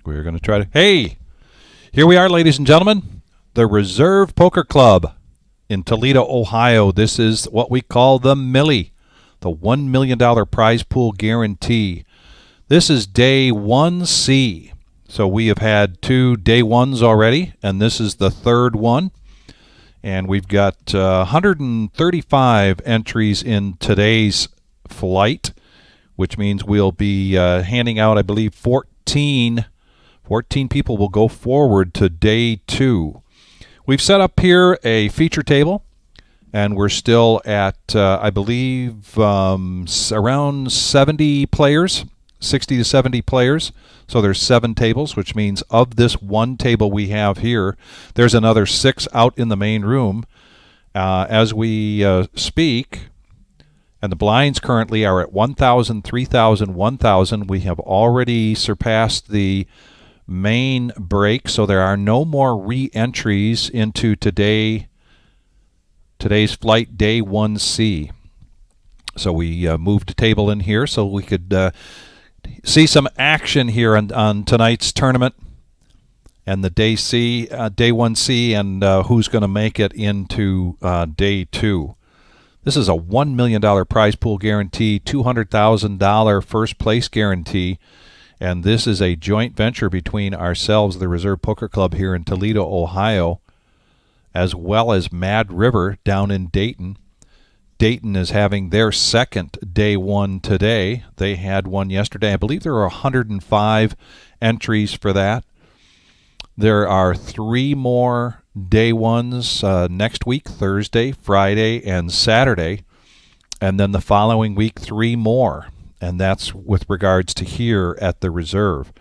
We're going to try to... Hey! Here we are, ladies and gentlemen. The Reserve Poker Club in Toledo, Ohio. This is what we call the Millie, the $1 million prize pool guarantee. This is day 1C. So we have had 2 day 1s already, and this is the 3rd one. And we've got 135 entries in today's flight, which means we'll be handing out, I believe, 14 people will go forward to day 2. We've set up here a feature table, and we're still at, I believe, around 70 players, 60 to 70 players. So there's 7 tables, which means of this one table we have here, there's another 6 out in the main room as we speak. And the blinds currently are at 1,000, 3,000, 1,000. We have already surpassed the main break, so there are no more re-entries into today's flight, day 1C. So we moved a table in here so we could see some action here on tonight's tournament and the day 1C, and who's going to make it into day 2. This is a $1 million prize pool guarantee, $200,000 first place guarantee, and this is a joint venture between ourselves, the Reserve Poker Club here in Toledo, Ohio, as well as Mad River down in Dayton. Dayton is having their second day 1 today. They had one yesterday. I believe there were 105 entries for that. There are 3 more day 1s next week, Thursday, Friday, and Saturday. And then the following week, 3 more. And that's with regards to here at the Reserve.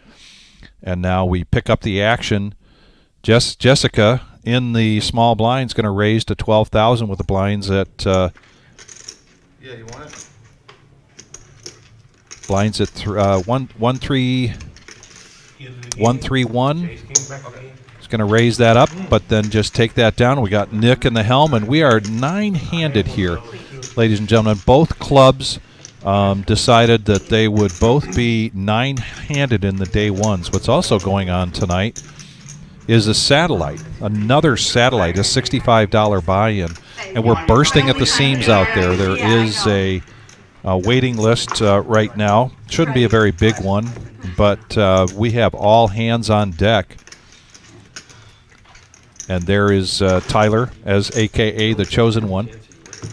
And now we pick up the action. Jessica in the small blind is going to raise to 12,000 with the blinds at... Yeah, you want it? Blinds at 131. He's going to raise that up, but then just take that down. We got Nick in the helm, and we are 9-handed here, ladies and gentlemen. Both clubs decided that they would both be 9-handed in the day 1s. What's also going on tonight is a satellite, another satellite, a $65 buy-in. And we're bursting at the seams out there. There is a waiting list right now. Shouldn't be a very big one, but we have all hands on deck. And there is Tyler, as a.k.a. the chosen one,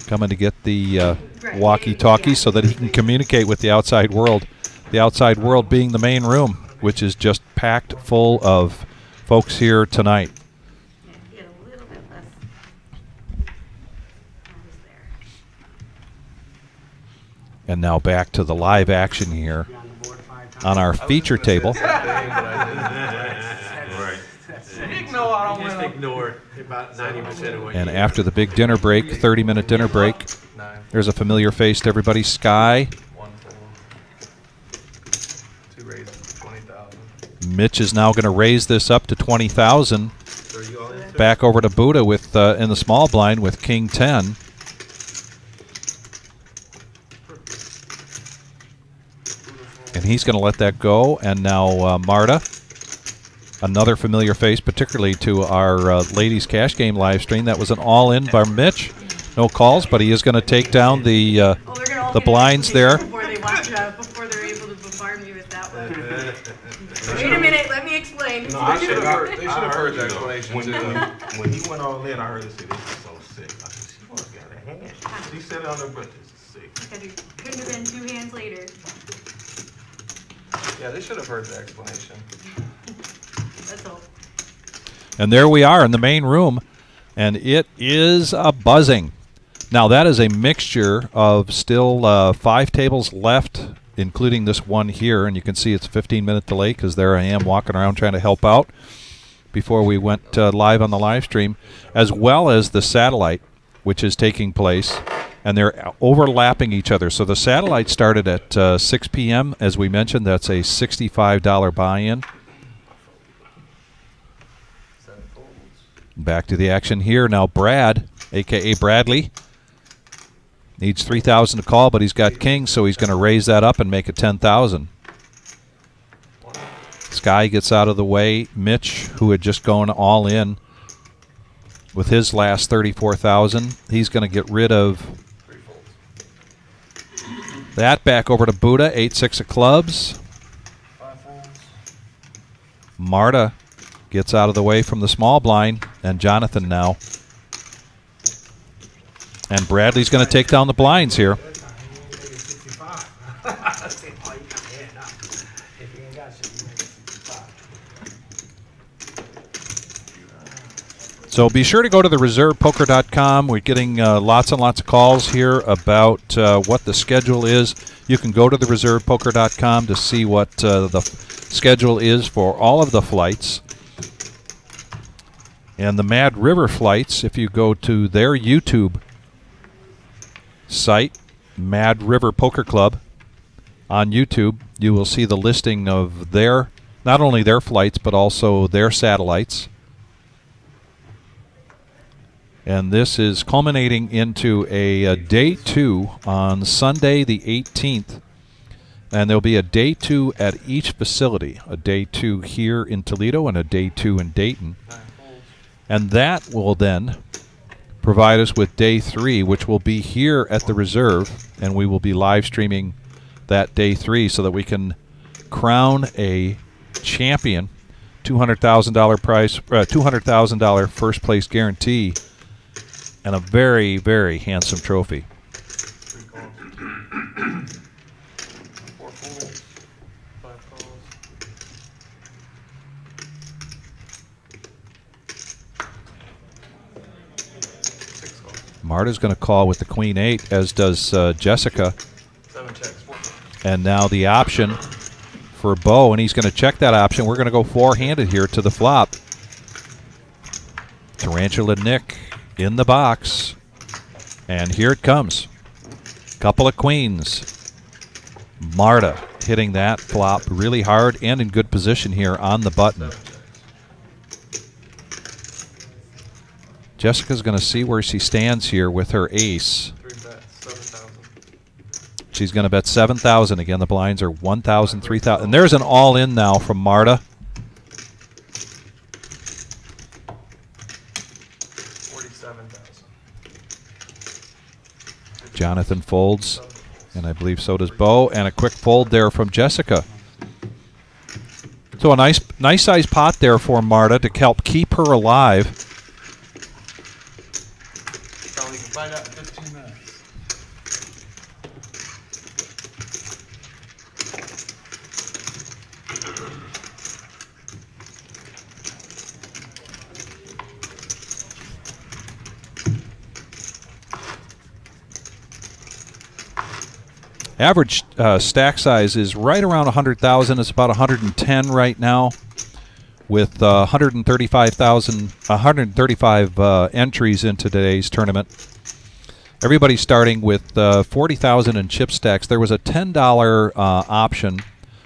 coming to get the walkie-talkie so that he can communicate with the outside world. The outside world being the main room, which is just packed full of folks here tonight. And now back to the live action here on our feature table. Just ignore about 90% of what And after the big dinner break, 30-minute dinner break, there's a familiar face to everybody, Sky. 2 raises, 20,000. Mitch is now going to raise this up to 20,000. Back over to Buddha with in the small blind with King 10. And he's going to let that go. And now Marta, another familiar face, particularly to our ladies cash game live stream. That was an all-in by Mitch. No calls, but he is going to take down the blinds there. Before they're able to bombard me with that one. Wait a minute, let me explain. No, they should have heard the explanation. When he went all in, I heard her say, "This is so sick." I said, "She must got a hand." She said it on her breath. This is sick. Couldn't have been 2 hands later. Yeah, they should have heard the explanation. Let's hope. And there we are in the main room, and it is a buzzing. Now that is a mixture of still 5 tables left, including this one here, and you can see it's a 15-minute delay because there I am walking around trying to help out before we went live on the live stream, as well as the satellite, which is taking place, and they're overlapping each other. So the satellite started at 6 p.m. As we mentioned, that's a $65 buy-in. Back to the action here. Now Brad, a.k.a. Bradley, needs 3,000 to call, but he's got king, so he's going to raise that up and make it 10,000. Sky gets out of the way. Mitch, who had just gone all in with his last 34,000, he's going to get rid of that. Back over to Buddha, 8-6 of clubs. Marta gets out of the way from the small blind, and Jonathan now. And Bradley's going to take down the blinds here. So be sure to go to the reservepoker.com. We're getting lots and lots of calls here about what the schedule is. You can go to the reservepoker.com to see what the schedule is for all of the flights. And the Mad River flights, if you go to their YouTube site, Mad River Poker Club, on YouTube, you will see the listing of their, not only their flights, but also their satellites. And this is culminating into a day 2 on Sunday the 18th. And there'll be a day 2 at each facility, a day 2 here in Toledo and a day 2 in Dayton. And that will then provide us with day 3, which will be here at the Reserve, and we will be live streaming that day 3 so that we can crown a champion, $200,000 prize, $200,000 first place guarantee, and a very, very handsome trophy. Marta's going to call with the Queen 8, as does Jessica. 7 checks. And now the option for Bo, and he's going to check that option. We're going to go 4-handed here to the flop. Tarantula Nick in the box. And here it comes. Couple of queens. Marta hitting that flop really hard and in good position here on the button. Jessica's going to see where she stands here with her ace. 3 bets, 7,000. She's going to bet 7,000. Again, the blinds are 1,000, 3,000. And there's an all-in now from Marta. 47,000. Jonathan folds, and I believe so does Bo. And a quick fold there from Jessica. So a nice size pot there for Marta to help keep her alive. Probably can find out in 15 minutes. Average stack size is right around 100,000. It's about 110 right now, with 135 entries into today's tournament. Everybody's starting with 40,000 in chip stacks. There was a $10 option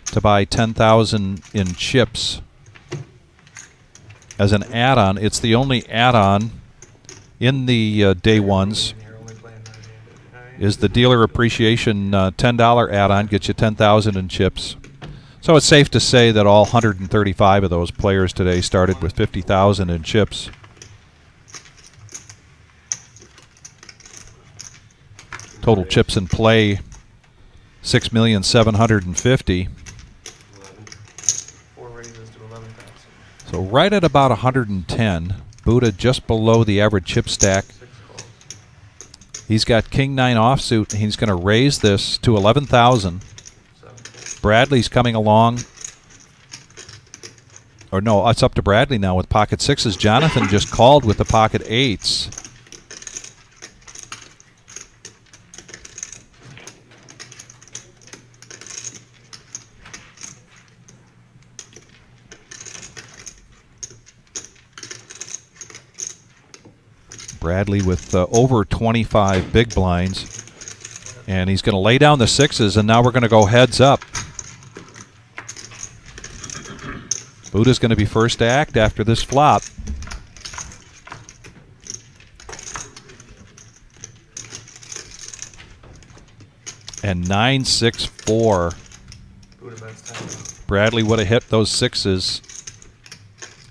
to buy 10,000 in chips as an add-on. It's the only add-on in the day ones. Is the dealer appreciation $10 add-on, gets you 10,000 in chips. So it's safe to say that all 135 of those players today started with 50,000 in chips. Total chips in play, 6,750,000. 4 raises to 11,000. So right at about 110. Buddha just below the average chip stack. 6 calls. He's got King 9 offsuit, and he's going to raise this to 11,000. 7 calls. Bradley's coming along. Or no, it's up to Bradley now with pocket 6s. Jonathan just called with the pocket 8s. Bradley with over 25 big blinds. And he's going to lay down the 6s, and now we're going to go heads up. Buddha's going to be first to act after this flop. And 9-6-4. Bradley would have hit those 6s.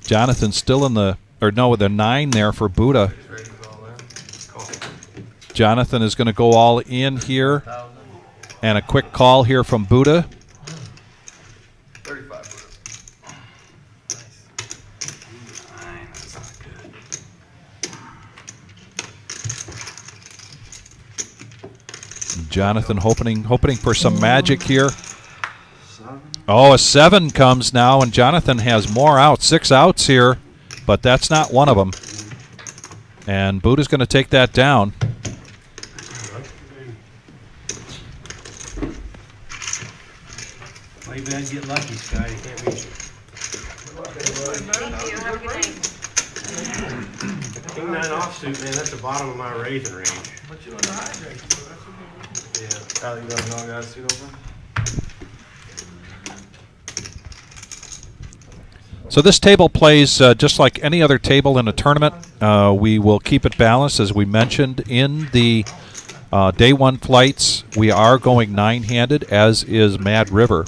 Jonathan's still in the, or no, the 9 there for Buddha. Jonathan is going to go all in here. And a quick call here from Buddha. 35. Jonathan hoping for some magic here. Oh, a 7 comes now, and Jonathan has more outs, 6 outs here, but that's not one of them. And Buddha's going to take that down. Play bad, get lucky, Scott. You can't reach it. Thank you. Have a good night. King 9 offsuit, man, that's the bottom of my raising range. But you in the high range, so that's okay. Yeah. Tyler, you got a long guy suit open? So this table plays just like any other table in a tournament. We will keep it balanced, as we mentioned in the day 1 flights. We are going 9-handed, as is Mad River.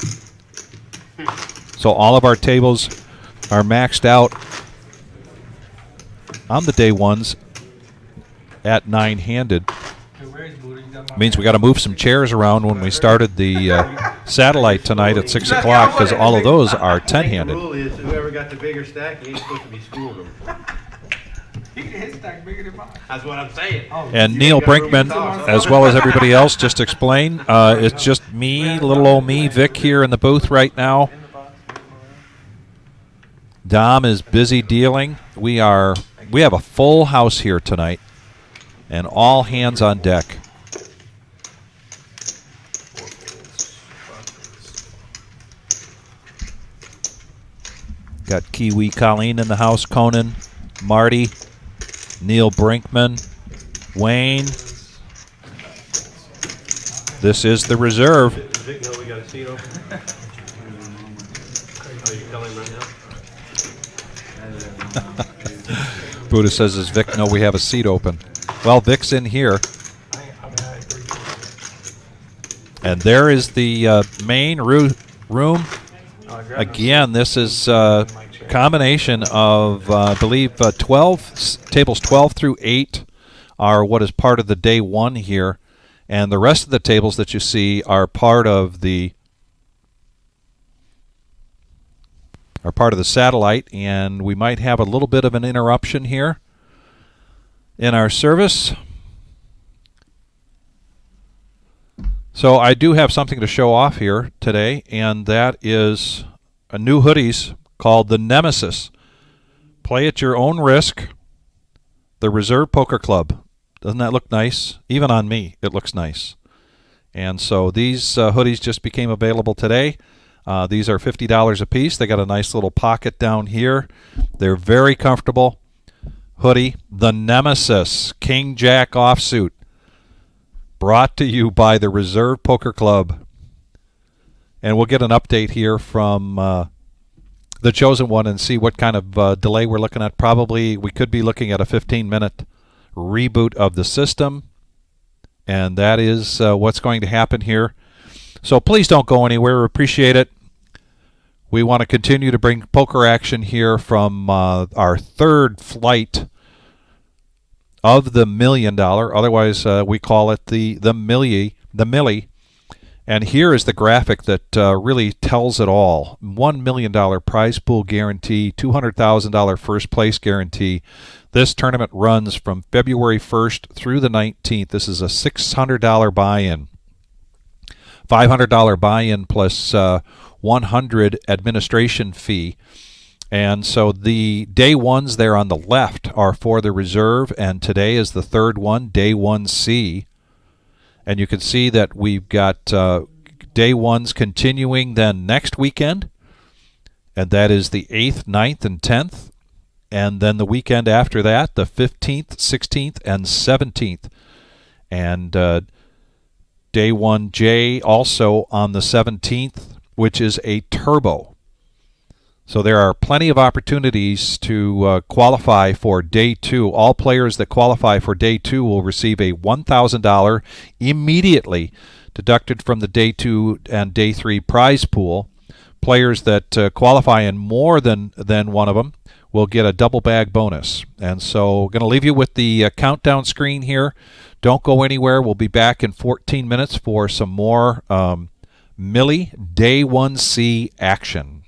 So all of our tables are maxed out on the day 1s at 9-handed. Means we got to move some chairs around when we started the satellite tonight at 6 o'clock, because all of those are 10-handed. The rule is whoever got the bigger stack, you ain't supposed to be schooling them. His stack bigger than mine. That's what I'm saying. And Neil Brinkman, as well as everybody else, just explain. It's just me, little old me, Vic here in the booth right now. Dom is busy dealing. We have a full house here tonight, and all hands on deck. Got Kiwi Colleen in the house, Conan, Marty, Neil Brinkman, Wayne. This is the reserve. Does Vic know we got a seat open? Oh, you telling him right now? Buddha says, does Vic know we have a seat open? Well, Vic's in here. And there is the main room. Again, this is a combination of, I believe, 12 tables 12 through 8 are what is part of the day 1 here, and the rest of the tables that you see are part of the satellite. And we might have a little bit of an interruption here in our service. So I do have something to show off here today, and that is a new hoodies called the Nemesis. Play at your own risk. The Reserve Poker Club. Doesn't that look nice? Even on me, it looks nice. And so these hoodies just became available today. These are $50 a piece. They got a nice little pocket down here. They're very comfortable. Hoodie, the Nemesis King Jack offsuit. Brought to you by the Reserve Poker Club. And we'll get an update here from the chosen one and see what kind of delay we're looking at. Probably we could be looking at a 15-minute reboot of the system. And that is what's going to happen here. So please don't go anywhere. We appreciate it. We want to continue to bring poker action here from our 3rd flight of the $1 million. Otherwise, we call it the Millie. And here is the graphic that really tells it all. $1 million prize pool guarantee, $200,000 first place guarantee. This tournament runs from February 1st through the 19th. This is a $600 buy-in. $500 buy-in plus $100 administration fee. And so the day 1s there on the left are for the reserve, and today is the 3rd one, day 1C. And you can see that we've got day 1s continuing then next weekend, and that is the 8th, 9th, and 10th. And then the weekend after that, the 15th, 16th, and 17th. And day 1J also on the 17th, which is a turbo. So there are plenty of opportunities to qualify for day 2. All players that qualify for day 2 will receive a $1,000 immediately deducted from the day 2 and day 3 prize pool. Players that qualify in more than one of them will get a double bag bonus. And so I'm going to leave you with the countdown screen here. Don't go anywhere. We'll be back in 14 minutes for some more Millie Day 1C action.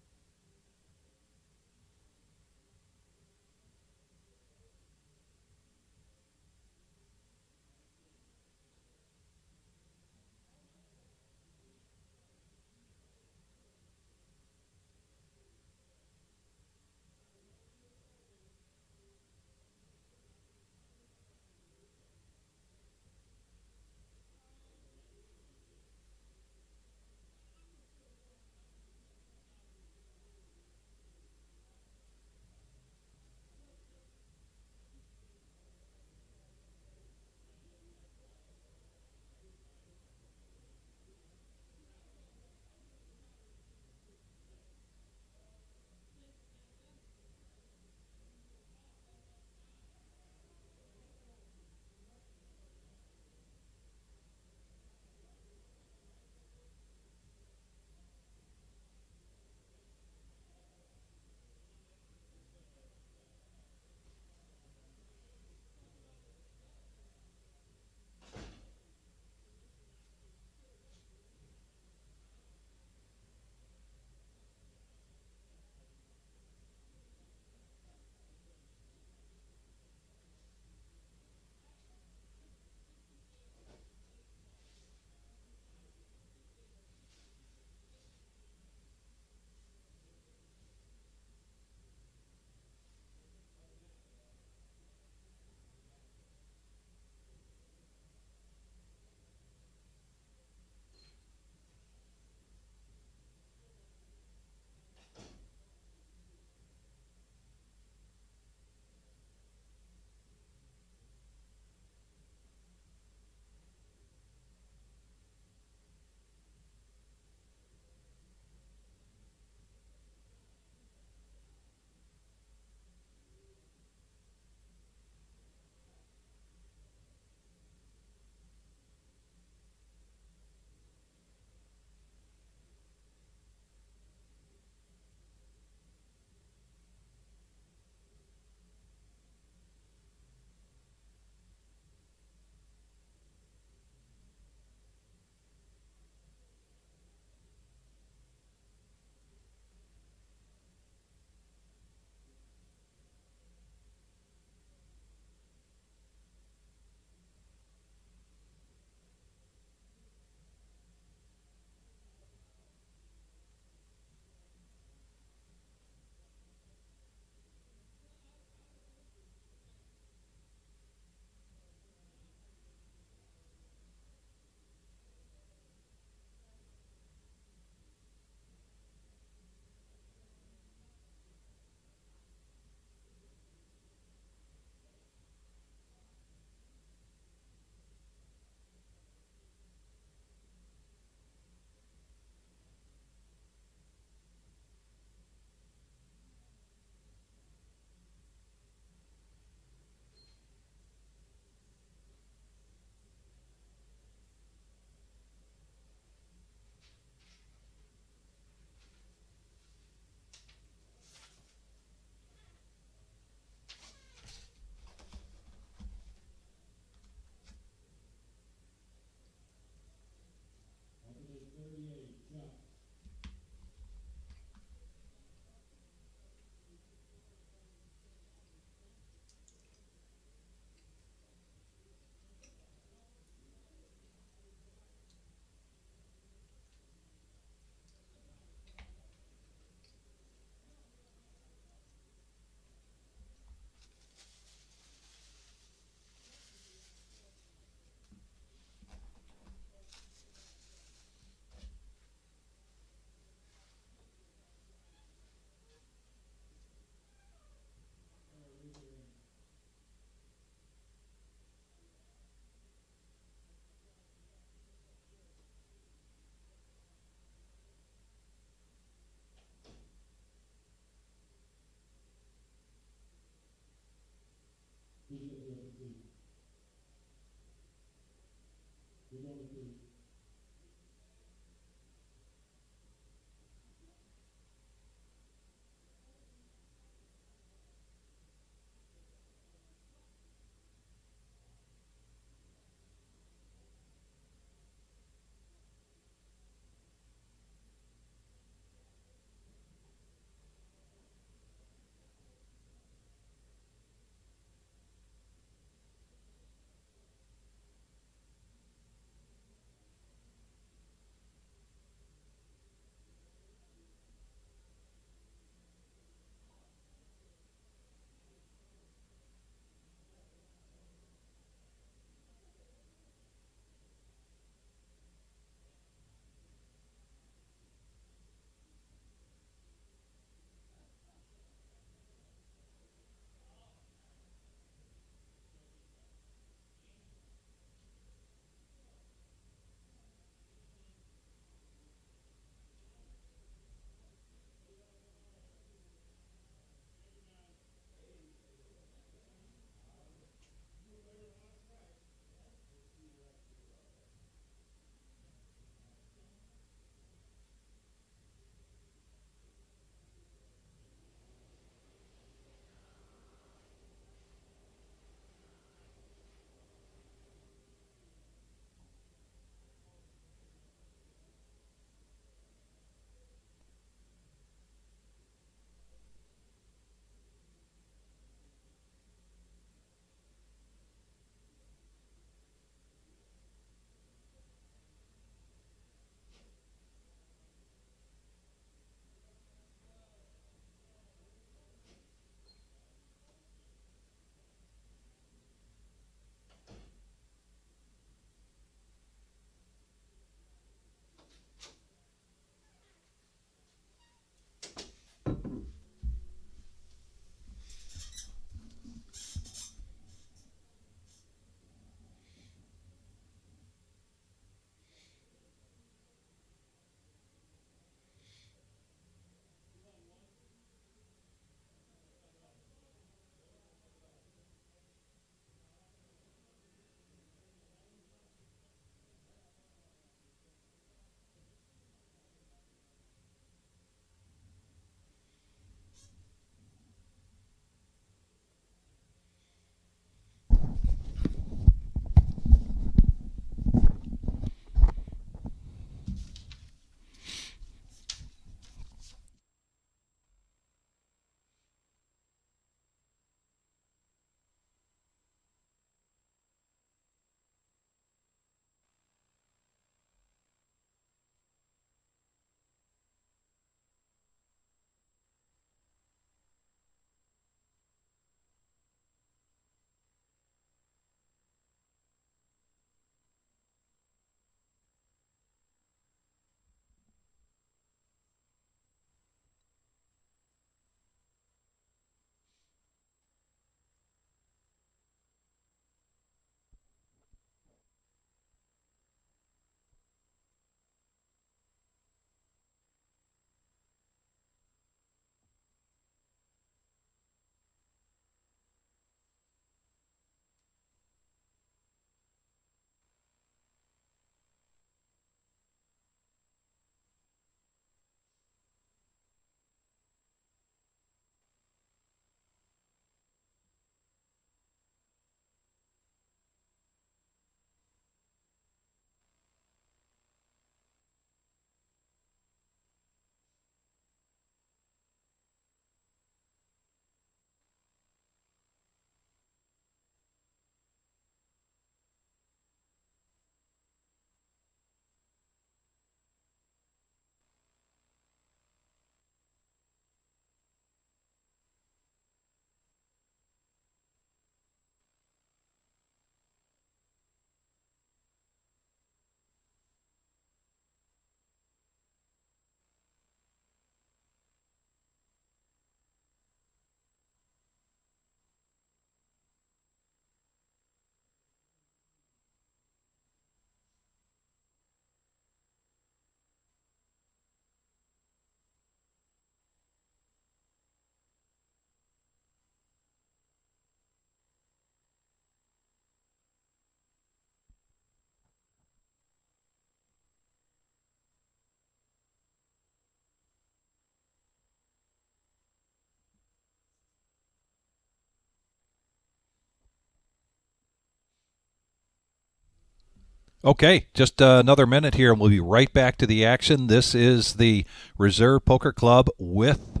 Okay, just another minute here, and we'll be right back to the action. This is the Reserve Poker Club with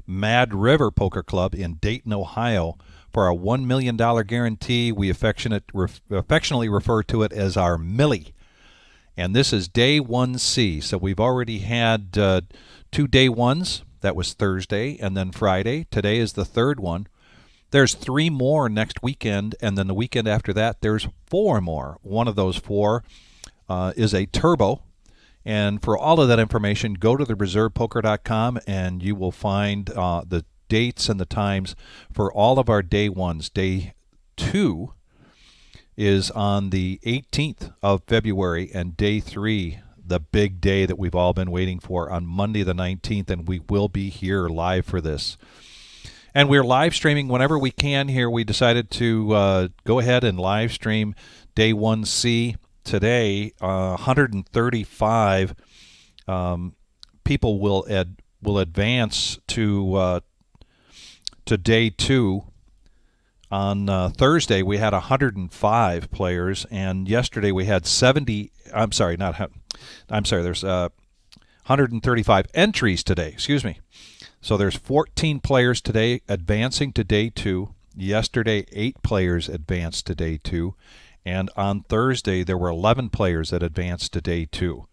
Mad River Poker Club in Dayton, Ohio, for our $1 million guarantee. We affectionately refer to it as our Millie. And this is day 1C. So we've already had 2 day ones. That was Thursday and then Friday. Today is the third one. There's 3 more next weekend, and then the weekend after that, there's 4 more. One of those 4 is a turbo. And for all of that information, go to thereservepoker.com, and you will find the dates and the times for all of our day ones. Day 2 is on the 18th of February, and day 3, the big day that we've all been waiting for, on Monday the 19th, and we will be here live for this. And we're live streaming whenever we can here. We decided to go ahead and live stream day 1C today. 135 people will advance to day 2. On Thursday, we had 105 players, and yesterday we had 70. There's 135 entries today. Excuse me. So there's 14 players today advancing to day 2. Yesterday, 8 players advanced to day 2. And on Thursday, there were 11 players that advanced to day 2.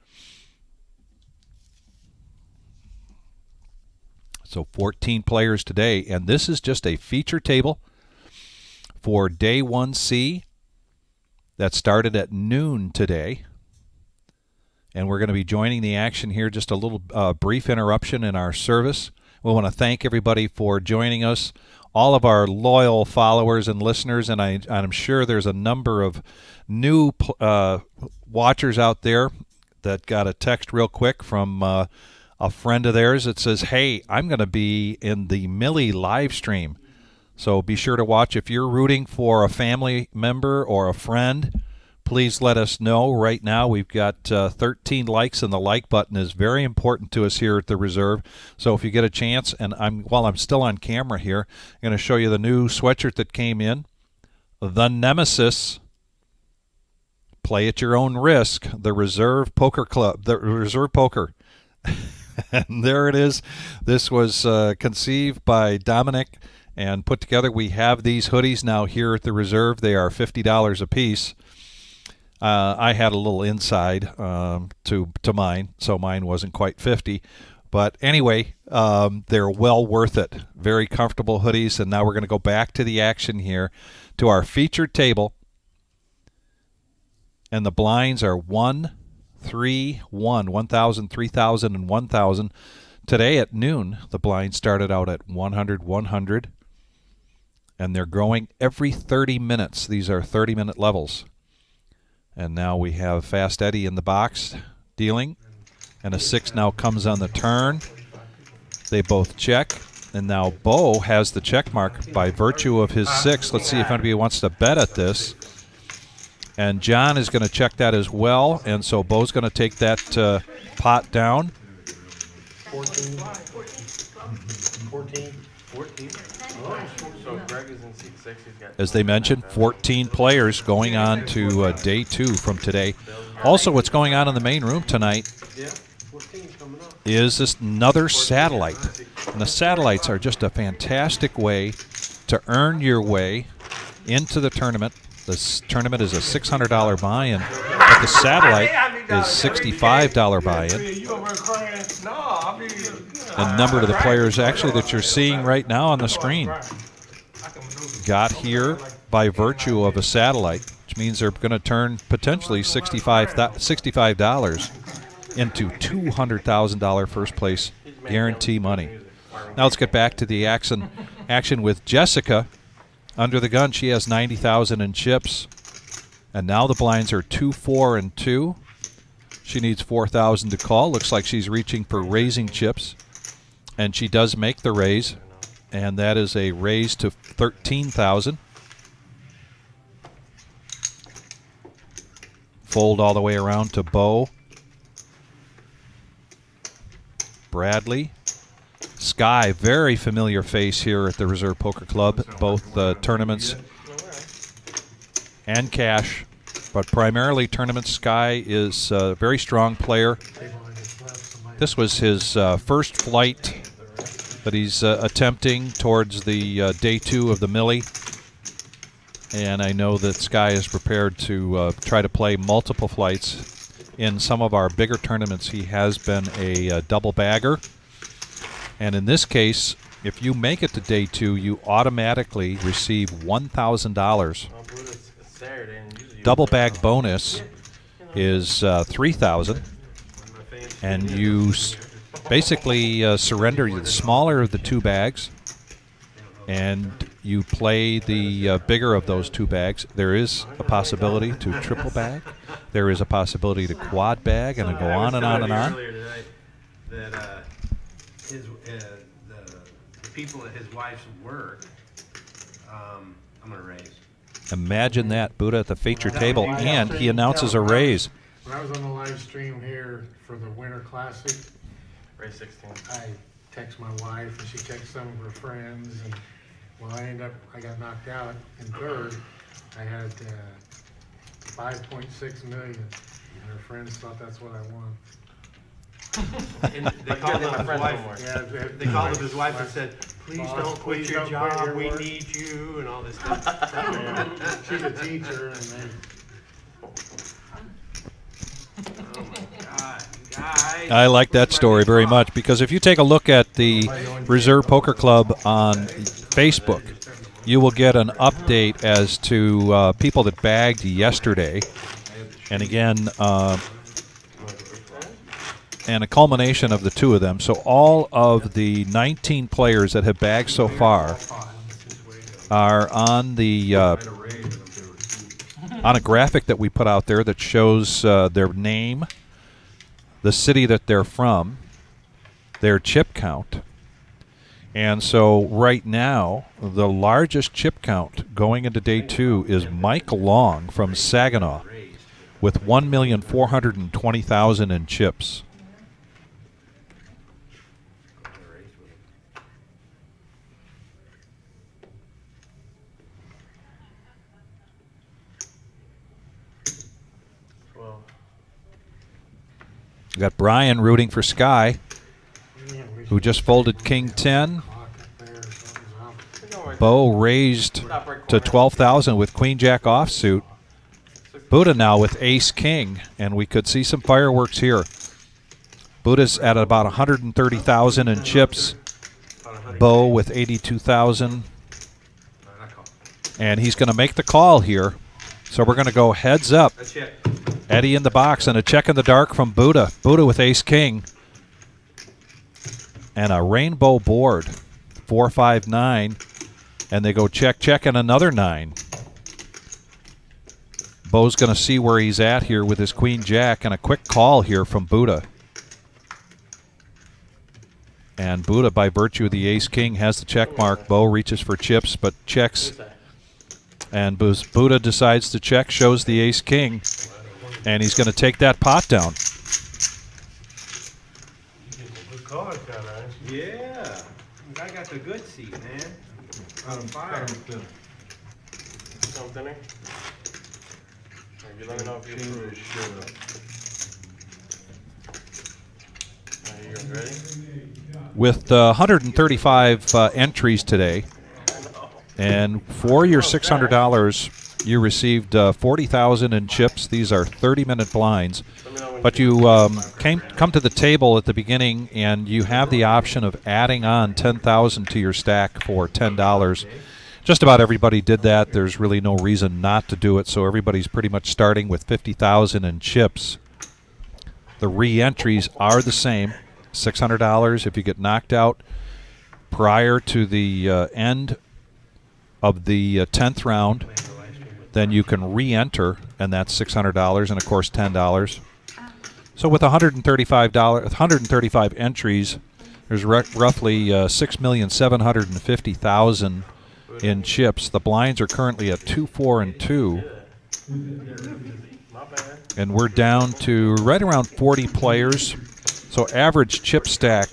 So 14 players today. And this is just a feature table for day 1C that started at noon today. And we're going to be joining the action here. Just a little brief interruption in our service. We want to thank everybody for joining us, all of our loyal followers and listeners, and I'm sure there's a number of new watchers out there that got a text real quick from a friend of theirs that says, hey, I'm going to be in the Millie live stream. So be sure to watch. If you're rooting for a family member or a friend, please let us know. Right now we've got 13 likes, and the like button is very important to us here at the Reserve. So if you get a chance, and while I'm still on camera here, I'm going to show you the new sweatshirt that came in. The Nemesis. Play at your own risk. The Reserve Poker Club. The Reserve Poker. And there it is. This was conceived by Dominic and put together. We have these hoodies now here at the Reserve. They are $50 a piece. I had a little inside to mine, so mine wasn't quite 50. But anyway, they're well worth it. Very comfortable hoodies. And now we're going to go back to the action here to our featured table. And the blinds are 1, 3, 1, 1,000, 3,000, and 1,000. Today at noon, the blinds started out at 100, 100. And they're growing every 30 minutes. These are 30-minute levels. And now we have Fast Eddie in the box dealing. And a 6 now comes on the turn. They both check. And now Bo has the check mark by virtue of his 6. Let's see if anybody wants to bet at this. And John is going to check that as well. And so Bo's going to take that pot down. 14. 14. So Greg is in seat 6. He's got As they mentioned, 14 players going on to day 2 from today. Also, what's going on in the main room tonight is this another satellite. And the satellites are just a fantastic way to earn your way into the tournament. This tournament is a $600 buy-in, but the satellite is $65 buy-in. And a number of the players actually that you're seeing right now on the screen got here by virtue of a satellite, which means they're going to turn potentially $65 into $200,000 first place guarantee money. Now let's get back to the action with Jessica. Under the gun, she has 90,000 in chips. And now the blinds are 2, 4, and 2. She needs 4,000 to call. Looks like she's reaching for raising chips. And she does make the raise. And that is a raise to 13,000. Fold all the way around to Bo. Bradley. Sky, very familiar face here at the Reserve Poker Club, both tournaments and cash. but primarily tournaments. Sky is a very strong player. This was his first flight that he's attempting towards the day 2 of the Millie. And I know that Sky is prepared to try to play multiple flights. In some of our bigger tournaments, he has been a double bagger. And in this case, if you make it to day 2, you automatically receive $1,000. Double bag bonus is $3,000. And you basically surrender the smaller of the 2 bags. And you play the bigger of those 2 bags. There is a possibility to triple bag. There is a possibility to quad bag, and go on and on and on. That the people at his wife's work, I'm gonna raise. Imagine that, Buddha at the feature table, and he announces a raise. When I was on the live stream here for the Winter Classic, Raise 16. I text my wife, and she texts some of her friends, and well, I got knocked out in third. I had 5.6 million, and her friends thought that's what I won. And they called up his wife. Yeah, They called up his wife and said, "Please Boss, don't quit please your don't quit job. your We work." need you," and all this stuff. She's a teacher, and they, Oh my God, guys! I like that story very much, because if you take a look at the Reserve Poker Club on Facebook, you will get an update as to people that bagged yesterday. And again, and a culmination of the 2 of them. So all of the 19 players that have bagged so far are on the on a graphic that we put out there that shows their name, the city that they're from, their chip count. And so right now, the largest chip count going into day 2 is Mike Long from Saginaw with 1,420,000 in chips. We got Brian rooting for Sky, who just folded King 10. Bo raised to 12,000 with Queen Jack offsuit. Buddha now with Ace King, and we could see some fireworks here. Buddha's at about 130,000 in chips. Bo with 82,000. And he's going to make the call here. So we're going to go heads up. Eddie in the box and a check in the dark from Buddha. Buddha with Ace King. And a rainbow board. 4, 5, 9. And they go check, check, and another 9. Bo's going to see where he's at here with his Queen Jack, and a quick call here from Buddha. And Buddha, by virtue of the Ace King, has the check mark. Bo reaches for chips, but checks. And Buddha decides to check, shows the Ace King, and he's going to take that pot down. Good card, kinda. Yeah, I got the good seat, man. On fire. Something there. You let me know if you approve. Are you ready? With 135 entries today, and for your $600, you received 40,000 in chips. These are 30-minute blinds. But you come to the table at the beginning, and you have the option of adding on 10,000 to your stack for $10. Just about everybody did that. There's really no reason not to do it, so everybody's pretty much starting with 50,000 in chips. The re-entries are the same, $600 if you get knocked out prior to the end of the 10th round. Then you can re-enter, and that's $600, and of course $10. So with 135 entries, there's roughly 6,750,000 in chips. The blinds are currently at 2, 4, and 2, and we're down to right around 40 players. So average chip stack,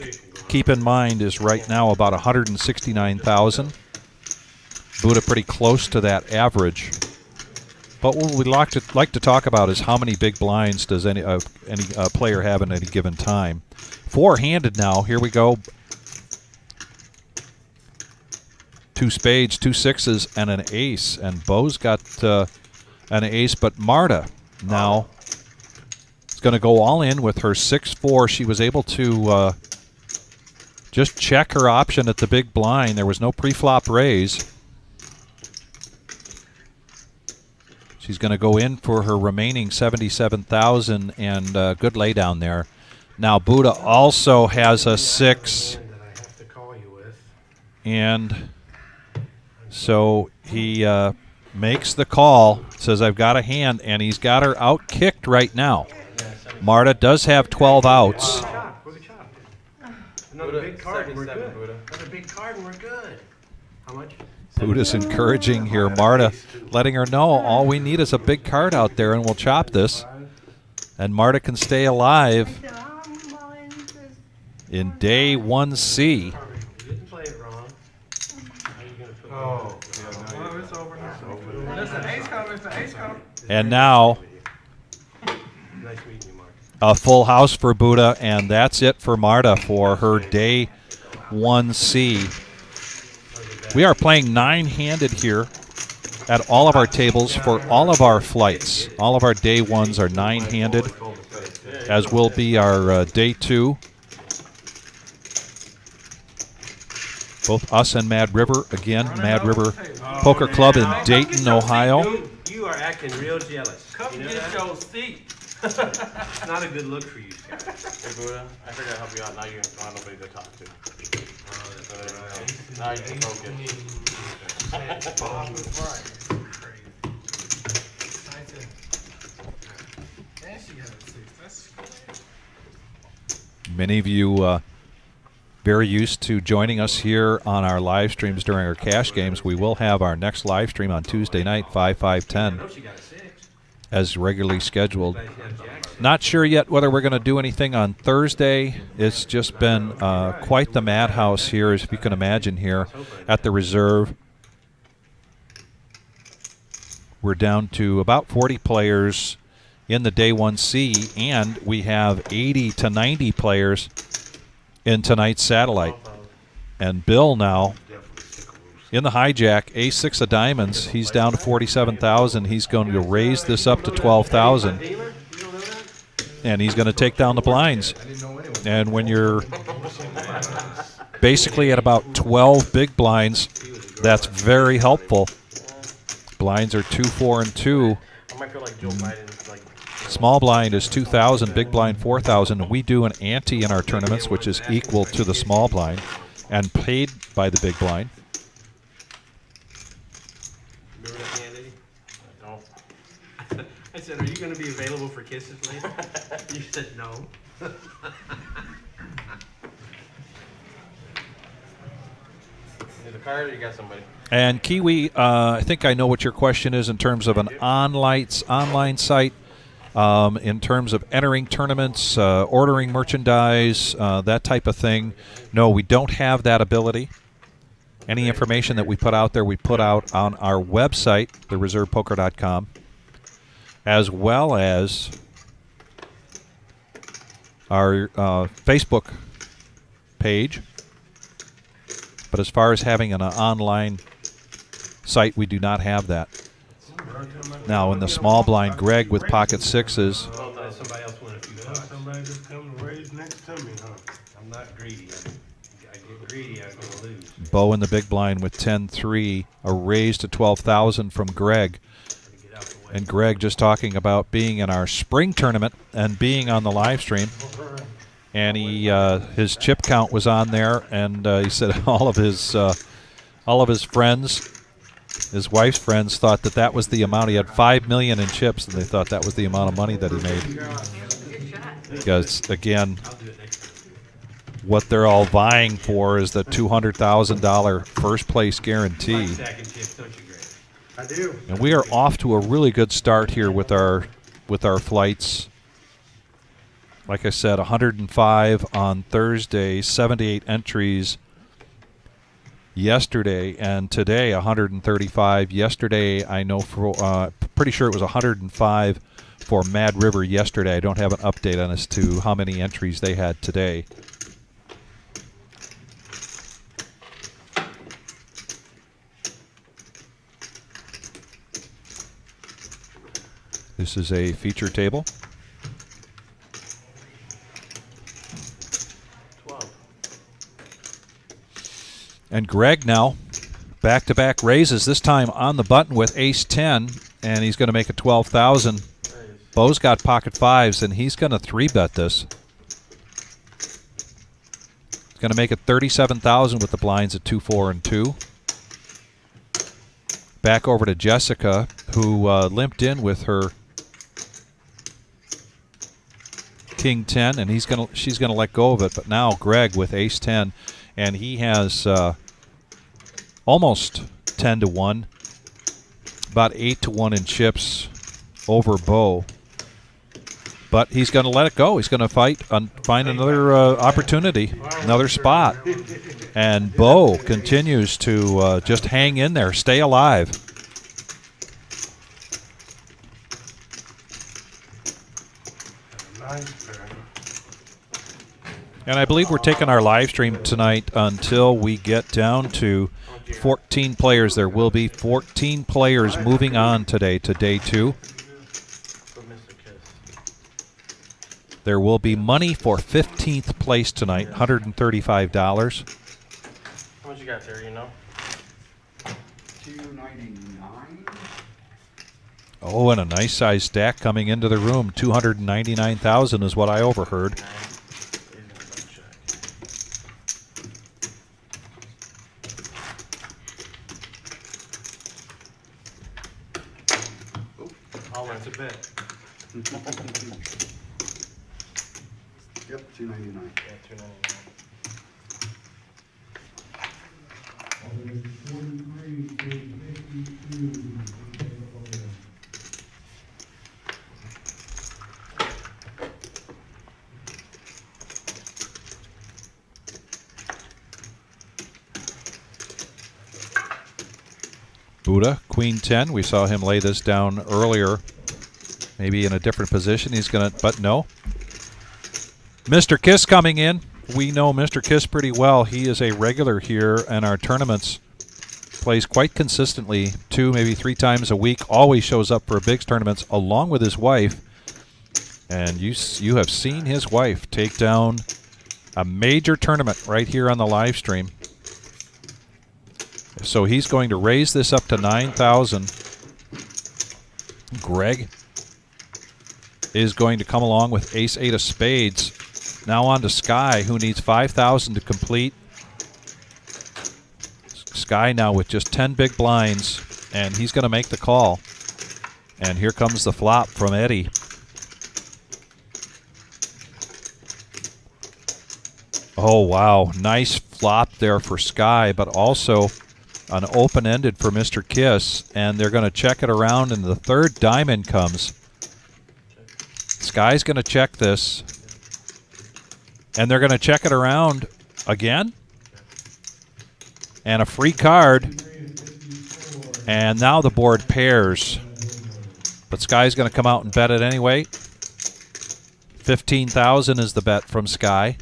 keep in mind, is right now about 169,000. Buddha pretty close to that average. But what we like to talk about is how many big blinds does any player have at any given time. Four-handed now. Here we go. 2 spades, 2 sixes, and an ace. And Bo's got an ace, but Marta now is going to go all in with her 6-4. She was able to just check her option at the big blind. There was no pre-flop raise. She's going to go in for her remaining 77,000 and good laydown there. Now Buddha also has a 6, That I have to call you with. and so he makes the call, says I've got a hand, and he's got her out kicked right now. Marta does have 12 outs. We're chopped. Another big card and we're good. Another big card and we're good. How much? Buddha's encouraging here Marta, letting her know all we need is a big card out there and we'll chop this. And Marta can stay alive in day 1C. You didn't play it wrong. How you gonna put Oh, yeah, no, it's over now. It's an ace come, it's an ace come. And now Nice meeting you, Mark. a full house for Buddha, and that's it for Marta for her day 1C. We are playing 9-handed here at all of our tables for all of our flights. All of our day 1s are 9-handed, as will be our day 2. Both us and Mad River. Again, Mad River Poker Club in Dayton, Ohio. You are acting real jealous. Come You know get that? your seat. It's not a good look for you, Scott. Hey, Buddha, I figured I'd help you out. Now you don't have nobody to talk to. Now you can focus. Bob was right. Crazy. And she had a 6. That's Many of you very used to joining us here on our live streams during our cash games. We will have our next live stream on Tuesday night, 5/5/10, She got a 6. as regularly scheduled. But she had Jackson. Not sure yet whether we're going to do anything on Thursday. It's just been quite the madhouse here, as you can imagine, here at the Reserve. We're down to about 40 players in the day 1C, and we have 80 to 90 players in tonight's satellite. And Bill now in the hijack, A6 of diamonds. He's down to 47,000. He's going to raise this up to 12,000. And he's going to take down the blinds. And when you're basically at about 12 big blinds, that's very helpful. Blinds are 2, 4, and 2. I might feel like Joe Biden's like. Small blind is 2,000, big blind 4,000. We do an ante in our tournaments, which is equal to the small blind and paid by the big blind. Remember that hand, Eddie? No. I said, are you going to be available for kisses later? You said no. Need a card or you got somebody? And Kiwi, I think I know what your question is in terms of an online site, in terms of entering tournaments, ordering merchandise, that type of thing. No, we don't have that ability. Any information that we put out there, we put out on our website, thereservepoker.com, as well as our Facebook page. But as far as having an online site, we do not have that. Now, in the small blind, Greg with pocket sixes. Somebody else won a few bucks. somebody just come and raise next to me, huh? I'm not greedy. I get greedy, I'm going to lose. Bo in the big blind with 10-3, a raise to 12,000 from Greg. Get out the way. And Greg just talking about being in our spring tournament and being on the live stream. And he his chip count was on there, and he said all of his friends, his wife's friends, thought that was the amount. He had 5 million in chips, and they thought that was the amount of money that he made. Good shot. Because again, I'll do it next time. what they're all vying for is the $200,000 first place guarantee. Stacking chips, don't you, Greg? I do. And we are off to a really good start here with our flights. Like I said, 105 on Thursday, 78 entries yesterday, and today 135. Yesterday, I know for pretty sure it was 105 for Mad River yesterday. I don't have an update on as to how many entries they had today. This is a feature table. 12. And Greg now, back-to-back raises, this time on the button with ace-10, and he's going to make it 12,000. Nice. Bo's got pocket fives, and he's going to 3-bet this. He's going to make it 37,000 with the blinds at 2, 4, and 2. Back over to Jessica, who limped in with her King 10, and she's gonna let go of it. But now Greg with ace 10, and he has almost 10 to 1, about 8 to 1 in chips over Bo. But he's going to let it go. He's going to find another opportunity, another spot. And Bo continues to just hang in there, stay alive. And I believe we're taking our live stream tonight until we get down to 14 players. There will be 14 players moving on today to day 2. There will be money for 15th place tonight, $135. How much you got there, you know? 299. Oh, and a nice size stack coming into the room. 299,000 is what I overheard. I'll rent a bet. Yep, 299. Yeah, 299. Buddha, Queen 10. We saw him lay this down earlier. Maybe in a different position. He's going to, but no. Mr. Kiss coming in. We know Mr. Kiss pretty well. He is a regular here in our tournaments. Plays quite consistently, 2, maybe 3 times a week. Always shows up for big tournaments along with his wife. And you have seen his wife take down a major tournament right here on the live stream. So he's going to raise this up to 9,000. Greg is going to come along with ace-8 of spades. Now on to Sky, who needs 5,000 to complete. Sky now with just 10 big blinds, and he's going to make the call. And here comes the flop from Eddie. Oh, wow. Nice flop there for Sky, but also an open-ended for Mr. Kiss, and they're going to check it around, and the third diamond comes. Sky's going to check this, and they're going to check it around again. And a free card, and now the board pairs. But Sky's going to come out and bet it anyway. 15,000 is the bet from Sky.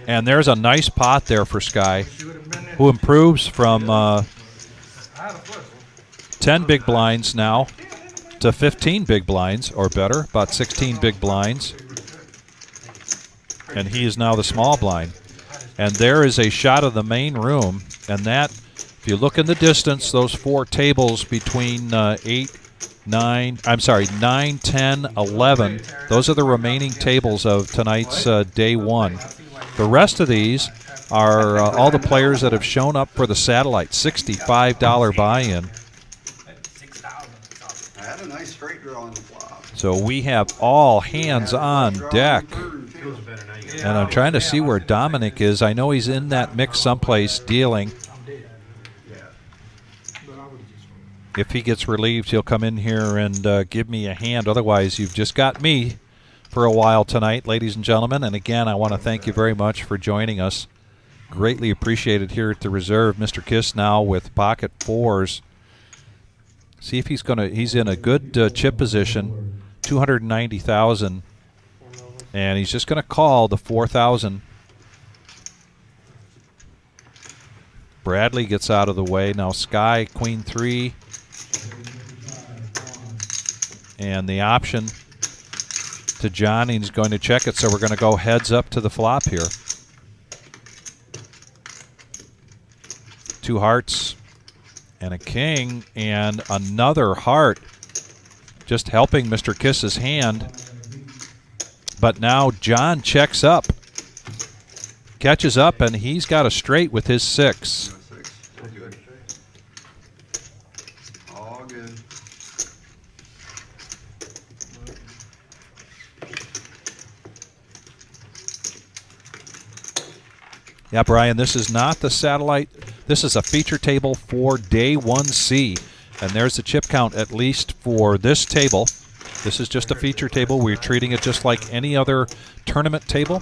And there's a nice pot there for Sky, who improves from 10 big blinds now to 15 big blinds or better, about 16 big blinds. And he is now the small blind. And there is a shot of the main room, and that, if you look in the distance, those 4 tables between 9, 10, 11, those are the remaining tables of tonight's day 1. The rest of these are all the players that have shown up for the satellite, $65 buy-in. I had a nice straight draw on the flop. So we have all hands on deck. And I'm trying to see where Dominic is. I know he's in that mix someplace dealing. If he gets relieved, he'll come in here and give me a hand. Otherwise, you've just got me for a while tonight, ladies and gentlemen. And again, I want to thank you very much for joining us. Greatly appreciated here at the reserve. Mr. Kiss now with pocket fours. See if he's in a good chip position, 290,000. And he's just going to call the 4,000. Bradley gets out of the way. Now Sky, queen 3. And the option to John, he's going to check it, so we're going to go heads up to the flop here. 2 hearts and a king and another heart, just helping Mr. Kiss's hand. But now John checks up, catches up, and he's got a straight with his 6. Good. All good. Yeah, Brian, this is not the satellite. This is a feature table for day 1C. And there's the chip count, at least for this table. This is just a feature table. We're treating it just like any other tournament table.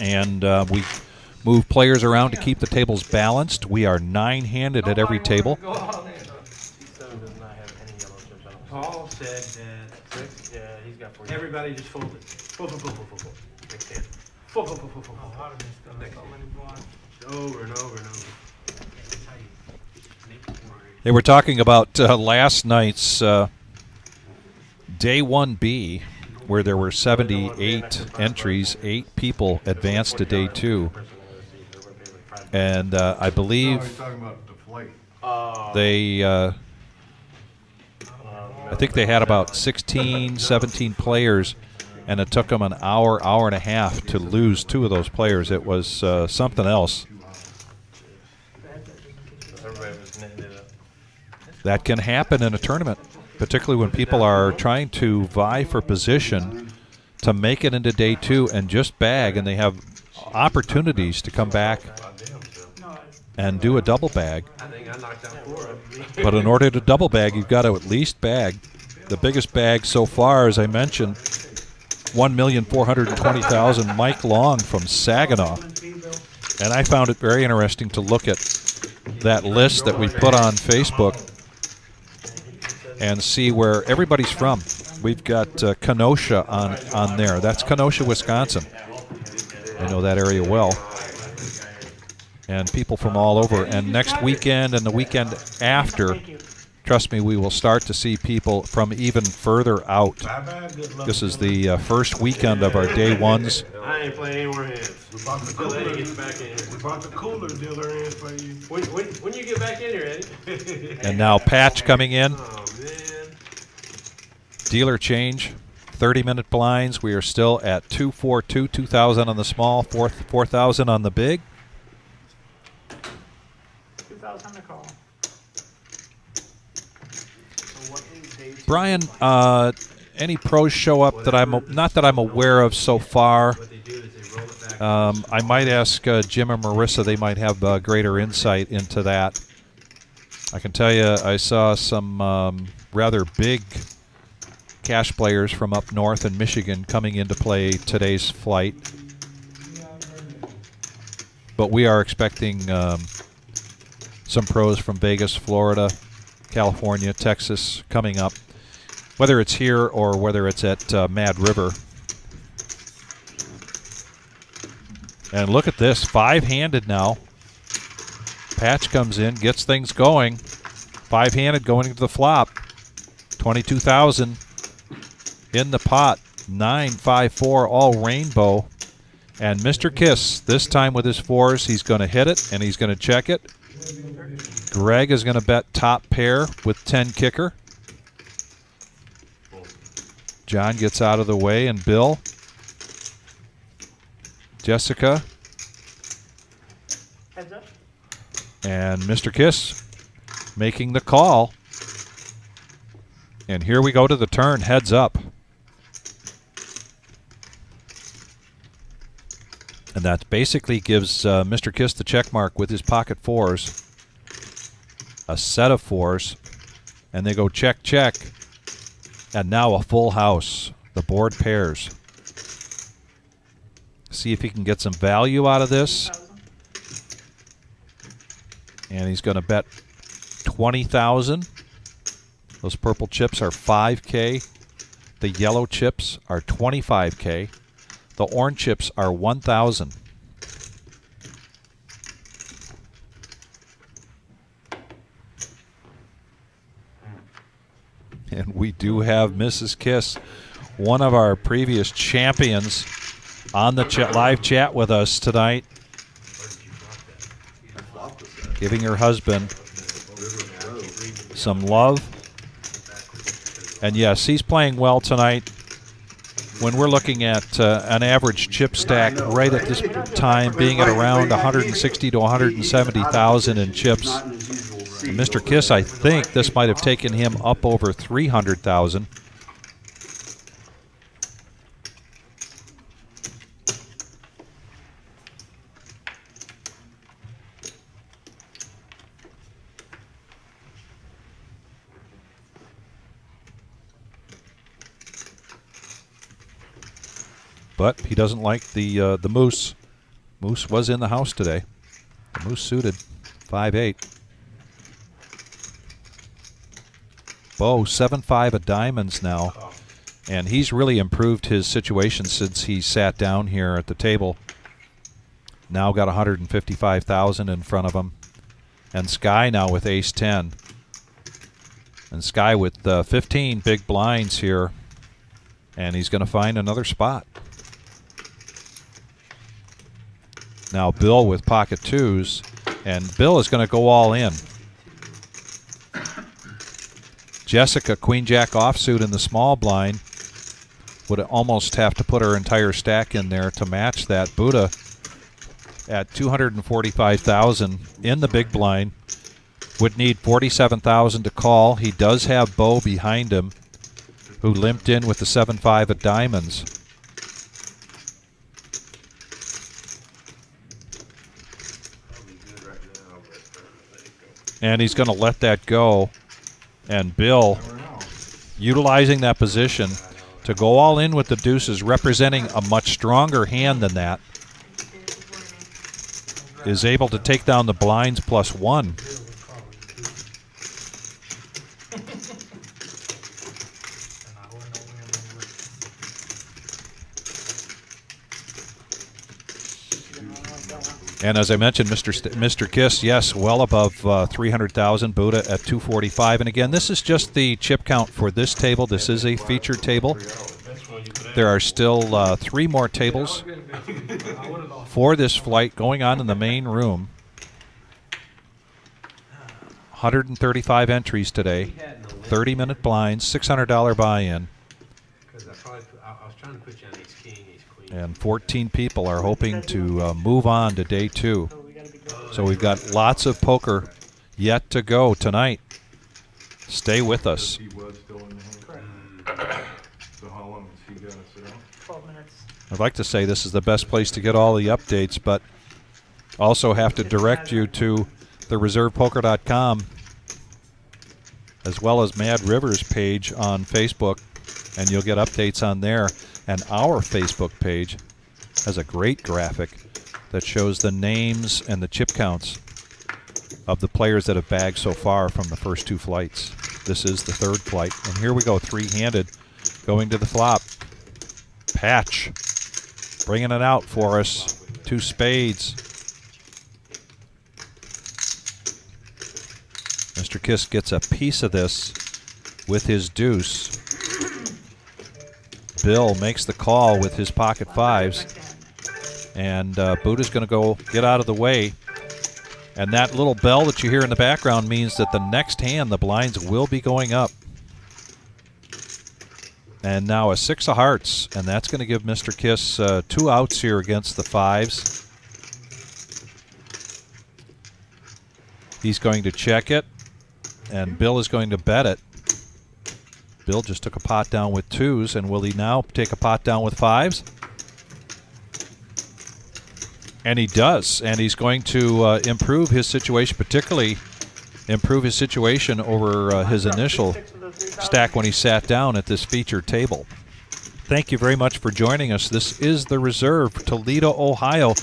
And we move players around to keep the tables balanced. We are 9-handed at every table. Paul said that he's got 4. Everybody just fold it. Fold. Next hand. Fold. Over and over and over. They were talking about last night's day 1B, where there were 78 entries. 8 people advanced to day 2. And I believe I think they had about 16, 17 players, and it took them an hour and a half to lose 2 of those players. It was something else. That can happen in a tournament, particularly when people are trying to vie for position to make it into day 2 and just bag, and they have opportunities to come back and do a double bag. But in order to double bag, you've got to at least bag. The biggest bag so far, as I mentioned, 1,420,000, Mike Long from Saginaw. And I found it very interesting to look at that list that we put on Facebook and see where everybody's from. We've got Kenosha on there. That's Kenosha, Wisconsin. I know that area well. And people from all over. And next weekend and the weekend after, trust me, we will start to see people from even further out. This is the first weekend of our day 1s. I ain't playing any more hands. We brought the cooler dealer in for you. When you get back in here, Eddie? And now Patch coming in. Oh, man. Dealer change. 30-minute blinds. We are still at 242, 2,000 on the small, 4,000 on the big. 2,000 on the call. Brian, any pros show up that I'm aware of so far? I might ask Jim and Marissa. They might have greater insight into that. I can tell you I saw some rather big cash players from up north in Michigan coming into play today's flight. But we are expecting some pros from Vegas, Florida, California, Texas coming up, whether it's here or whether it's at Mad River. And look at this, 5-handed now. Patch comes in, gets things going. 5-handed going into the flop. 22,000 in the pot. 9-5-4, all rainbow. And Mr. Kiss, this time with his 4s, he's going to hit it and he's going to check it. Greg is going to bet top pair with 10 kicker. John gets out of the way, and Bill. Jessica. Heads up. And Mr. Kiss making the call. And here we go to the turn, heads up. And that basically gives Mr. Kiss the check mark with his pocket 4s. A set of 4s. And they go check, check. And now a full house. the board pairs. See if he can get some value out of this. And he's going to bet 20,000. Those purple chips are 5K. The yellow chips are 25K. The orange chips are 1,000. And we do have Mrs. Kiss, one of our previous champions, on the live chat with us tonight, giving her husband some love. And yes, he's playing well tonight. When we're looking at an average chip stack right at this time being at around 160 to 170,000 in chips, Mr. Kiss, I think this might have taken him up over 300,000. But he doesn't like the moose. Moose was in the house today. The moose suited 5-8. Bo 7-5 of diamonds now, and he's really improved his situation since he sat down here at the table. Now got 155,000 in front of him, and Sky now with ace 10, and Sky with 15 big blinds here, and he's going to find another spot. Now Bill with pocket twos, and Bill is going to go all in. Jessica, queen jack offsuit in the small blind, would almost have to put her entire stack in there to match that. Buddha at 245,000 in the big blind, would need 47,000 to call. He does have Bo behind him, who limped in with the 7-5 of diamonds. And he's going to let that go. And Bill, utilizing that position to go all in with the deuces, representing a much stronger hand than that, is able to take down the blinds +1. And as I mentioned, Mr. Kiss, yes, well above 300,000. Buddha at 245. And again, this is just the chip count for this table. This is a featured table. There are still 3 more tables for this flight going on in the main room. 135 entries today, 30-minute blinds, $600 buy-in. And 14 people are hoping to move on to day 2. So we've got lots of poker yet to go tonight. Stay with us. I'd like to say this is the best place to get all the updates, but also have to direct you to the reservepoker.com as well as Mad Rivers page on Facebook, and you'll get updates on there. And our Facebook page has a great graphic that shows the names and the chip counts of the players that have bagged so far from the first 2 flights. This is the 3rd flight. And here we go, 3-handed, going to the flop. Patch, bringing it out for us. 2 spades. Mr. Kiss gets a piece of this with his deuce. Bill makes the call with his pocket 5s, and Buddha's going to go get out of the way. And that little bell that you hear in the background means that the next hand the blinds will be going up. And now a 6 of hearts, and that's going to give Mr. Kiss 2 outs here against the 5s. He's going to check it, and Bill is going to bet it. Bill just took a pot down with 2s, and will he now take a pot down with 5s? And he does, and he's going to improve his situation, particularly improve his situation over his initial stack when he sat down at this featured table. Thank you very much for joining us. This is the Reserve, Toledo, Ohio.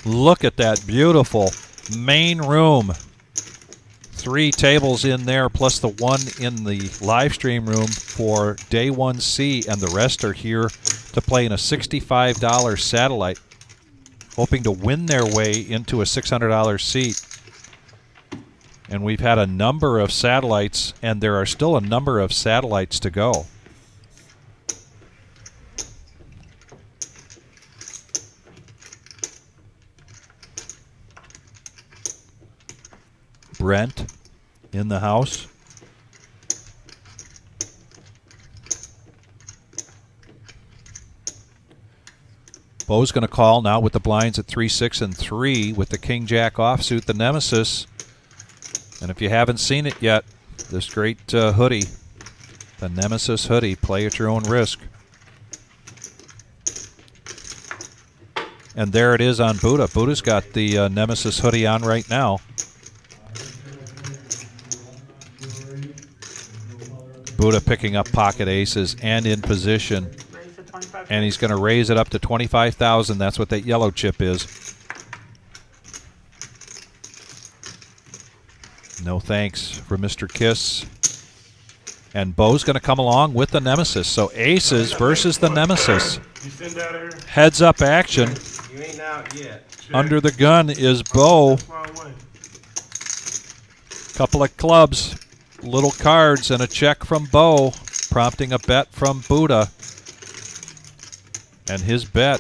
Look at that beautiful main room. 3 tables in there, plus the one in the live stream room for day 1C, and the rest are here to play in a $65 satellite, hoping to win their way into a $600 seat. And we've had a number of satellites, and there are still a number of satellites to go. Brent in the house. Bo's going to call now with the blinds at 3, 6, and 3 with the King Jack offsuit, the Nemesis. And if you haven't seen it yet, this great hoodie, the Nemesis hoodie, play at your own risk. And there it is on Buddha. Buddha's got the Nemesis hoodie on right now. Buddha picking up pocket aces and in position. And he's going to raise it up to 25,000. That's what that yellow chip is. No thanks for Mr. Kiss. And Bo's going to come along with the Nemesis. So aces versus the Nemesis. You send out here? Heads up action. You ain't out yet. Under the gun is Bo. Wrong way. Couple of clubs, little cards, and a check from Bo, prompting a bet from Buddha. And his bet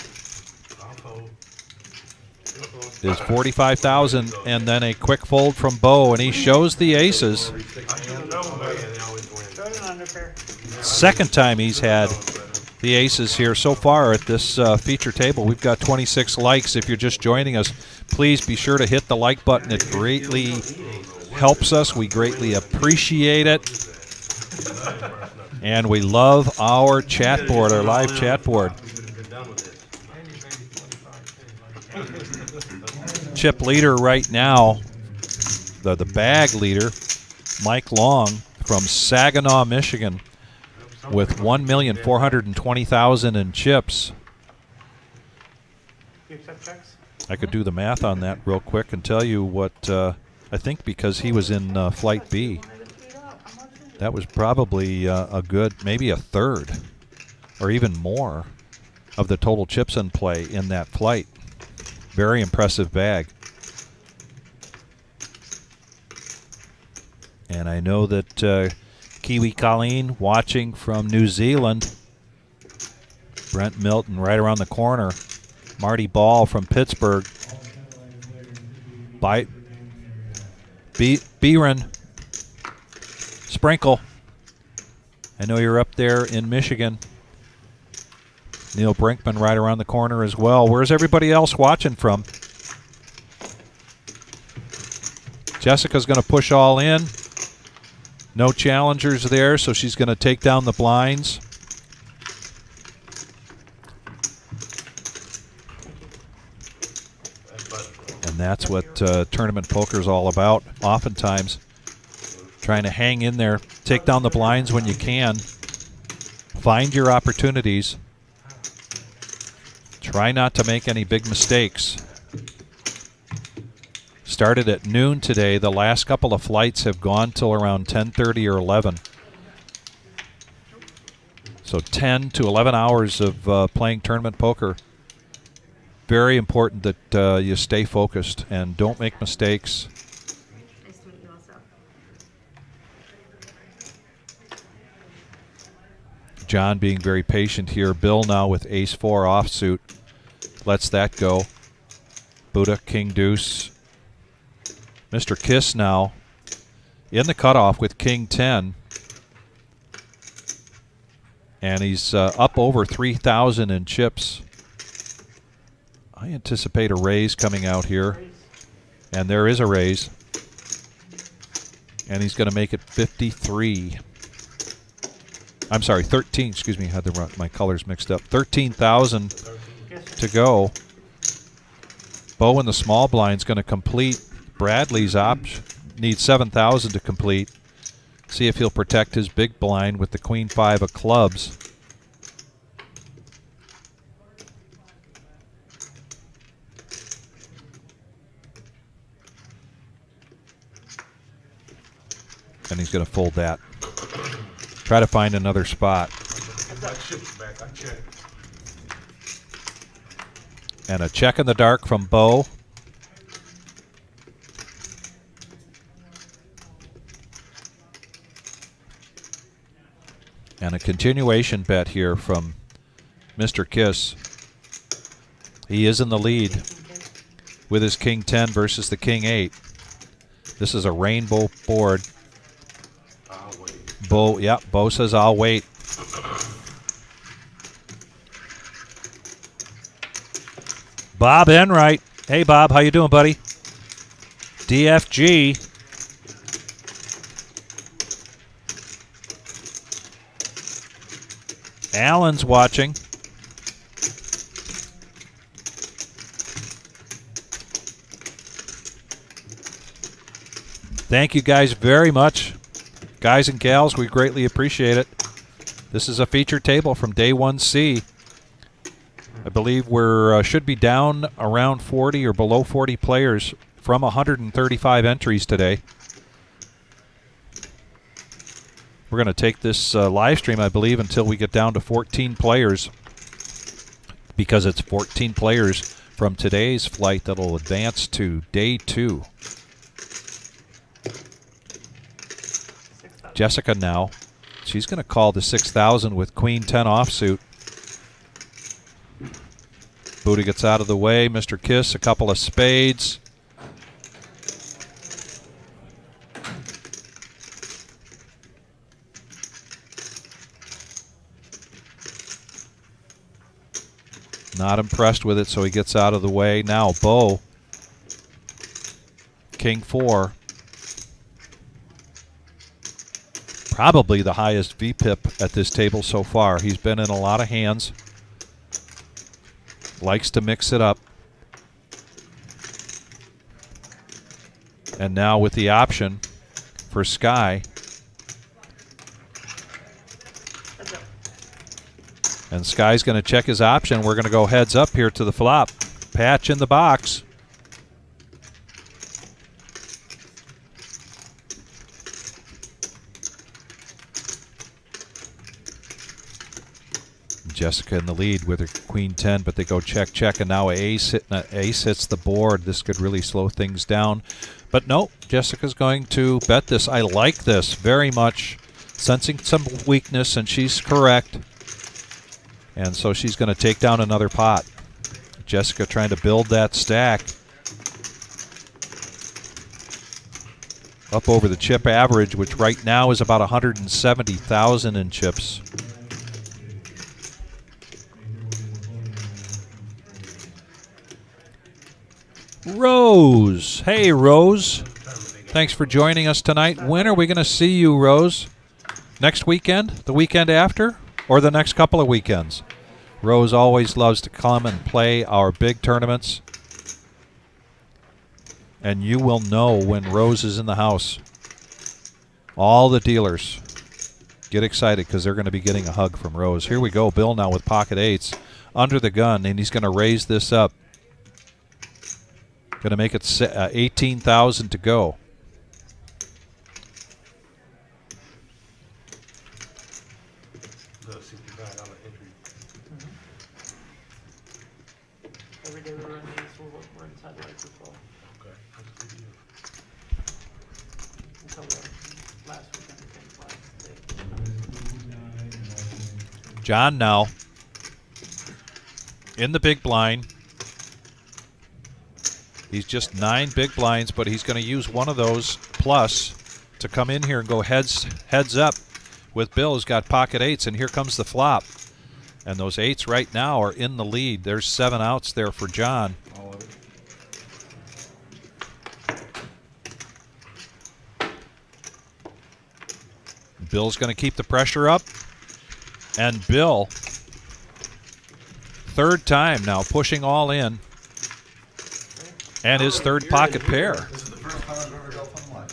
is 45,000, and then a quick fold from Bo, and he shows the aces. Second time he's had the aces here so far at this feature table. We've got 26 likes. If you're just joining us, please be sure to hit the like button. It greatly helps us. We greatly appreciate it. And we love our chat board, our live chat board. Chip leader right now, the bag leader, Mike Long from Saginaw, Michigan, with 1,420,000 in chips. I could do the math on that real quick and tell you what I think, because he was in Flight B. That was probably a good, maybe a third or even more of the total chips in play in that flight. Very impressive bag. And I know that Kiwi Colleen watching from New Zealand. Brent Milton right around the corner. Marty Ball from Pittsburgh. Beeren. Sprinkle. I know you're up there in Michigan. Neil Brinkman right around the corner as well. Where's everybody else watching from? Jessica's going to push all in. No challengers there, so she's going to take down the blinds. And that's what tournament poker is all about, oftentimes. Trying to hang in there, take down the blinds when you can. Find your opportunities. Try not to make any big mistakes. Started at noon today. The last couple of flights have gone till around 10:30 or 11. So 10 to 11 hours of playing tournament poker. Very important that you stay focused and don't make mistakes. Nice to meet you also. John being very patient here. Bill now with ace-4 offsuit. Lets that go. Buddha, king deuce. Mr. Kiss now in the cutoff with king 10. And he's up over 3,000 in chips. I anticipate a raise coming out here. And there is a raise. And he's going to make it 53. I'm sorry, 13. Excuse me, I had my colors mixed up. 13,000 to go. Bo in the small blind's going to complete. Bradley's option needs 7,000 to complete. See if he'll protect his big blind with the queen 5 of clubs. And he's going to fold that. Try to find another spot. My chips back, I checked. And a check in the dark from Bo. And a continuation bet here from Mr. Kiss. He is in the lead with his King 10 versus the King 8. This is a rainbow board. I'll wait. Bo says I'll wait. Bob Enright. Hey Bob, how you doing, buddy? DFG. Alan's watching. Thank you guys very much. Guys and gals, we greatly appreciate it. This is a feature table from day 1C. I believe we're should be down around 40 or below 40 players from 135 entries today. We're going to take this live stream, I believe, until we get down to 14 players, because it's 14 players from today's flight that will advance to day 2. Jessica now. She's going to call the 6,000 with Queen 10 offsuit. Booty gets out of the way. Mr. Kiss, a couple of spades. Not impressed with it, so he gets out of the way. Now Bo, King 4. Probably the highest VPIP at this table so far. He's been in a lot of hands. Likes to mix it up. And now with the option for Sky. And Sky's going to check his option. We're going to go heads up here to the flop. Patch in the box. Jessica in the lead with her Queen 10, but they go check, check, and now ace hits the board. This could really slow things down. But no, Jessica's going to bet this. I like this very much. Sensing some weakness, and she's correct. And so she's going to take down another pot. Jessica trying to build that stack. Up over the chip average, which right now is about 170,000 in chips. Rose. Hey, Rose. Thanks for joining us tonight. When are we going to see you, Rose? Next weekend? The weekend after? Or the next couple of weekends? Rose always loves to come and play our big tournaments. And you will know when Rose is in the house. All the dealers get excited because they're going to be getting a hug from Rose. Here we go. Bill now with pocket eights under the gun, and he's going to raise this up. Going to make it 18,000 to go. Every day we run these, we're inside the lights as well. Okay, that's a good deal. Until the last weekend came John now in the big blind. He's just 9 big blinds, but he's going to use one of those plus to come in here and go heads up with Bill, who's got pocket eights, and here comes the flop. And those eights right now are in the lead. There's 7 outs there for John. Bill's going to keep the pressure up. And Bill, third time now, pushing all in. And his third pocket pair. This is the first time I've ever dealt on live.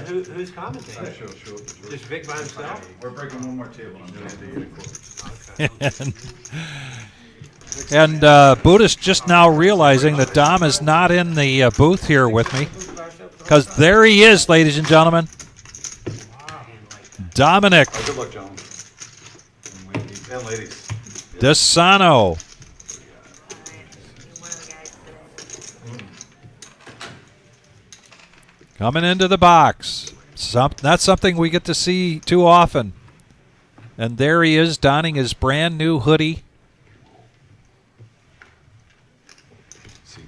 Who's commentating? Sure. Just Vic by himself? We're breaking one more table. I'm doing the And Buddhist just now realizing that Dom is not in the booth here with me. Because there he is, ladies and gentlemen. Dominic Oh, good luck, gentlemen. And ladies. Desano. All right, one of the guys today. Coming into the box. Not something we get to see too often. And there he is, donning his brand new hoodie.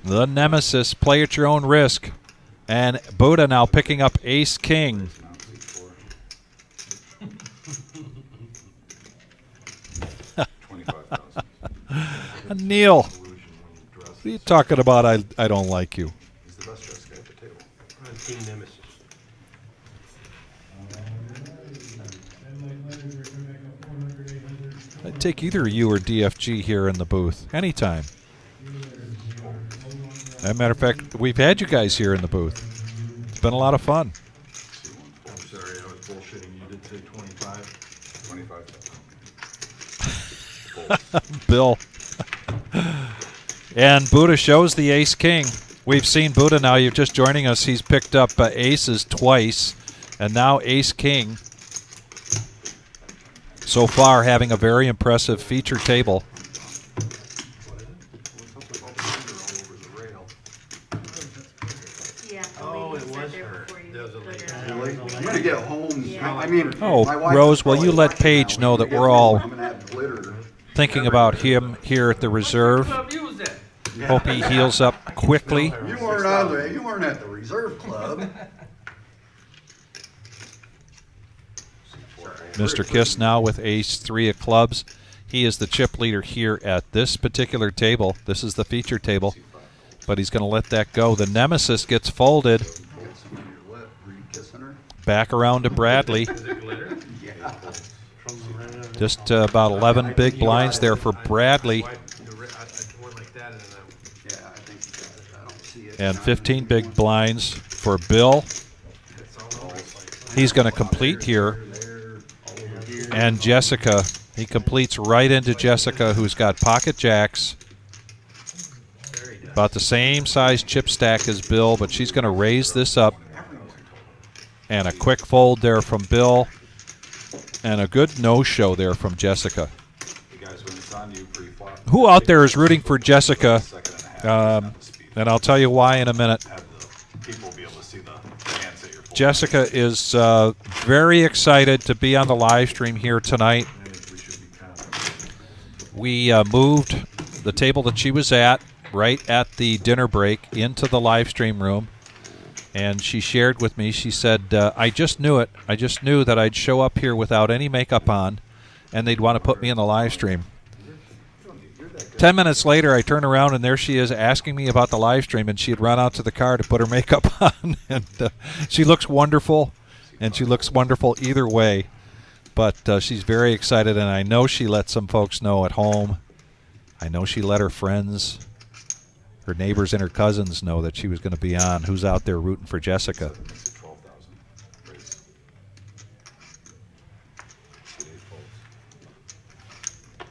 The Nemesis, play at your own risk. And Buddha now picking up Ace King. Neil, what are you talking about? I don't like you. He's the best dressed guy at the table. On Team Nemesis. I'd take either you or DFG here in the booth anytime. As a matter of fact, we've had you guys here in the booth. It's been a lot of fun. I'm sorry, I was bullshitting. You did say 25. 25. Bill. And Buddha shows the Ace King. We've seen Buddha now. You're just joining us. He's picked up aces twice. And now Ace King. So far having a very impressive feature table. Yeah, the Oh, lady it said was there her. before you There was a put lady. her on. Really? I'm gonna get home. Yeah. I mean, Oh, my wife Rose, is will you probably let watching Paige that know when that we we're get all home. I'm gonna have glitter. thinking about him here at the reserve? Club you was at? Hope he heals up quickly. You weren't at the reserve club. Mr. Kiss now with ace 3 of clubs. He is the chip leader here at this particular table. This is the feature table. But he's going to let that go. The Nemesis gets folded. Get some on your lip. Were you kissing her? Back around to Bradley. Is it glitter? Yeah. Just about 11 big blinds there for Bradley. I went like that and then Yeah, I think you got it. I don't see it. And 15 big blinds for Bill. He's going to complete here. And Jessica, he completes right into Jessica, who's got pocket jacks. About the same size chip stack as Bill, but she's going to raise this up. And a quick fold there from Bill. And a good no-show there from Jessica. You guys, when it's on you pre-flop, Who out there is rooting for Jessica? second and a half, not the speed. And I'll tell you why in a minute. Have the people be able to see the hands that you're folding. Jessica is very excited to be on the live stream here tonight. I think we should be confident. We moved the table that she was at right at the dinner break into the live stream room. And she shared with me, she said, I just knew it. I just knew that I'd show up here without any makeup on, and they'd want to put me in the live stream. 10 minutes later, I turn around, and there she is asking me about the live stream, and she had run out to the car to put her makeup on. And she looks wonderful, and she looks wonderful either way. But she's very excited, and I know she let some folks know at home. I know she let her friends, her neighbors, and her cousins know that she was going to be on. Who's out there rooting for Jessica? 12,000. Raise. See eight folds.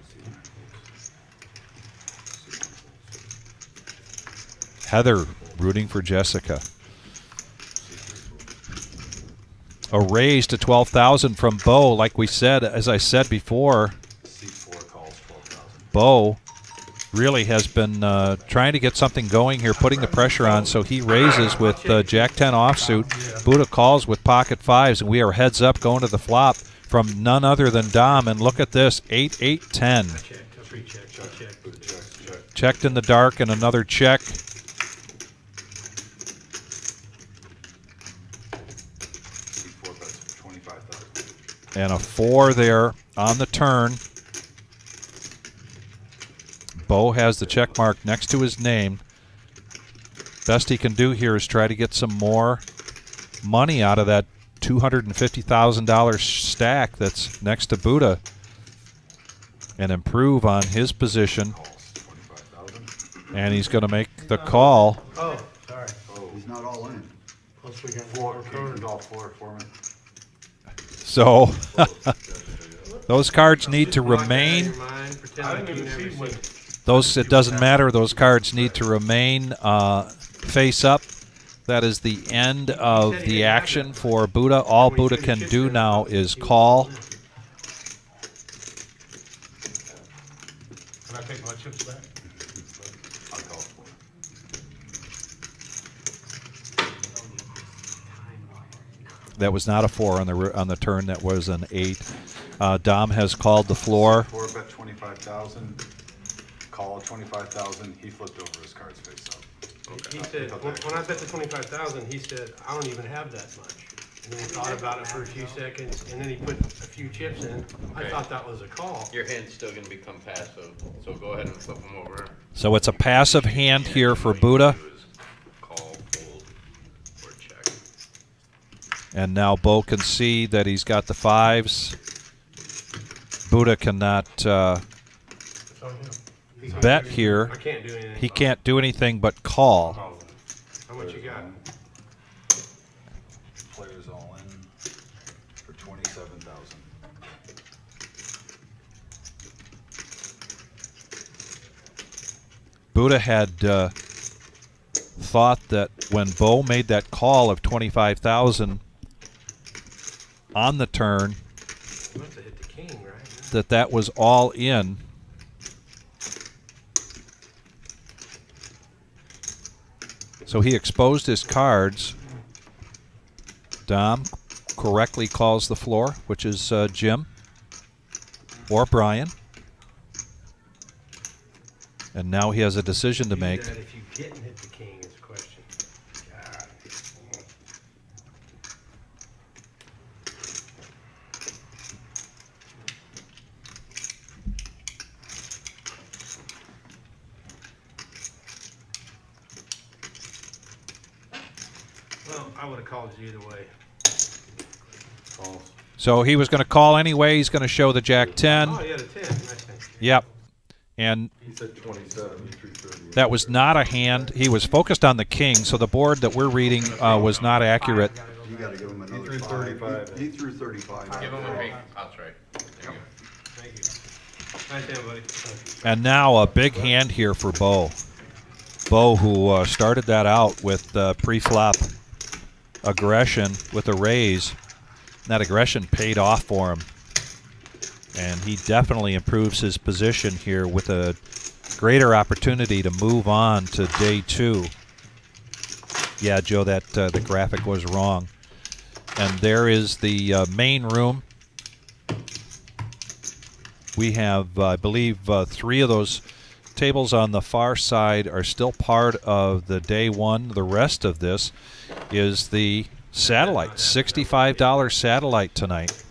See nine folds. Heather rooting for Jessica. A raise to 12,000 from Bo. Like we said, as I said before, C4 calls 12,000. Bo really has been trying to get something going here, putting the pressure on. So he raises with Jack 10 offsuit. Buddha calls with pocket fives, and we are heads up going to the flop from none other than Dom. And look at this, 8-8-10. check, free check, check. Good check. Checked in the dark and another check. C4 bets for 25,000. And a 4 there on the turn. Bo has the check mark next to his name. Best he can do here is try to get some more money out of that $250,000 stack that's next to Buddha and improve on his position. Calls 25,000. And he's going to make the call. Oh, sorry. He's not all in. Plus we got four cards. All four for me. So those cards need to remain. I didn't even see what. Those, it doesn't matter. Those cards need to remain face up. that is the end of the action for Buddha. All Buddha can do now is call. Can I take my chips back? I'll call for it. That was not a 4 on the turn. That was an 8. Dom has called the floor. 4 bet 25,000. Call 25,000. He flipped over his cards face up. He said, when I bet the 25,000, he said, I don't even have that much. And then he thought about it for a few seconds, and then he put a few chips in. I thought that was a call. Your hand's still gonna become passive, so go ahead and flip them over. So it's a passive hand here for Buddha. Call, fold, or check. And now Bo can see that he's got the 5s. Buddha cannot It's on him. bet here. I can't do anything. He can't do anything but call. How much you got? Players all in for 27,000. Buddha had thought that when Bo made that call of 25,000 on the turn, He must have hit the king, right? that was all in. So he exposed his cards. Dom correctly calls the floor, which is Jim or Brian. And now he has a decision to make. That if you didn't hit the king is a question. God. Well, I would have called you either way. Calls. So he was going to call anyway. He's going to show the Jack 10. Oh, you had a 10. Nice thing. Yep. And He said 27, you 330. that was not a hand. He was focused on the king, so the board that we're reading was not accurate. You gotta give him another threw 5. 35. He threw 35. Give him a big outright. There you go. Thank you. Nice hand, buddy. Thank you. And now a big hand here for Bo. Bo, who started that out with pre-flop aggression with a raise. That aggression paid off for him. And he definitely improves his position here with a greater opportunity to move on to day 2. Yeah, Joe, that the graphic was wrong. And there is the main room. We have, I believe, 3 of those tables on the far side are still part of the day 1. The rest of this is the satellite, $65 satellite tonight.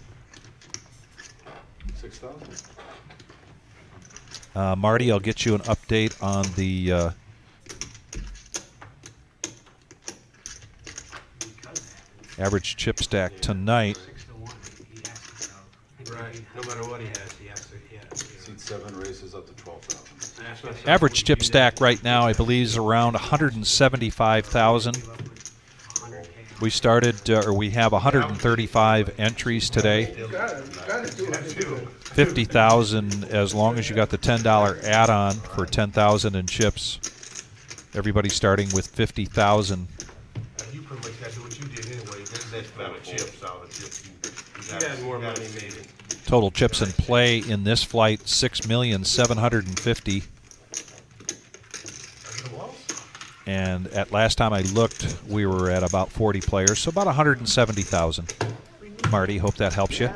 6,000. Marty, I'll get you an update on the average chip stack tonight. 6 to 1. He has to go. Right. No matter what he has, he has to. Seat 7 races up to 12,000. Average chip stack right now, I believe, is around 175,000. We started, or we have 135 entries today. 50,000 as long as you got the $10 add-on for 10,000 in chips. Everybody's starting with 50,000. You pretty much got to do what you did anyway. That's not a chips out of chips. He had more money maybe. Total chips in play in this flight, 6,750,000. And at last time I looked, we were at about 40 players, so about 170,000. Marty, hope that helps you.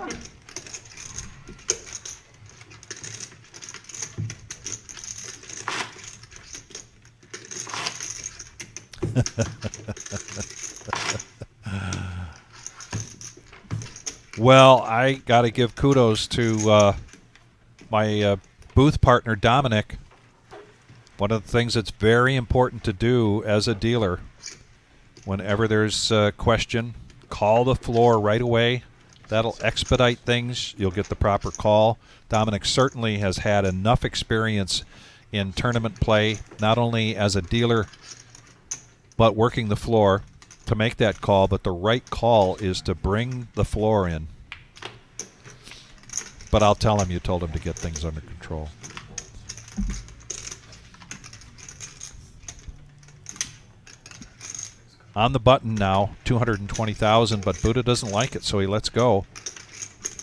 Well, I got to give kudos to my booth partner, Dominic. One of the things that's very important to do as a dealer, whenever there's a question, call the floor right away. That'll expedite things. You'll get the proper call. Dominic certainly has had enough experience in tournament play, not only as a dealer, but working the floor to make that call. But the right call is to bring the floor in. But I'll tell him you told him to get things under control. on the button now, 220,000, but Buddha doesn't like it, so he lets go.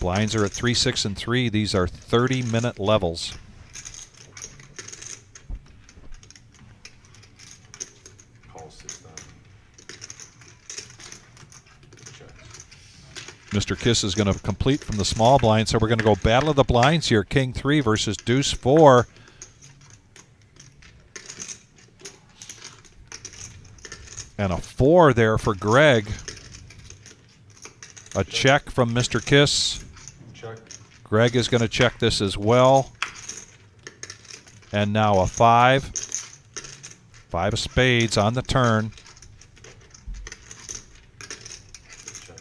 Blinds are at 3, 6, and 3. These are 30-minute levels. Call 6,000. Checks. Mr. Kiss is going to complete from the small blind, so we're going to go battle of the blinds here. King 3 versus Deuce 4. And a 4 there for Greg. A check from Mr. Kiss. Check. Greg is going to check this as well. And now a 5. 5 of spades on the turn. Check.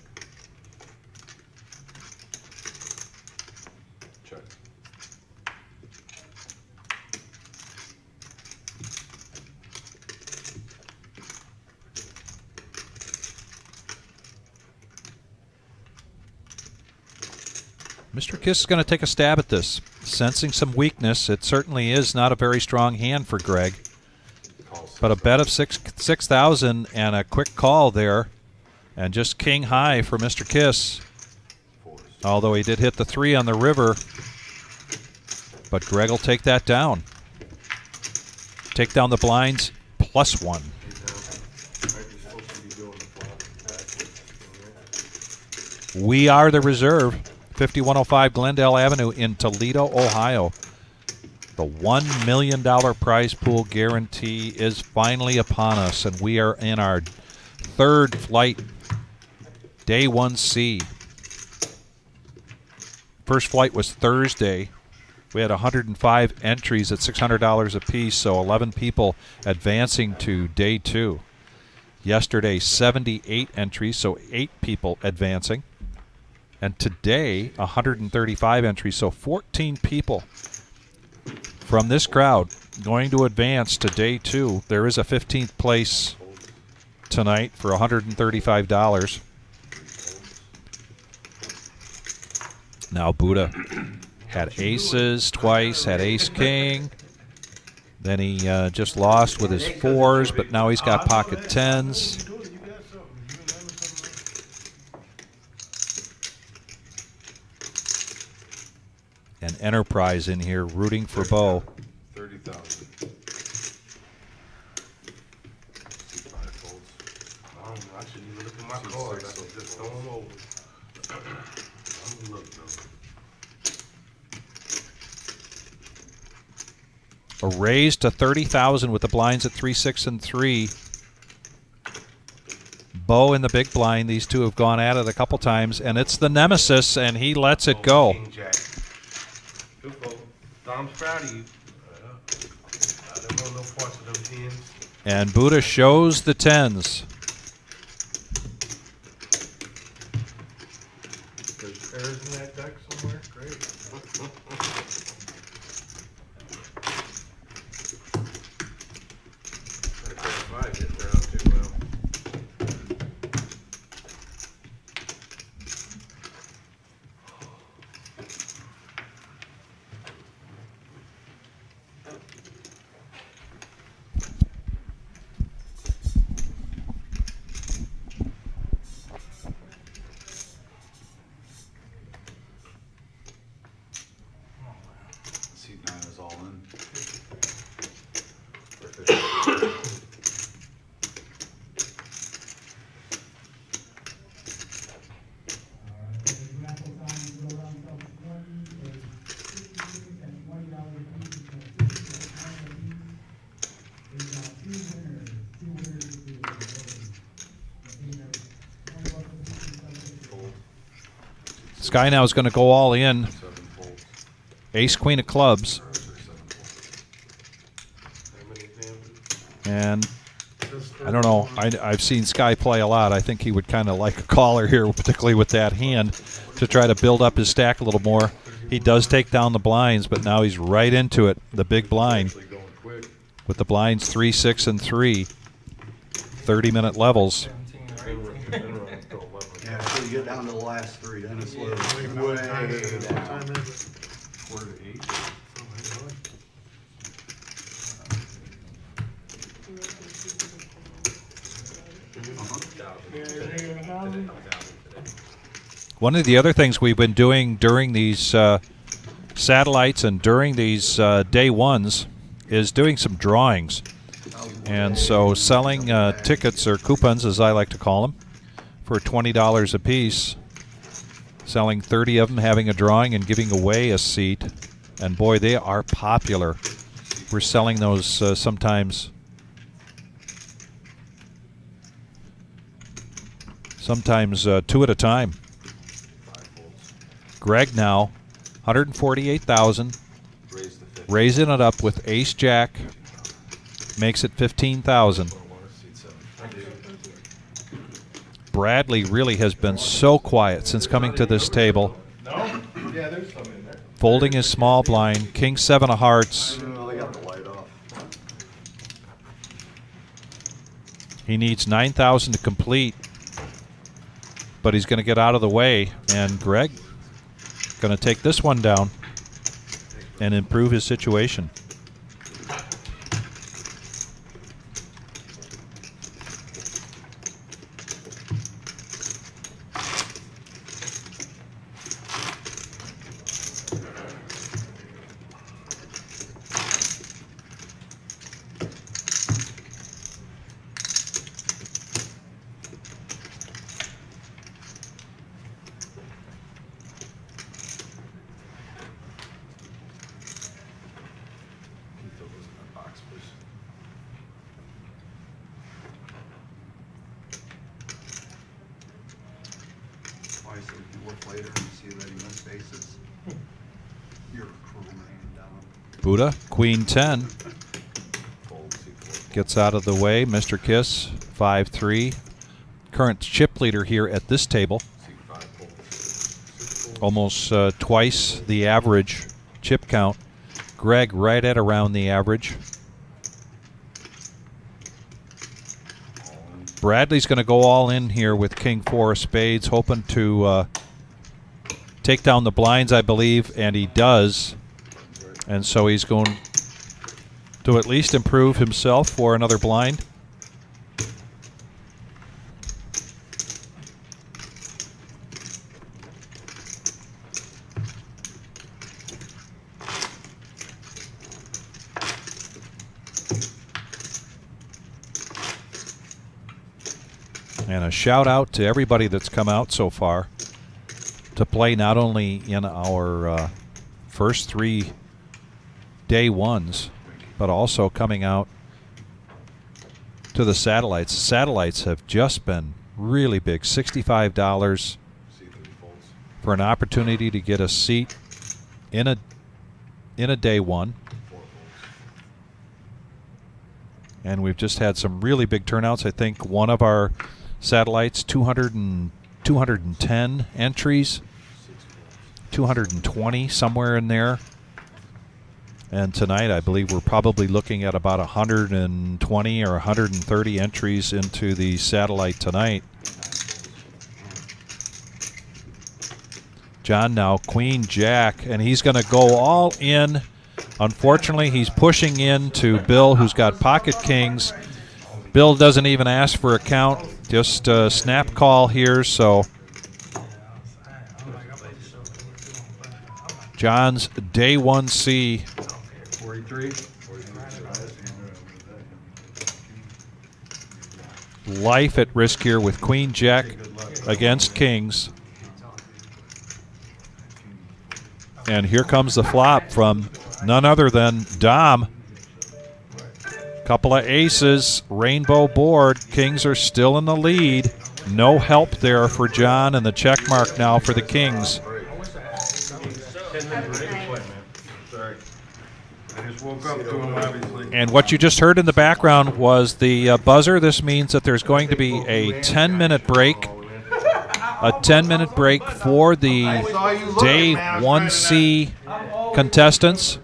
Check. Mr. Kiss is going to take a stab at this. Sensing some weakness. It certainly is not a very strong hand for Greg. Call But a 6,000. bet of 6,000 and a quick call there. And just king high for Mr. Kiss. Fours. Although he did hit the 3 on the river. But Greg will take that down. Take down the blinds +1. We are the reserve. 5105 Glendale Avenue in Toledo, Ohio. The $1 million prize pool guarantee is finally upon us, and we are in our third flight, day 1C. First flight was Thursday. We had 105 entries at $600 apiece, so 11 people advancing to day 2. Yesterday, 78 entries, so 8 people advancing. And today, 135 entries, so 14 people from this crowd going to advance to day 2. There is a 15th place tonight for $135. Now Buddha had aces twice, had ace-king. Then he just lost with his 4s, but now he's got pocket 10s. And Enterprise in here rooting for Bo. 30,000. C5 folds. I shouldn't even look at my cards, I should just throw them over. I'm gonna look though. A raise to 30,000 with the blinds at 3, 6, and 3. Bo in the big blind. These two have gone at it a couple times, and it's the nemesis, and he lets it go. King Jack. Good fold. Tom's proud of you. I don't want no parts of them tens. And Buddha shows the 10s. There's pairs in that deck somewhere. Great. That pair of 5 didn't turn out too well. Seat 9 is all in. Sky now is going to go all in. 7 folds. Ace, queen of clubs. 6, 7 folds. How many examples? And I don't know. I've seen Sky play a lot. I think he would kind of like a caller here, particularly with that hand, to try to build up his stack a little more. He does take down the blinds, but now he's right into it, the big blind, Actually going quick. with the blinds 3, 6, and 3. 30-minute levels. Yeah, until you get down to the last 3, then it's way What time is it? What down. time is it? Quarter to 8. Oh, $10,000 today. One of the other things we've been doing during these satellites and during these day ones is doing some drawings. And so selling tickets, or coupons as I like to call them, for $20 a piece, selling 30 of them, having a drawing and giving away a seat. And boy, they are popular. We're selling those sometimes 2 at a time. Greg now, 148,000, raising it up with ace jack, makes it 15,000. Bradley really has been so quiet since coming to this table. No? Yeah, there's some in there. Folding his small blind, king 7 of hearts. Oh, they got the light off. He needs 9,000 to complete, but he's going to get out of the way. And Greg going to take this one down and improve his situation. Why, so if you look later and see that he missed aces, you're a cruel man, Don. Buddha, queen 10, gets out of the way. Mr. Kiss, 5-3. Current chip leader here at this table. Almost twice the average chip count. Greg right at around the average. Bradley's going to go all in here with king 4 of spades, hoping to take down the blinds, I believe, and he does. And so he's going to at least improve himself for another blind. And a shout out to everybody that's come out so far to play, not only in our first 3 day ones, but also coming out to the satellites. Satellites have just been really big. $65 for an opportunity to get a seat in a day one. And we've just had some really big turnouts. I think one of our satellites, 210 entries, 220, somewhere in there. And tonight, I believe we're probably looking at about 120 or 130 entries into the satellite tonight. John now, queen, jack, and he's going to go all in. Unfortunately, he's pushing into Bill, who's got pocket kings. Bill doesn't even ask for a count, just a snap call here. So John's day 1C. 43. Life at risk here with queen, jack against kings. And here comes the flop from none other than Dom. Couple of aces, rainbow board. Kings are still in the lead. No help there for John, and the check mark now for the kings. Sorry. I just woke up to him, obviously. And what you just heard in the background was the buzzer. This means that there's going to be a 10-minute break. A 10-minute break for the day 1C contestants.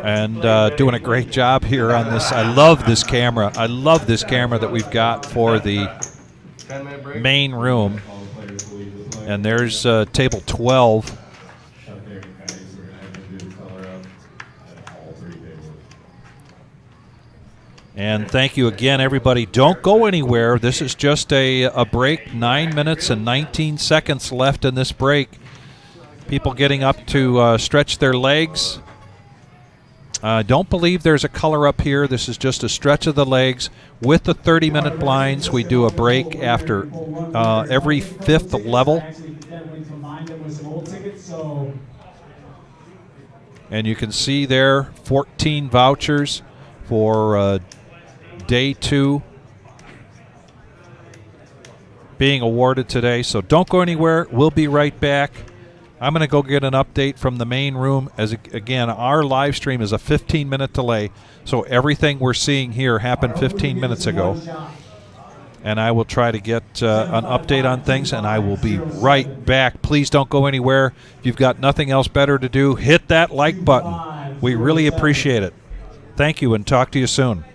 And doing a great job here on this. I love this camera. I love this camera that we've got for the main room. And there's table 12. And thank you again, everybody. Don't go anywhere. This is just a break. 9 minutes and 19 seconds left in this break. People getting up to stretch their legs. Don't believe there's a color up here. This is just a stretch of the legs. With the 30-minute blinds, we do a break after every fifth level. And you can see there 14 vouchers for day 2 being awarded today. So don't go anywhere. We'll be right back. I'm going to go get an update from the main room. As again, our live stream is a 15-minute delay, so everything we're seeing here happened 15 minutes ago. And I will try to get an update on things, and I will be right back. Please don't go anywhere. If you've got nothing else better to do, hit that like button. We really appreciate it. Thank you, and talk to you soon.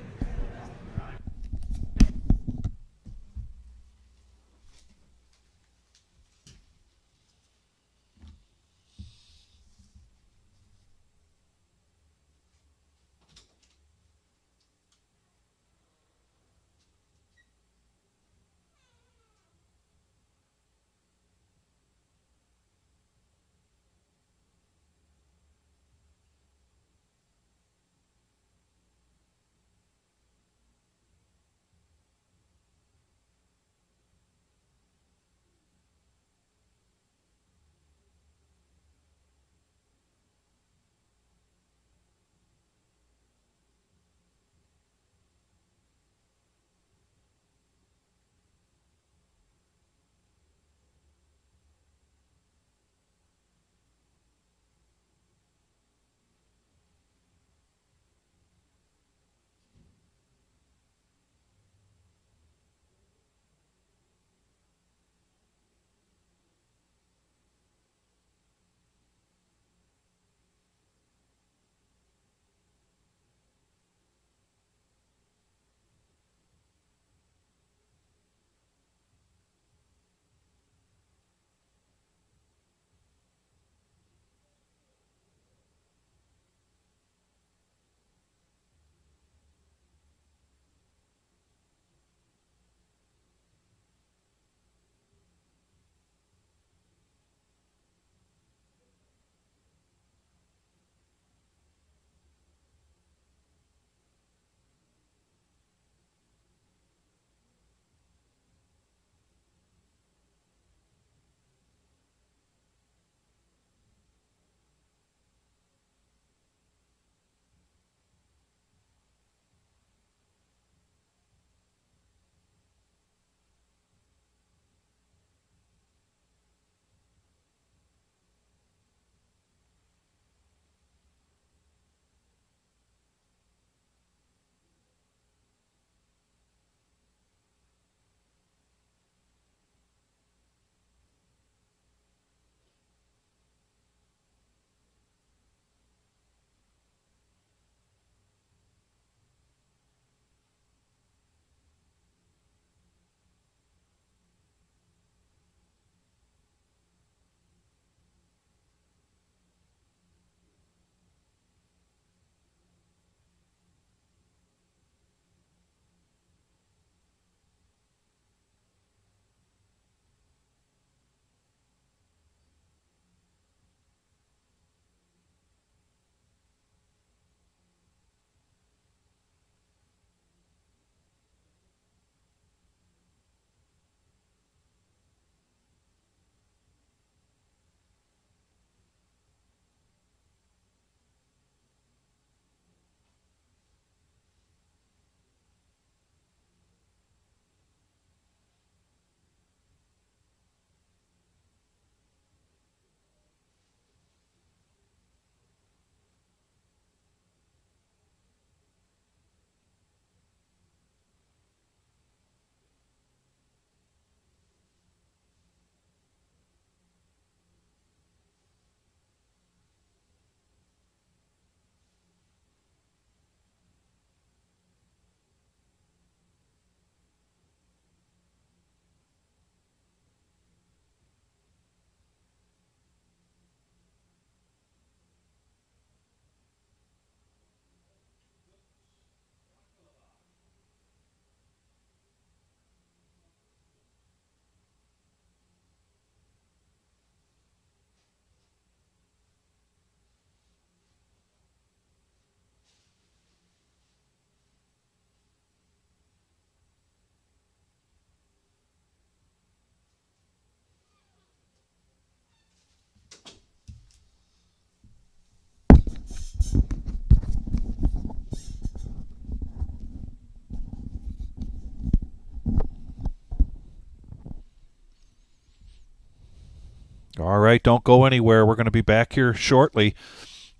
All right, don't go anywhere. We're going to be back here shortly.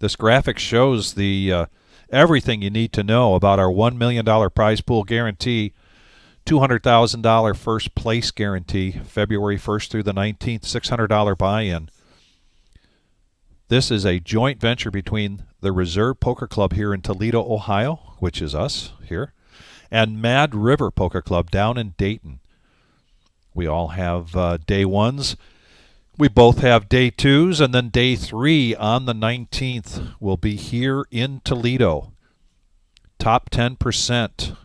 This graphic shows the everything you need to know about our $1 million prize pool guarantee, $200,000 first place guarantee, February 1st through the 19th, $600 buy-in. This is a joint venture between the Reserve Poker Club here in Toledo, Ohio, which is us here, and Mad River Poker Club down in Dayton. We all have day ones. We both have day twos, and then day 3 on the 19th will be here in Toledo. Top 10%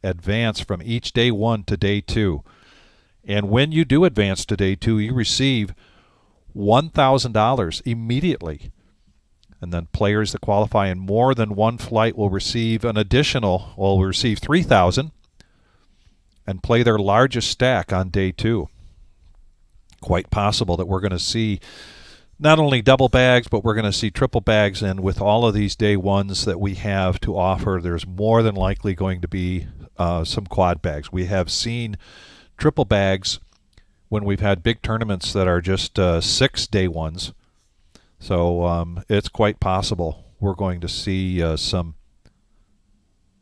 advance from each day 1 to day 2. And when you do advance to day 2, you receive $1,000 immediately. And then players that qualify in more than one flight will receive an additional, will receive $3,000 and play their largest stack on day 2. Quite possible that we're going to see not only double bags, but we're going to see triple bags. And with all of these day ones that we have to offer, there's more than likely going to be some quad bags. We have seen triple bags when we've had big tournaments that are just 6 day ones. So it's quite possible we're going to see some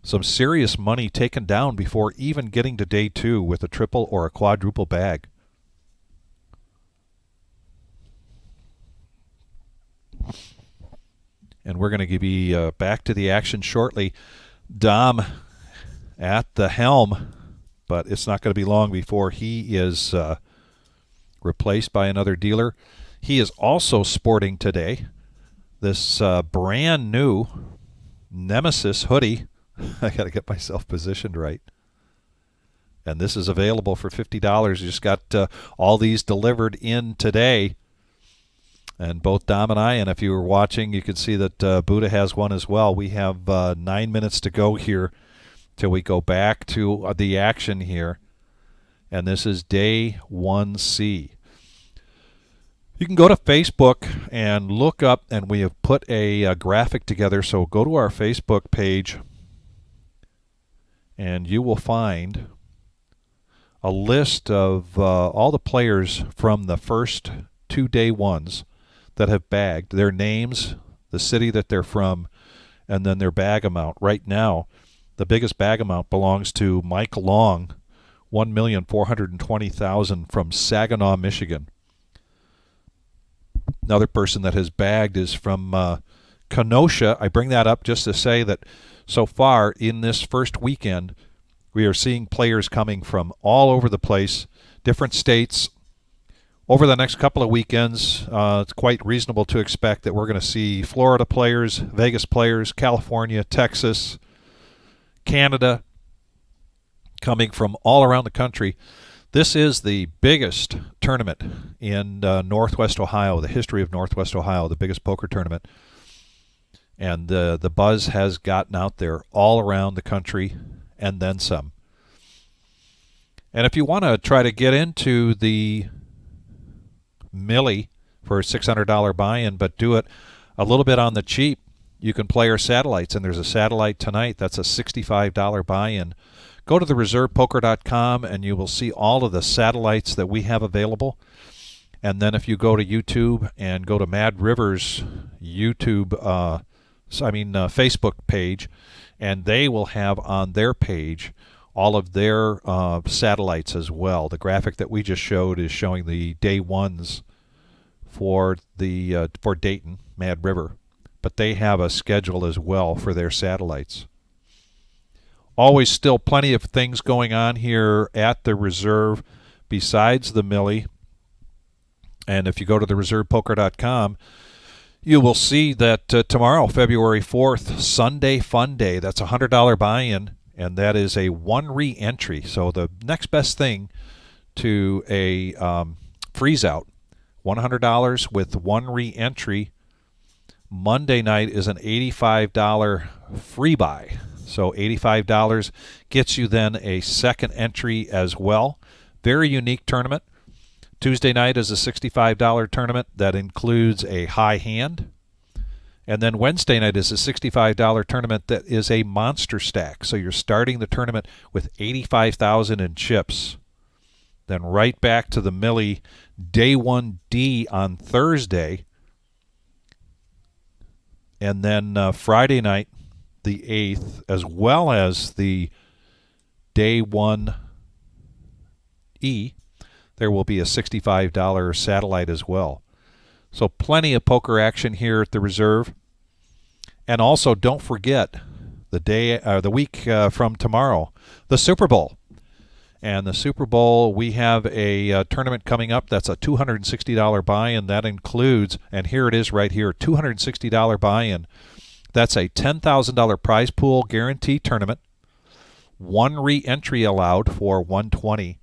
serious money taken down before even getting to day 2 with a triple or a quadruple bag. And we're going to be back to the action shortly. Dom at the helm, but it's not going to be long before he is replaced by another dealer. He is also sporting today this brand new Nemesis hoodie. I got to get myself positioned right. And this is available for $50. You just got all these delivered in today. And both Dom and I, and if you were watching, you could see that Buddha has one as well. We have 9 minutes to go here till we go back to the action here. And this is day 1C. You can go to Facebook and look up, and we have put a graphic together. So go to our Facebook page, and you will find a list of all the players from the first 2 day ones that have bagged, their names, the city that they're from, and then their bag amount. Right now, the biggest bag amount belongs to Mike Long, $1,420,000 from Saginaw, Michigan. Another person that has bagged is from Kenosha. I bring that up just to say that so far in this first weekend, we are seeing players coming from all over the place, different states. Over the next couple of weekends, it's quite reasonable to expect that we're going to see Florida players, Vegas players, California, Texas, Canada, coming from all around the country. This is the biggest tournament in Northwest Ohio, the history of Northwest Ohio, the biggest poker tournament. And the buzz has gotten out there all around the country and then some. And if you want to try to get into the Millie for a $600 buy-in, but do it a little bit on the cheap, you can play our satellites, and there's a satellite tonight that's a $65 buy-in. Go to thereservepoker.com and you will see all of the satellites that we have available. And then if you go to YouTube and go to Mad River's Facebook page, and they will have on their page all of their satellites as well. The graphic that we just showed is showing the day ones for the for Dayton, Mad River, but they have a schedule as well for their satellites. Always still plenty of things going on here at the Reserve besides the Millie. And if you go to thereservepoker.com, you will see that tomorrow, February 4th, Sunday Fun Day, that's a $100 buy-in, and that is a 1 re-entry. So the next best thing to a freeze-out, $100 with 1 re-entry. Monday night is an $85 free buy. So $85 gets you then a second entry as well. Very unique tournament. Tuesday night is a $65 tournament that includes a high hand. And then Wednesday night is a $65 tournament that is a monster stack. So you're starting the tournament with $85,000 in chips. Then right back to the Millie Day 1D on Thursday. And then Friday night, the 8th, as well as the Day 1E, there will be a $65 satellite as well. So plenty of poker action here at the Reserve. And also, don't forget the week from tomorrow, the Super Bowl. And the Super Bowl, we have a tournament coming up that's a $260 buy-in. That includes, and here it is right here, $260 buy-in. That's a $10,000 prize pool guarantee tournament. One re-entry allowed for $120.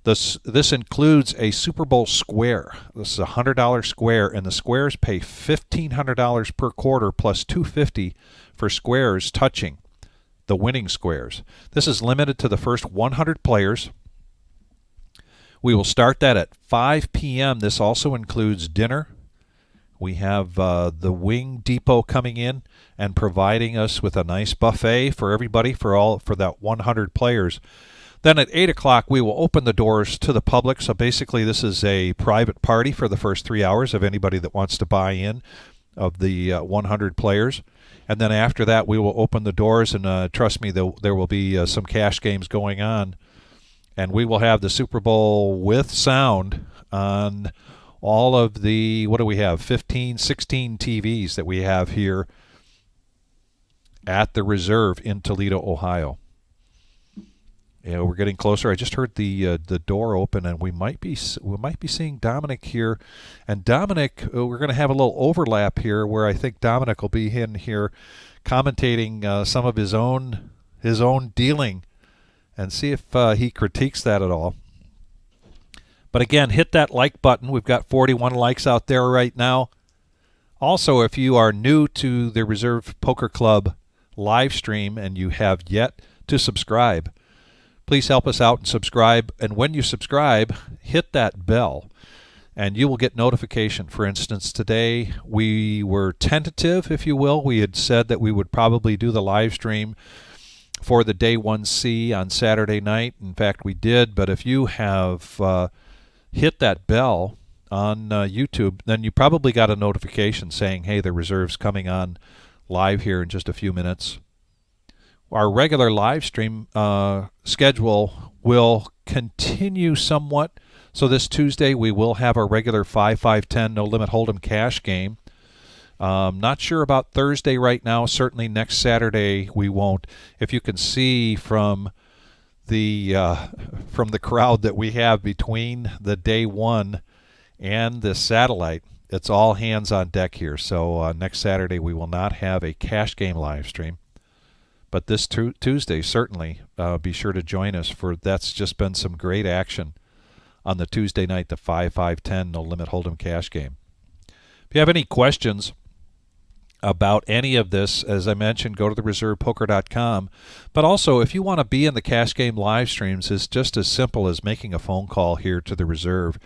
This includes a Super Bowl square. This is a $100 square, and the squares pay $1,500 per quarter plus $250 for squares touching the winning squares. This is limited to the first 100 players. We will start that at 5 p.m. This also includes dinner. We have the Wing Depot coming in and providing us with a nice buffet for everybody for that 100 players. Then at 8 o'clock, we will open the doors to the public. So basically, this is a private party for the first 3 hours of anybody that wants to buy in of the 100 players. And then after that, we will open the doors, and trust me, there will be some cash games going on. And we will have the Super Bowl with sound on all of the, what do we have, 15, 16 TVs that we have here at the Reserve in Toledo, Ohio. Yeah, we're getting closer. I just heard the door open, and we might be seeing Dominic here. And Dominic, we're going to have a little overlap here, where I think Dominic will be in here, commentating some of his own dealing, and see if he critiques that at all. But again, hit that like button. We've got 41 likes out there right now. Also, if you are new to the Reserve Poker Club live stream and you have yet to subscribe, please help us out and subscribe. And when you subscribe, hit that bell, and you will get notification. For instance, today we were tentative, if you will. We had said that we would probably do the live stream for the Day 1C on Saturday night. In fact, we did. But if you have hit that bell on YouTube, then you probably got a notification saying, hey, the Reserve's coming on live here in just a few minutes. Our regular live stream schedule will continue somewhat. So this Tuesday we will have our regular 5-5-10 No Limit Hold'em cash game. Not sure about Thursday right now. Certainly next Saturday we won't. If you can see from the crowd that we have between the Day 1 and the satellite, it's all hands on deck here. So next Saturday we will not have a cash game live stream. But this Tuesday, certainly be sure to join us, for that's just been some great action on the Tuesday night, the 5-5-10 No Limit Hold'em cash game. If you have any questions about any of this, as I mentioned, go to thereservepoker.com. But also, if you want to be in the cash game live streams, it's just as simple as making a phone call here to the Reserve.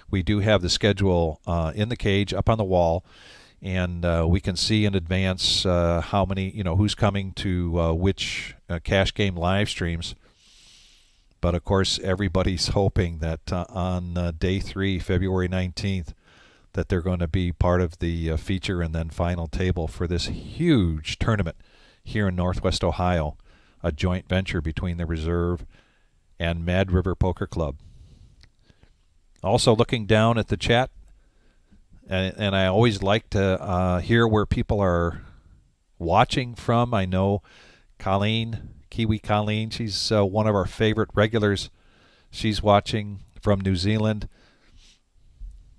We do have the schedule in the cage up on the wall. And we can see in advance how many, who's coming to which cash game live streams. But of course, everybody's hoping that on Day 3, February 19th, that they're going to be part of the feature and then final table for this huge tournament here in Northwest Ohio, a joint venture between the Reserve and Mad River Poker Club. Also looking down at the chat, and I always like to hear where people are watching from. I know Kiwi Colleen, she's one of our favorite regulars. She's watching from New Zealand.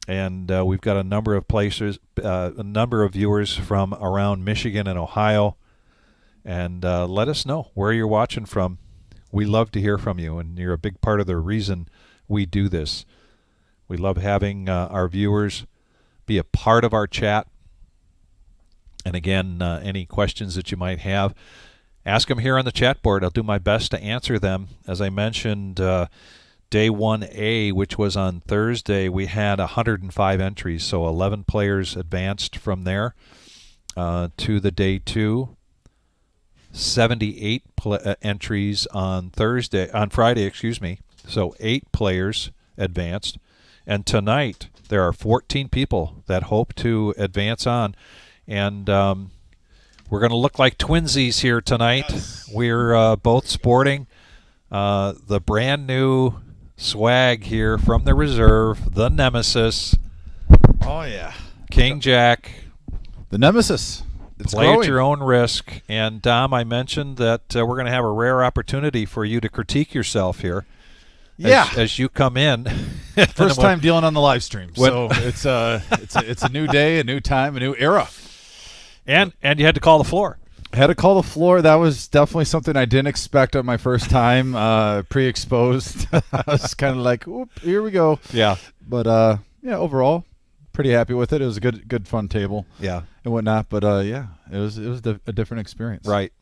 And we've got a number of a number of viewers from around Michigan and Ohio. And let us know where you're watching from. We love to hear from you, and you're a big part of the reason we do this. We love having our viewers be a part of our chat. And again, any questions that you might have, ask them here on the chat board. I'll do my best to answer them. As I mentioned, Day 1A, which was on Thursday, we had 105 entries, so 11 players advanced from there to the Day 2. 78 entries on Friday, so 8 players advanced. And tonight, there are 14 people that hope to advance on. And we're going to look like twinsies here tonight. Yes. We're both sporting the brand new swag here from the reserve, the Nemesis. Oh, yeah. King Jack. The Nemesis. It's Play growing. at your own risk. And, Dom, I mentioned that we're going to have a rare opportunity for you to critique yourself here. Yeah. As you come in. First time dealing on the live stream. So it's a new day, a new time, a new era. And you had to call the floor. Had to call the floor. That was definitely something I didn't expect on my first time. Pre-exposed. I was kind of like, oop, here we go. Yeah. But, yeah, overall, pretty happy with it. It was a good fun table. Yeah. And whatnot. But, yeah, it was a different experience. Right.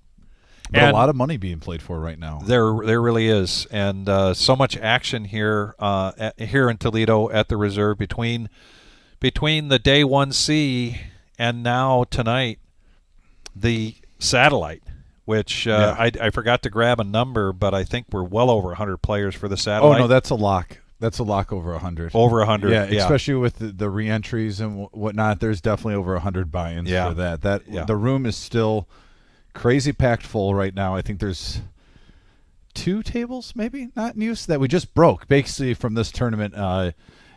But a lot of money being played for right now. There really is. And so much action here here in Toledo at the reserve between the day 1C and now tonight, the satellite, which I forgot to grab a number, but I think we're well over 100 players for the satellite. Oh, no, that's a lock. That's a lock over 100. Over 100, yeah. Especially with the re-entries and whatnot, there's definitely over 100 buy-ins for that. The room is still crazy packed full right now. I think there's 2 tables maybe not in use that we just broke. Basically from this tournament,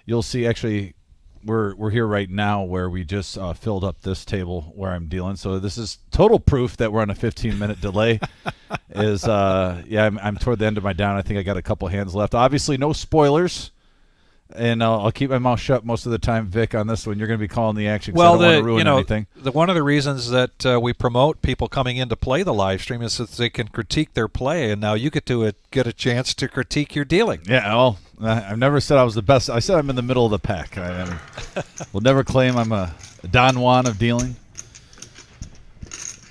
you'll see actually we're here right now where we just filled up this table where I'm dealing. So this is total proof that we're on a 15-minute delay. I'm toward the end of my down. I think I got a couple hands left. Obviously, no spoilers. And I'll keep my mouth shut most of the time, Vic, on this one. You're going to be calling the action because I don't want to ruin anything. One of the reasons that we promote people coming in to play the live stream is so that they can critique their play, and now you get a chance to critique your dealing. Yeah, well, I've never said I was the best. I said I'm in the middle of the pack. Will never claim I'm a Don Juan of dealing.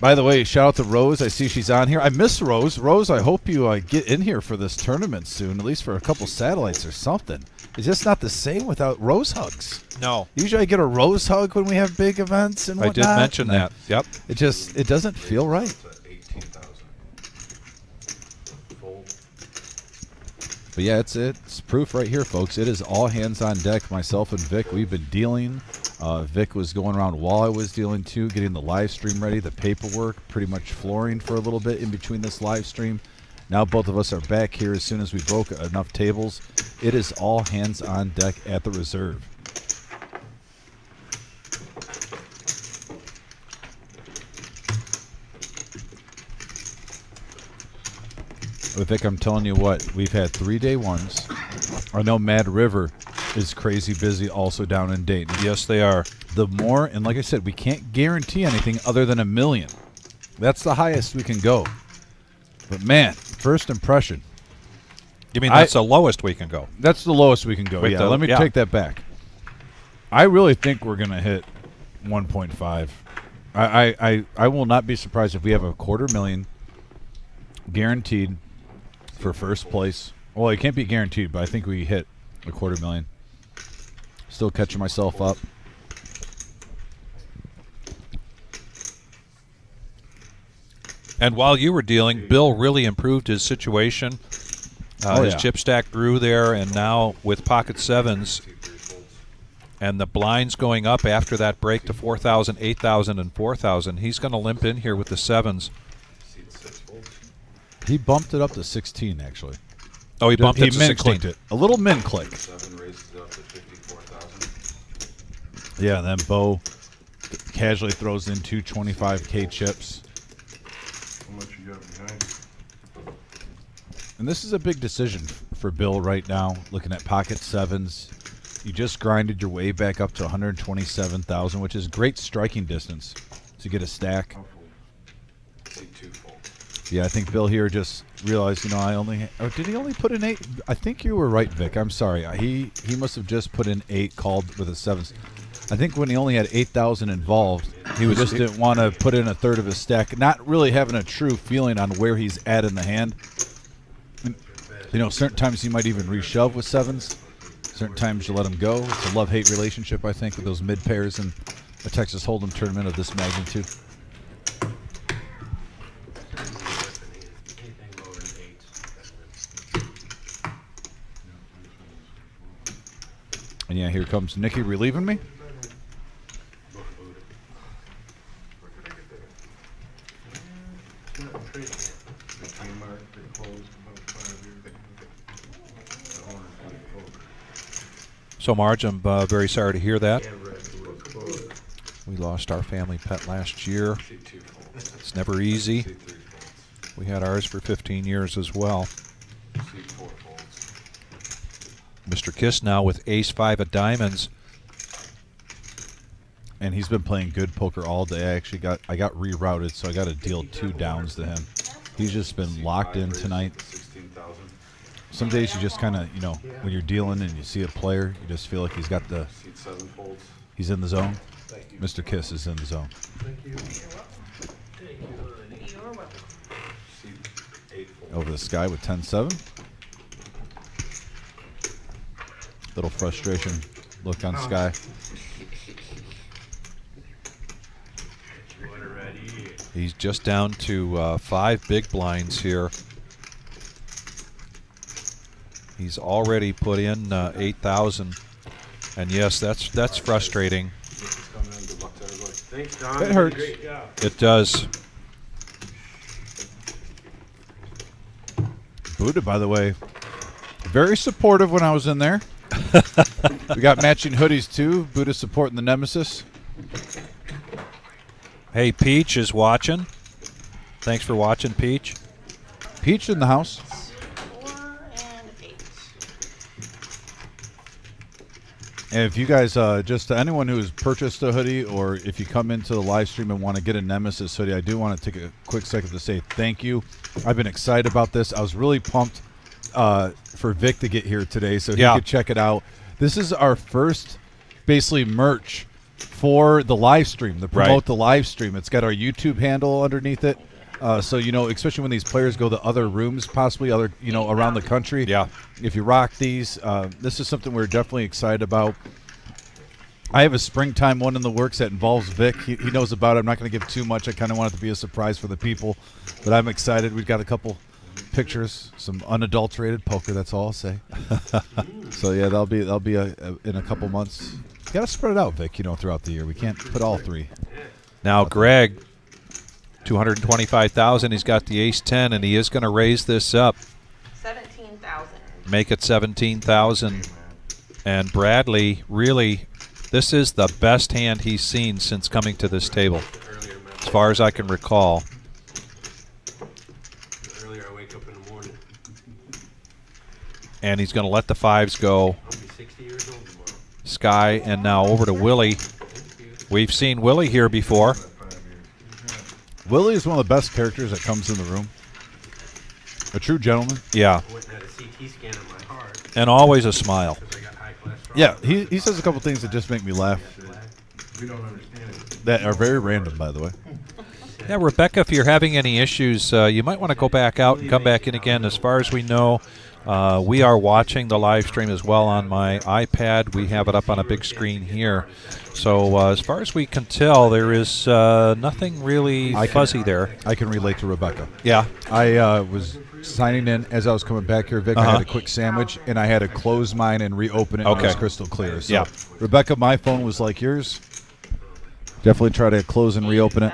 By the way, shout out to Rose. I see she's on here. I miss Rose. Rose, I hope you get in here for this tournament soon, at least for a couple satellites or something. It's just not the same without Rose hugs. No. Usually I get a Rose hug when we have big events and whatnot. I did mention that. Yep. It doesn't feel right. But yeah, it's proof right here, folks. It is all hands on deck. Myself and Vic, we've been dealing. Vic was going around while I was dealing too, getting the live stream ready, the paperwork, pretty much flooring for a little bit in between this live stream. Now both of us are back here as soon as we broke enough tables. It is all hands on deck at the reserve. Vic, I'm telling you what, we've had 3-day ones. I know Mad River is crazy busy also down in Dayton. Yes, they are. The more, and like I said, we can't guarantee anything other than $1 million. That's the highest we can go. But man, first impression. You mean that's the lowest we can go? That's the lowest we can go. Yeah, let me take that back. I really think we're going to hit 1.5. I will not be surprised if we have a $250,000 guaranteed for first place. Well, it can't be guaranteed, but I think we hit a $250,000. Still catching myself up. And while you were dealing, Bill really improved his situation. His chip stack grew there, and now with pocket sevens and the blinds going up after that break to 4,000, 8,000, and 4,000, he's going to limp in here with the sevens. He bumped it up to 16, actually. Oh, he bumped it to 16. It. A little min click. 7 raises up to 54,000. Yeah, and then Bo casually throws in 2 25K chips. How much you got behind? And this is a big decision for Bill right now, looking at pocket sevens. You just grinded your way back up to 127,000, which is great striking distance to get a stack. Yeah, I think Bill here just realized, did he only put in 8? I think you were right, Vic. I'm sorry. He must have just put in 8 called with a 7s. I think when he only had 8,000 involved, he just didn't want to put in a third of his stack, not really having a true feeling on where he's at in the hand. And, certain times he might even reshove with 7s. Certain times you let him go. It's a love-hate relationship, I think, with those mid pairs in a Texas Hold'em tournament of this magnitude. And yeah, here comes Nikki relieving me. They came out, they closed about 5 years ago. The owner played poker. So, Marge, I'm very sorry to hear that. Yeah, right, it was closed. We lost our family pet last year. See 2 folds. It's never easy. See 3 folds. We had ours for 15 years as well. See 4 folds. Mr. Kiss now with ace-5 of diamonds. And he's been playing good poker all day. I got rerouted, so I got to deal 2 downs to him. He's just been locked in tonight. 16,000. Some days you just kind of, when you're dealing and you see a player, you just feel like he's got the, See 7 folds. he's in the zone. Mr. Kiss is in the zone. Thank you. Thank you, honey. You're welcome. See 8 folds. Over the sky with 10-7. Little frustration look on Sky. Water ready. He's just down to 5 big blinds here. He's already put in 8,000, and yes, that's frustrating. It's coming in. Good luck to everybody. Thanks, Don. It hurts. Great job. It does. Buddha, by the way, very supportive when I was in there. We got matching hoodies too. Buddha supporting the Nemesis. Hey, Peach is watching. Thanks for watching, Peach. Peach in the house. 4 and 8. And if you guys, just to anyone who's purchased a hoodie, or if you come into the live stream and want to get a Nemesis hoodie, I do want to take a quick second to say thank you. I've been excited about this. I was really pumped for Vic to get here today so he could check it out. This is our first, basically, merch for the live stream, to promote the live stream. It's got our YouTube handle underneath it. So, especially when these players go to other rooms, possibly other, around the country. Yeah. If you rock these, this is something we're definitely excited about. I have a springtime one in the works that involves Vic. He knows about it. I'm not going to give too much. I kind of want it to be a surprise for the people. But I'm excited. We've got a couple pictures, some unadulterated poker. That's all I'll say. So, yeah, that'll be in a couple months. You got to spread it out, Vic, throughout the year. We can't put all 3. Now, Greg, 225,000. He's got the ace-10, and he is going to raise this up. 17,000. Make it 17,000. And Bradley, really, this is the best hand he's seen since coming to this table, as far as I can recall. The earlier I wake up in the morning. And he's going to let the 5s go. I'll be 60 years old tomorrow. Sky, and now over to Willie. We've seen Willie here before. Willie is one of the best characters that comes in the room. A true gentleman. Yeah. I went and had a CT scan of my heart And always a smile. because I got high cholesterol. Yeah, he says a couple things that just make me laugh. We don't understand it. That are very random, by the way. Yeah, Rebecca, if you're having any issues, you might want to go back out and come back in again. As far as we know, we are watching the live stream as well on my iPad. We have it up on a big screen here. So as far as we can tell, there is nothing really fuzzy there. I can relate to Rebecca. Yeah. I was signing in as I was coming back here, Vic. I had a quick sandwich, and I had to close mine and reopen it. And it was crystal clear. So, Yeah. Rebecca, my phone was like yours. Definitely try to close and reopen it.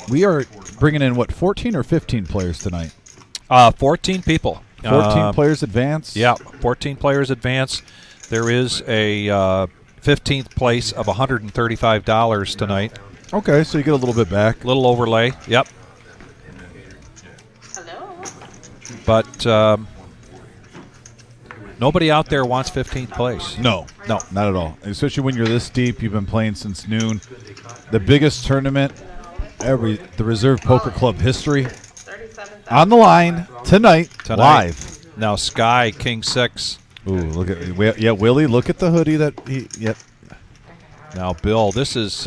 We are bringing in, 14 or 15 players tonight? 14 people. 14 players advance? Yeah, 14 players advance. There is a 15th place of $135 tonight. Okay, so you get a little bit back. Little overlay. Yep. Hello. But nobody out there wants 15th place. No, not at all. Especially when you're this deep. You've been playing since noon. The biggest tournament the Reserve Poker Club history. 37,000. On the line tonight. Live. Now Sky, King 6. Ooh, look at Willie. Look at the hoodie that he. Yep. Now Bill, this is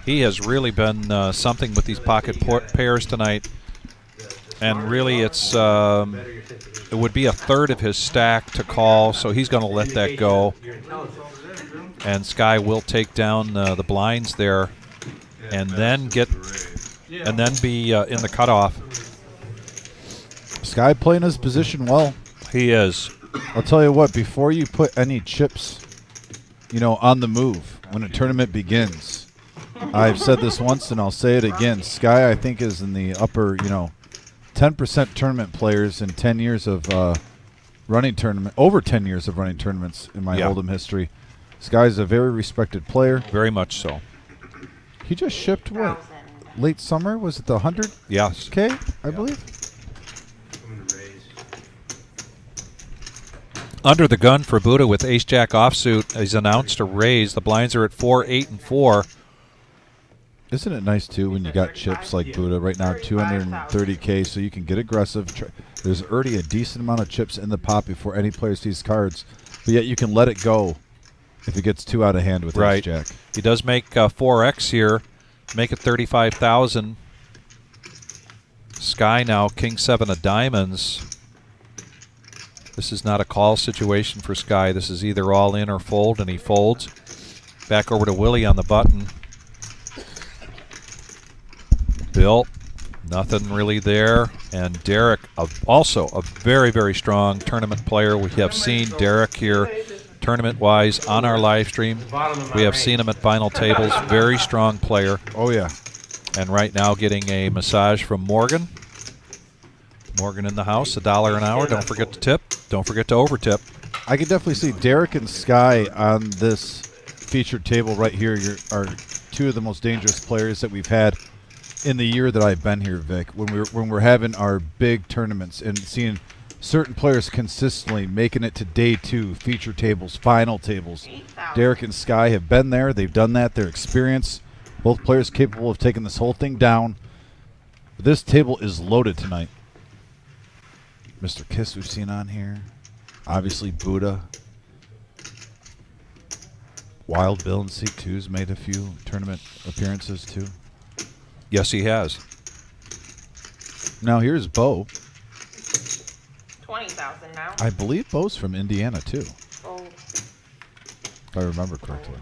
he has really been something with these pocket pairs tonight, and really it would be a third of his stack to call, so he's going to let that go. And Sky will take down the blinds there, and then be in the cutoff. Sky playing his position well. He is. I'll tell you what, before you put any chips, on the move when a tournament begins, I've said this once and I'll say it again. Sky, I think, is in the upper, 10% tournament players in 10 years of running tournament, over 10 years of running tournaments in my Hold'em history. Sky's a very respected player. Very much so. He just shipped what? Late summer? Was it the 100? Yes. K, I believe? I'm gonna raise. Under the gun for Buddha with ace-jack offsuit. He's announced a raise. The blinds are at 4, 8, and 4. Isn't it nice, too, when you got chips like Buddha right now, 230K, so you can get aggressive. There's already a decent amount of chips in the pot before any player sees cards, but yet you can let it go if it gets too out of hand with ace-jack. He does make 4x here, make it 35,000. Sky now, king 7 of diamonds. This is not a call situation for Sky. This is either all in or fold, and he folds. Back over to Willie on the button. Bill, nothing really there. And Derek, also a very, very strong tournament player. We have seen Derek here tournament-wise on our live stream. We have seen him at final tables. Very strong player. Oh, yeah. And right now getting a massage from Morgan. Morgan in the house, $1 an hour. Don't forget to tip. Don't forget to over-tip. I could definitely see Derek and Sky on this featured table right here are two of the most dangerous players that we've had in the year that I've been here, Vic. When we're having our big tournaments and seeing certain players consistently making it to day 2, feature tables, final tables. Derek and Sky have been there. They've done that. They're experienced. Both players capable of taking this whole thing down. This table is loaded tonight. Mr. Kiss we've seen on here. Obviously Buddha. Wild Bill and C2's made a few tournament appearances too. Yes, he has. Now here's Bo. 20,000 now. I believe Bo's from Indiana too, Oh, if I remember correctly.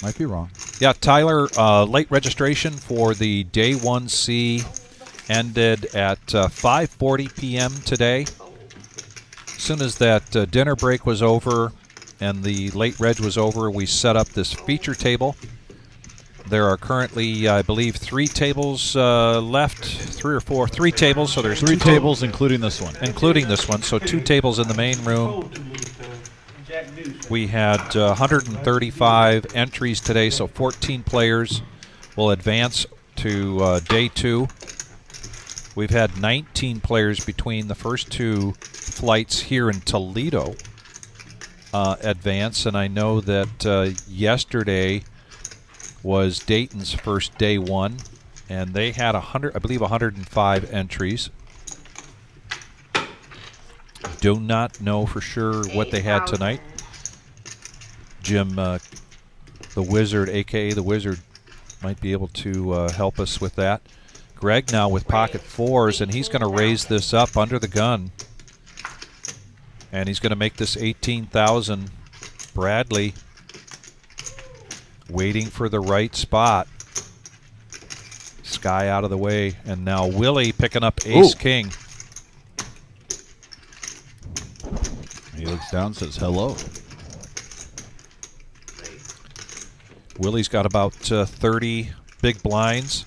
Might be wrong. Yeah, Tyler, late registration for the Day 1C ended at 5:40 p.m. today. As soon as that dinner break was over and the late reg was over, we set up this feature table. There are currently, I believe, 3 tables left, 3 or 4, 3 tables. So there's 3 tables, including this one. Including this one, so 2 tables in the main room. We had 135 entries today, so 14 players will advance to day 2. We've had 19 players between the first 2 flights here in Toledo advance, and I know that yesterday was Dayton's first day 1, and they had 105 entries. Do not know for sure what they had tonight. Jim, the Wizard, a.k.a. the Wizard, might be able to help us with that. Greg now with pocket 4s, and he's going to raise this up under the gun. And he's going to make this 18,000. Bradley waiting for the right spot. Sky out of the way, and now Willie picking up ace-king. He looks down and says hello. Willie's got about 30 big blinds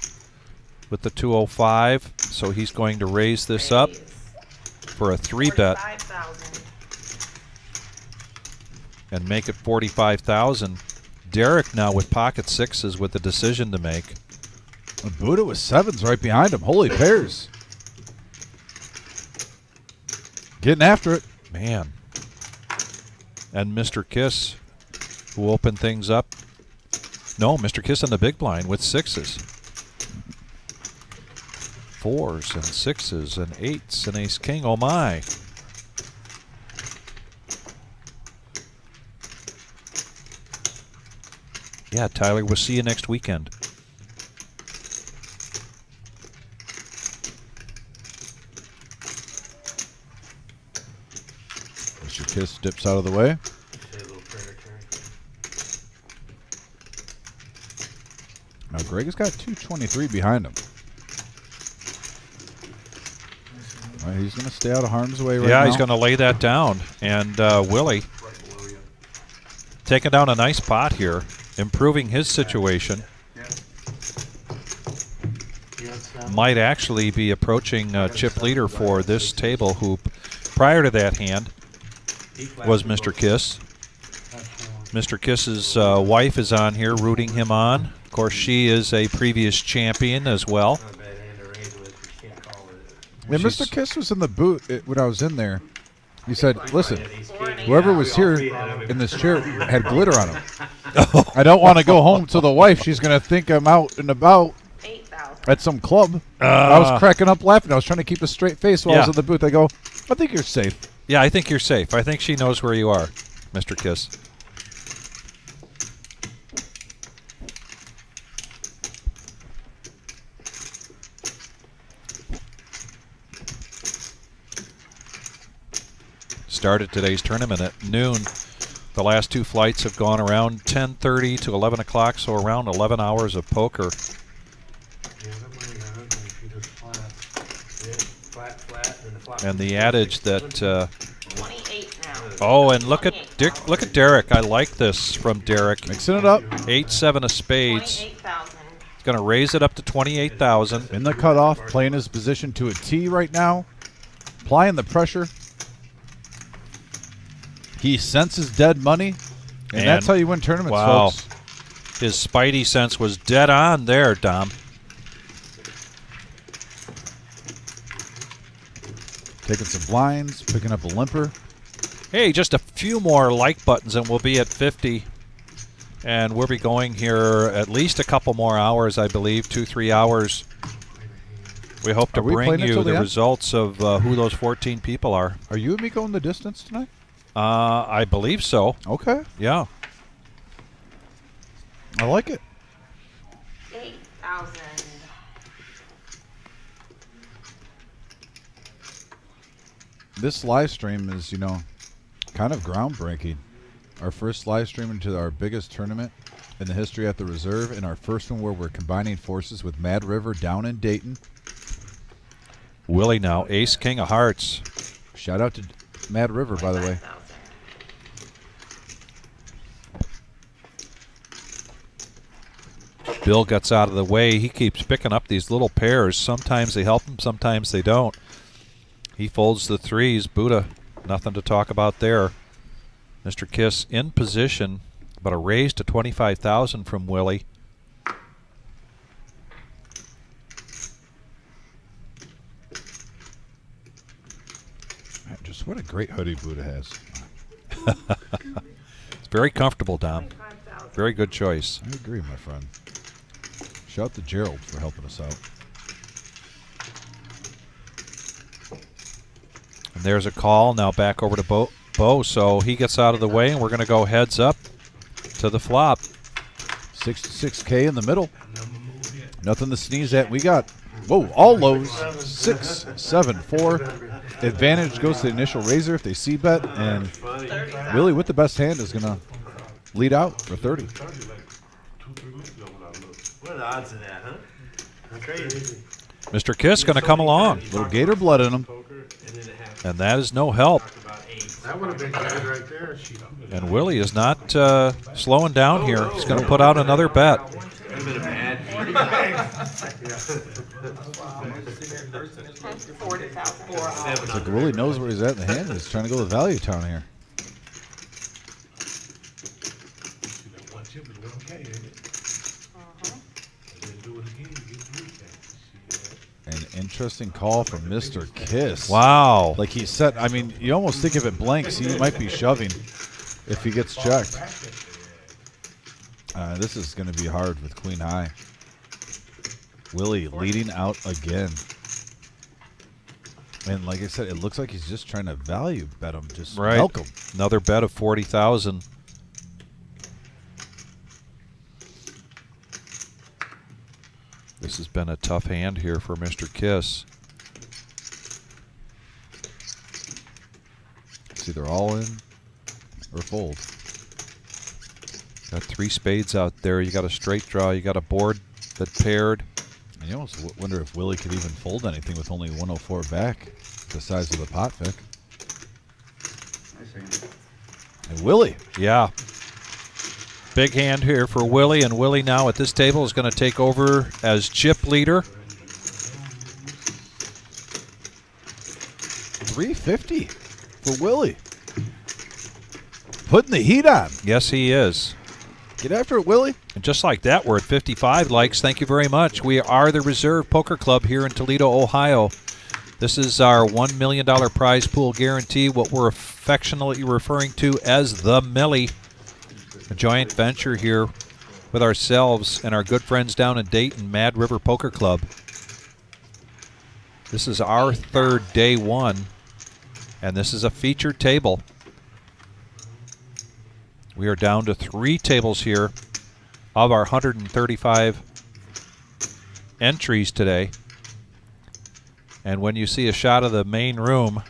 with the 205, so he's going to raise this up for a 3-bet and make it 45,000. Derek now with pocket 6s with the decision to make. And Buddha with 7s right behind him. Holy pairs. Getting after it. Man. And Mr. Kiss, who opened things up. No, Mr. Kiss on the big blind with 6s. 4s and 6s and 8s and ace-king. Oh, my. Yeah, Tyler, we'll see you next weekend. Mr. Kiss dips out of the way. Now Greg has got 223 behind him. All right, he's going to stay out of harm's way right now. Yeah, he's going to lay that down. And Willie taking down a nice pot here, improving his situation. Might actually be approaching chip leader for this table, who prior to that hand was Mr. Kiss. Mr. Kiss's wife is on here rooting him on. Of course, she is a previous champion as well. Yeah, Mr. Kiss was in the booth when I was in there. He said, listen, whoever was here in this chair had glitter on him. I don't want to go home to the wife. She's going to think I'm out and about at some club. I was cracking up laughing. I was trying to keep a straight face while I was in the booth. I go, I think you're safe. Yeah, I think you're safe. I think she knows where you are, Mr. Kiss. Started today's tournament at noon. The last two flights have gone around 10:30 to 11 o'clock, so around 11 hours of poker. And the adage that 28 now. oh, and look at Derek. I like this from Derek. Mixing it up. 8-7 of spades. 28,000. He's going to raise it up to 28,000. In the cutoff, playing his position to a T right now. Applying the pressure. He senses dead money. And that's how you win tournaments, wow. folks. His spidey sense was dead on there, Dom. Taking some blinds, picking up a limper. Hey, just a few more like buttons and we'll be at 50. And we'll be going here at least a couple more hours, I believe, 2-3 hours. We hope to bring you the results of who those 14 people are. Are you and me going the distance tonight? I believe so. Okay. Yeah. I like it. 8,000. This live stream is, you know, kind of groundbreaking. Our first live stream into our biggest tournament in the history at the Reserve, and our first one where we're combining forces with Mad River down in Dayton. Willie now, ace, king of hearts. Shout out to Mad River, by the way. Bill gets out of the way. He keeps picking up these little pairs. Sometimes they help him, sometimes they don't. He folds the threes. Buddha, nothing to talk about there. Mr. Kiss in position, but a raise to 25,000 from Willie. Just what a great hoodie Buddha has. It's very comfortable, Dom. Very good choice. I agree, my friend. Shout out to Gerald for helping us out. And there's a call. Now back over to Bo. So he gets out of the way, and we're going to go heads up to the flop. 66K in the middle. Nothing to sneeze at. We got, whoa, all lows. 6, 7, 4. Advantage goes to the initial raiser if they see bet. And Willie with the best hand is going to lead out for 30. What are the odds of that, huh? Crazy. Mr. Kiss going to come along. Little gator blood in him. And that is no help. That would have been good right there. And Willie is not slowing down here. He's going to put out another bet. It's like Willie knows where he's at in the hand. He's trying to go to Value Town here. An interesting call from Mr. Kiss. Wow. Like he said, I mean, you almost think if it blanks, he might be shoving if he gets checked. This is going to be hard with Queen High. Willie leading out again. And like I said, it looks like he's just trying to value bet him. Just milk him. Another bet of 40,000. This has been a tough hand here for Mr. Kiss. It's either all in or fold. Got 3 spades out there. You got a straight draw. You got a board that paired. And you almost wonder if Willie could even fold anything with only 104 back. the size of the pot, Vic. I see. And Willie. Yeah. Big hand here for Willie, and Willie now at this table is going to take over as chip leader. 350 for Willie. Putting the heat on. Yes, he is. Get after it, Willie. And just like that, we're at 55 likes. Thank you very much. We are the Reserve Poker Club here in Toledo, Ohio. This is our $1 million prize pool guarantee, what we're affectionately referring to as the Millie. A joint venture here with ourselves and our good friends down in Dayton, Mad River Poker Club. This is our third day one, and this is a featured table. We are down to 3 tables here of our 135 entries today. And when you see a shot of the main room,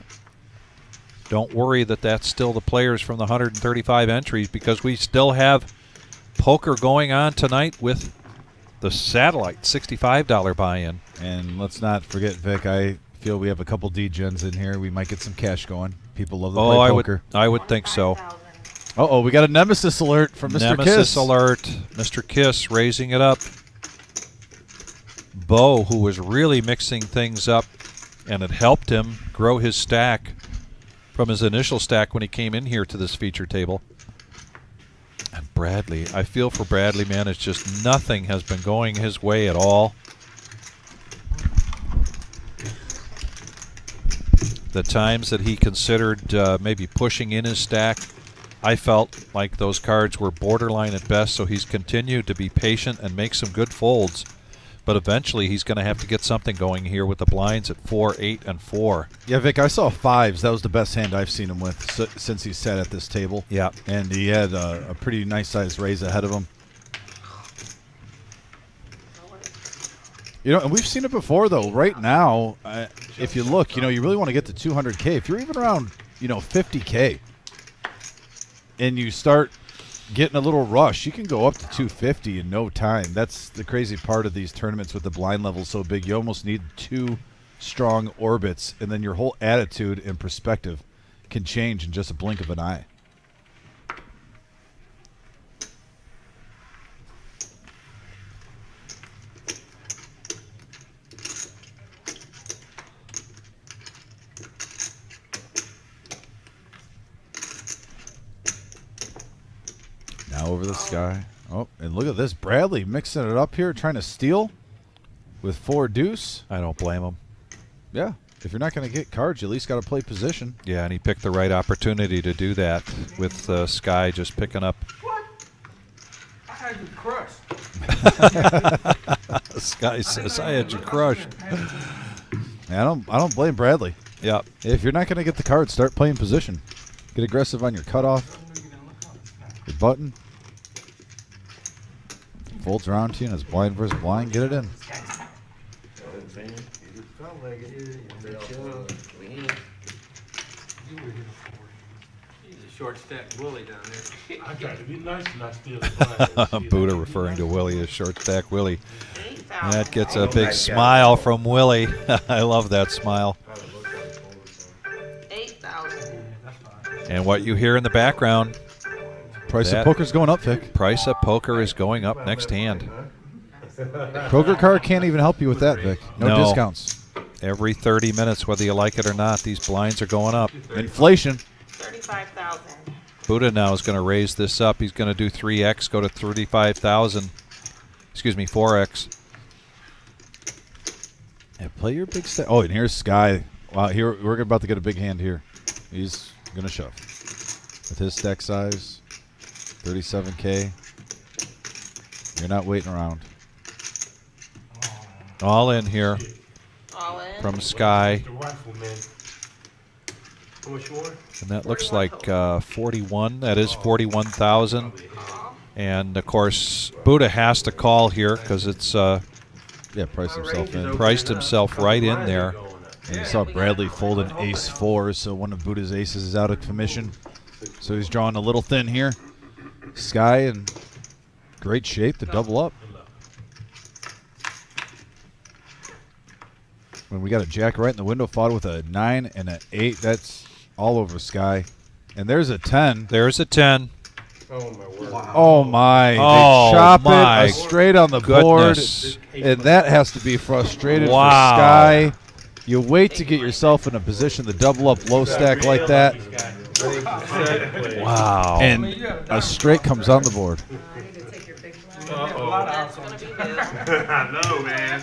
don't worry that that's still the players from the 135 entries, because we still have poker going on tonight with the satellite $65 buy-in. And let's not forget, Vic, I feel we have a couple D-gens in here. We might get some cash going. People love to play poker. I would think so. Uh-oh, we got a nemesis alert from Mr. Nemesis Kiss. alert. Mr. Kiss raising it up. Bo, who was really mixing things up, and it helped him grow his stack from his initial stack when he came in here to this feature table. And Bradley, I feel for Bradley, man. It's just nothing has been going his way at all. The times that he considered maybe pushing in his stack, I felt like those cards were borderline at best, so he's continued to be patient and make some good folds. But eventually he's going to have to get something going here with the blinds at 4, 8, and 4. Yeah, Vic, I saw 5s. That was the best hand I've seen him with since he sat at this table. Yeah. And he had a pretty nice-sized raise ahead of him. You know, and we've seen it before, though. Right now, if you look, you know, you really want to get to 200K. If you're even around, you know, 50K, and you start getting a little rush, you can go up to 250 in no time. That's the crazy part of these tournaments with the blind level so big. You almost need 2 strong orbits, and then your whole attitude and perspective can change in just a blink of an eye. Now over the sky. Oh, and look at this. Bradley mixing it up here, trying to steal with 4 deuce. I don't blame him. Yeah. If you're not going to get cards, you at least got to play position. Yeah, and he picked the right opportunity to do that with Sky just picking up. What? I had you crushed. Sky says, I had you crushed. I don't blame Bradley. Yeah. If you're not going to get the cards, start playing position. Get aggressive on your cutoff, your button. Folds around to you, and it's blind versus blind. Get it in. He's a short stack bully down there. I tried to be nice and not steal the blind. Buddha referring to Willie as short stack Willie. That gets a big smile from Willie. I love that smile. 8,000. And what you hear in the background, Price of poker's going up, Vic. price of poker is going up next hand. Kroger Car can't even help you with that, Vic. No discounts. Every 30 minutes, whether you like it or not, these blinds are going up. Inflation. 35,000. Buddha now is going to raise this up. He's going to do 3x, go to 35,000. Excuse me, 4x. Yeah, play your big stack. Oh, and here's Sky. Wow, here we're about to get a big hand here. He's going to shove. With his stack size, 37K. You're not waiting around. All in here All in. from Sky. The rifleman. How much more? And that looks like 41. That is 41,000. And, of course, Buddha has to call here because it's Price himself in. priced himself right in there. And you saw Bradley fold an ace-4, so one of Buddha's aces is out of commission. So he's drawing a little thin here. Sky in great shape to double up. when we got a jack right in the window, followed with a 9 and an 8. That's all over Sky. And there's a 10. There's a 10. Oh, my word. Oh, my. Oh, They chop my it straight on the goodness. board. And that has to be frustrating Wow. for Sky. You wait to get yourself in a position to double up low stack like that. Wow. And a straight comes on the board. I need to take your big blind. That's gonna be good. I know, man.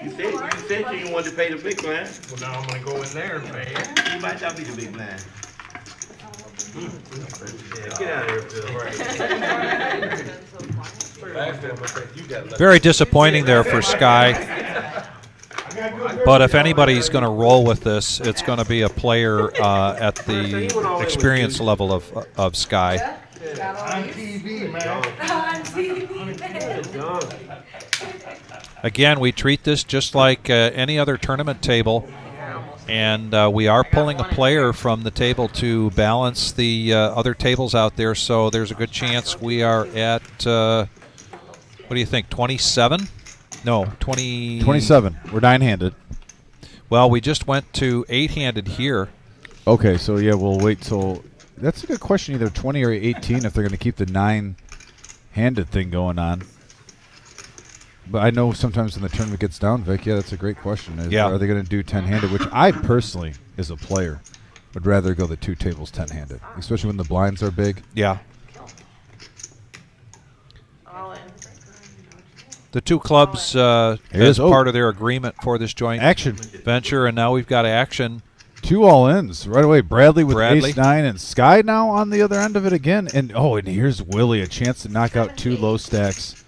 You said you wanted to pay the big blind. Well, now I'm gonna go in there and pay it. You might not be the big blind. Yeah, get out of here, Phil. Very disappointing there for Sky. But if anybody's going to roll with this, it's going to be a player at the experience level of Sky. On TV, man. On TV. Again, we treat this just like any other tournament table, and we are pulling a player from the table to balance the other tables out there, so there's a good chance we are at, what do you think, 27? No, 20. 27. We're 9-handed. Well, we just went to 8-handed here. Okay, so yeah, we'll wait till. That's a good question. Either 20 or 18 if they're going to keep the 9-handed thing going on. But I know sometimes when the tournament gets down, Vic, yeah, that's a great question. Yeah. Are they going to do 10-handed? Which I personally, as a player, would rather go the 2 tables 10-handed, especially when the blinds are big. Yeah. All in. The two clubs, as part of their agreement for this joint Action. venture, and now we've got action. 2 all-ins right away. Bradley with Bradley. ace-9 and Sky now on the other end of it again. And and here's Willie, a chance to knock out 2 low stacks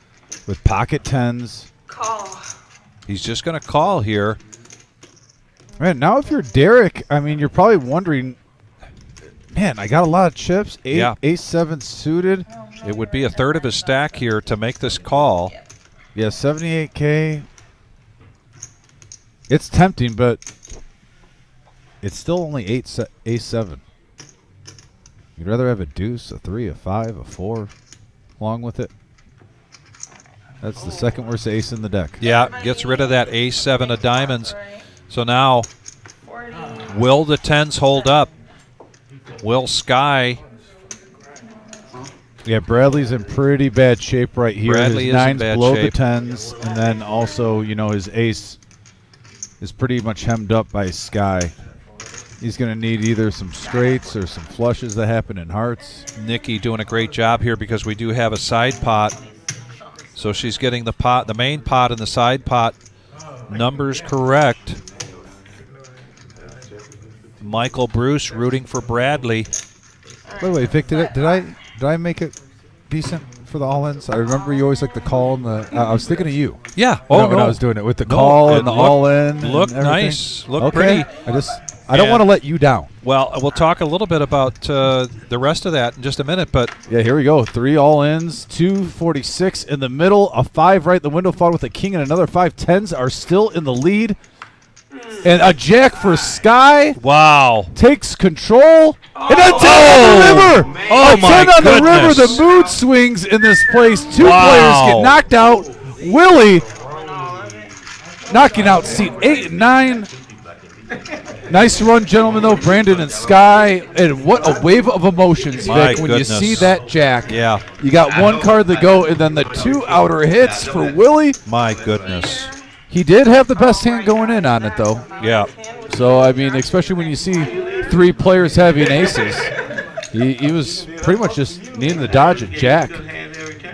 with pocket 10s. Call. He's just going to call here. Man, now if you're Derek, I mean, you're probably wondering, man, I got a lot of chips. Yeah. Ace-7 suited. It would be a third of his stack here to make this call. Yeah, 78K. It's tempting, but it's still only ace-7. You'd rather have a deuce, a 3, a 5, a 4 along with it. That's the second worst ace in the deck. Yeah, gets rid of that ace-7 of diamonds. So now, 40. will the 10s hold up? Will Sky? Yeah, Bradley's in pretty bad shape right here. Bradley his is in 9's bad below shape. the 10s, and then also, his ace is pretty much hemmed up by Sky. He's going to need either some straights or some flushes that happen in hearts. Nikki doing a great job here because we do have a side pot. So she's getting the main pot and the side pot numbers correct. Michael Bruce rooting for Bradley. By the way, Vic, did I make it decent for the all-ins? I remember you always like the call and the. I was thinking of you. Yeah. When I was doing it with the call and the all-in. Looked and everything. nice. Looked pretty. I don't want to let you down. Well, we'll talk a little bit about the rest of that in just a minute, but Yeah, here we go. 3 all-ins, 246 in the middle, a 5 right in the window, followed with a king and another 5. 10s are still in the lead. And a jack for Sky. wow. Takes control. And a 10 on the river. Oh, a 10 my on the river. goodness. The mood swings in this place. 2 Wow. players get knocked out. Willie knocking out seat 8 and 9. Nice run, gentlemen, though, Brandon and Sky. And what a wave of emotions, My Vic, when goodness. you see that jack. Yeah. You got 1 card to go, and then the 2 outer hits for Willie. My goodness. He did have the best hand going in on it, though. Yeah. So, I mean, especially when you see 3 players having aces, he was pretty much just needing to dodge a jack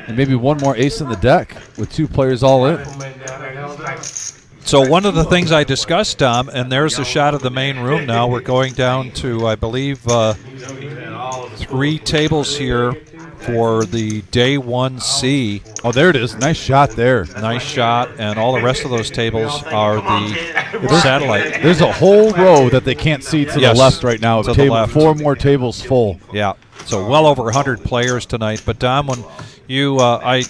and maybe 1 more ace in the deck with 2 players all in. So one of the things I discussed, Tom, and there's a shot of the main room now. We're going down to, I believe, 3 tables here for the day 1C. Oh, there it is. Nice shot there. Nice shot, and all the rest of those tables are the satellite. There's a whole row that they can't see to Yes, the left right now. to the left. 4 more tables full. Yeah, so well over 100 players tonight. But Dom, when you, I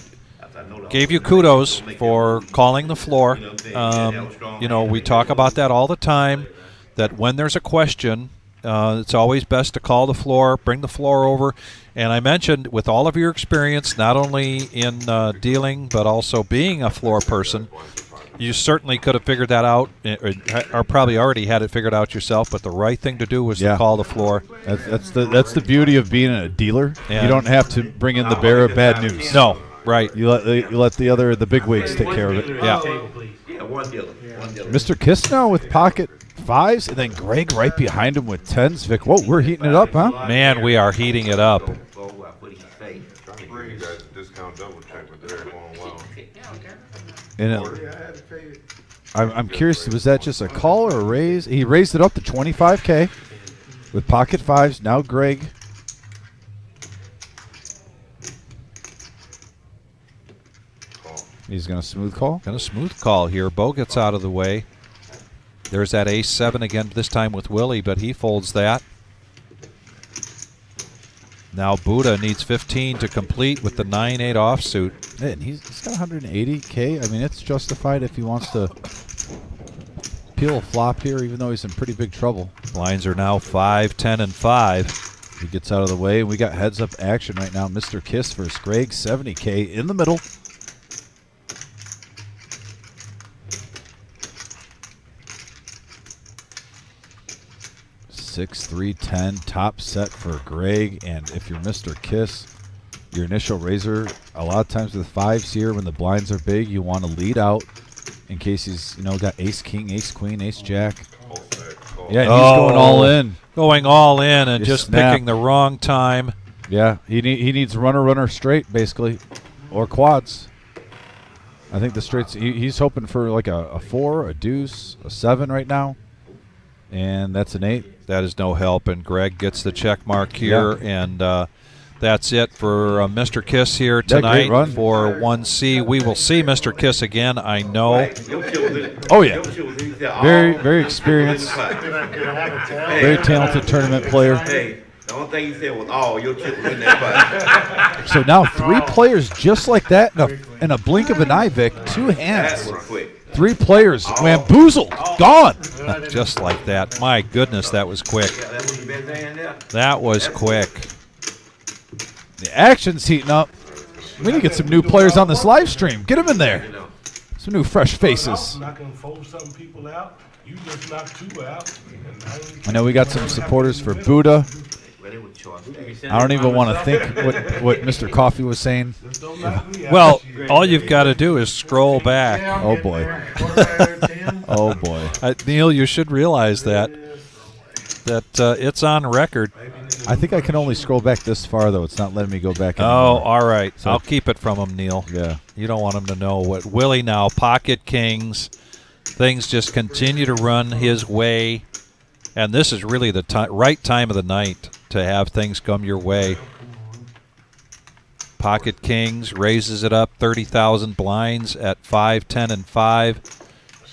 gave you kudos for calling the floor. We talk about that all the time, that when there's a question, it's always best to call the floor, bring the floor over. And I mentioned, with all of your experience, not only in dealing but also being a floor person, You certainly could have figured that out, or probably already had it figured out yourself. But the right thing to do was to call the floor. That's the beauty of being a dealer. Yeah. You don't have to bring in the bearer of bad news. No, right. You let the big wigs take care of it. Yeah. Yeah, one dealer. One dealer. Mr. Kiss now with pocket 5s, and then Greg right behind him with 10s. Vic, whoa, we're heating it up, huh? Man, we are heating it up. What do you say? Trying to give you guys a discount double check, but they're going well. And I'm curious, was that just a call or a raise? He raised it up to 25K with pocket 5s. Now Greg. He's going to smooth call. Got a smooth call here. Bo gets out of the way. There's that ace-7 again, this time with Willie, but he folds that. Now Buddha needs 15 to complete with the 9-8 offsuit. And he's got 180K. I mean, it's justified if he wants to peel a flop here, even though he's in pretty big trouble. Blinds are now 5, 10, and 5. He gets out of the way. We got heads-up action right now. Mr. Kiss versus Greg, 70K in the middle. 6, 3, 10, top set for Greg. And if you're Mr. Kiss, your initial raiser, a lot of times with 5s here, when the blinds are big, you want to lead out in case he's, got ace king, ace queen, ace jack. Yeah, and he's going all in. Going all in and just snap. picking the wrong time. Yeah, he needs runner straight, basically, or quads. I think the straights, he's hoping for like a 4, a deuce, a 7 right now. And that's an 8. That is no help, and Greg gets the check mark here, and that's it for Mr. Kiss here tonight for 1C. We will see Mr. Kiss again, I know. Oh, yeah. Very, very experienced, very talented tournament player. Hey, the only thing he said was, "Oh, your chip was in that pot." So now 3 players just like that in a blink of an eye, Vic. 2 hands. That was quick. 3 players bamboozled, gone. Just like that. My goodness, that was quick. That was your best hand there. That was quick. The action's heating up. We need to get some new players on this live stream. Get them in there. Some new fresh faces. I'm not gonna fold some people out. You just knocked 2 out. I know we got some supporters for Buddha. I don't even want to think what Mr. Coffee was saying. Well, all you've got to do is scroll back. Oh, boy. Oh, boy. Neil, you should realize that it's on record. I think I can only scroll back this far, though. It's not letting me go back anymore. Oh, all right. So I'll keep it from him, Neil. Yeah. You don't want him to know what Willie now, pocket kings. Things just continue to run his way. And this is really the right time of the night to have things come your way. Pocket kings raises it up 30,000 blinds at 5, 10, and 5.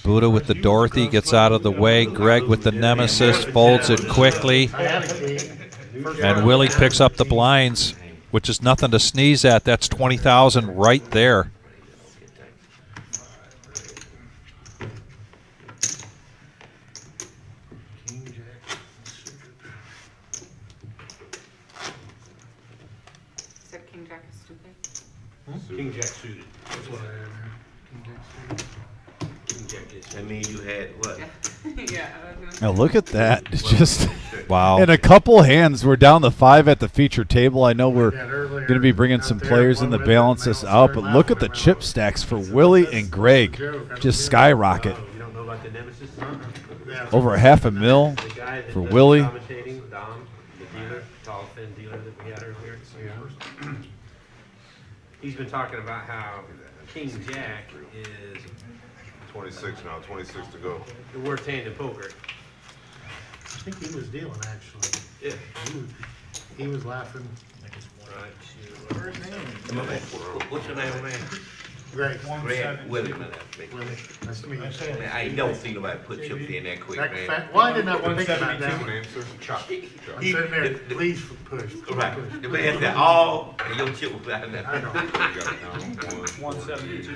Buddha with the Dorothy gets out of the way. Greg with the Nemesis folds it quickly. And Willie picks up the blinds, which is nothing to sneeze at. That's 20,000 right there. King Jack suited. That's what King Jack is. That means you had what? Yeah, I was gonna say. Now look at that. It's just Wow. in a couple hands. We're down to 5 at the feature table. I know we're going to be bringing some players in to balance this out, but look at the chip stacks for Willie and Greg. Just skyrocket. You don't know about the Nemesis? Over $500,000 The guy that for does Willie. commentating, Dom, the dealer, tall, thin dealer that we had earlier. He's been talking about how King Jack is 26 now, 26 to go. the worst hand in poker. I think he was dealing, actually. Yeah. He was laughing. What's your name, man? Greg. Greg Willie, man. Willie. Nice to meet you. Man, I ain't never seen nobody put chips in that quick, That man. fat, well, I did not think about that. Answer, chop. I'm sitting there, please push. Right. The man said, "All," and your chip was out there. I know. 172.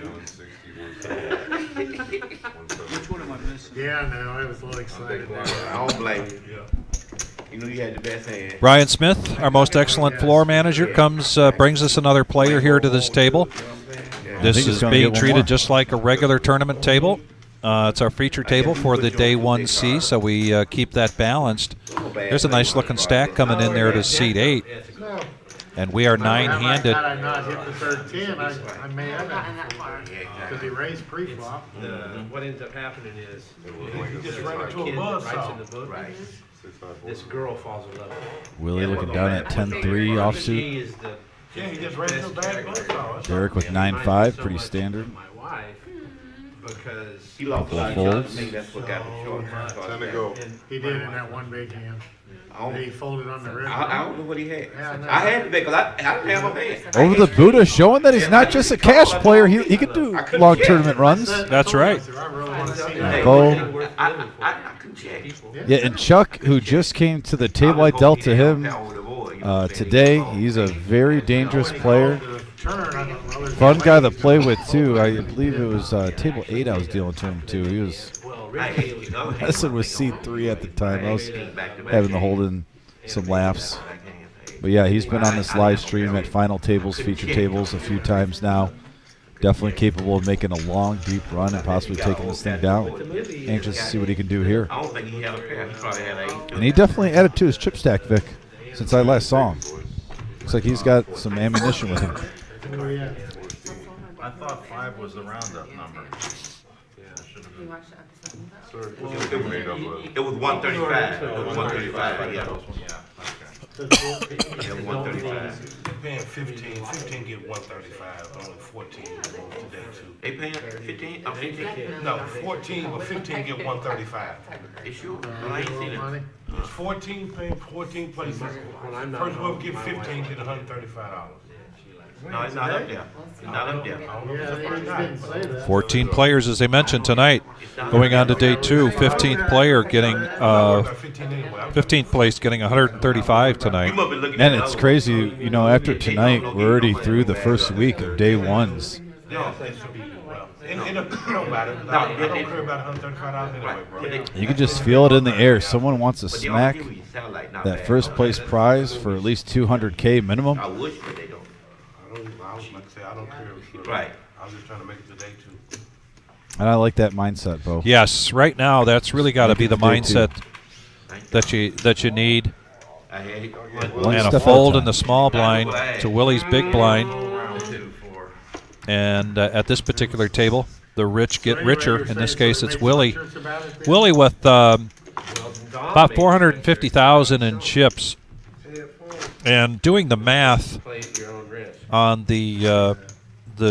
Which one am I missing? Yeah, I know, I was a little excited there. I don't blame you. You know you had the best hand. Brian Smith, our most excellent floor manager, brings us another player here to this table. This think he's is gonna being get one treated more. just like a regular tournament table. It's our feature table for the day 1C, so we keep that balanced. There's a nice looking stack coming in there to seat 8, No. and we are 9-handed. Had I not hit the third 10, I may have Gotten that it. far. Because he raised pre-flop. What ends up happening is, You just ran into a kid that writes in buzzsaw. the book, this girl falls in love with him. Willie looking down at 10-3 offsuit. She is the Yeah, he just ran into a bad buzzsaw. Derek with 9-5, pretty standard. my wife, because He lost a lot of Folds. shots. I think that's what got him short. Time to go. He did in that one big hand. He folded on the river. I don't know what he had. Yeah, I know. I had to because I didn't have a hand. Over the Buddha, showing that he's not just a cash player. He could do long tournament runs. That's right. I really want to see Hey, that. Bo. I couldn't check. Yeah, and Chuck, who just came to the table I dealt to him today, he's a very dangerous player. Fun guy to play with, too. I believe it was table 8 I was dealing to him, too. He was messing with seat 3 at the time. I was having to hold in some laughs. But yeah, he's been on this live stream at final tables, feature tables a few times now. Definitely capable of making a long, deep run and possibly taking this thing down. Anxious to see what he can do here. I don't think he had a pair. He probably had 8. And he definitely added to his chip stack, Vic, since I last saw him. Looks like he's got some ammunition with him. I thought 5 was the roundup number. You watched the episode? It was 135. It was 135. Yeah. Yeah, 135. They paying 15. 15 get 135. Only 14 today too. They paying 15? Oh, 15? No, 14, but 15 get 135. They sure? Well, I ain't seen it. It's 14 paying 14 places. First whoever get 15 get $135. No, it's not up there. It's not up there. Yeah, they didn't say that. 14 players, as they mentioned tonight. Going on to day 2, 15th player getting 15th place getting 135 You tonight. must be looking at And the it's other crazy, you know, after tonight, we're already through the first week of day 1s. It don't matter. I don't care about $135 anyway, bro. You can just feel it in the air. Someone wants to But they all smack give you satellite, not that bad. first place prize for at least 200K minimum. I wish, but they don't. Like I say, I don't care. Right. I'm just trying to make it to day 2. And I like that mindset, Bo. Yes, right now that's really got to be the Day 2. mindset that you need. I had it. One And step a at fold time. in the small blind to Willie's big blind. Round 2 for. And at this particular table, the rich get richer. In this case, it's Willie. Willie with about 450,000 in chips. And doing the math play at your own risk. on the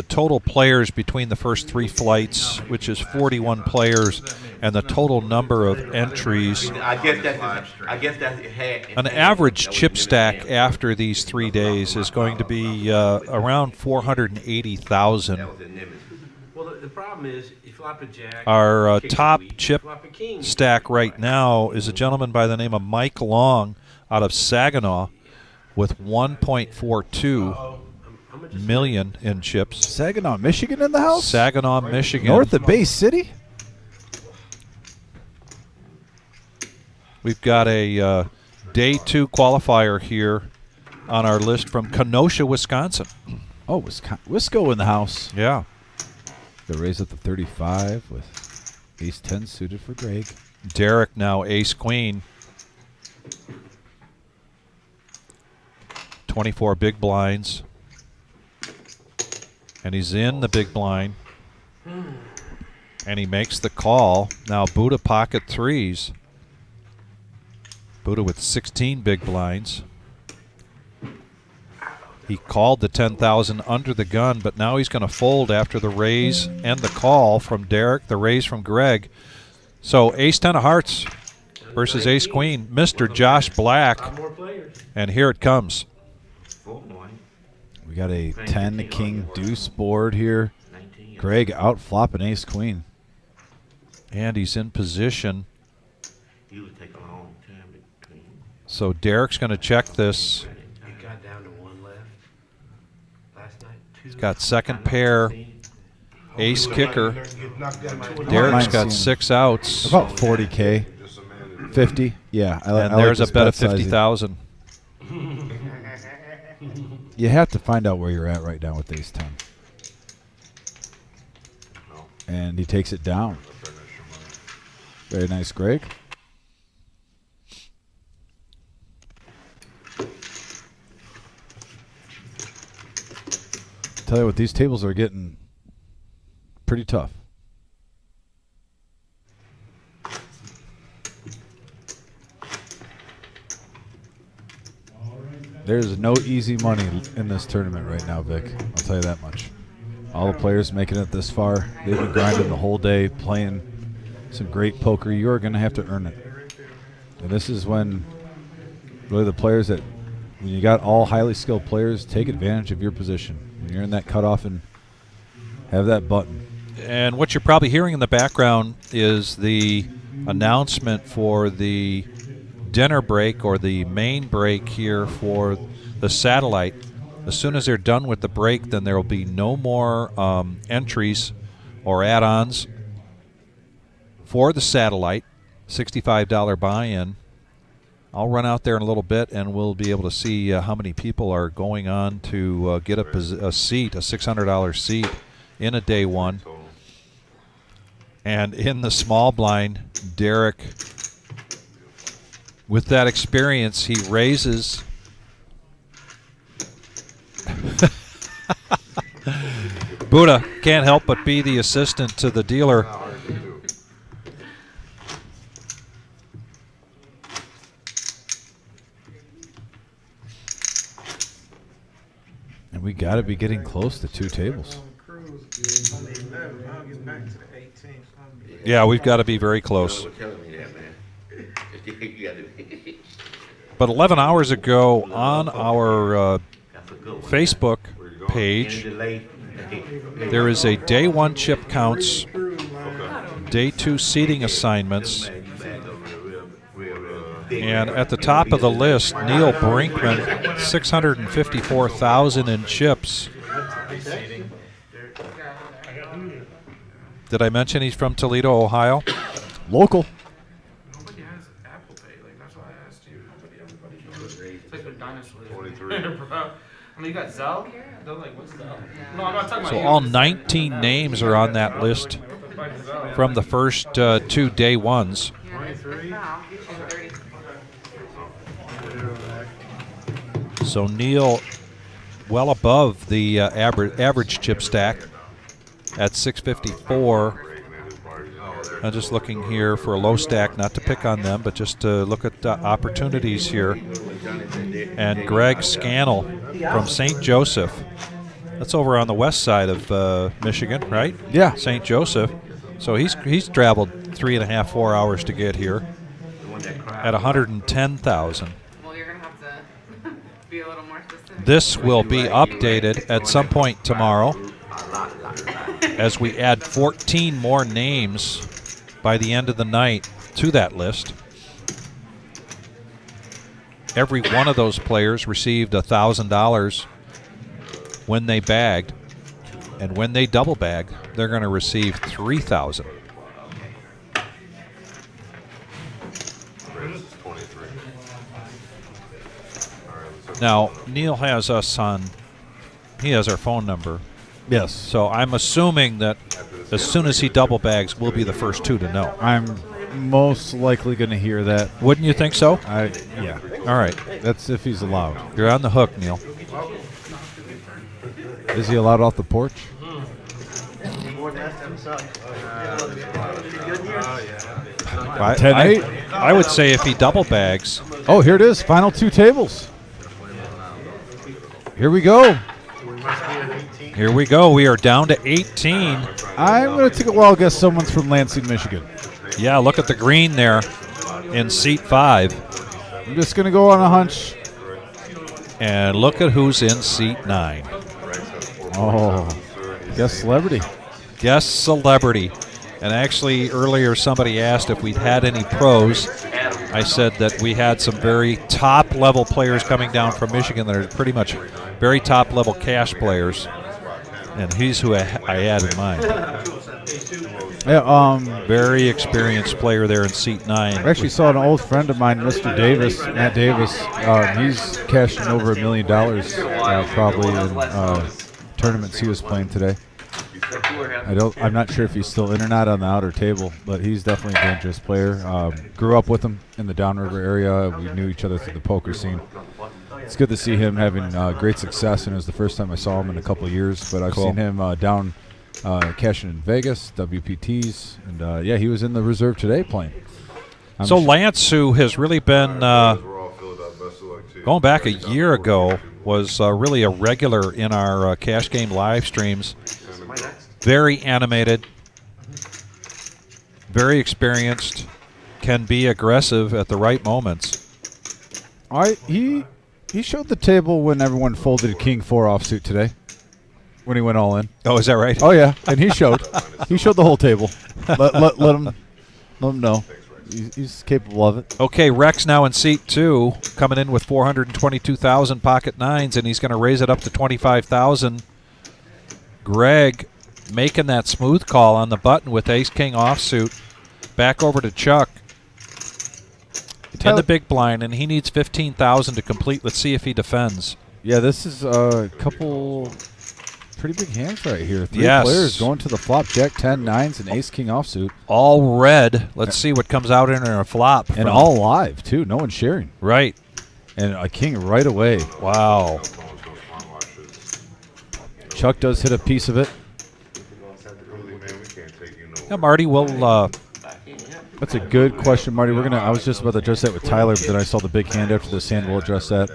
total players between the first 3 flights, which is 41 players, and the total number of entries. I guess that's it had. An average chip stack after these 3 days is going to be around 480,000. That was a nemesis. Well, the problem is, you flop a jack. Our kick a top weak, chip flop a king. stack right now is a gentleman by the name of Mike Long out of Saginaw with 1.42 million in chips. Saginaw, Michigan in the house? Saginaw, Michigan. North of Bay City? We've got a day 2 qualifier here on our list from Kenosha, Wisconsin. Oh, Wisco in the house. Yeah. They raise up to 35 with ace 10 suited for Greg. Derek now ace queen. 24 big blinds. And he's in the big blind. And he makes the call. Now Buddha pocket 3s. Buddha with 16 big blinds. He called the 10,000 under the gun, but now he's going to fold after the raise and the call from Derek, the raise from Greg. So ace 10 of hearts versus ace queen, Mr. Josh Black. More players. And here it comes. We got a 10 king deuce board here. Greg out flopping ace queen. And he's in position. So Derek's going to check this. You got down to 1 left last night. 2. He's got second pair, ace kicker. Derek's Mine's got seeing 6 outs. About 40K. 50? Yeah. I And like there's a this bet of sizing. 50,000. You have to find out where you're at right now with ace 10. And he takes it down. Very nice, Greg. Tell you what, these tables are getting pretty tough. There's no easy money in this tournament right now, Vic. I'll tell you that much. All the players making it this far, they've been grinding the whole day, playing some great poker. You are going to have to earn it. And this is when really the players that, when you got all highly skilled players, take advantage of your position. When you're in that cutoff and have that button. And what you're probably hearing in the background is the announcement for the dinner break or the main break here for the satellite. As soon as they're done with the break, then there will be no more entries or add-ons for the satellite. $65 buy-in. I'll run out there in a little bit, and we'll be able to see how many people are going on to get a seat, a $600 seat in a day one. And in the small blind, Derek, with that experience, he raises. Buddha can't help but be the assistant to the dealer. And we got to be getting close to 2 tables. Yeah, we've got to be very close. But 11 hours ago on our Facebook page, there is a day 1 chip counts, day 2 seating assignments, and at the top of the list, Neil Brinkman, 654,000 in chips. Did I mention he's from Toledo, Ohio? Local. Nobody has Apple Pay. Like, that's why I asked you. Everybody knows. It's like with dinosaurs. 23. I mean, you got Zell? They're like, what's Zell? No, I'm not talking about So you. all 19 names are on that list from the first 2 day 1s. So Neil, well above the average chip stack at 654. I'm just looking here for a low stack, not to pick on them, but just to look at the opportunities here. And Greg Scannell from St. Joseph. That's over on the west side of Michigan, right? Yeah. St. Joseph. So he's traveled 3.5, 4 hours to get here at 110,000. Well, you're gonna have to be a little more specific. This will be updated at some point tomorrow as we add 14 more names by the end of the night to that list. Every one of those players received $1,000 when they bagged, and when they double bag, they're going to receive $3,000. Now, Neil has us on, he has our phone number. Yes. So I'm assuming that as soon as he double bags, we'll be the first 2 to know. I'm most likely going to hear that. Wouldn't you think so? Yeah. All right. That's if he's allowed. You're on the hook, Neil. Is he allowed off the porch? I would say if he double bags. Oh, here it is. Final 2 tables. Here we go. Here we go. We are down to 18. I'm going to take a wild guess someone's from Lansing, Michigan. Yeah, look at the green there in seat 5. I'm just going to go on a hunch. And look at who's in seat 9. Oh, guest celebrity. Guest celebrity. And actually, earlier somebody asked if we'd had any pros. I said that we had some very top-level players coming down from Michigan that are pretty much very top-level cash players. And he's who I had in mind. Yeah, very experienced player there in seat 9. I actually saw an old friend of mine, Mr. Davis, Matt Davis. He's cashing over $1 million probably in tournaments he was playing today. I'm not sure if he's still in or not on the outer table, but he's definitely a dangerous player. Grew up with him in the Downriver area. We knew each other through the poker scene. It's good to see him having great success, and it was the first time I saw him in a couple of years. But I've seen him down cashing in Vegas, WPTs, and yeah, he was in the reserve today playing. So Lance, who has really been going back a year ago, was really a regular in our cash game live streams. Very animated, very experienced, can be aggressive at the right moments. He showed the table when everyone folded King 4 offsuit today. When he went all in. Oh, is that right? Oh yeah, and he showed. He showed the whole table. Let him know. He's capable of it. Okay, Rex now in seat 2, coming in with 422,000 pocket nines, and he's going to raise it up to 25,000. Greg making that smooth call on the button with ace-king offsuit. Back over to Chuck in the big blind, and he needs 15,000 to complete. Let's see if he defends. Yeah, this is a couple pretty big hands right here. Three players going to the flop. Jack 10, 9s, and ace-king offsuit. All red. Let's see what comes out in a flop. And all live, too. No one sharing. Right. And a king right away. Wow. Chuck does hit a piece of it. Yeah, Marty, we'll... That's a good question, Marty. I was just about to address that with Tyler, but then I saw the big hand after this hand. We'll address that.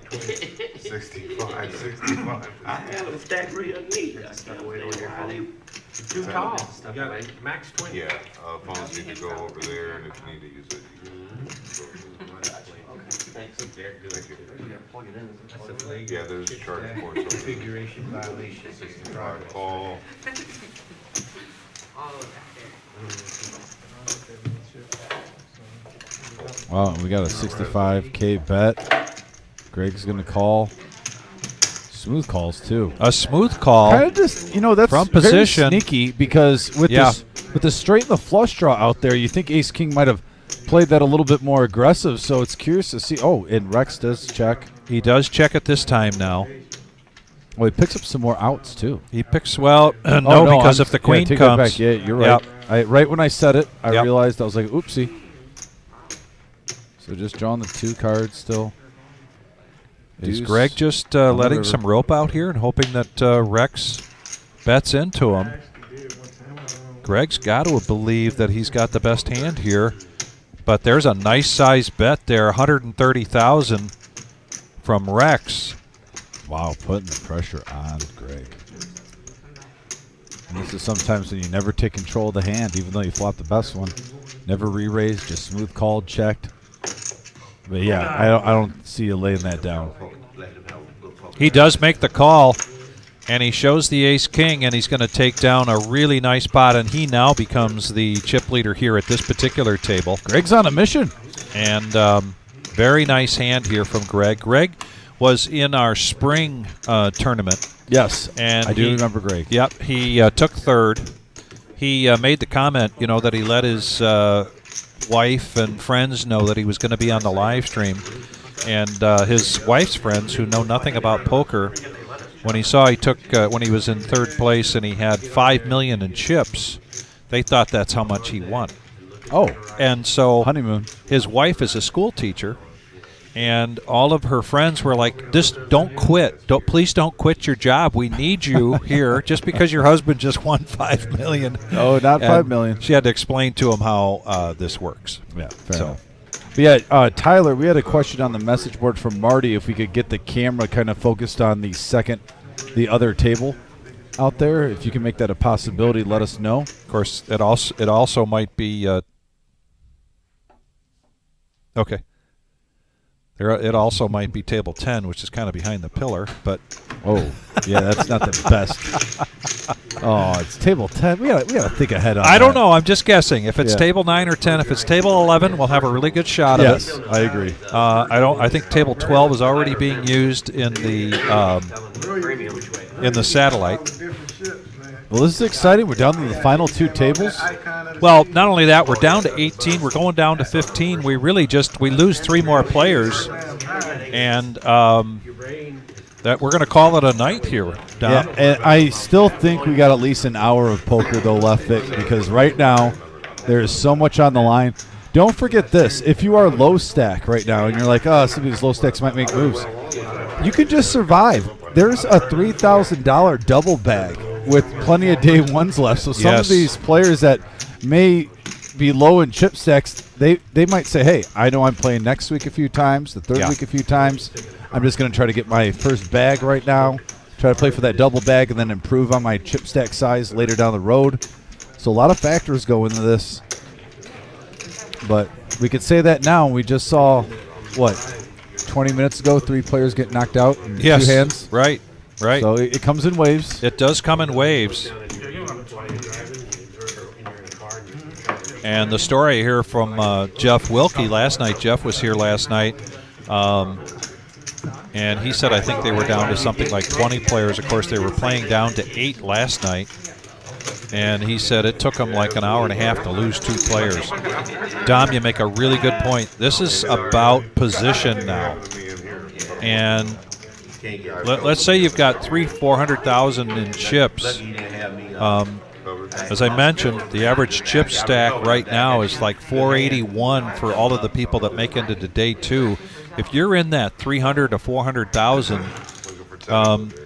65. I had them stacked real neat. Too tall. You got max 20. Yeah, phones need to go over there, and if you need to use it, yeah, there's a charge for it. Configuration violation. 65 call. Wow, we got a 65K bet. Greg's going to call. Smooth calls, too. A smooth call. Kind of just, that's from very position. Sneaky because with the straight and the flush draw out there, you think ace-king might have played that a little bit more aggressive, so it's curious to see. Oh, and Rex does check. He does check it this time now. Well, he picks up some more outs, too. He picks, because if the queen take comes. That back. Yeah, you're right. Right when I said it, I Yep. realized I was like, oopsie. So just drawing the 2 cards still. Is Deuce, Greg just letting some rope out here and hoping that Rex bets into him? Greg's got to believe that he's got the best hand here, but there's a nice size bet there, 130,000 from Rex. Wow, putting the pressure on Greg. And this is sometimes when you never take control of the hand, even though you flop the best one. Never re-raised, just smooth called, checked. But yeah, I don't see you laying that down. He does make the call, and he shows the ace-king, and he's going to take down a really nice pot, and he now becomes the chip leader here at this particular table. Greg's on a mission. And very nice hand here from Greg. Greg was in our spring tournament. Yes, and I do remember Greg. Yep, he took third. He made the comment, that he let his wife and friends know that he was going to be on the live stream. And his wife's friends, who know nothing about poker, when he saw he took when he was in third place and he had $5 million in chips, they thought that's how much he won. Oh, and so honeymoon. His wife is a school teacher, and all of her friends were like, "Just don't quit. Please don't quit your job. We need you here. Just because your husband just won $5 million." Oh, not $5 million. She had to explain to him how this works. Yeah, fair enough. But yeah, Tyler, we had a question on the message board from Marty if we could get the camera kind of focused on the other table out there. If you can make that a possibility, let us know. Of course, it also might be okay. It also might be table 10, which is kind of behind the pillar, but yeah, that's not the best. Oh, it's table 10. We gotta think ahead on I don't know. I'm just guessing. If it's table 9 or 10, if it's table 11, we'll have a really good shot of it. Yes, I agree. I think table 12 is already being used in the satellite. Well, this is exciting. We're down to the final 2 tables. Well, not only that, we're down to 18. We're going down to 15. We really we lose 3 more players, and that we're going to call it a night here, Dom. Yeah, and I still think we got at least an hour of poker, though, left, Vic, because right now there is so much on the line. Don't forget this. If you are low stack right now and you're like, oh, some of these low stacks might make moves, you can just survive. There's a $3,000 double bag with plenty of day ones left. So some of these players that may be low in chip stacks, they might say, hey, I know I'm playing next week a few times, the third week a few times. I'm just going to try to get my first bag right now, try to play for that double bag, and then improve on my chip stack size later down the road. So a lot of factors go into this. But we could say that now. We just saw, 20 minutes ago, 3 players get knocked out in 2 hands? Right. So it comes in waves. It does come in waves. And the story here from Jeff Wilkie last night. Jeff was here last night. And he said, I think they were down to something like 20 players. Of course, they were playing down to 8 last night. And he said it took them like an hour and a half to lose 2 players. Dom, you make a really good point. This is about position now. And let's say you've got 400,000 in chips. As I mentioned, the average chip stack right now is like 481 for all of the people that make into the day 2. If you're in that 300 to 400,000,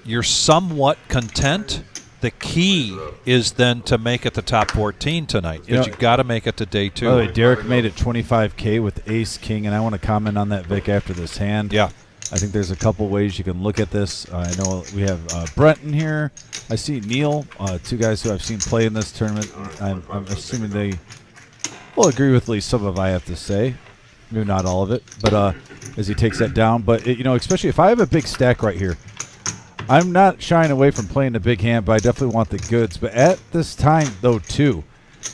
you're somewhat content. The key is then to make it the top 14 tonight, because you've got to make it to day 2. By the way, Derek made it 25K with Ace King, and I want to comment on that, Vic, after this hand. Yeah. I think there's a couple ways you can look at this. I know we have Brent in here. I see Neil, 2 guys who I've seen play in this tournament. I'm assuming they will agree with at least some of what I have to say. Maybe not all of it, but as he takes that down. But, especially if I have a big stack right here, I'm not shying away from playing the big hand, but I definitely want the goods. But at this time, though, too,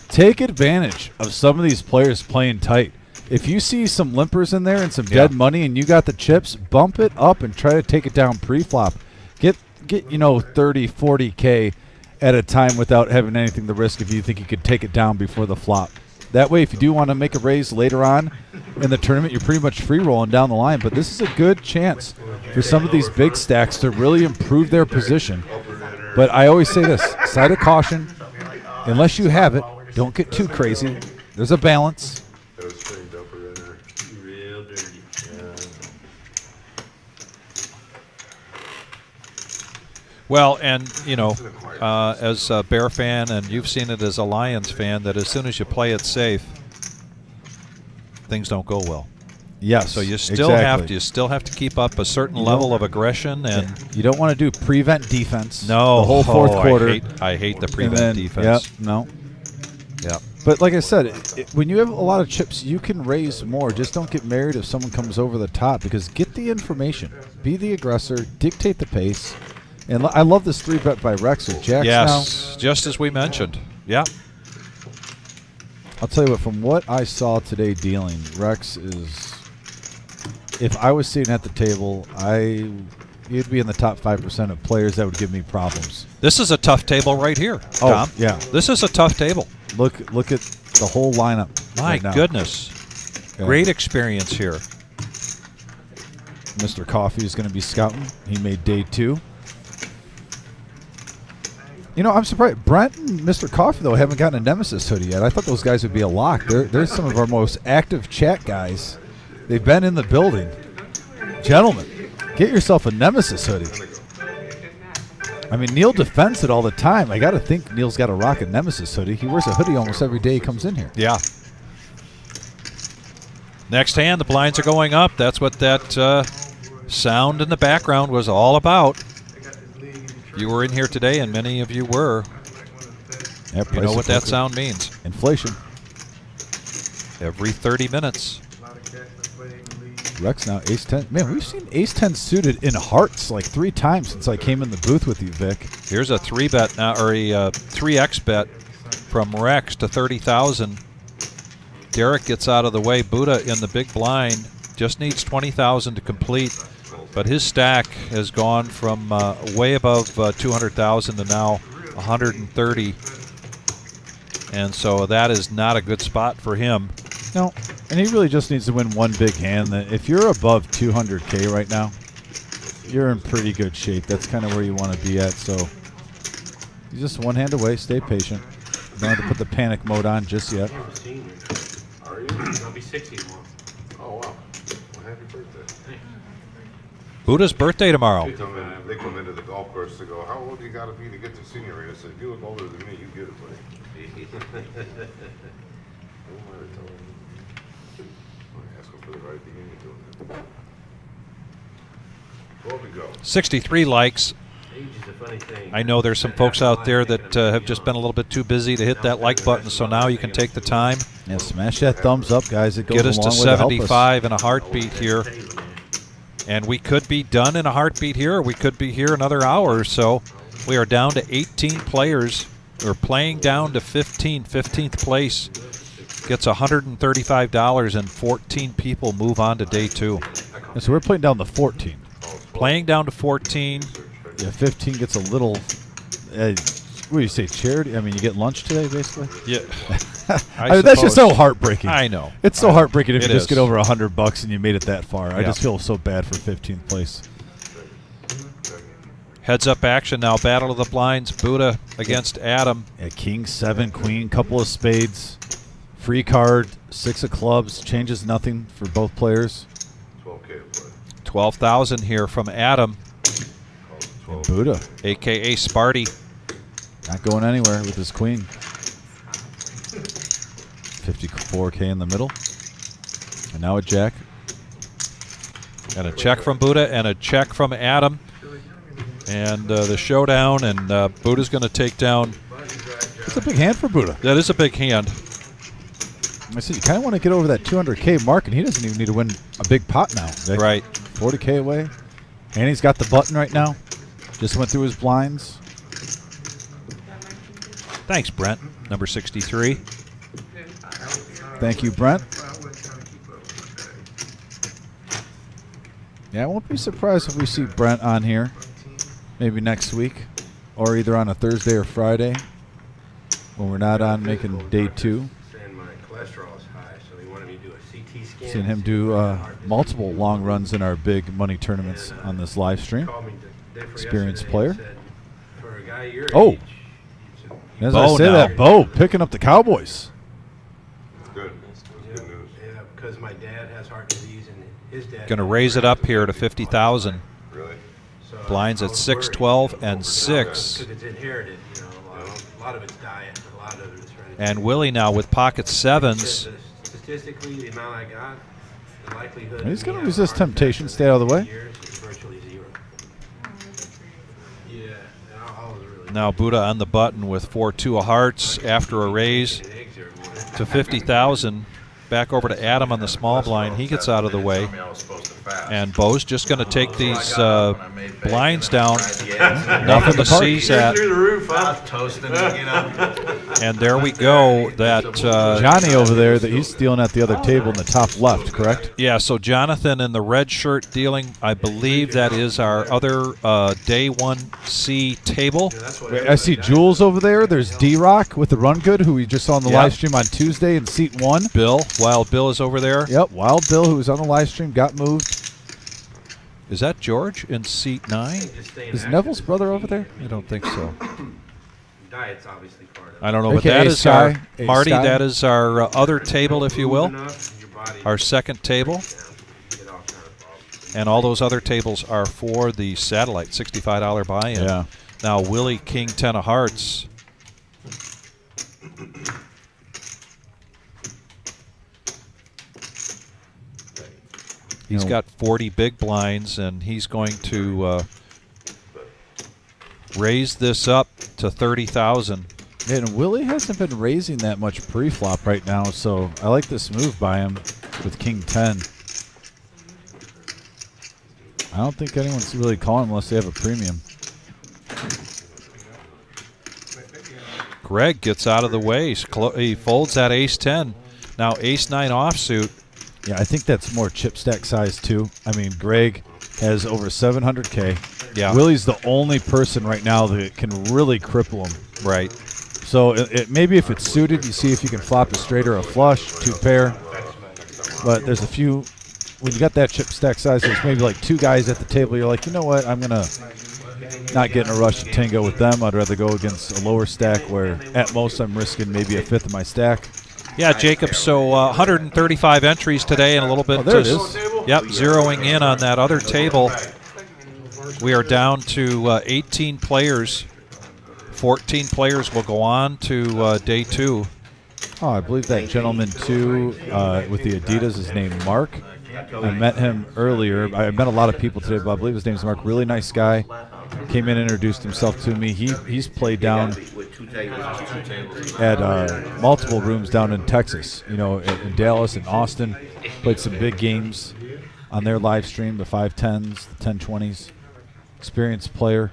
take advantage of some of these players playing tight. If you see some limpers in there and some dead money and you got the chips, bump it up and try to take it down pre-flop. Get 30, 40K at a time without having anything to risk if you think you could take it down before the flop. That way, if you do want to make a raise later on in the tournament, you're pretty much free-rolling down the line. But this is a good chance for some of these big stacks to really improve their position. But I always say this, side of caution, unless you have it, don't get too crazy. There's a balance. Well, and, as a Bear fan, and you've seen it as a Lions fan, that as soon as you play it safe, things don't go well. Yes, so you still have to keep up a certain level of aggression, and you don't want to do prevent defense. No, the whole fourth quarter. I hate the prevent defense. Yeah. But like I said, when you have a lot of chips, you can raise more. Just don't get married if someone comes over the top, because get the information, be the aggressor, dictate the pace. And I love this 3-bet by Rex with Jacks now. Just as we mentioned. Yeah. I'll tell you what, from what I saw today dealing, Rex is, if I was sitting at the table, he'd be in the top 5% of players that would give me problems. This is a tough table right here, Tom. Yeah. This is a tough table. Look at the whole lineup. My right goodness. Okay. Great experience here. Mr. Coffee is going to be scouting. He made day 2. I'm surprised. Brent and Mr. Coffee, though, haven't gotten a Nemesis hoodie yet. I thought those guys would be a lock. They're some of our most active chat guys. They've been in the building. Gentlemen, get yourself a Nemesis hoodie. I mean, Neil defends it all the time. I got to think Neil's got to rock a Nemesis hoodie. He wears a hoodie almost every day he comes in here. Yeah. Next hand, the blinds are going up. That's what that sound in the background was all about. You were in here today, and many of you were. You know what that sound means. Inflation. Every 30 minutes. Rex now ace-10. Man, we've seen ace-10 suited in hearts like 3 times since I came in the booth with you, Vic. Here's a 3-bet now, or a 3x bet from Rex to 30,000. Derek gets out of the way. Buddha in the big blind just needs 20,000 to complete. But his stack has gone from way above 200,000 to now 130. And so that is not a good spot for him. No, and he really just needs to win one big hand. If you're above 200K right now, you're in pretty good shape. That's kind of where you want to be at. So you're just one hand away. Stay patient. Don't have to put the panic mode on just yet. I'm a senior. Are you? I'll be 60 tomorrow. Oh, wow. Well, happy birthday. Buddha's birthday tomorrow. They come into the golf course to go, how old do you got to be to get to senior rate? I said, you look older than me, you get it, buddy. Ask them for the right beginning of doing that. Where we go? 63 likes. Age is a funny thing. I know there's some folks out there that have just been a little bit too busy to hit that like button, so now you can take the time. Yeah, smash that thumbs up, guys. It goes Get us a to long way to help us. 75 in a heartbeat here. And we could be done in a heartbeat here, or we could be here another hour or so. We are down to 18 players. We're playing down to 15. 15th place gets $135, and 14 people move on to day 2. And so we're playing down to 14. Playing down to 14. Yeah, 15 gets a little. What do you say, charity? I mean, you get lunch today, basically. Yeah, I mean, that's just so heartbreaking. I know. It's so heartbreaking if It you just is. get over $100 and you made it that far. I Yeah. just feel so bad for 15th place. Heads up action now. Battle of the blinds. Buddha against Adam. Yeah, king, 7, queen, couple of spades, free card, 6 of clubs. Changes nothing for both players. 12K to play. 12,000 here from Adam, And Buddha a.k.a. Sparty. not going anywhere with his queen. 54K in the middle. And now a jack. And a check from Buddha and a check from Adam. And the showdown, and Buddha's going to take down. It's a big hand for Buddha. That is a big hand. I said you kind of want to get over that 200K mark, and he doesn't even need to win a big pot now. Vic. Right. 40K away. And he's got the button right now. Just went through his blinds. Thanks, Brent. Number 63. Thank you, Brent. Yeah, I won't be surprised if we see Brent on here maybe next week, or either on a Thursday or Friday when we're not on making day 2. Saying my cholesterol is high, so they wanted me to do a CT scan. Seen him do multiple long runs in our big money tournaments on this live stream. Called me the day before Experienced yesterday and player. said, for a guy your Oh. age, As Bo I say now. that, Bo picking up the Cowboys. It's good. It's good news. yeah, because my dad has heart disease and his dad. Going to raise it up here to 50,000. Really? So Blinds I at was 6, worried. 12, and 6. Because it's inherited, you know. A lot of it's diet, a lot of it's hereditary. And Willie now with pocket 7s. Statistically, the amount I got, the likelihood. He's of gonna me having resist a heart attack temptation, in the stay out of the next way. 2 years is virtually 0. Yeah, I was really. Now Buddha on the button with 4-2 of hearts after a raise Eggs every morning. to 50,000. Back over to Adam on the small blind. He gets out of the way. And Bo's just going to take these blinds down. Nothing to seize at. Through the roof, huh? Toasting, you know. And there we go. That Johnny over there, that he's stealing at the other table in the top left, correct? yeah, so Jonathan in the red shirt dealing, I believe that is our other day 1C table. Wait, I see Jules over there. There's D-Rock with the Run Good, who we just saw on the Yeah. live stream on Tuesday in seat 1. Bill, Wild Bill is over there. Yep, Wild Bill, who was on the live stream, got moved. Is that George in seat 9? Is Neville's brother over there? I don't think so. Diet's obviously part of it. I don't know, but AKA that is Sky. our Hey, Marty. Sky. That is our other table, if you will, Enough, your body our second table, get all kind of problems. and all those other tables are for the satellite $65 buy-in. Yeah. Now Willie King 10 of hearts. He's got 40 big blinds, and he's going to raise this up to 30,000. And Willie hasn't been raising that much pre-flop right now, so I like this move by him with King 10. I don't think anyone's really calling unless they have a premium. Greg gets out of the way. He folds that ace-10. Now ace-9 offsuit. Yeah, I think that's more chip stack size too. I mean, Greg has over 700K. Yeah. Willie's the only person right now that can really cripple him. Right. So maybe if it's suited, you see if you can flop a straight or a flush, 2 pair. But there's a few when you got that chip stack size, there's maybe like 2 guys at the table. You're like, you know what? I'm gonna not get in a rush to tango with them. I'd rather go against a lower stack where at most I'm risking maybe a fifth of my stack. Yeah, Jacob. So 135 entries today, and a little bit. Oh, there it is. Yep, zeroing in on that other table. We are down to 18 players. 14 players will go on to day 2. Oh, I believe that gentleman too with the Adidas is named Mark. I met him earlier. I met a lot of people today, but I believe his name's Mark. Really nice guy. Came in and introduced himself to me. He's played down at multiple rooms down in Texas, you know, in Dallas and Austin. Played some big games on their live stream, the 510s, the 1020s. Experienced player.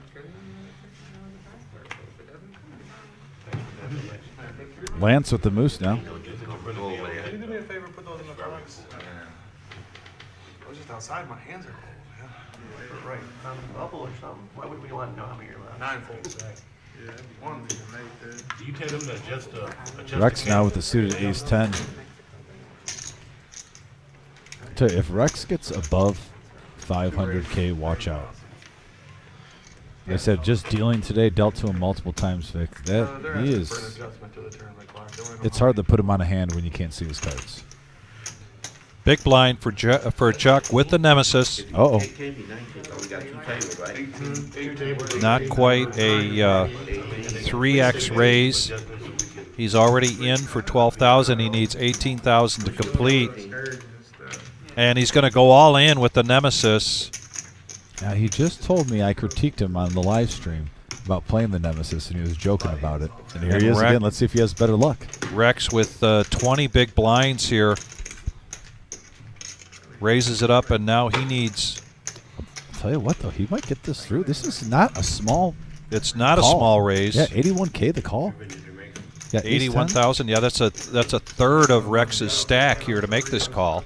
Lance with the Moose now. Can you do me a favor, put those in the box? I was just outside, my hands are cold, yeah. Right, Bubble or something. Why would we want to know how many you're allowed? 9 full sack. Yeah, one we can make that. Do you tell them to adjust Rex now with the suited ace 10. Tell you, if Rex gets above 500K, watch out. Like I said, just dealing today, dealt to him multiple times, Vic. That he is. It's hard to put him on a hand when you can't see his cards. Big blind for Chuck with the Nemesis. Uh-oh. Not quite a 3x raise. He's already in for 12,000. He needs 18,000 to complete. And he's going to go all in with the Nemesis. Now, he just told me I critiqued him on the live stream about playing the Nemesis, and he was joking about it. And here he is again. Let's see if he has better luck. Rex with 20 big blinds here. Raises it up, and now he needs... I'll tell you what, though. He might get this through. This is not a small It's not call. A small raise. Yeah, 81K the call. Yeah, 81,000. Yeah, that's a third of Rex's stack here to make this call.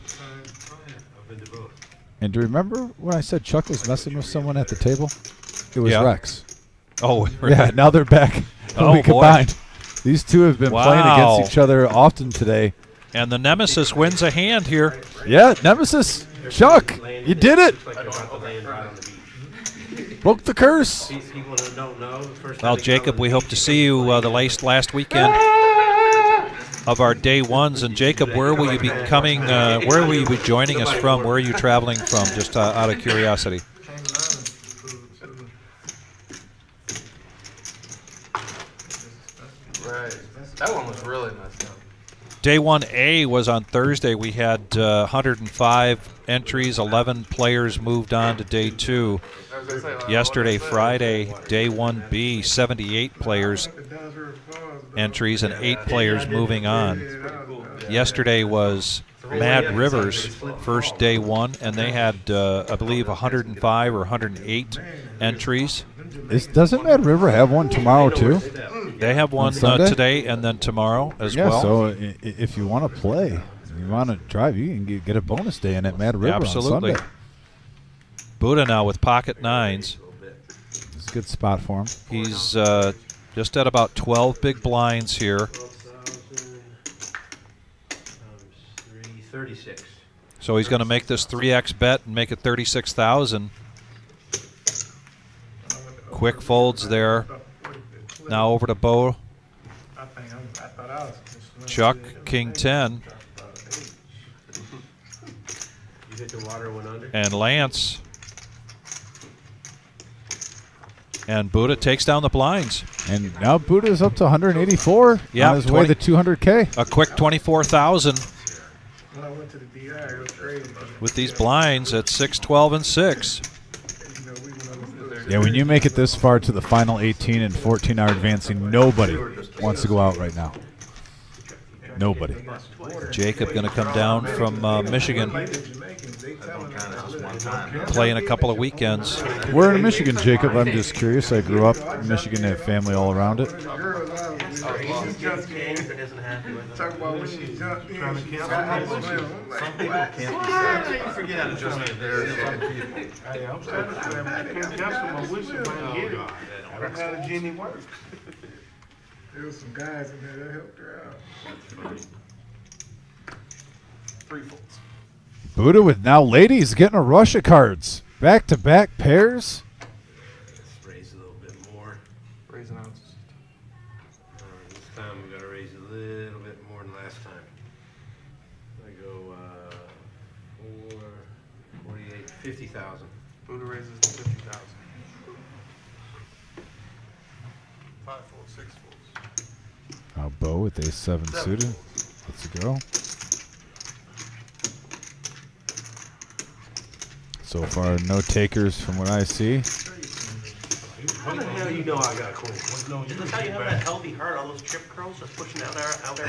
And do you remember when I said Chuck was messing with someone at the table? It was Rex. Oh, yeah. Now they're back. Oh, we combined. These two have been playing against each other often today. And the Nemesis wins a hand here. Yeah, Nemesis. Chuck, you did it. Broke the curse. Well, Jacob, we hope to see you the last weekend of our day ones. And Jacob, where will you be coming? Where will you be joining us from? Where are you traveling from? Just out of curiosity. Right. That one was really messed up. Day 1A was on Thursday. We had 105 entries. 11 players moved on to day 2. Yesterday, Friday, day 1B, 78 players entries and 8 players moving on. Yesterday was Mad Rivers, first day 1, and they had, I believe, 105 or 108 entries. Doesn't Mad River have one tomorrow, too? They have one today and then tomorrow as well. So if you want to play, you want to drive, you can get a bonus day in at Mad River on Sunday. Buddha now with pocket 9s. It's a good spot for him. He's just at about 12 big blinds here. 36. So he's going to make this 3x bet and make it 36,000. Quick folds there. Now over to Bo. Chuck, King 10. And Lance. And Buddha takes down the blinds. And now Buddha's up to 184 on his way to 200K. A quick 24,000. With these blinds at 6, 12, and 6. Yeah, when you make it this far to the final 18 and 14 are advancing, nobody wants to go out right now. Nobody. Jacob going to come down from Michigan. Playing a couple of weekends. Where in Michigan, Jacob? I'm just curious. I grew up in Michigan, have family all around it. Talk about when she jumped in. Some people can't be forget how to jump in there. Hey, I'm trying to say, I can't cancel my wish if I can get it. I don't know how the genie works. There was some guys in there that helped her out. 3 folds. Buddha with now ladies getting a rush of cards. Back-to-back pairs. Let's raise a little bit more. Raising ounces. This time we gotta raise a little bit more than last time. I go 48, 50,000. Buddha raises to 50,000. 5 folds, 6 folds. Bo with ace-7 suited. Let's go. So far, no takers from what I see. How the hell you know I got a queen? Is this how you have that healthy heart, all those chip curls just pushing out there at the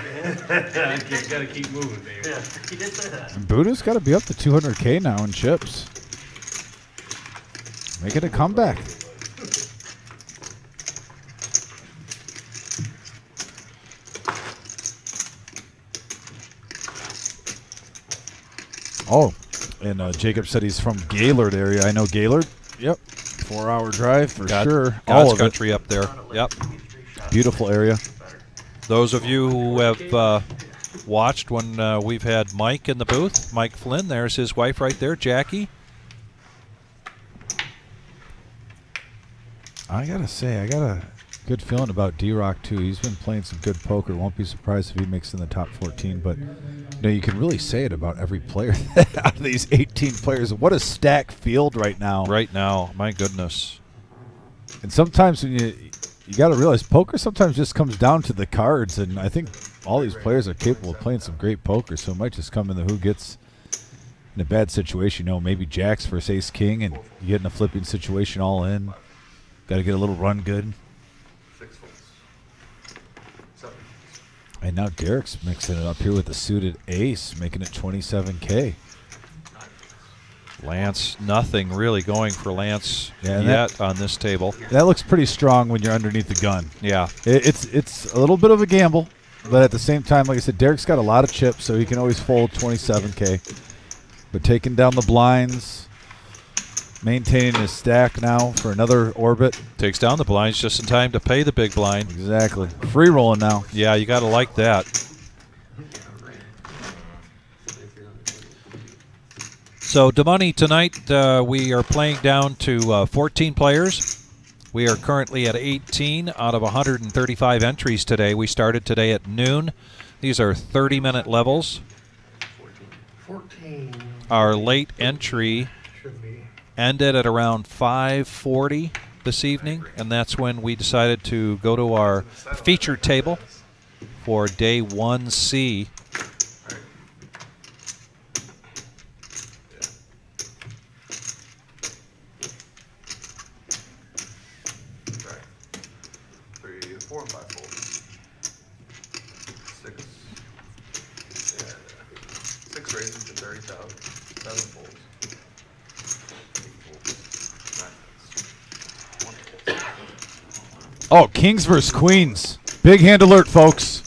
end? You gotta keep moving, baby. Yeah, he did say that. And Buddha's got to be up to 200K now in chips. Make it a comeback. Oh, and Jacob said he's from Gaylord area. I know Gaylord. Yep. 4-hour drive for sure. All God's of country up there. Yep. Beautiful area. Those of you who have watched when we've had Mike in the booth, Mike Flynn, there's his wife right there, Jackie. I got to say, I got a good feeling about D-Rock, too. He's been playing some good poker. Won't be surprised if he makes in the top 14. But you can really say it about every player out of these 18 players. What a stacked field right now. Right now, my goodness. And sometimes when you got to realize poker sometimes just comes down to the cards. And I think all these players are capable of playing some great poker. So it might just come in the who gets in a bad situation. Maybe Jacks versus Ace-King, and you get in a flipping situation all in. Got to get a little run good. 6 folds. 7. And now Derek's mixing it up here with the suited ace, making it 27K. Lance, nothing really going for Lance and yet on this table. That looks pretty strong when you're underneath the gun. Yeah. It's a little bit of a gamble, but at the same time, like I said, Derek's got a lot of chips, so he can always fold 27K. But taking down the blinds, maintaining his stack now for another orbit. Takes down the blinds just in time to pay the big blind. Exactly. Free rolling now. Yeah, you got to like that. So, DeMoney, tonight we are playing down to 14 players. We are currently at 18 out of 135 entries today. We started today at noon. These are 30-minute levels. 14. Our late entry Should be. ended at around 5:40 this evening, and that's when we decided to go to our feature table for day 1C. Right. 3, 4, and 5 folds. 6. Yeah. 6 raises to 30,000. 7 folds. Oh, Kings versus Queens. Big hand alert, folks.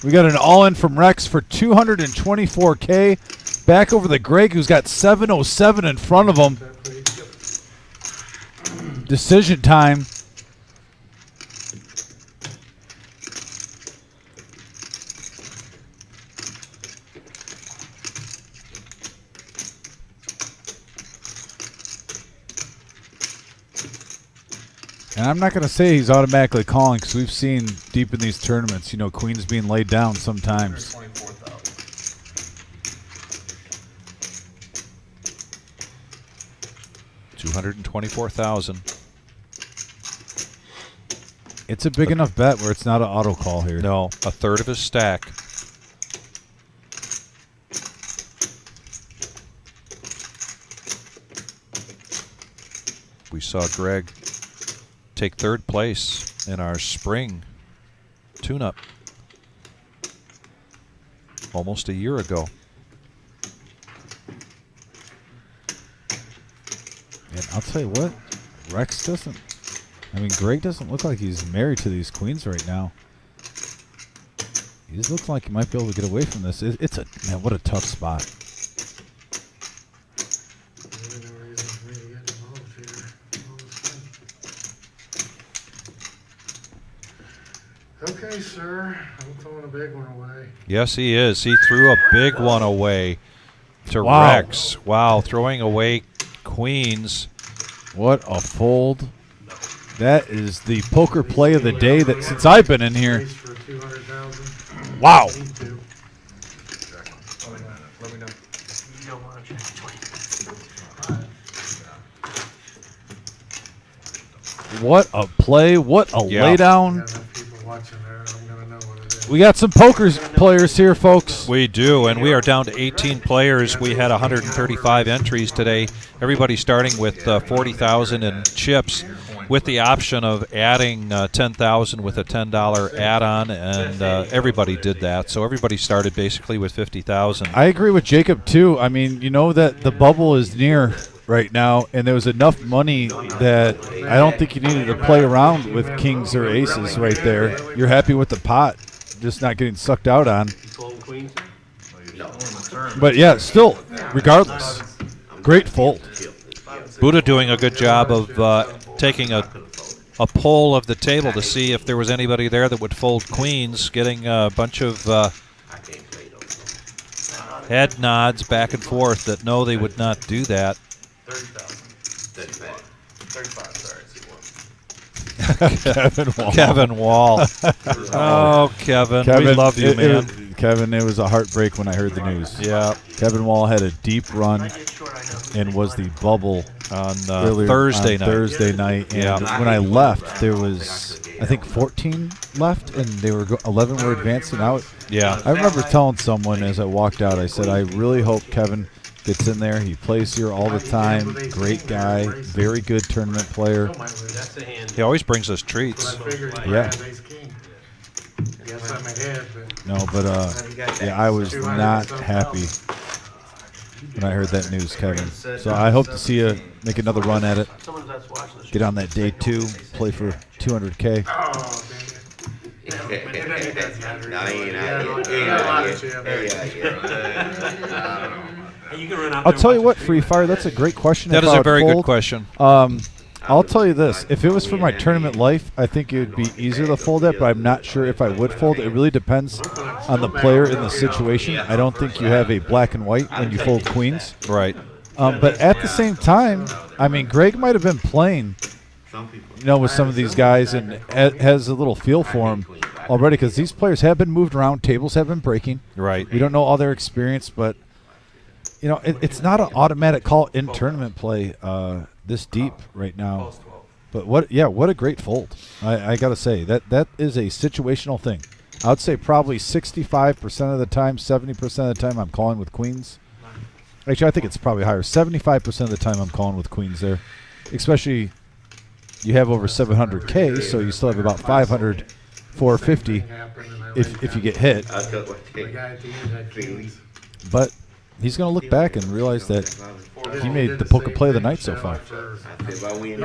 We got an all-in from Rex for 224K. Back over to Greg, who's got 707 in front of him. Decision time. And I'm not going to say he's automatically calling, because we've seen deep in these tournaments, Queens being laid down sometimes. 224,000. It's a big enough bet where it's not an auto call here. No, a third of his stack. We saw Greg take third place in our spring tune-up almost a year ago. And I'll tell you what, Rex Greg doesn't look like he's married to these queens right now. He just looks like he might be able to get away from this. Man, what a tough spot. Okay, sir. I'm throwing a big one away. Yes, he is. He threw a big one away. to Wow. Rex. Wow, throwing away queens. What a fold. That is the poker play of the day that since I've been in here. Race for 200,000. Wow. Need to. Let me know. You don't wanna check 20. What a play. What a Yeah. lay down. Got enough people watching there, I'm gonna know what it is. We got some poker players here, folks. We do, and we are down to 18 players. We had 135 entries today. Everybody starting with 40,000 in chips, with the option of adding 10,000 with a $10 add-on, and everybody did that. So everybody started basically with 50,000. I agree with Jacob, too. I mean, you know that the bubble is near right now, and there was enough money that I don't think you needed to play around with kings or aces right there. You're happy with the pot, just not getting sucked out on. Fold queens? But, yeah, still, regardless, great fold. Buddha doing a good job of taking a poll of the table to see if there was anybody there that would fold queens, getting a bunch of head nods back and forth that no, they would not do that. 35, sorry, Kevin Wall. Kevin Wall. Oh, Kevin, we love you, man. Kevin, it was a heartbreak when I heard the news. Yeah. Kevin Wall had a deep run and was the bubble on earlier Thursday night. Thursday night. And Yeah. when I left, there was, I think, 14 left, and they were 11 were advancing out. Yeah. I remember telling someone as I walked out, I said, I really hope Kevin gets in there. He plays here all the time. Great guy. Very good tournament player. That's the hand. He always brings us treats. Yeah. Yes, I'm ahead, but No, but yeah, I was not happy when I heard that news, Kevin. So I hope to see you make another run at it. Someone that's watching the show. Get on that day 2, play for 200K. oh, dang it. It doesn't matter. You got a lot of chips. Hey, you can run out I'll there tell and you watch what, Free Fire, that's a great question. That if is I a would very good fold. question. I'll tell you this. If it was for my tournament life, I think it would be easier to fold it, but I'm not sure if I would fold it. It really depends on the player and the situation. I don't think you have a black and white when you fold queens. Right. But at the same time, I mean, Greg might have been playing, with some of these guys and has a little feel for them already because these players have been moved around. Tables have been breaking. Right. We don't know all their experience, but, it's not an automatic call in tournament play this deep right now. But what a great fold. I got to say, that is a situational thing. I would say probably 65% of the time, 70% of the time I'm calling with queens. Actually, I think it's probably higher. 75% of the time I'm calling with queens there. Especially you have over 700K, so you still have about 500, 450 if you get hit. The guy at the end had kings. But he's going to look back and realize that he made the poker play of the night so far.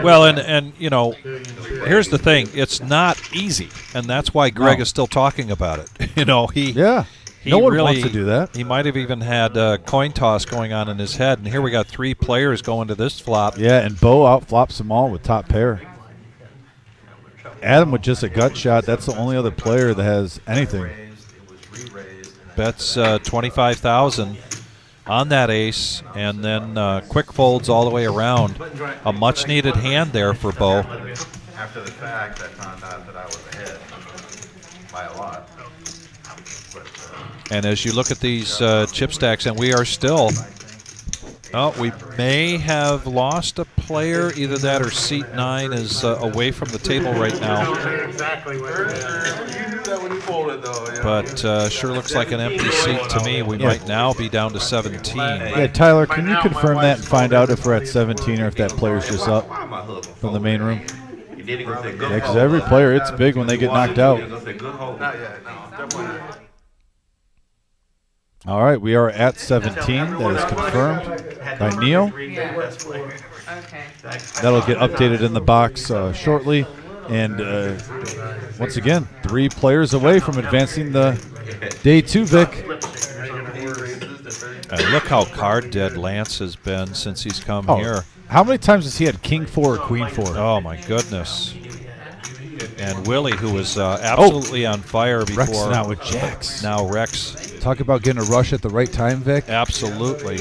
Well, and here's the thing. It's not easy, and that's why Greg is still talking about it. He no one really wants to do that. He might have even had a coin toss going on in his head, and here we got 3 players going to this flop. Yeah, and Bo outflops them all with top pair. Adam with just a gut shot. That's the only other player that has anything. Bets 25,000 on that ace, and then quick folds all the way around. A much-needed hand there for Bo. After the fact, I found out that I was ahead by a lot. And as you look at these chip stacks, and we are still, we may have lost a player. Either that or seat 9 is away from the table right now. Exactly what it is. You knew that when you folded, though. But sure looks like an empty seat to me. We might now be down to 17. Yeah, Tyler, can you confirm that and find out if we're at 17 or if that player's just up from the main room? Yeah, because every player, it's big when they get knocked out. Not yet, no, definitely not. All right, we are at 17. That is confirmed by Neil. Okay. That'll get updated in the box shortly. And once again, 3 players away from advancing the day 2, Vic. And look how card dead Lance has been since he's come here. How many times has he had King 4 or Queen 4? Oh, my goodness. And Willie, who was absolutely on fire before. Rex now with jacks. Now Rex Talk about getting a rush at the right time, Vic. Absolutely.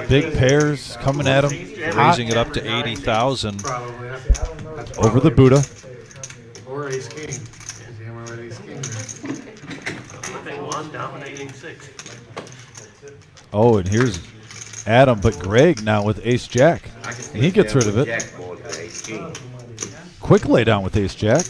Big pairs coming at him. Raising it up to 80,000. Probably. That's Over the probably- Buddha. Or ace king. Is he hammer with ace king? Flipping 1, dominating 6. Oh, and here's Adam, but Greg now with ace jack. And he gets rid of it. Quick laydown with ace jack.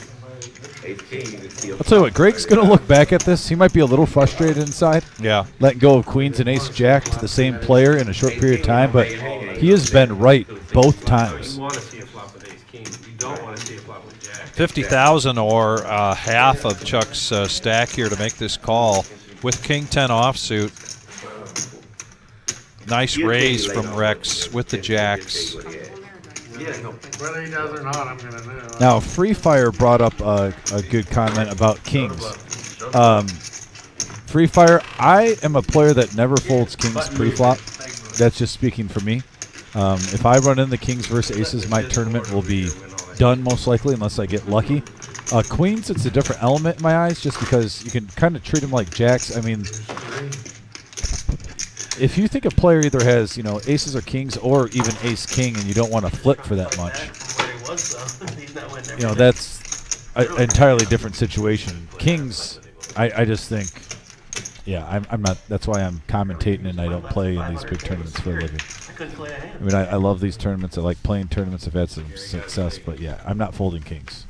I'll tell you what, Greg's going to look back at this. He might be a little frustrated inside. Yeah. Letting go of queens and ace jack to the same player in a short period of time, but he has been right both times. You want to see a flop with ace king. You don't want to see a flop with jack. 50,000 or half of Chuck's stack here to make this call with king 10 offsuit. Nice raise from Rex with the jacks. Whether he does or not, I'm going to know. Now, Free Fire brought up a good comment about kings. Free Fire, I am a player that never folds kings pre-flop. That's just speaking for me. If I run in the kings versus aces, my tournament will be done most likely unless I get lucky. Queens, it's a different element in my eyes just because you can kind of treat them like jacks. I mean, if you think a player either has, aces or kings or even ace king and you don't want to flip for that much, that's an entirely different situation. Kings, I just think, yeah, I'm not. That's why I'm commentating and I don't play in these big tournaments for a living. I mean, I love these tournaments. I like playing tournaments. I've had some success, but yeah, I'm not folding kings,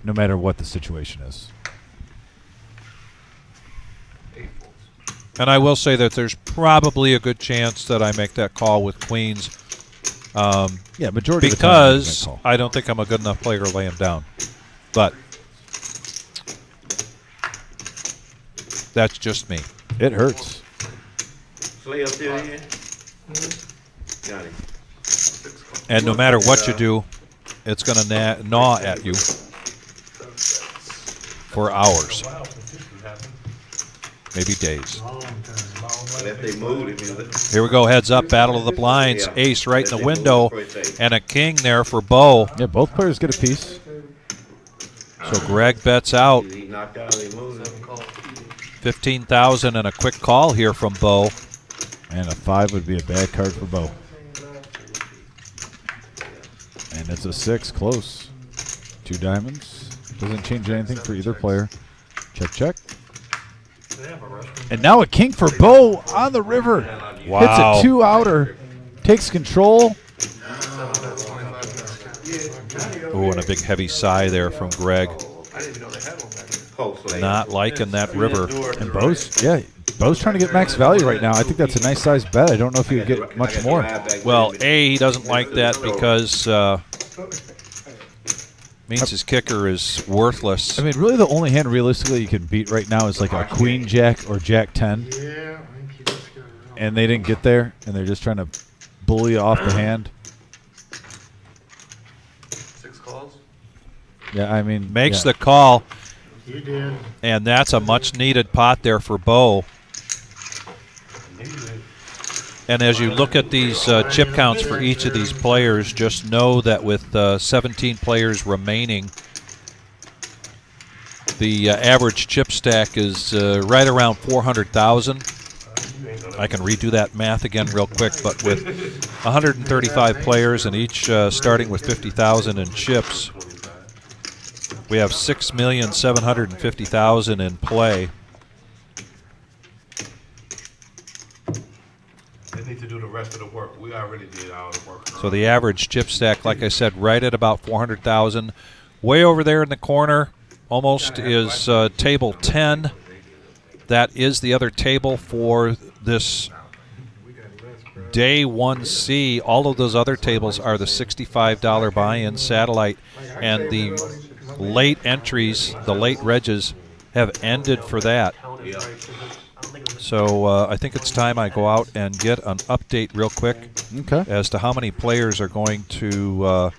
no matter what the situation is. And I will say that there's probably a good chance that I make that call with queens. Yeah, majority of the time because I don't think I'm a good enough player to lay him down. But that's just me. It hurts. Slay up there again? Got it. And no matter what you do, it's going to gnaw at you for hours. Maybe days. Here we go, heads up, battle of the blinds. Ace right in the window, and a king there for Bo. Yeah, both players get a piece. So Greg bets out. 15,000 and a quick call here from Bo. And a 5 would be a bad card for Bo. And it's a 6, close. 2 diamonds. Doesn't change anything for either player. Check, check. And now a king for Bo on the river. Wow. Hits a 2-outer. Takes control. Ooh, and a big heavy sigh there from Greg. Not liking that river. And Bo's trying to get max value right now. I think that's a nice size bet. I don't know if he would get much more. Well, he doesn't like that because means his kicker is worthless. I mean, really the only hand realistically you can beat right now is like a queen jack or jack 10. Yeah, I think he just got it. And they didn't get there, and they're just trying to bully you off the hand. 6 calls? Yeah, I mean, Makes the call. You did. And that's a much-needed pot there for Bo. And as you look at these chip counts for each of these players, just know that with 17 players remaining, the average chip stack is right around 400,000. I can redo that math again real quick, but with 135 players and each starting with 50,000 in chips, we have 6,750,000 in play. They need to do the rest of the work. We already did all the work. So the average chip stack, like I said, right at about 400,000. Way over there in the corner, almost, is table 10. That is the other table for this day 1C. All of those other tables are the $65 buy-in satellite, and the late entries, the late regs, have ended for that. So I think it's time I go out and get an update real quick as to how many players are going to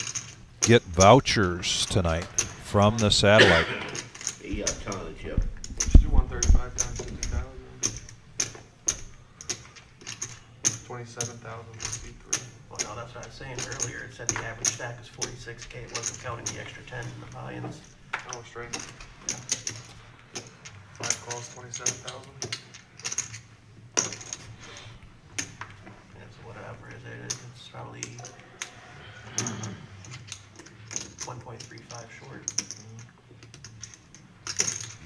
get vouchers tonight from the satellite. He got a ton of the chip. Do 135 times 50,000. 27,063. Well, no, that's what I was saying earlier. It said the average stack is 46K. It wasn't counting the extra 10 in the buy-ins. Oh, straight. 5 Calls 27,000. It's whatever it is, it's probably 1.35 short.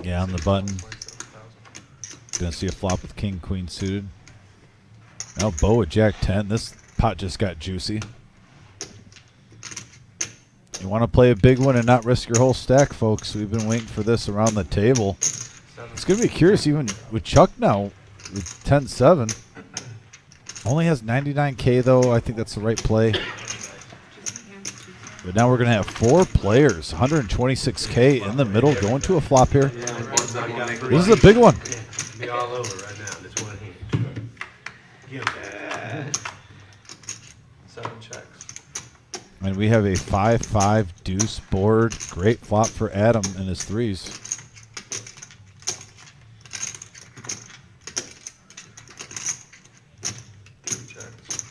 Yeah, on the button. 27,000. Gonna see a flop with king queen suited. Now Bo with jack 10. This pot just got juicy. You want to play a big one and not risk your whole stack, folks. We've been waiting for this around the table. It's gonna be curious even with Chuck now with 10-7. Only has 99K though. I think that's the right play. But now we're gonna have 4 players, 126K in the middle, going to a flop here. This is a big one. Be all over right now, this one hand. Give that. 7 checks. And we have a 5-5 deuce board. Great flop for Adam and his threes. Checks.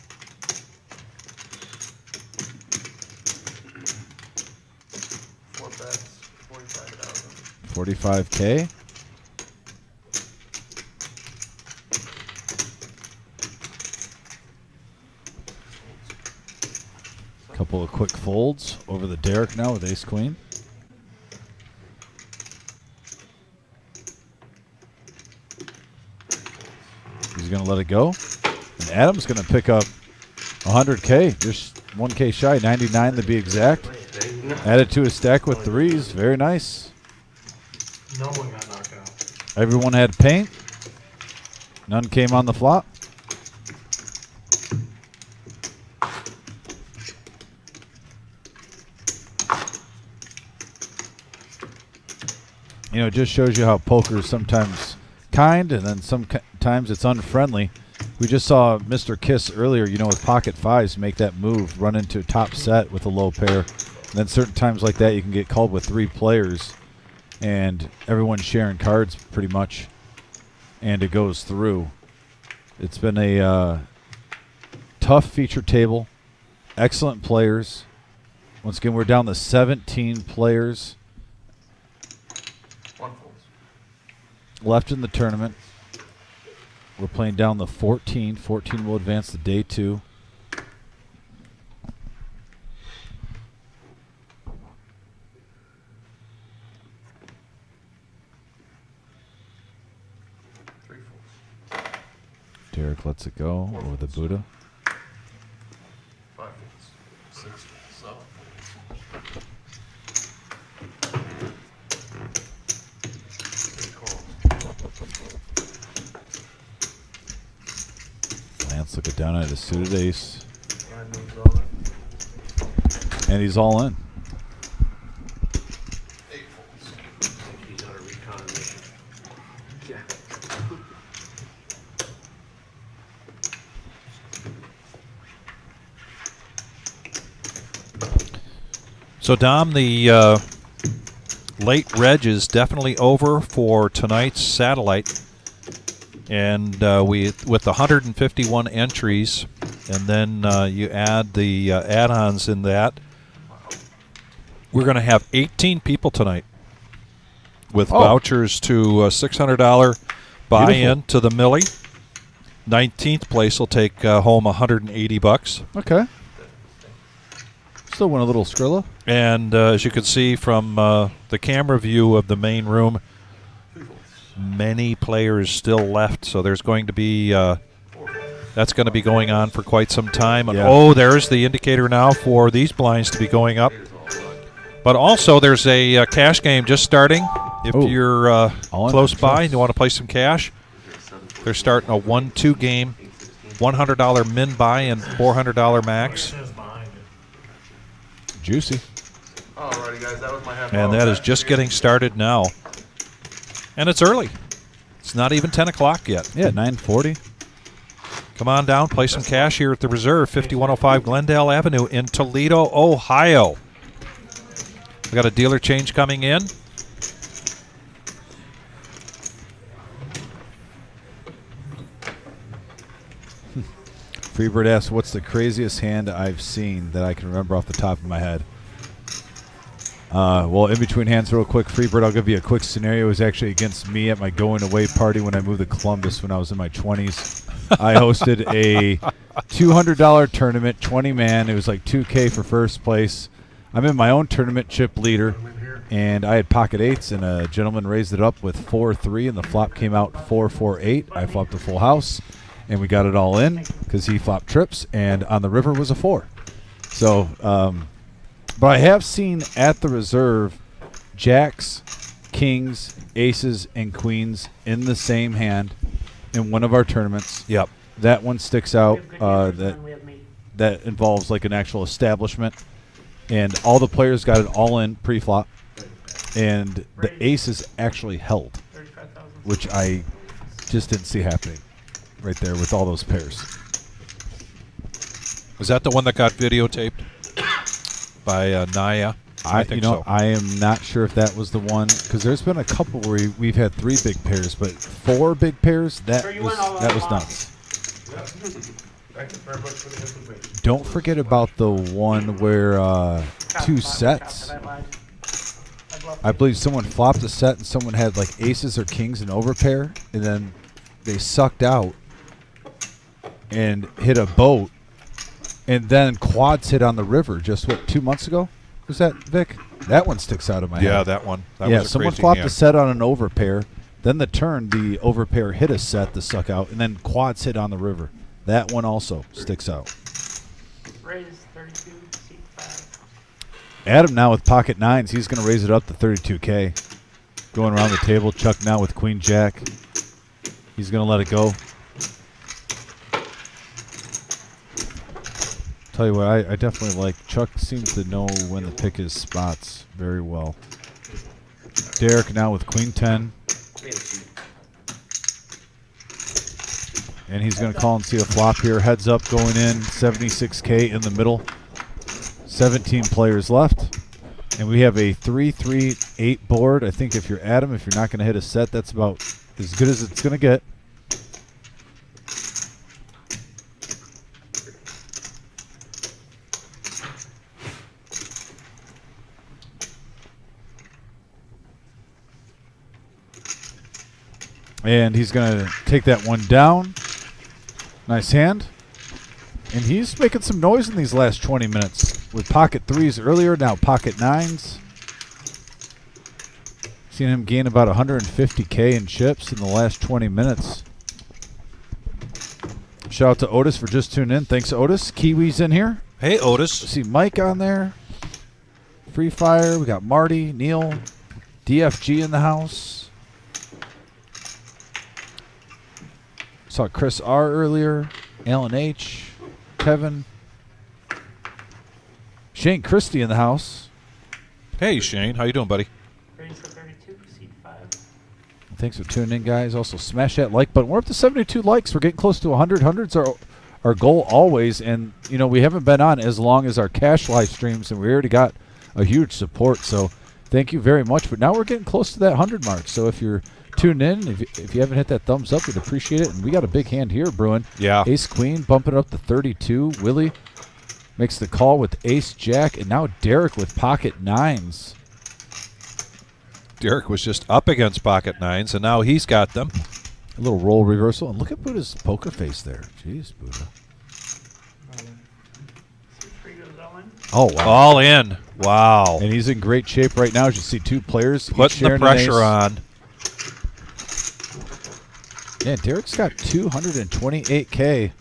4 bets, 45,000. 45K. Couple of quick folds over the Derek now with ace queen. He's going to let it go. And Adam's going to pick up 100K, just 1K shy, 99 to be exact. Added to his stack with threes. Very nice. No one got knocked out. Everyone had paint. None came on the flop. You know, it just shows you how poker is sometimes kind and then sometimes it's unfriendly. We just saw Mr. Kiss earlier, you know, with pocket fives make that move, run into top set with a low pair. And then certain times like that, you can get called with 3 players and everyone's sharing cards pretty much, and it goes through. It's been a tough feature table, excellent players. Once again, we're down to 17 players left in the tournament. We're playing down the 14. 14 will advance to day 2. Derek lets it go over the Buddha. 5 folds. 6 folds. 7 folds. Lance looking down at his suited ace. Ryan moves all in. And he's all in. 8 folds. He's on a recon mission. Yeah. So, Dom, the late reg is definitely over for tonight's satellite. And with the 151 entries, and then you add the add-ons in that, we're going to have 18 people tonight with vouchers to $600 buy-in to the Millie. 19th place will take home $180. Okay. Still win a little Skrilla. And as you can see from the camera view of the main room, many players still left, so there's going to be that's going to be going on for quite some time. And oh, there's the indicator now for these blinds to be going up. But also there's a cash game just starting. If you're close by and you want to play some cash, they're starting a 1-2 game, $100 min buy and $400 max. Juicy. Alrighty, guys, that was my half. And that is just getting started now. And it's early. It's not even 10 o'clock yet. Yeah, 9:40. Come on down, play some cash here at the Reserve, 5105 Glendale Avenue in Toledo, Ohio. We got a dealer change coming in. Freebird asks, what's the craziest hand I've seen that I can remember off the top of my head? Well, in between hands, real quick, Freebird, I'll give you a quick scenario. It was actually against me at my going away party when I moved to Columbus when I was in my 20s. I hosted a $200 tournament, 20-man. It was like $2K for first place. I'm in my own tournament, chip leader, and I had pocket eights, and a gentleman raised it up with 4-3, and the flop came out 4-4-8. I flopped a full house, and we got it all in because he flopped trips, and on the river was a 4. So, but I have seen at the reserve jacks, kings, aces, and queens in the same hand in one of our tournaments. Yep. That one sticks out. That involves like an actual establishment, and all the players got it all in pre-flop, and the aces actually held, which I just didn't see happening right there with all those pairs. Was that the one that got videotaped by Naya? I think so. I am not sure if that was the one, because there's been a couple where we've had 3 big pairs, but 4 big pairs, that was nuts. Thank you very much for the information. Don't forget about the one where 2 sets. I believe someone flopped a set and someone had like aces or kings and overpair, and then they sucked out and hit a boat, and then quads hit on the river just 2 months ago? Was that, Vic? That one sticks out of my head. Yeah, that one. That was a someone crazy flopped hand. a set on an overpair. Then the turn, the overpair hit a set to suck out, and then quads hit on the river. That one also sticks out. Raise 32, seat 5. Adam now with pocket 9s. He's going to raise it up to 32K. Going around the table. Chuck now with queen jack. He's going to let it go. Tell you what, I definitely like Chuck. Seems to know when to pick his spots very well. Derek now with queen 10. And he's going to call and see a flop here. Heads up going in. 76K in the middle. 17 players left. And we have a 3-3-8 board. I think if you're Adam, if you're not going to hit a set, that's about as good as it's going to get. And he's going to take that one down. Nice hand. And he's making some noise in these last 20 minutes. With pocket 3s earlier, now pocket 9s. Seen him gain about 150K in chips in the last 20 minutes. Shout out to Otis for just tuning in. Thanks, Otis. Kiwi's in here. Hey, Otis. I see Mike on there. Free Fire. We got Marty, Neil, DFG in the house. Saw Chris R earlier, Alan H, Kevin, Shane Christie in the house. Hey, Shane. How you doing, buddy? Raise for 32, seat 5. Thanks for tuning in, guys. Also, smash that like button. We're up to 72 likes. We're getting close to 100. 100's our goal always. And, you know, we haven't been on as long as our cash live streams, and we already got a huge support. So thank you very much. But now we're getting close to that 100 mark. So if you're tuned in, if you haven't hit that thumbs up, we'd appreciate it. And we got a big hand here brewing. Yeah. Ace Queen bumping it up to 32. Willie makes the call with Ace Jack, and now Derek with pocket 9s. Derek was just up against pocket 9s, and now he's got them. A little roll reversal, and look at Buddha's poker face there. Jeez, Buddha. Seat 3 goes all in. Oh, wow. All in. Wow. And he's in great shape right now. As you see, 2 players each Putting the sharing an pressure ace. on. Yeah, Derek's got 228K.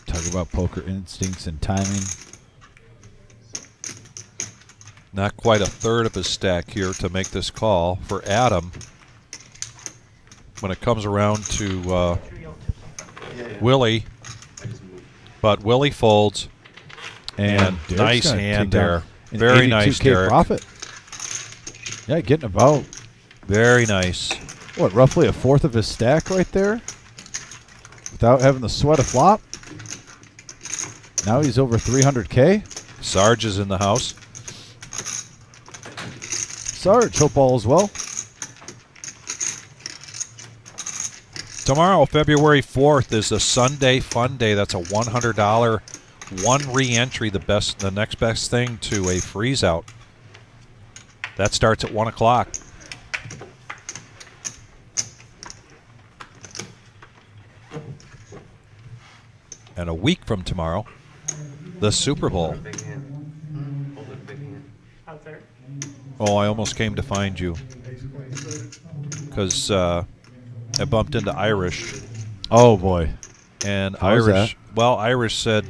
Talk about poker instincts and timing. Not quite a third of his stack here to make this call for Adam. When it comes around to Willie. But Willie folds. And Derek's nice gonna hand take down there. an Very nice, 82K Derek. profit. Yeah, getting about, Very nice. what, roughly a fourth of his stack right there? Without having to sweat a flop. Now he's over 300K. Sarge is in the house. Sarge, hope all is well. Tomorrow, February 4th, is a Sunday Fun Day. That's a $100 one re-entry, the next best thing to a freeze out. That starts at 1 o'clock. And a week from tomorrow, the Super Bowl. Out there. Oh, I almost came to find you because I bumped into Irish. Oh boy. And How's Irish, well, Irish said,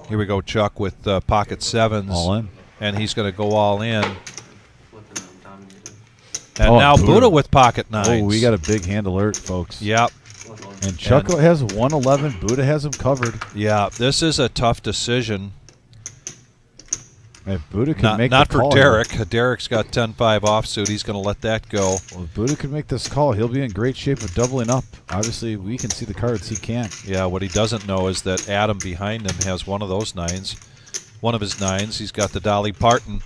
here we go, Chuck, with pocket sevens. All in. And he's going to go all in. And Oh, now Buddha. Buddha with pocket nines. Oh, we got a big hand alert, folks. Yep. And Chuck has 111. Buddha has him covered. Yeah, this is a tough decision. If Buddha can make not the call for Derek. Derek's got 10-5 offsuit. He's going to let that go. Well, if Buddha can make this call, he'll be in great shape of doubling up. Obviously, we can see the cards. He can't. Yeah, what he doesn't know is that Adam behind him has one of those nines. One of his nines. He's got the Dolly Parton.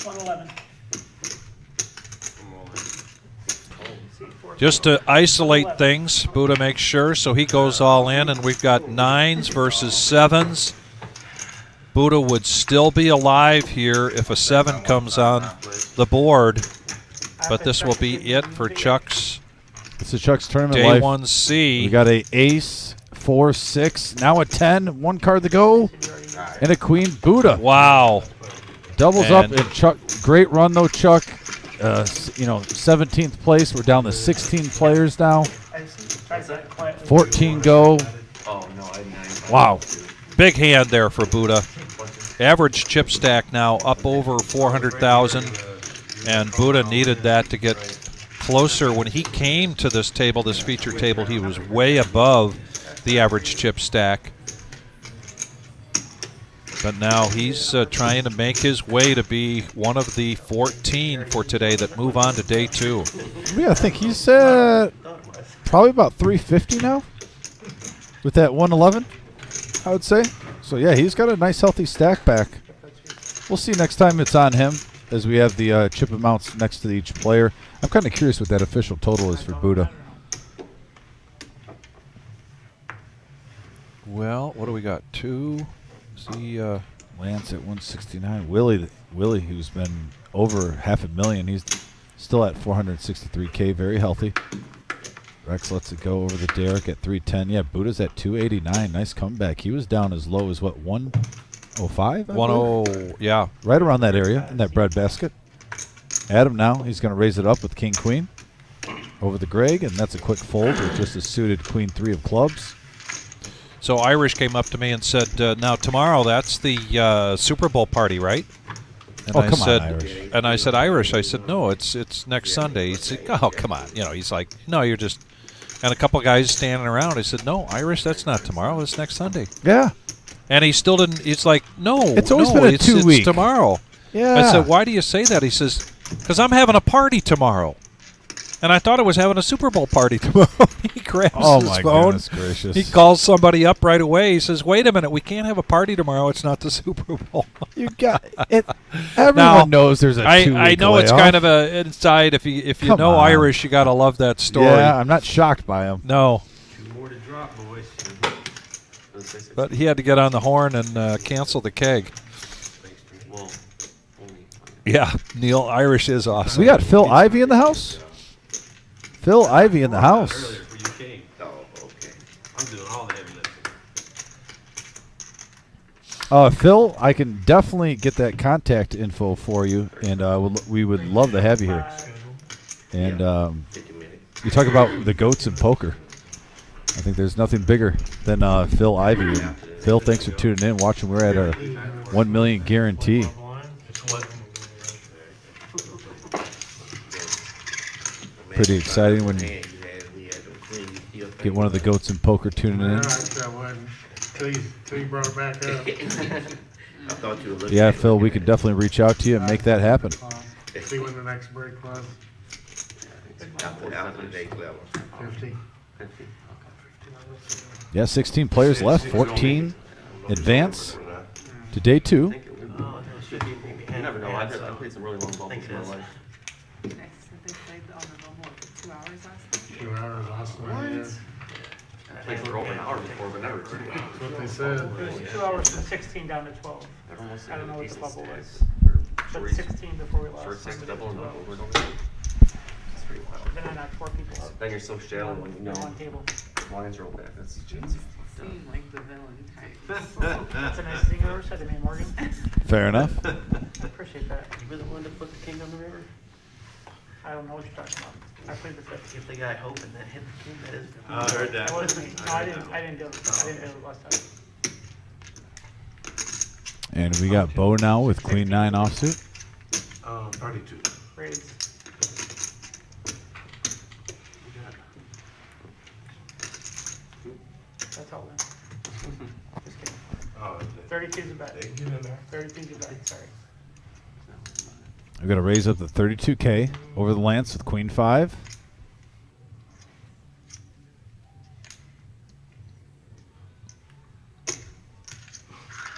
111. Just to isolate things, Buddha makes sure, so he goes all in, and we've got nines versus sevens. Buddha would still be alive here if a 7 comes on the board, but this will be it for Chuck's This is Chuck's tournament Day life. 1C. We got a ace, 4, 6, now a 10, one card to go, and a queen. Buddha. Wow. Doubles up, and Chuck, great run though, Chuck. 17th place. We're down to 16 players now. 14 go. Wow. Big hand there for Buddha. Average chip stack now up over 400,000, and Buddha needed that to get closer. When he came to this table, this feature table, he was way above the average chip stack. But now he's trying to make his way to be one of the 14 for today that move on to day 2. Yeah, I think he's probably about 350 now with that 111, I would say. So, yeah, he's got a nice, healthy stack back. We'll see next time it's on him as we have the chip amounts next to each player. I'm kind of curious what that official total is for Buddha. Well, what do we got? 2. See, Lance at 169. Willie, who's been over $500,000, he's still at 463K, very healthy. Rex lets it go over the Derek at 310. Yeah, Buddha's at 289. Nice comeback. He was down as low as what, 105? 1-0, yeah. Right around that area in that bread basket. Adam now, he's going to raise it up with King Queen over the Greg, and that's a quick fold with just a suited Queen 3 of clubs. So Irish came up to me and said, now tomorrow that's the Super Bowl party, right? And come on, Irish. And I said, Irish, I said, no, it's next Sunday. He said, oh, come on. He's like, no, you're just, and a couple guys standing around. I said, no, Irish, that's not tomorrow. It's next Sunday. Yeah. And he still didn't, he's like, no, it's always been a 2 week. It's tomorrow. Yeah. I said, why do you say that? He says, because I'm having a party tomorrow. And I thought it was having a Super Bowl party tomorrow. He grabs his phone. Goodness gracious. He calls somebody up right away. He says, wait a minute, we can't have a party tomorrow. It's not the Super Bowl. You got it. Everyone knows there's a 2 week I know it's layoff. kind of a inside. If you Come know on. Irish, you got to love that story. Yeah, I'm not shocked by him. No. 2 more to drop, boys. But he had to get on the horn and cancel the keg. Yeah, Neil, Irish is awesome. We got Phil Ivey in the house. Phil Ivey in the house. Earlier for you came. Oh, okay. I'm doing all the heavy lifting. Phil, I can definitely get that contact info for you, and we would love to have you here. And you talk about the GOATs in poker. I think there's nothing bigger than Phil Ivey. And Phil, thanks for tuning in, watching. We're at our 1 million guarantee. Pretty exciting when you get one of the GOATs in poker tuning in. Till you brought it back up. Yeah, Phil, we could definitely reach out to you and make that happen. See when the next break was. 50. Yeah, 16 players left, 14 advance to day 2. You never know. I've played some really long bubbles in my life. They played on the normal 2 hours last night. 2 hours last night, yeah. Played for over an hour before, but never 2 hours. That's what they said. It was 2 hours from 16 down to 12. Everyone wants to I don't know what get the decent bubble stats. was. Or But 16 before we lost. short six Sunday, double and 12. over and over. That's pretty wild. Then I knocked 4 people out. Then you're so shallow when you know One table. lines roll back. That's Seem like the villain type. That's a nice thing you ever said to me, Morgan. Fair enough. I appreciate that. You were the one to put the king on the river? I don't know what you're talking about. I played the fifth. Give the guy hope and then hit the king. That is. I heard that. That was me. No, I didn't do it. I didn't do it last time. And we got Bo now with Queen 9 offsuit. 32. Raids. That's all then. Just kidding. Oh, 32's a bet. they get in there. 32's a bet, sorry. We're going to raise up the 32K over the lance with Queen 5.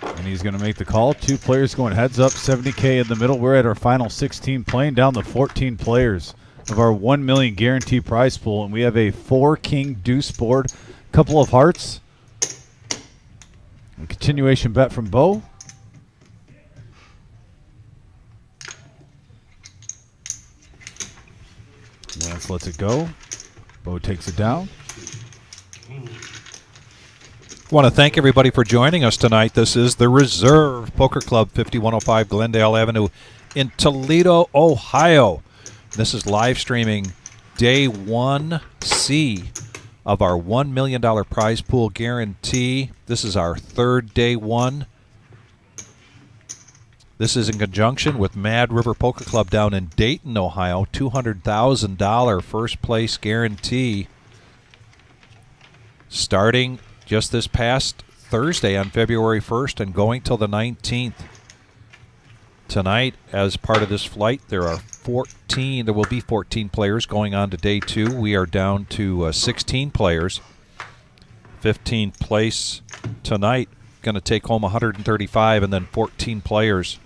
And he's going to make the call. 2 players going heads up, 70K in the middle. We're at our final 16, playing down the 14 players of our 1 million guarantee prize pool. And we have a 4-king deuce board, couple of hearts. A continuation bet from Bo. Lance lets it go. Bo takes it down. Want to thank everybody for joining us tonight. This is the Reserve Poker Club, 5105 Glendale Avenue in Toledo, Ohio. This is live streaming day 1C of our $1 million prize pool guarantee. This is our third day one. This is in conjunction with Mad River Poker Club down in Dayton, Ohio. $200,000 first place guarantee. Starting just this past Thursday on February 1st and going till the 19th. Tonight, as part of this flight, there will be 14 players going on to day 2. We are down to 16 players. 15th place tonight, going to take home 135, and then 14 players.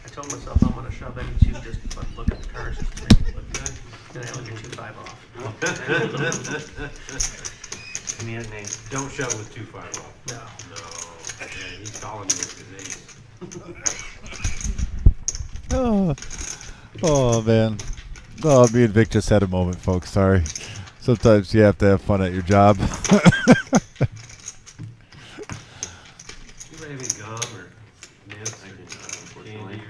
I told myself I'm gonna shove any 2 just to look at the cards just to make it look good. Then I only get 2-5 off. Give me a name. Don't shove with 2-5 off. No. No. Yeah, he's calling me with his ace. Oh, man. Oh, me and Vic just had a moment, folks. Sorry. Sometimes you have to have fun at your job. You have any gum or mints or candy or anything?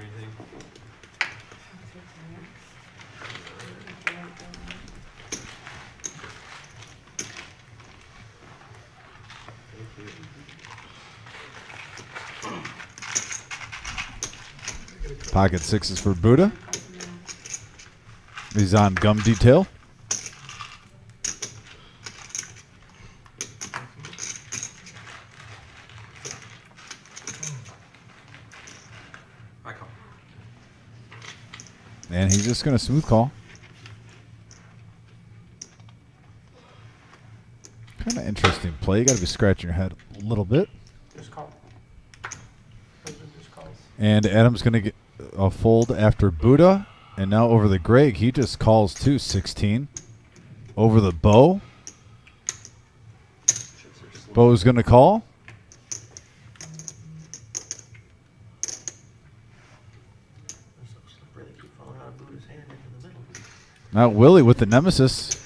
Pocket 6s for Buddha. He's on gum detail. I call. And he's just going to smooth call. Kind of interesting play. You got to be scratching your head a little bit. Just call. Those are just calls. And Adam's going to get a fold after Buddha. And now over the Greg, he just calls too, 16. Over the Bo. Bo's going to call. Really keep falling out of Buddha's hand into the middle. Now Willie with the nemesis.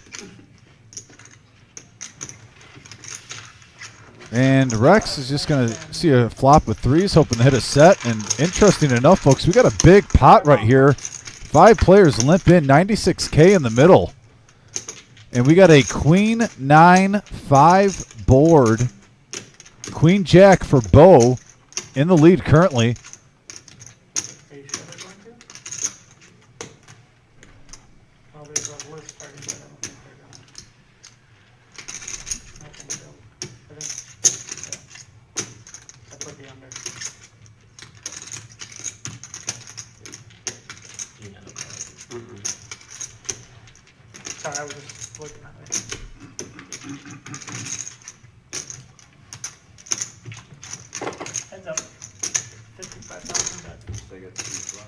And Rex is just going to see a flop with 3s, hoping to hit a set. And interesting enough, folks, we got a big pot right here. 5 players limp in, 96K in the middle. And we got a Queen 9-5 board. Queen Jack for Bo in the lead currently. Are you sure they're going to? Well, there's a list starting, but I don't think they're going. I think they'll. I think, yeah. I put the under. Sorry, I was just looking at it. Heads up. 55,000 bet. They got 2 flat.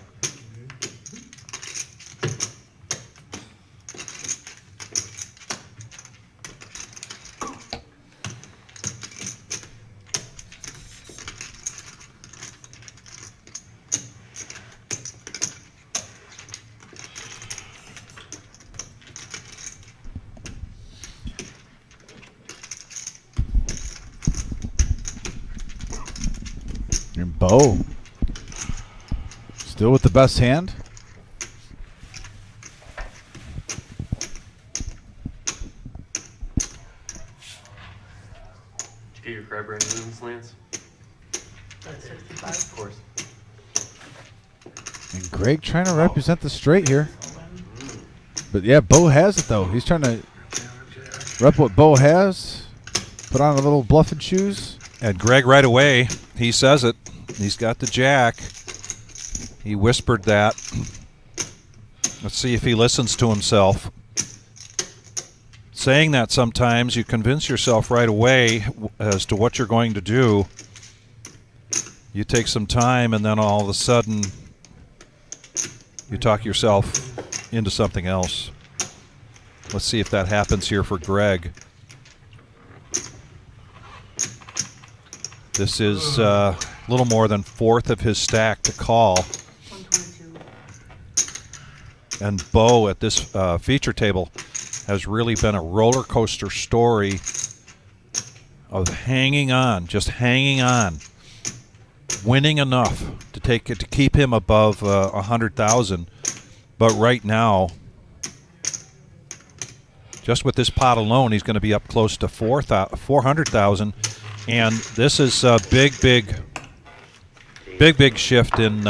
And Bo still with the best hand. Did you get your crab ranges in, Lance? That's 65. Of course. And Greg trying to represent the straight here. But yeah, Bo has it though. He's trying to rep what Bo has. Put on a little bluffing shoes. And Greg right away, he says it. He's got the jack. He whispered that. Let's see if he listens to himself. Saying that sometimes you convince yourself right away as to what you're going to do. You take some time and then all of a sudden you talk yourself into something else. Let's see if that happens here for Greg. This is a little more than 1/4 of his stack to call. 122. And Bo at this feature table has really been a roller coaster story of hanging on, just hanging on, winning enough to keep him above 100,000. But right now, just with this pot alone, he's going to be up close to 400,000. And this is a big shift in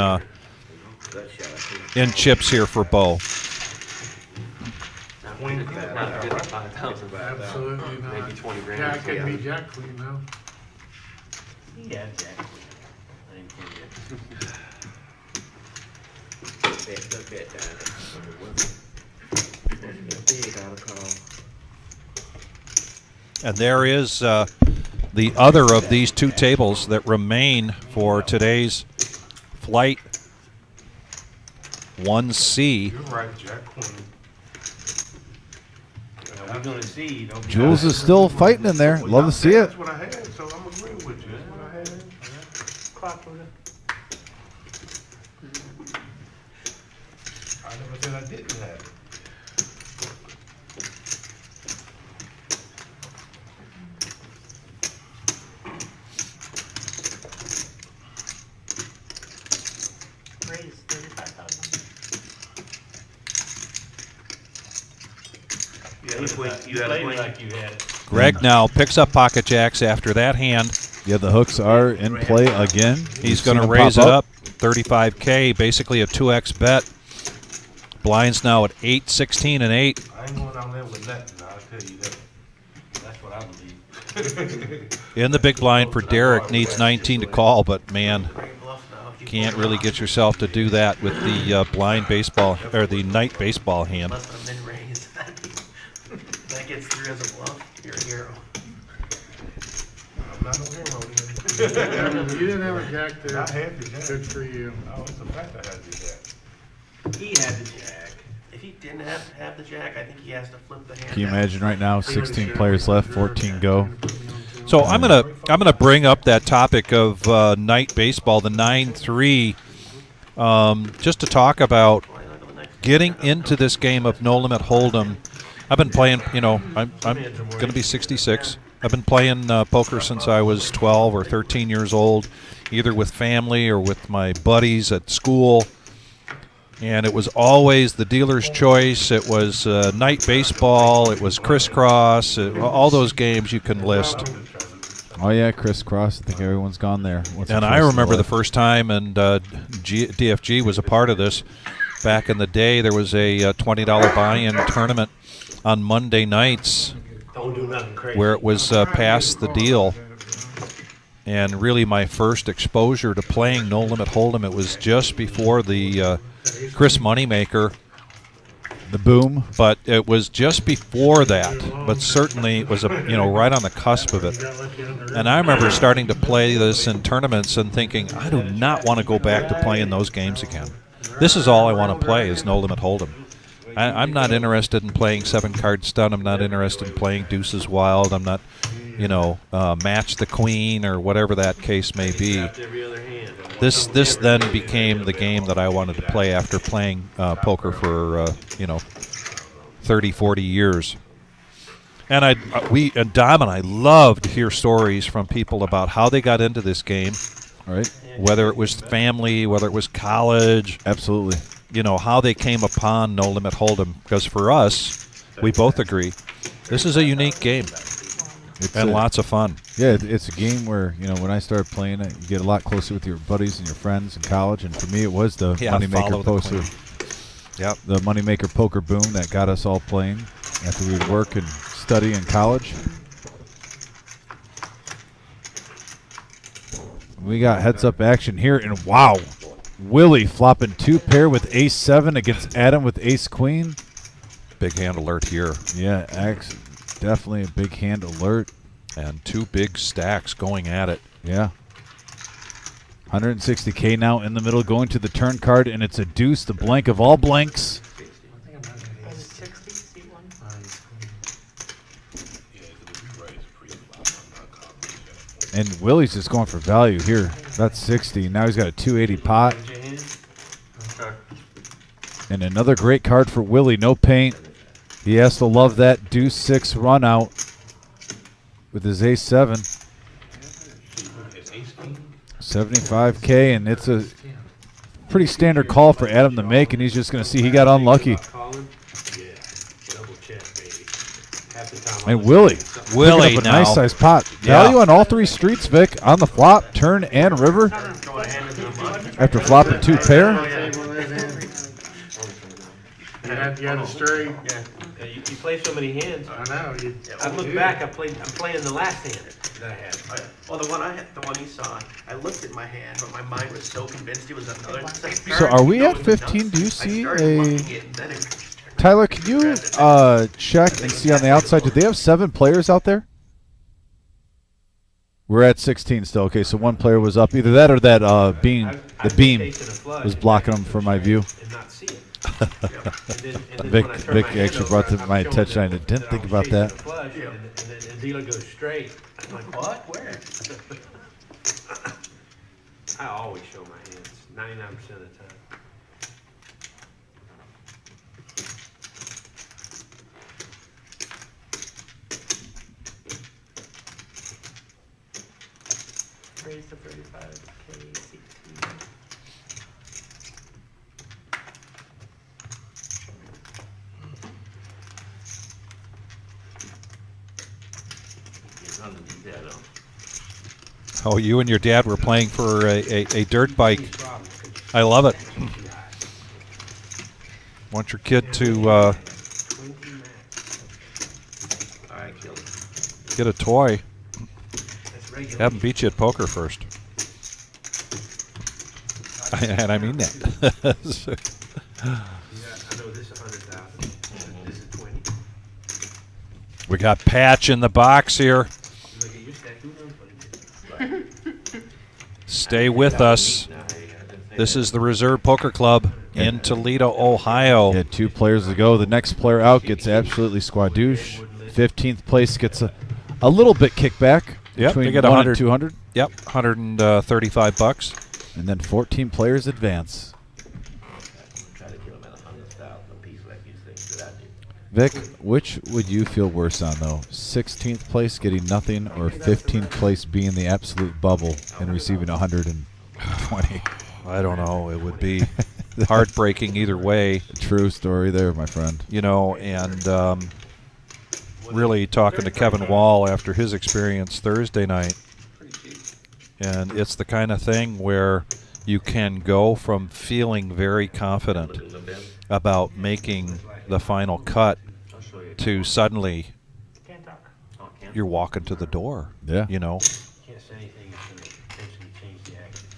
chips here for Bo. Not 55,000. Absolutely not. Maybe 20 grand. Jack could be Jack Queen now. Yeah, Jack. I didn't hear And there is the other of these two tables that remain for today's flight 1C. You're right, Jack Queen. I'm gonna see. Don't be Jules is still fighting in there. Love to see it. That's what I had, so I'm agreeing with you. That's what I had. Clock with it. I never said I didn't have it. Raise 35,000. You had a queen. like you had it. Greg now picks up pocket jacks after that hand. Yeah, the hooks are in play again. He's going to raise it up 35K, basically a 2x bet. Blinds now at 8, 16, and 8. I ain't going down there with nothing, I'll tell you that. That's what I believe. In the big blind for Derek, needs 19 to call, but man, can't really get yourself to do that with the blind baseball or the night baseball hand. Less than a min raise. That gets through as a bluff. You're a hero. I'm not no hero. You didn't have a Jack there. I had the jack. Good for you. Oh, it's a fact I had the jack. He had the jack. If he didn't have the jack, I think he has to flip the hand. Can you imagine right now? 16 players left, 14 go. So I'm gonna bring up that topic of night baseball, the 9-3, just to talk about getting into this game of no limit hold'em. I've been playing, I'm going to be 66. I've been playing poker since I was 12 or 13 years old, either with family or with my buddies at school. And it was always the dealer's choice. It was night baseball. It was crisscross. All those games you can list. Oh yeah, crisscross. I think everyone's gone there. And I remember the first time, and DFG was a part of this. Back in the day, there was a $20 buy-in tournament on Monday nights Don't do nothing crazy. where it was past the deal. And really my first exposure to playing No Limit Hold'em, it was just before the Chris Moneymaker The boom. But it was just before that. But certainly it was right on the cusp of it. And I remember starting to play this in tournaments and thinking, I do not want to go back to playing those games again. This is all I want to play is No Limit Hold'em. I'm not interested in playing 7-card stud. I'm not interested in playing Deuces Wild. I'm not, Match the Queen or whatever that case may be. This then became the game that I wanted to play after playing poker for 30, 40 years. And Dom and I loved to hear stories from people about how they got into this game. Right. Whether it was family, whether it was college. Absolutely. How they came upon No Limit Hold'em. Because for us, we both agree, this is a unique game. And lots of fun. Yeah, it's a game where, when I started playing it, you get a lot closer with your buddies and your friends in college. And for me, it was the Moneymaker Poker. Yep. The Moneymaker Poker boom that got us all playing after we would work and study in college. We got heads-up action here, and wow, Willie flopping 2-pair with ace-7 against Adam with ace-queen. Big hand alert here. Yeah, definitely a big hand alert. And 2 big stacks going at it. Yeah. 160K now in the middle, going to the turn card, and it's a deuce, the blank of all blanks. And Willie's just going for value here. That's 60. Now he's got a 280 pot. And another great card for Willie. No paint. He has to love that deuce 6 run out with his ace 7. 75K, and it's a pretty standard call for Adam to make, and he's just going to see he got unlucky. And Willie picking up a nice size pot. Value on all 3 streets, Vic, on the flop, turn, and river. After flopping 2 pair. You had a straight. Yeah, you play so many hands. I know. I look back. I'm playing the last hand that I had. Well, the one you saw, I looked at my hand, but my mind was so convinced it was another. So are we at 15? Do you see a... Tyler, can you check and see on the outside, do they have 7 players out there? We're at 16 still. Okay, so 1 player was up. Either that or that the beam was blocking them from my view. Vic actually brought to my attention. I didn't think about that. And the dealer goes straight. I'm like, what? Where? I always show my hands 99% of the time. Raise to 35K CT. Oh, you and your dad were playing for a dirt bike. I love it. Want your kid to get a toy. Have him beat you at poker first. And I mean that. We got Patch in the box here. Stay with us. This is the Reserve Poker Club in Toledo, Ohio. Yeah, 2 players to go. The next player out gets absolutely squadouche. 15th place gets a little bit kickback. Yep, between they get 100 and 200. Yep, $135. And then 14 players advance. Vic, which would you feel worse on, though? 16th place getting nothing, or 15th place being the absolute bubble and receiving 120? I don't know. It would be heartbreaking either way. True story there, my friend. And really talking to Kevin Wall after his experience Thursday night. And it's the kind of thing where you can go from feeling very confident about making the final cut to suddenly you're walking to the door. Yeah. Can't say anything that's going to potentially change the action.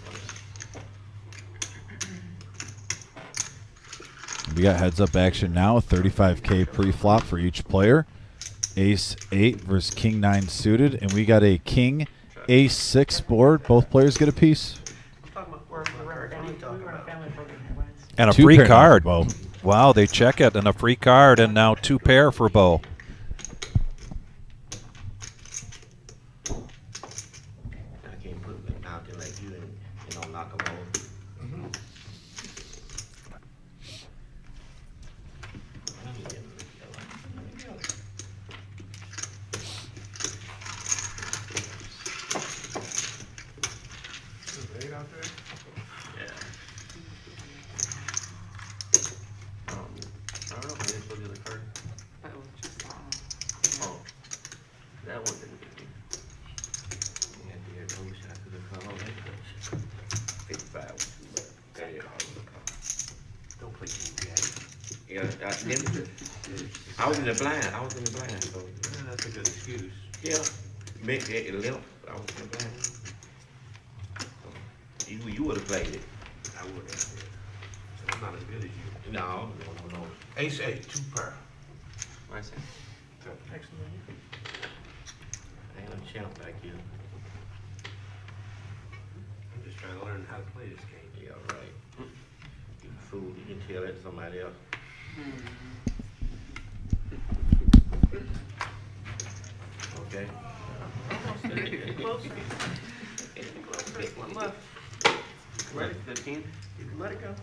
We got heads-up action now. 35K pre-flop for each player. Ace 8 versus King 9 suited, and we got a King Ace 6 board. Both players get a piece. And a Two free pair now card. for Bo. Wow, they check it, and a free card, and now 2 pair for Bo. I can't put it out there like you and, knock them over. Eight out there? Yeah. I don't know if I didn't show you the card. Oh, that one didn't get me. Yeah, dear, I wish I could have come on that. 55. There you go. Don't play TV. Yeah, I was in the blind. So. Yeah, that's a good excuse. Yeah, make it limp. I was in the blind. You would have played it. I would have. So I'm not as good as you. No. Ace 8, 2 pair. I see. Excellent. Ain't no champ back here. I'm just trying to learn how to play this game. Yeah, right. You fool, you can tell that to somebody else. Okay. One left. Ready? 15? You can let it go.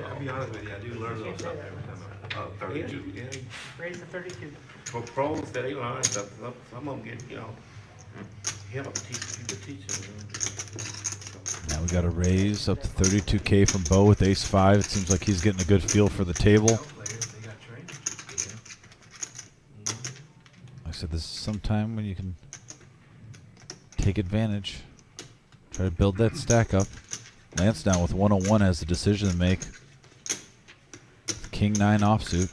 I'll be honest with you, I do learn a little something every time I 32. Yeah. Raise to 32. For pros that they learn stuff, some of them get, help people teach them. Now we got a raise up to 32K from Bo with Ace 5. It seems like he's getting a good feel for the table. They got training. Like I said, this is some time when you can take advantage. Try to build that stack up. Lance down with 101 has the decision to make. King 9 offsuit.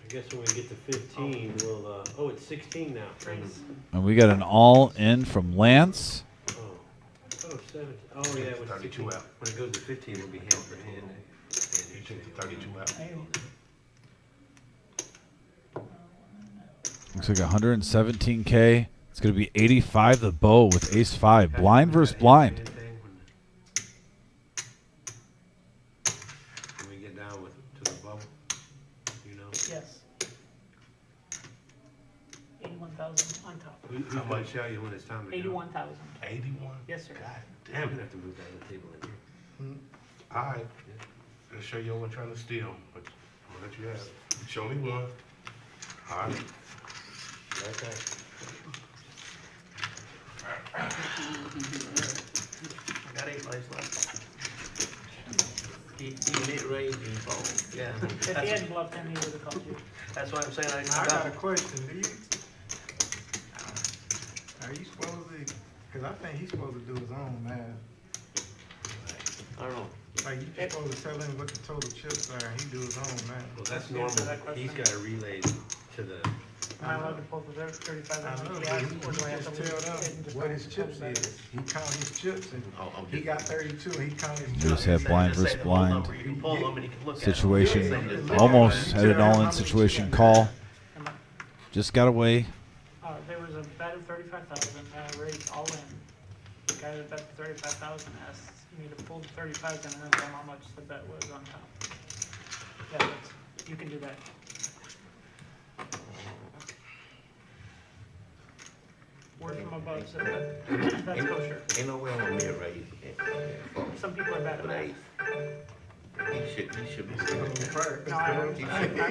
I guess when we get to 15, we'll, oh, it's 16 now. And we got an all-in from Lance. Oh, 17. Oh, yeah, it was 32 out. When it goes to 15, it'll be hand for hand. You took 32 out. Looks like 117K. It's going to be 85 the Bo with Ace 5. Blind versus blind. When we get down to the bubble, Yes. 81,000 on top. Who's going to tell you when it's time to go? 81,000. 81? Yes, sir. God Damn, damn we it. have to move that other table in here. All right. I'll show you one trying to steal, but I'm going to let you have it. Show me one. All right. Like that. I got 8 lives left. Even it raised in phone. Yeah. If he hadn't bluffed him, he would have called you. That's why I'm saying I got a question, do you? Are you supposed to, cause I think he's supposed to do his own math. I don't know. Like, you supposed to tell him what the total chips are, and he do his own math. Well, that's Yeah, normal. so that question- He's got to relay to the, Am I allowed to pull the 35 I and know, the but gas, he or do I have just to tell leave it and them just what put his it chips back? is. He count his chips, and I'm he got 32, he count his We chips. just have blind versus blind You can pull them and you can look at situation. them. Almost had an all-in situation call. Just got away. There was a bet of 35,000, and I raised all in. The guy that bet the 35,000 asked me to pull the 35 and then tell him how much the bet was on top. Yeah, you can do that. Word from above said that. That's kosher. Ain't no way I'm gonna be a raise. Some people are bad at math. He should be. No, I don't. He I- should be. I-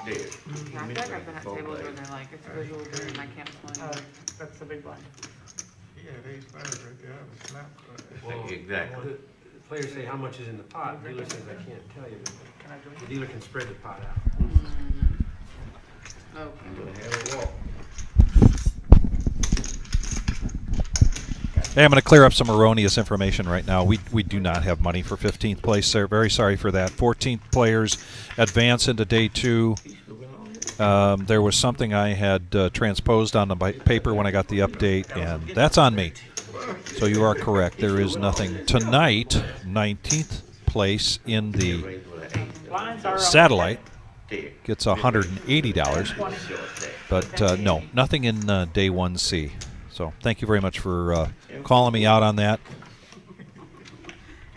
There. Yeah, I feel like I've been at tables where they're like, it's visual good and I can't explain it. That's the big blind. Yeah, they started right there, I was snap. well, Exactly. the players say how much is in the pot. Dealer says, I can't tell you, but Can I drink? the dealer can spread the pot out. Oh, I'm gonna have a walk. Hey, I'm going to clear up some erroneous information right now. We do not have money for 15th place, sir. Very sorry for that. 14th players advance into day 2. There was something I had transposed on the paper when I got the update, and that's on me. So you are correct. There is nothing tonight. 19th place in the Blinds are up. satellite gets $180. But no, nothing in day 1C. So thank you very much for calling me out on that.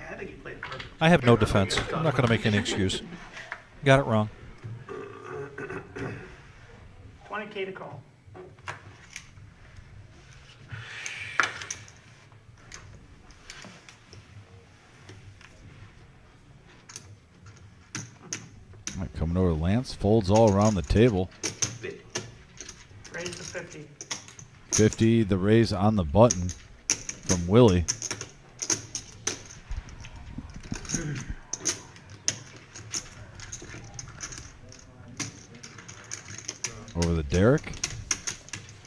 I think he played perfect. I have no defense. I'm not going to make any excuse. Got it wrong. 20K to call. All right, coming over, Lance folds all around the table. Raise to 50. 50, the raise on the button from Willie. Over to Derek.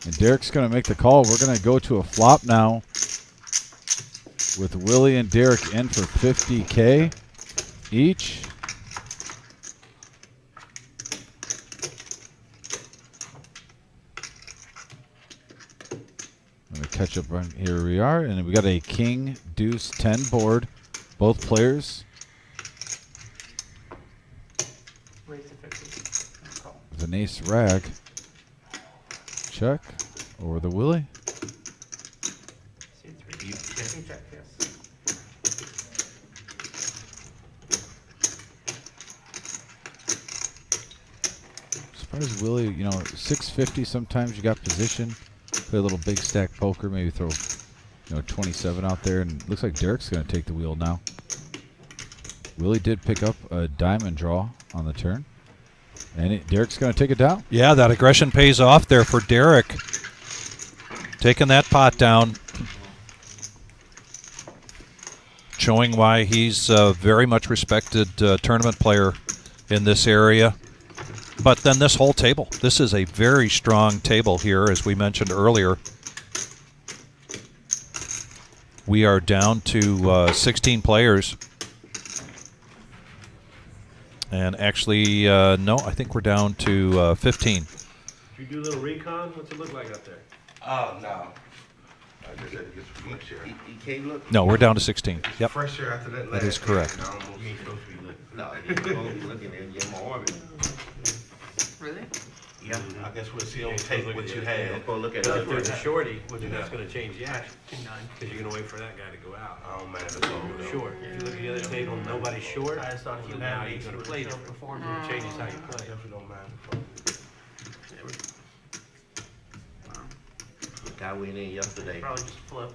And Derek's going to make the call. We're going to go to a flop now with Willie and Derek in for 50K each. I'm going to catch up on, here we are, and we got a king, deuce, 10 board, both players. Raise to 50. And call. With an ace rag. Check. Over the Willie. C3. C-check, yes. Surprised Willie, 650, sometimes you got position. Play a little big stack poker, maybe throw 27 out there, and looks like Derek's going to take the wheel now. Willie did pick up a diamond draw on the turn, and Derek's going to take it down. Yeah, that aggression pays off there for Derek. Taking that pot down. Showing why he's a very much respected tournament player in this area. But then this whole table. This is a very strong table here, as we mentioned earlier. We are down to 16 players. And actually, no, I think we're down to 15. Did you do a little recon? What's it look like up there? Oh, no. I just had to get some fresh air. You can't look? No, we're down to 16. Yep. Fresh air after that last. That is correct. You ain't supposed to be looking. No, you're supposed to be looking at your arm. Really? Yeah. I guess we'll see on tape what you had. Go look at If there's a it. shorty, that's gonna change the action, 2-9. because you're gonna wait for that guy to go out. Oh man, that's all. Short. If you look at the other table, nobody's short. I just thought if you Now had you're ace, gonna it would play still different. perform. It changes how you play. Definitely don't mind. Guy went in yesterday. Probably just flip.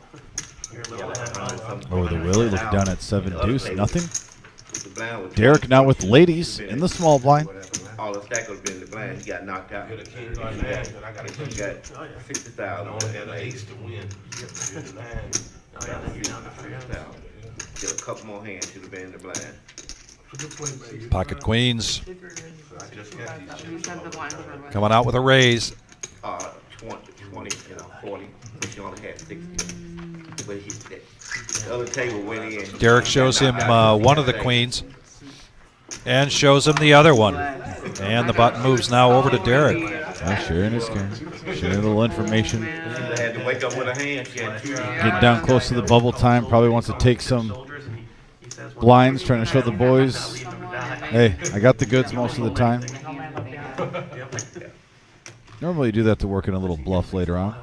You're a Yeah, little like, ahead. Over the Willie, look down at 7 deuce, nothing. The blind was Derek now with ladies in the small blind. all the stack would have been in the blind. He got knocked out. You're the king right now, but I gotta He catch got you. Oh, yeah. 60,000. I only had an ace to win. You're the nine. Oh, yeah, then you're down to 3 hands. Still a couple more hands should have been in the blind. Good play, baby. Pocket queens I just got these You chips. said the blind was red. coming out with a raise. 20, 40, but she only had 60. But the other table went in. Derek shows him one of the queens and shows him the other one. And the button moves now over to Derek. Sharing his game. Sharing a little information. She had to wake up with a hand. She had two. Getting down close to the bubble time. Probably wants to take some blinds, trying to show the boys, hey, I got the goods most of the time. Normally you do that to work in a little bluff later on.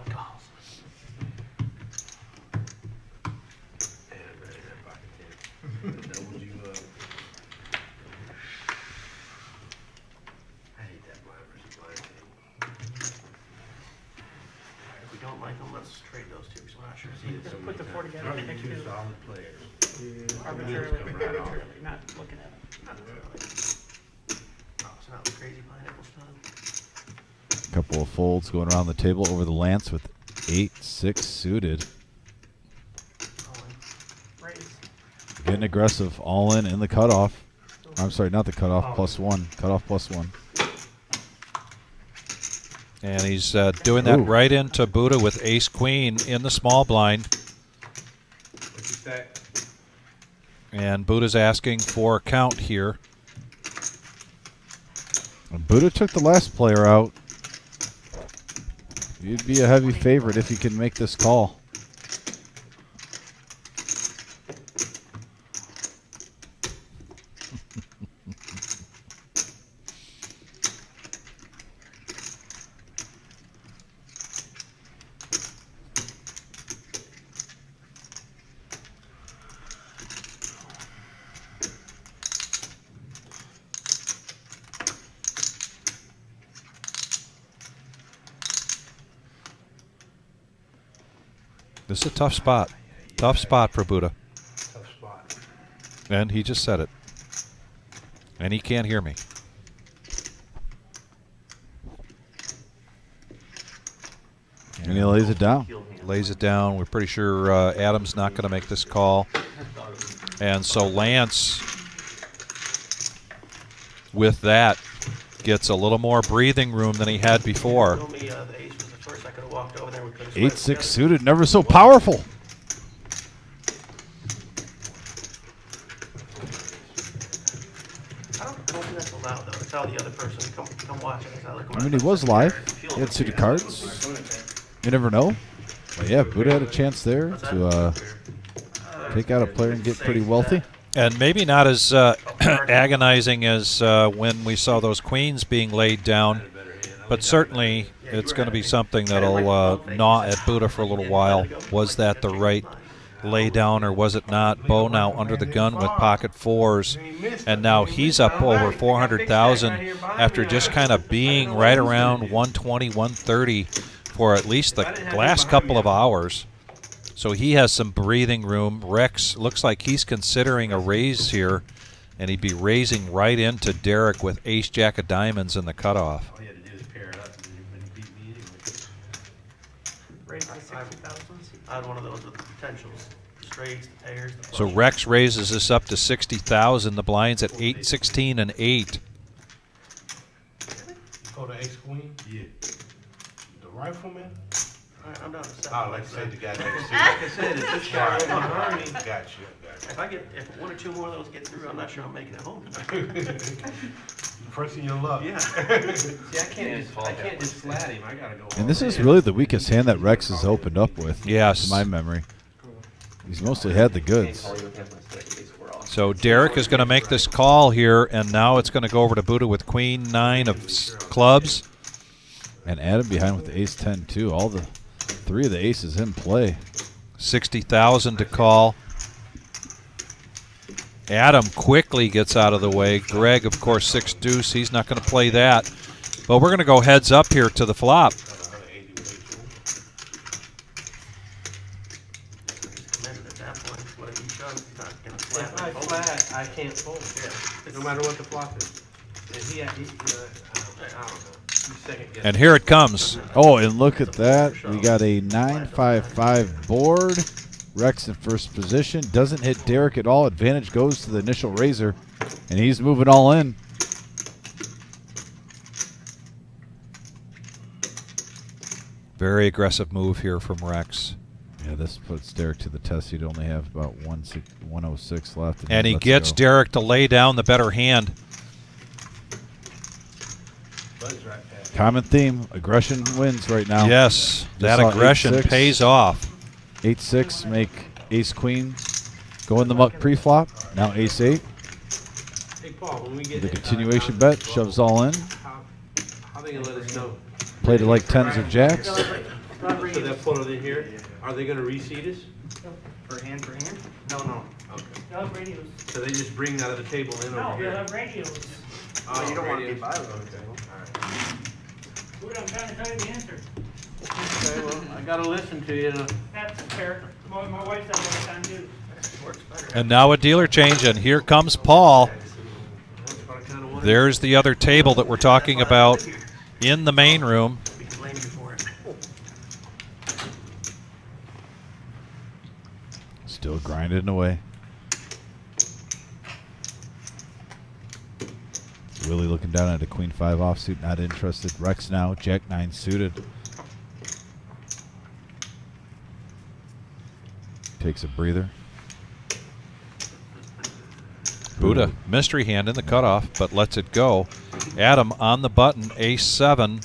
If we don't like them, let's trade those two, because we're not sure. Just put the 4 together and make it Solid players. arbitrarily, not looking at them. Oh, it's not crazy pineapples time. Couple of folds going around the table over the Lance with 8-6 suited. Raise. Getting aggressive, all in the cutoff. I'm sorry, not the cutoff, +1. Cutoff +1. And he's doing that right into Buddha with ace-queen in the small blind. And Buddha's asking for a count here. And Buddha took the last player out. You'd be a heavy favorite if you can make this call. This is a tough spot. Tough spot for Buddha. Tough spot. And he just said it. And he can't hear me. And he lays it down. Lays it down. We're pretty sure Adam's not going to make this call. And so Lance, with that, gets a little more breathing room than he had before. Told me the ace was the first. I could have walked over there. We could have 8-6 suited, never so powerful. I don't think that's allowed though. To tell the other person, come watch it. I mean, he was live. He had suited cards. You never know. But yeah, Buddha had a chance there to take out a player and get pretty wealthy. And maybe not as agonizing as when we saw those queens being laid down, but certainly it's going to be something that'll gnaw at Buddha for a little while. Was that the right lay down or was it not? Bo now under the gun with pocket fours, and now he's up over 400,000 after just kind of being right around 120, 130 for at least the last couple of hours. So he has some breathing room. Rex looks like he's considering a raise here, and he'd be raising right into Derek with ace jack of diamonds in the cutoff. All you had to do is pair it up, and you beat me anyway. Raise to 60,000. I had one of those with the potentials. Straights, the pairs. The So Rex raises this up to 60,000. The blind's at 8, 16, and 8. Go to ace queen? Yeah. The rifleman? Alright, I'm down to 7. Oh, like I said, the guy next to you. Like I said, it's just right behind me. Gotcha. If one or two more of those get through, I'm not sure I'm making it home. Pressing your luck. Yeah. See, I can't just flat him. I gotta go. And this is really the weakest hand that Rex has opened up with. Yes. To my memory. He's mostly had the goods. So Derek is going to make this call here, and now it's going to go over to Buddha with queen 9 of clubs. And Adam behind with the ace 10 too. All the 3 of the aces in play. 60,000 to call. Adam quickly gets out of the way. Greg, of course, 6 deuce. He's not going to play that. But we're going to go heads up here to the flop. If I flat, I can't fold. Yeah. No matter what the flop is. And I don't know. And here it comes. Oh, and look at that. We got a 9-5-5 board. Rex in first position. Doesn't hit Derek at all. Advantage goes to the initial raiser. And he's moving all in. Very aggressive move here from Rex. Yeah, this puts Derek to the test. He'd only have about 106 left. And he lets gets go. Derek to lay down the better hand. Common theme. Aggression wins right now. Yes, that saw aggression 8-6. pays off. 8-6, make ace-queen go in the muck pre-flop. Now ace-8. Hey, Paul, when we get The continuation bet shoves all in. how they gonna let us know? Played it like 10s or jacks. So they'll put it in here. Are they gonna reseat us? For hand? No. Okay. They'll have radios. So they just bring that of the table in No, over they'll here. have radios. Oh, you don't want to be radios. by them. Dude, I'm trying to tell you the answer. Okay, well, I gotta listen to you. That's fair. My wife does all the time too. Works better. And now a dealer change, and here comes Paul. There's the other table that we're talking about in the main room. We can blame you for it. Still grinding away. Willie looking down at a queen 5 offsuit, not interested. Rex now, jack 9 suited. Takes a breather. Buddha, mystery hand in the cutoff, but lets it go. Adam on the button, ace 7.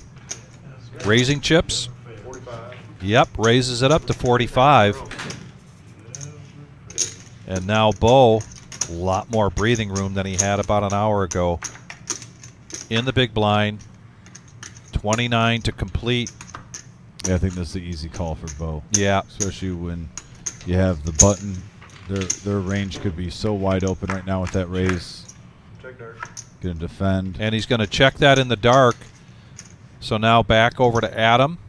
Raising chips. Yep, raises it up to 45. And now Bo, a lot more breathing room than he had about an hour ago. In the big blind, 29 to complete. Yeah, I think that's the easy call for Bo. Yeah. Especially when you have the button. Their range could be so wide open right now with that raise. Check dark. Going to defend. And he's going to check that in the dark. So now back over to Adam.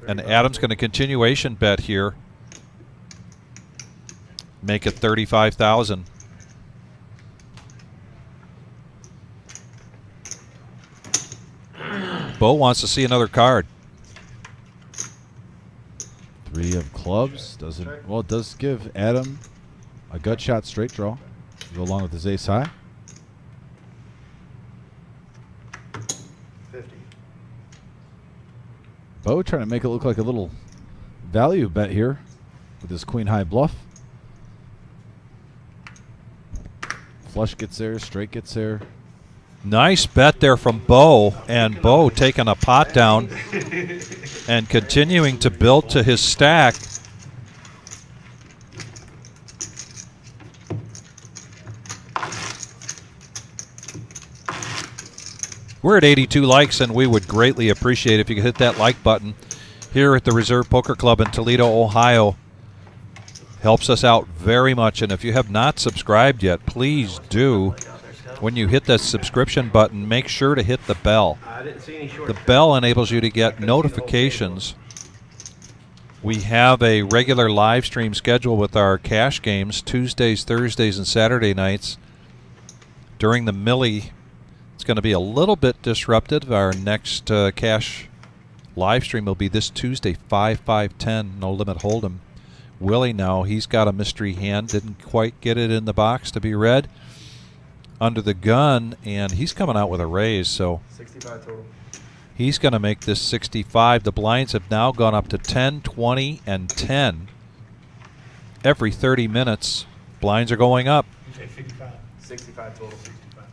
And Adam's going to continuation bet here. Make it 35,000. Bo wants to see another card. 3 of clubs doesn't. Well, it does give Adam a gut shot straight draw to go along with his ace high. 50. Bo trying to make it look like a little value bet here with his queen high bluff. Flush gets there, straight gets there. Nice bet there from Bo, and Bo taking a pot down and continuing to build to his stack. We're at 82 likes, and we would greatly appreciate if you could hit that like button here at the Reserve Poker Club in Toledo, Ohio. Helps us out very much, and if you have not subscribed yet, please do. When you hit that subscription button, make sure to hit the bell. The bell enables you to get notifications. We have a regular live stream schedule with our cash games, Tuesdays, Thursdays, and Saturday nights. During the Millie, it's going to be a little bit disrupted. Our next cash live stream will be this Tuesday, 5/5/10, No Limit Hold'em. Willie now, he's got a mystery hand, didn't quite get it in the box to be read. Under the gun, and he's coming out with a raise, so 65 total. he's going to make this 65. The blinds have now gone up to 10, 20, and 10. Every 30 minutes, blinds are going up. You say 55. 65 total. 65.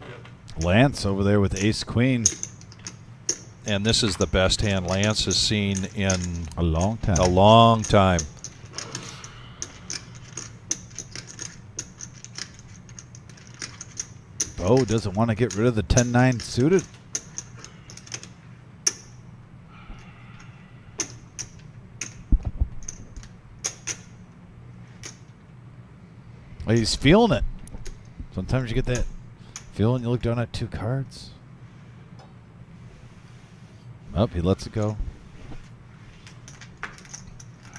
Yep. Lance over there with ace queen. And this is the best hand Lance has seen in a long time. A long time. Bo doesn't want to get rid of the 10-9 suited. Well, he's feeling it. Sometimes you get that feeling, you look down at 2 cards. Oh, he lets it go. I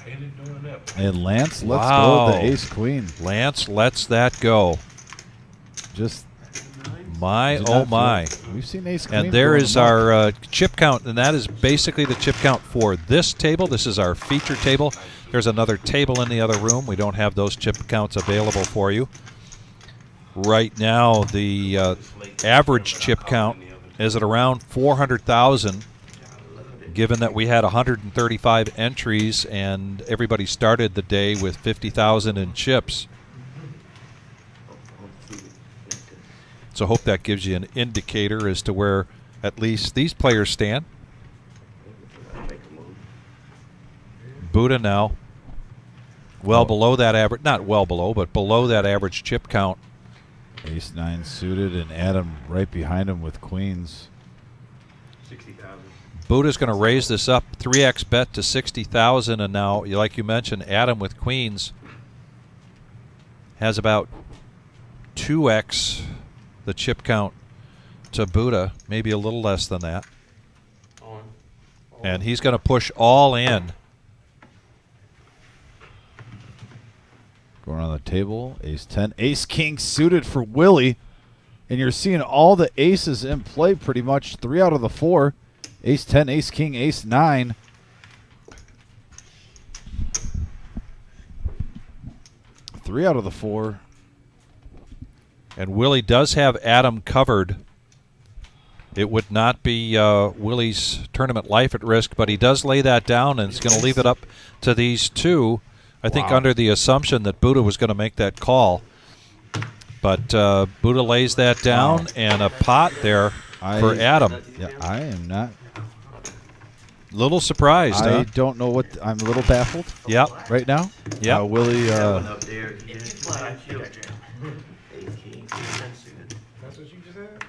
ain't doing that. And Lance lets go of the ace queen. Lance lets that go. Just my, oh my. We've seen ace queen. And there is our chip count, and that is basically the chip count for this table. This is our feature table. There's another table in the other room. We don't have those chip counts available for you. Right now, the average chip count is at around 400,000, given that we had 135 entries and everybody started the day with 50,000 in chips. So hope that gives you an indicator as to where at least these players stand. Buddha now well below that average, not well below, but below that average chip count. Ace 9 suited and Adam right behind him with queens. 60,000. Buddha's going to raise this up 3x bet to 60,000, and now, like you mentioned, Adam with queens has about 2x the chip count to Buddha, maybe a little less than that. And he's going to push all in. Going on the table, ace 10, ace king suited for Willie. And you're seeing all the aces in play pretty much. 3 out of the 4. Ace 10, ace king, ace 9. Three out of the 4. And Willie does have Adam covered. It would not be Willie's tournament life at risk, but he does lay that down, and he's going to leave it up to these two. I think under the assumption that Buddha was going to make that call. But Buddha lays that down, and a pot there for Adam. Yeah, I am not. Little surprised, I don't know what. I'm a little baffled. Yep. Right now. Yeah. Willie. That's what you just said?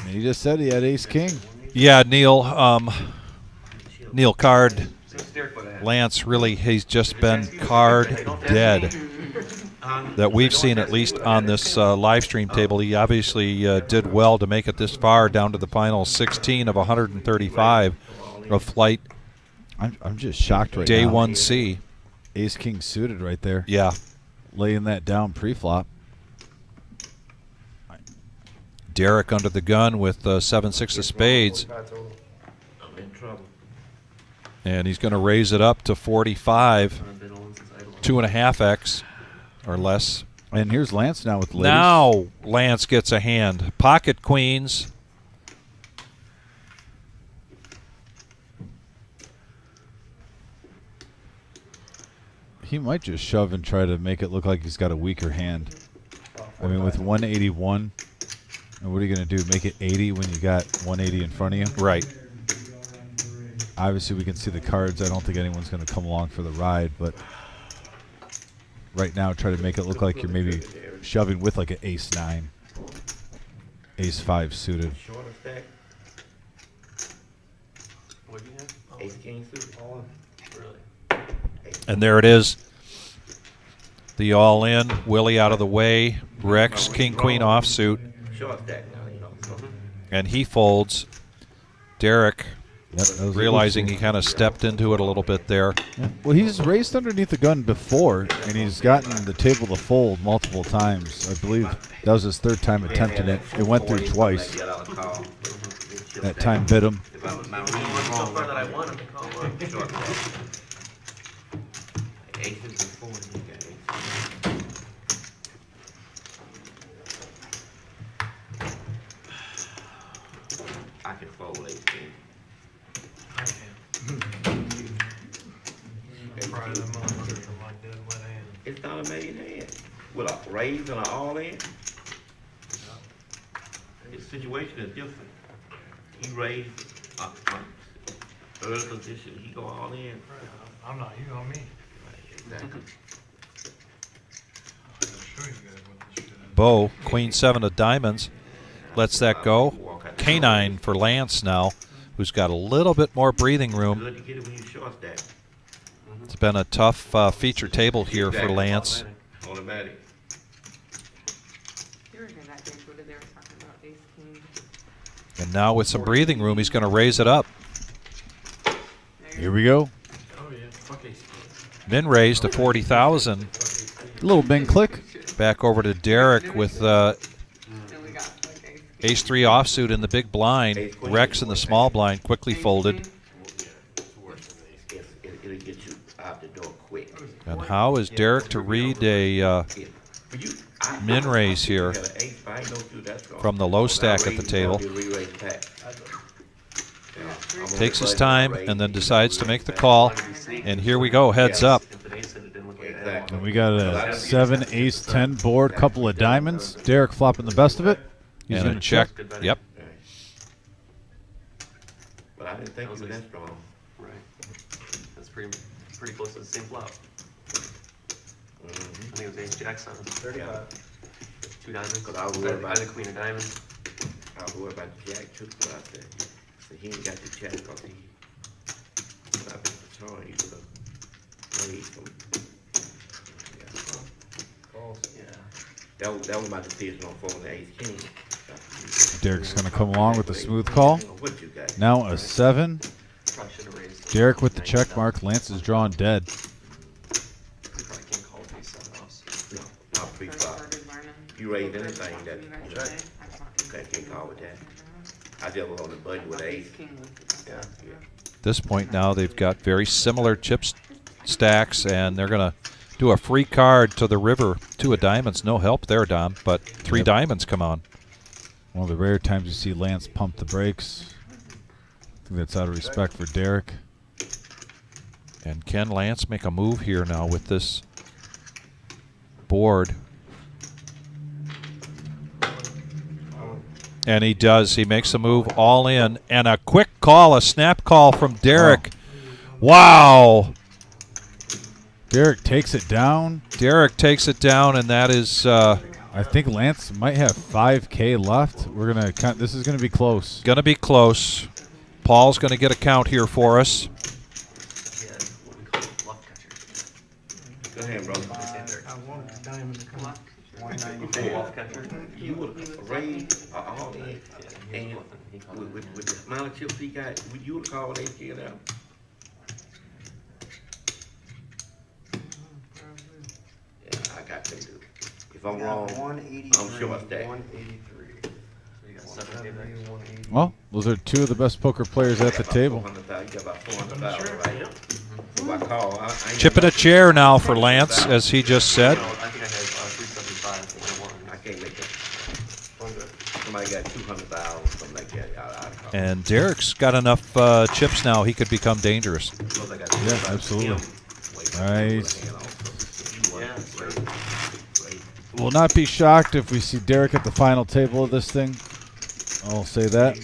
He just said he had ace king. Yeah, Neil Card. Lance, really, he's just been card dead that we've seen, at least on this live stream table. He obviously did well to make it this far, down to the final 16 of 135 of flight. I'm just shocked right Day now. 1C. Ace king suited right there. Yeah. laying that down pre-flop. Derek under the gun with 7-6 of spades. I'm in trouble. And he's going to raise it up to 45. 2.5x or less. And here's Lance now with the ladies. Now Lance gets a hand. Pocket queens. He might just shove and try to make it look like he's got a weaker hand. I mean, with 181, and what are you going to do? Make it 80 when you got 180 in front of you? Right. Obviously, we can see the cards. I don't think anyone's going to come along for the ride, but right now, try to make it look like you're maybe shoving with like an ace-9, ace-5 suited. Shorter stack. What do you have? Ace king suited. Oh, really? And there it is. The all-in. Willie out of the way. Rex, king, queen offsuit. Short stack now, you know. And he folds. Derek, Yep, realizing he kind of stepped into it a little bit there. Yeah. Well, he's raised underneath the gun before, and he's gotten the table to fold multiple times. I believe that was his third time attempting it. It went through twice. That time bit him. If I was not so far that I won, I'm going to call one short stack. Aces and fours, you got aces. I can fold ace king. It's not a made hand. With a raise and an all-in. His situation is different. He raised early position. He go all in. I'm not, you know me. Exactly. Bo, queen 7 of diamonds, lets that go. K9 for Lance now, who's got a little bit more breathing room. Good to get it when you short stack. It's been a tough feature table here for Lance. Automatic. You were here that day, what they were talking about ace king. And now with some breathing room, he's going to raise it up. Here we go. Oh yeah, fuck ace king. Min raise to 40,000. A little bing click. Back over to Derek with ace-3 offsuit in the big blind. Rex in the small blind quickly folded. It'll get you out the door quick. And how is Derek to read a min raise here from the low stack at the table? Takes his time and then decides to make the call. And here we go, heads up. And we got a 7, ace, 10 board, couple of diamonds. Derek flopping the best of it. He's And going a to check. check. Yep. But I didn't think you were that strong. Right. That's pretty close to the same flop. I think it was ace jack son. 35. 2 diamonds. Because I was worried about the queen of diamonds. I was worried about the jack too, but I said, so he ain't got the check because he, but I've been patrolling, he would have raised him. That was my decision on folding the ace king. Derek's going to come along with the smooth call. What you got? Now a 7. Probably should have raised. Derek with the check mark. Lance is drawn dead. Probably can't call with ace 7 offs. No, not pre-flop. You raise anything that, okay, can't call with that. I just was on the button with ace. Yeah. At this point now, they've got very similar chip stacks, and they're going to do a free card to the river. 2 of diamonds, no help there, Dom, but 3 diamonds come on. One of the rare times you see Lance pump the brakes. I think that's out of respect for Derek. And can Lance make a move here now with this board? And he does. He makes a move all in. And a quick call, a snap call from Derek. Wow. Derek takes it down. Derek takes it down, and that is... I think Lance might have 5K left. We're gonna count. This is gonna be close. Gonna be close. Paul's gonna get a count here for us. Yeah, what we call a bluff catcher. Go ahead, bro. I want the diamond to come up. Bluff catcher. You would have raised all in. And with the amount of chips he got, you would have called ace king out. Yeah, I got If I'm wrong, I'm sure I stacked. 183. So you got 7 Well, those are two of the best poker players at the table. You got about 400,000, right? So I call. I ain't Chipping a chair now for Lance, as he just said. No, I think I had 375 for one. I can't make it. Somebody got 200,000, something like that. I'd call. And Derek's got enough chips now he could become dangerous. Suppose I got Yeah, 200,000. absolutely. Nice. Will not be shocked if we see Derek at the final table of this thing. I'll say that.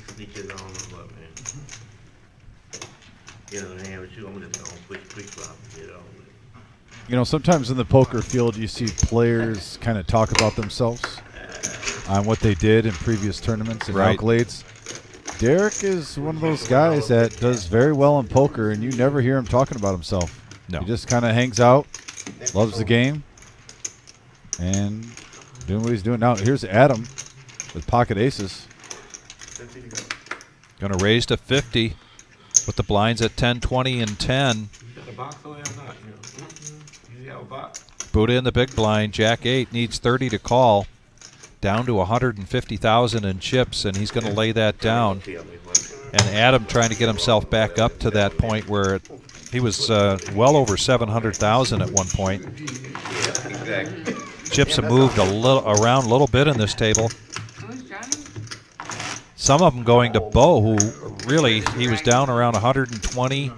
You know, sometimes in the poker field you see players kind of talk about themselves on what they did in previous tournaments and Right. accolades. Derek is one of those guys that does very well in poker, and you never hear him talking about himself. No. He just kind of hangs out, loves the game, and doing what he's doing. Now, here's Adam with pocket aces. Going to raise to 50 with the blinds at 10, 20, and 10. You got a box away or not? You have a box. Buddha in the big blind. Jack 8 needs 30 to call. Down to 150,000 in chips, and he's going to lay that down. And Adam trying to get himself back up to that point where he was well over 700,000 at one point. Exactly. Chips have moved around a little bit in this table. Who's Johnny? Some of them going to Bo, who really, he was down around 120,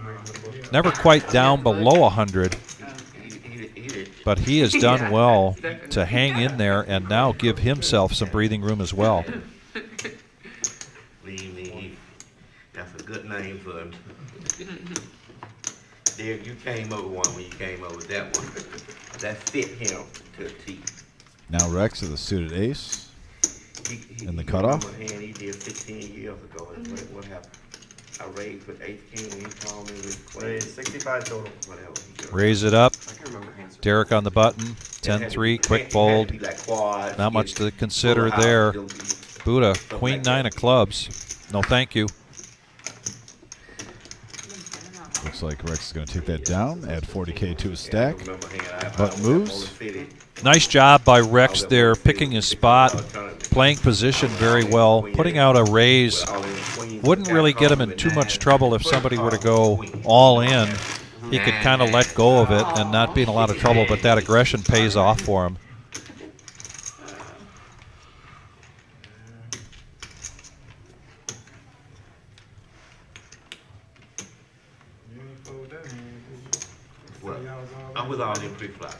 never quite down below 100. But he has done well to hang in there and now give himself some breathing room as well. Believe me, that's a good name for him. Derek, you came over one when you came over that one. That fit him to a T. Now Rex with a suited ace. And the he cutoff? remember he did 15 years ago. And what happened? I raised with ace king and he called me with queen. 65 total. Whatever. Raise it up. I can remember hands. Derek on the button. 10-3, quick fold. Not much to consider there. Buddha, queen 9 of clubs. No thank you. Looks like Rex is going to take that down, add 40K to his stack. Button moves. Nice job by Rex there, picking his spot, playing position very well, putting out a raise. Wouldn't really get him in too much trouble if somebody were to go all in. He could kind of let go of it and not be in a lot of trouble, but that aggression pays off for him. Well, I'm with all them pre-flop.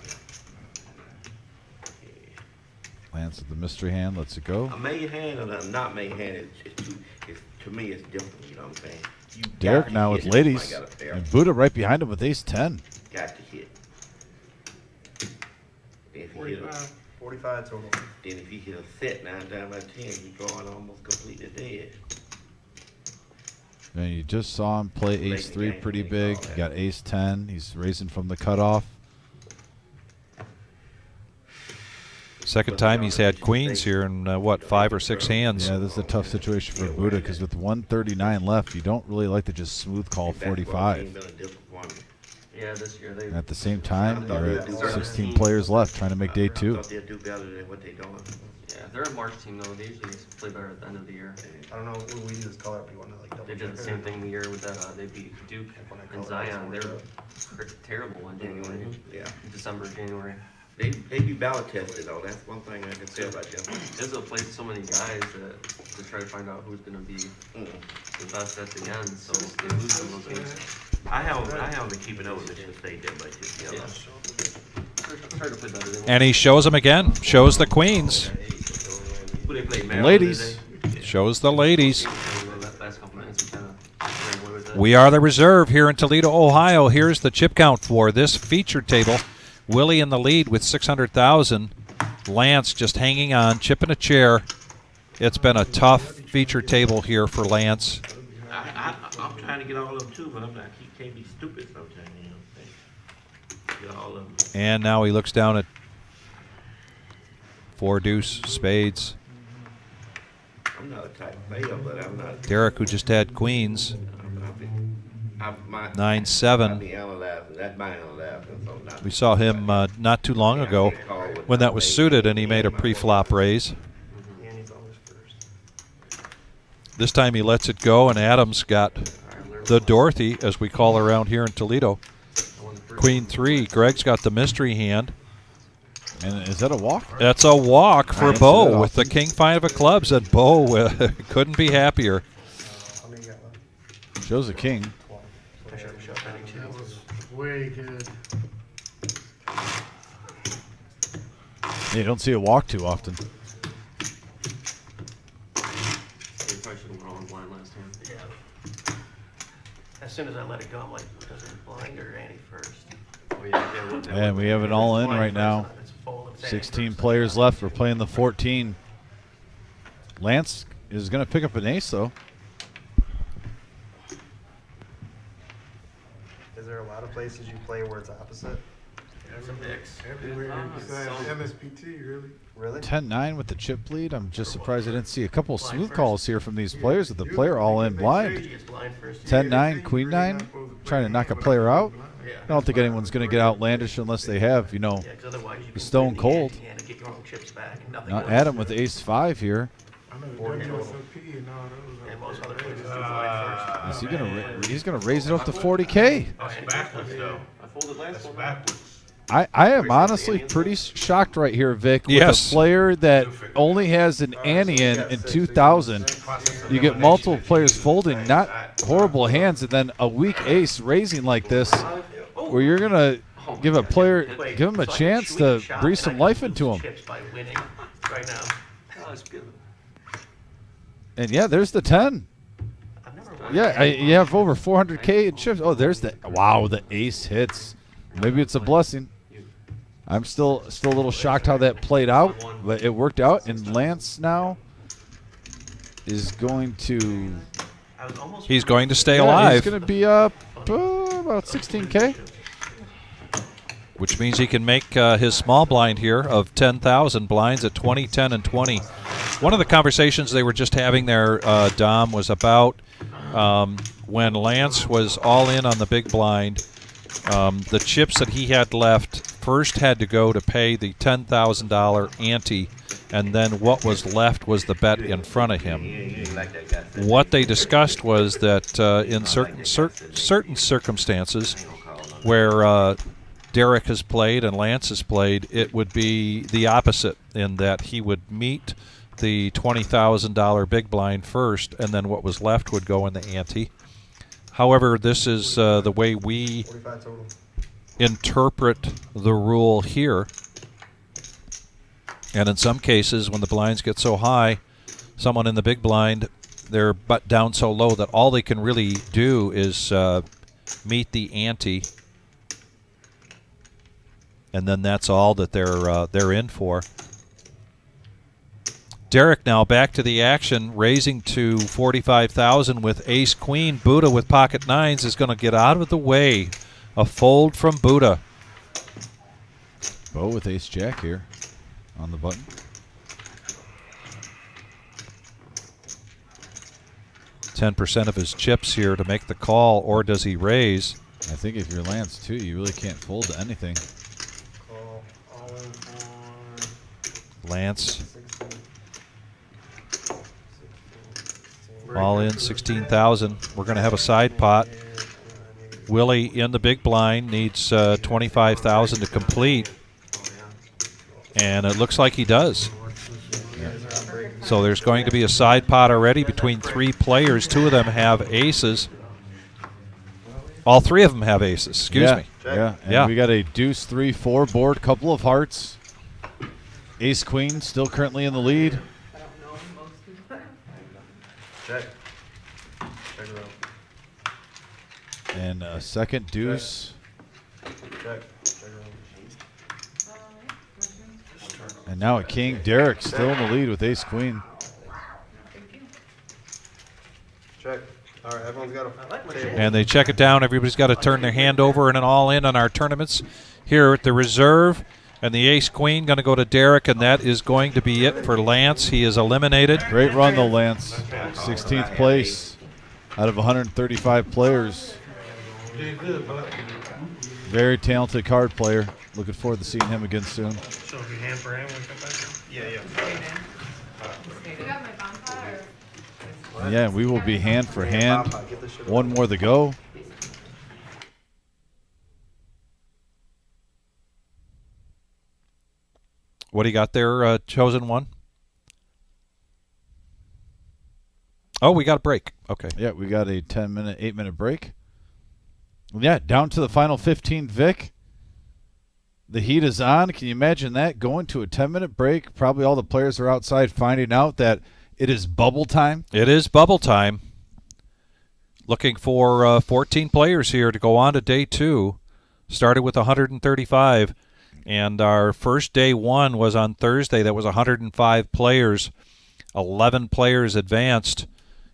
Lance with the mystery hand, lets it go. A made hand and a not made hand to me it's different, you know what I'm saying? You Derek got to now hit with it. ladies. Somebody got a pair. And Buddha right behind him with ace 10. Got to hit. Then if you hit a, 45 total. then if you hit a set 9 times out of 10, you're going almost completely dead. And you just saw him play ace 3 pretty big. He got ace 10. He's raising from the cutoff. Second time he's had queens here in, what, 5 or 6 hands. Yeah, this is a tough situation for Buddha because with 139 left, you don't really like to just smooth call 45. Yeah, this year they. At the same time, there are 16 players left trying to make day 2. They'll do better than what they're doing. Yeah, they're a March team though. They usually play better at the end of the year. I don't know who we use color. If you want to like double They did the same thing the year with that. They beat Duke and Zion. They were terrible in January. Yeah. December, January. They be ballot tested though. That's one thing I can say about them. Izzo played so many guys that to try to find out who's going to be the best at the end. So they lose some of those games. I haven't been keeping up with Michigan State that much this year. Try to play better than And he shows them again. Shows the queens. Who they play, The Maryland ladies. today? Shows the ladies. last couple minutes. We kind of ran away with that. We are the reserve here in Toledo, Ohio. Here's the chip count for this featured table. Willie in the lead with 600,000. Lance just hanging on, chipping a chair. It's been a tough featured table here for Lance. I'm trying to get all of them too, but I can't be stupid sometimes, you know. Get all of them. And now he looks down at 4 deuce, spades. I'm not a type player, but I'm not. Derek, who just had queens. 9-7. That's my analyzing, so not. We saw him not too long ago when that was suited and he made a pre-flop raise. Annie's always first. This time he lets it go, and Adams got the Dorothy, as we call around here in Toledo. Queen 3. Greg's got the mystery hand. And is that a walk? That's a walk for Answer Bo that with the often. King 5 of clubs, and Bo couldn't be happier. How many you got left? Shows a king. I should have shoved any two. That was way good. You don't see a walk too often. You probably should have gone blind last time. Yeah. As soon as I let it go, I'm like, does it blind or Annie first? Oh, yeah, And we have it all in right now. It's full. It's Annie 16 first. players left. We're playing the 14. Lance is going to pick up an ace, though. Is there a lot of places you play where it's opposite? Some dicks. Everywhere besides MSPT, really. Really? 10-9 with the chip lead. I'm just surprised I didn't see a couple of smooth calls here from these players with the player all in blind. She gets blind first. 10-9, Queen 9, trying to knock a player out. I don't think anyone's going to get outlandish unless they have, you know, Yeah, 'cause otherwise you the can stone win cold. ante and get your own chips back. And nothing Not goes Adam to with it. ace 5 here. I know the Four total. WSOP and all those. And most other places do blind first. Is he going to? He's going to raise it up to 40K. Oh, and Backwards, yeah. though. I folded last one. Backwards. I am honestly pretty shocked right here, Vic. With Yes. a player that only has an ante in 2000. You get multiple players folding, not horrible hands, and then a weak ace raising like this, where you're gonna give a player, Wait, give him a so I can chance shoot to a shot breathe and some I can life lose into him. chips by winning right now. Oh, it's good. And yeah, there's the 10. I've never won. Yeah, you have over 400K in chips. Oh, there's the wow, the ace hits. Maybe it's a blessing. I'm still a little shocked how that played out, but it worked out. And Lance now is going to. I was almost He's going to stay Yeah, alive, he's going to be up about 16K. which means he can make his small blind here of 10,000 blinds at 20, 10, and 20. One of the conversations they were just having there, Dom, was about when Lance was all in on the big blind. The chips that he had left first had to go to pay the $10,000 ante, and then what was left was the bet in front of him. What they discussed was that in certain circumstances where Derek has played and Lance has played, it would be the opposite, in that he would meet the $20,000 big blind first, and then what was left would go in the ante. However, this is the way we 45 total. interpret the rule here. And in some cases, when the blinds get so high, someone in the big blind, they're but down so low that all they can really do is meet the ante, and then that's all that they're in for. Derek now back to the action, raising to 45,000 with ace queen. Buddha with pocket nines is going to get out of the way. A fold from Buddha. Bo with ace jack here on the button. 10% of his chips here to make the call, or does he raise? I think if you're Lance too, you really can't fold to anything. Call. All in for Lance 16. all in 16,000. We're going to have a side pot. Willie in the big blind needs 25,000 to complete, and it looks like he does. So there's going to be a side pot already between three players. Two of them have aces. All three of them have aces. Excuse me. Yeah, and Yeah. we got a deuce 3-4 board, couple of hearts. Ace queen still currently in the lead. I don't know most of them. Check. Check it out. And a second deuce. Check. Check it And now a king. Derek still in the lead with ace queen. Check. All right, everyone's got a table. And they check it down. Everybody's got to turn their hand over and an all in on our tournaments. Here at the reserve, and the ace queen going to go to Derek, and that is going to be it for Lance. He is eliminated. Great run though, Lance. 16th place out of 135 players. Did good, bud. Very talented card player. Looking forward to seeing him again soon. So if you hand for him, we come back here? Yeah. Yeah, we will be hand for hand. One more to go. What do you got there, chosen one? Oh, we got a break. Okay. Yeah, we got a 10-minute, 8-minute break. Yeah, down to the final 15, Vic. The heat is on. Can you imagine that? Going to a 10-minute break. Probably all the players are outside finding out that it is bubble time. It is bubble time. Looking for 14 players here to go on to day 2. Started with 135. And our first day 1 was on Thursday. That was 105 players. 11 players advanced.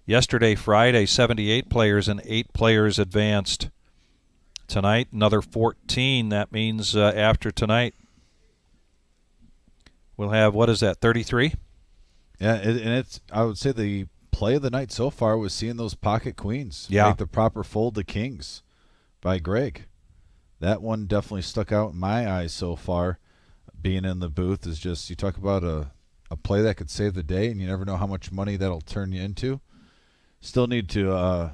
Yesterday, Friday, 78 players and 8 players advanced. Tonight, another 14. That means after tonight, we'll have, what is that, 33? Yeah, and it's, I would say the play of the night so far was seeing those pocket queens. Yeah. Make the proper fold to kings by Greg. That one definitely stuck out in my eyes so far. Being in the booth is just, you talk about a play that could save the day, and you never know how much money that'll turn you into. Still need to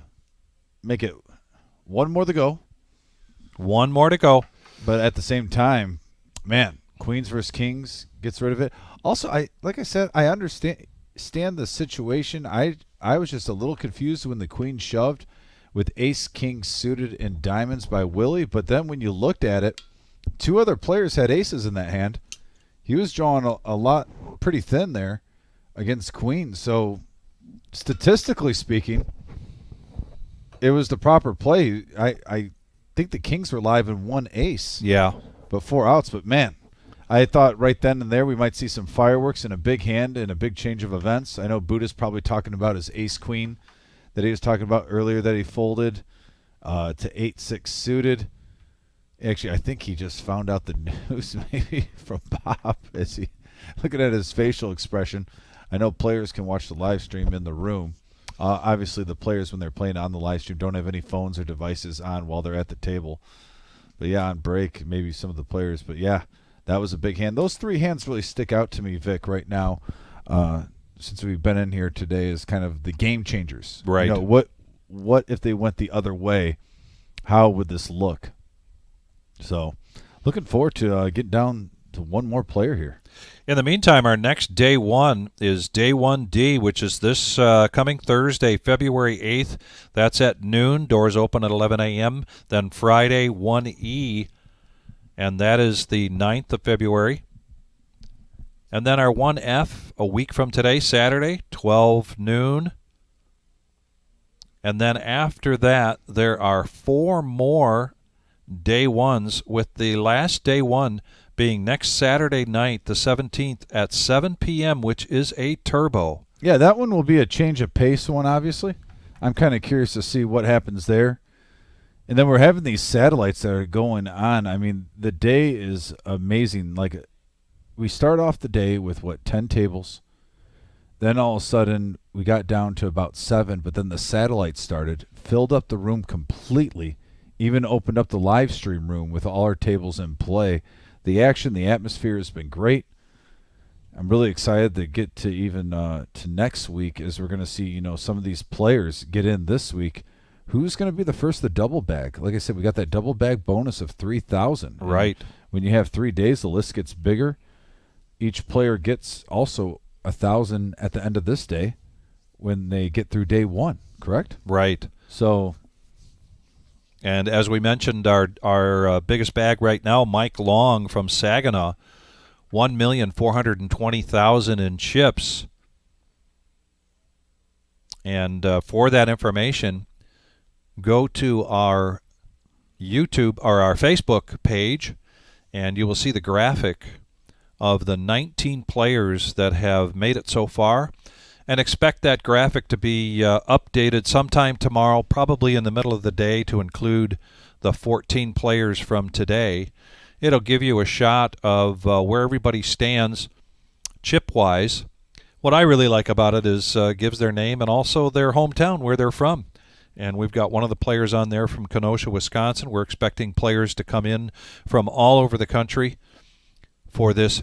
make it one more to go. One more to go. But at the same time, man, queens versus kings gets rid of it. Also, like I said, I understand the situation. I was just a little confused when the queen shoved with ace king suited and diamonds by Willie. But then when you looked at it, 2 other players had aces in that hand. He was drawing a lot pretty thin there against queens. So statistically speaking, it was the proper play. I think the kings were live in 1 ace. Yeah. But 4 outs. But, man, I thought right then and there we might see some fireworks and a big hand and a big change of events. I know Buddha's probably talking about his ace-queen that he was talking about earlier that he folded to 8-6 suited. Actually, I think he just found out the news maybe from Bob as he looking at his facial expression. I know players can watch the live stream in the room. Obviously, the players, when they're playing on the live stream, don't have any phones or devices on while they're at the table. But, yeah, on break, maybe some of the players. But, yeah, that was a big hand. Those 3 hands really stick out to me, Vic, right now, since we've been in here today, is kind of the game changers. Right. You know, what if they went the other way? How would this look? So, looking forward to getting down to one more player here. In the meantime, our next day 1 is day 1D, which is this coming Thursday, February 8th. That's at noon. Doors open at 11 a.m. Then Friday, 1E, and that is the 9th of February. And then our 1F, a week from today, Saturday, 12 noon. And then after that, there are 4 more day 1s, with the last day 1 being next Saturday night, the 17th, at 7 p.m., which is a turbo. Yeah, that one will be a change of pace one, obviously. I'm kind of curious to see what happens there. And then we're having these satellites that are going on. I mean, the day is amazing. Like, we start off the day with, 10 tables. Then all of a sudden, we got down to about 7, but then the satellites started, filled up the room completely, even opened up the live stream room with all our tables in play. The action, the atmosphere has been great. I'm really excited to get to even to next week, as we're going to see, some of these players get in this week. Who's going to be the first to double bag? Like I said, we got that double bag bonus of 3,000. Right. When you have 3 days, the list gets bigger. Each player gets also 1,000 at the end of this day when they get through day 1, correct? Right. So, and as we mentioned, our biggest bag right now, Mike Long from Saginaw, 1,420,000 in chips. And for that information, go to our YouTube or our Facebook page, and you will see the graphic of the 19 players that have made it so far. And expect that graphic to be updated sometime tomorrow, probably in the middle of the day, to include the 14 players from today. It'll give you a shot of where everybody stands chip-wise. What I really like about it is gives their name and also their hometown, where they're from. And we've got one of the players on there from Kenosha, Wisconsin. We're expecting players to come in from all over the country for this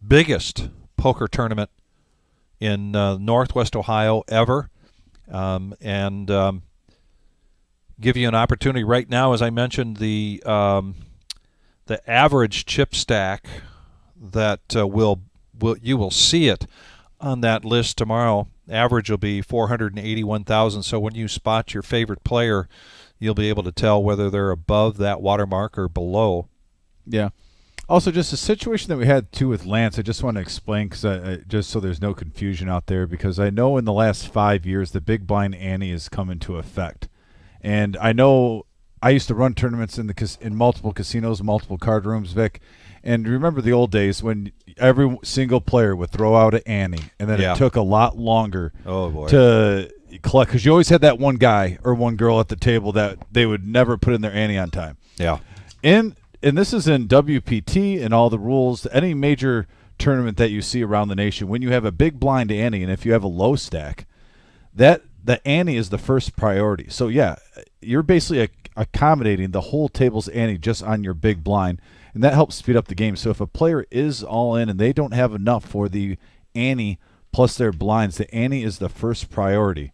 biggest poker tournament in Northwest Ohio ever. Give you an opportunity right now, as I mentioned, the average chip stack that you will see it on that list tomorrow. Average will be 481,000. So when you spot your favorite player, you'll be able to tell whether they're above that watermark or below. Yeah. Also, just a situation that we had too with Lance, I just want to explain, because just so there's no confusion out there, because I know in the last 5 years the big blind ante has come into effect, and I know I used to run tournaments in multiple casinos, multiple card rooms, Vic. And remember the old days when every single player would throw out an ante, and then it took a lot longer to collect, because you always had that one guy or one girl at the table that they would never put in their ante on time. Yeah. And this is in WPT and all the rules, any major tournament that you see around the nation, when you have a big blind ante, and if you have a low stack, the ante is the first priority. So, yeah, you're basically accommodating the whole table's ante just on your big blind, and that helps speed up the game. So if a player is all in and they don't have enough for the ante plus their blinds, the ante is the first priority,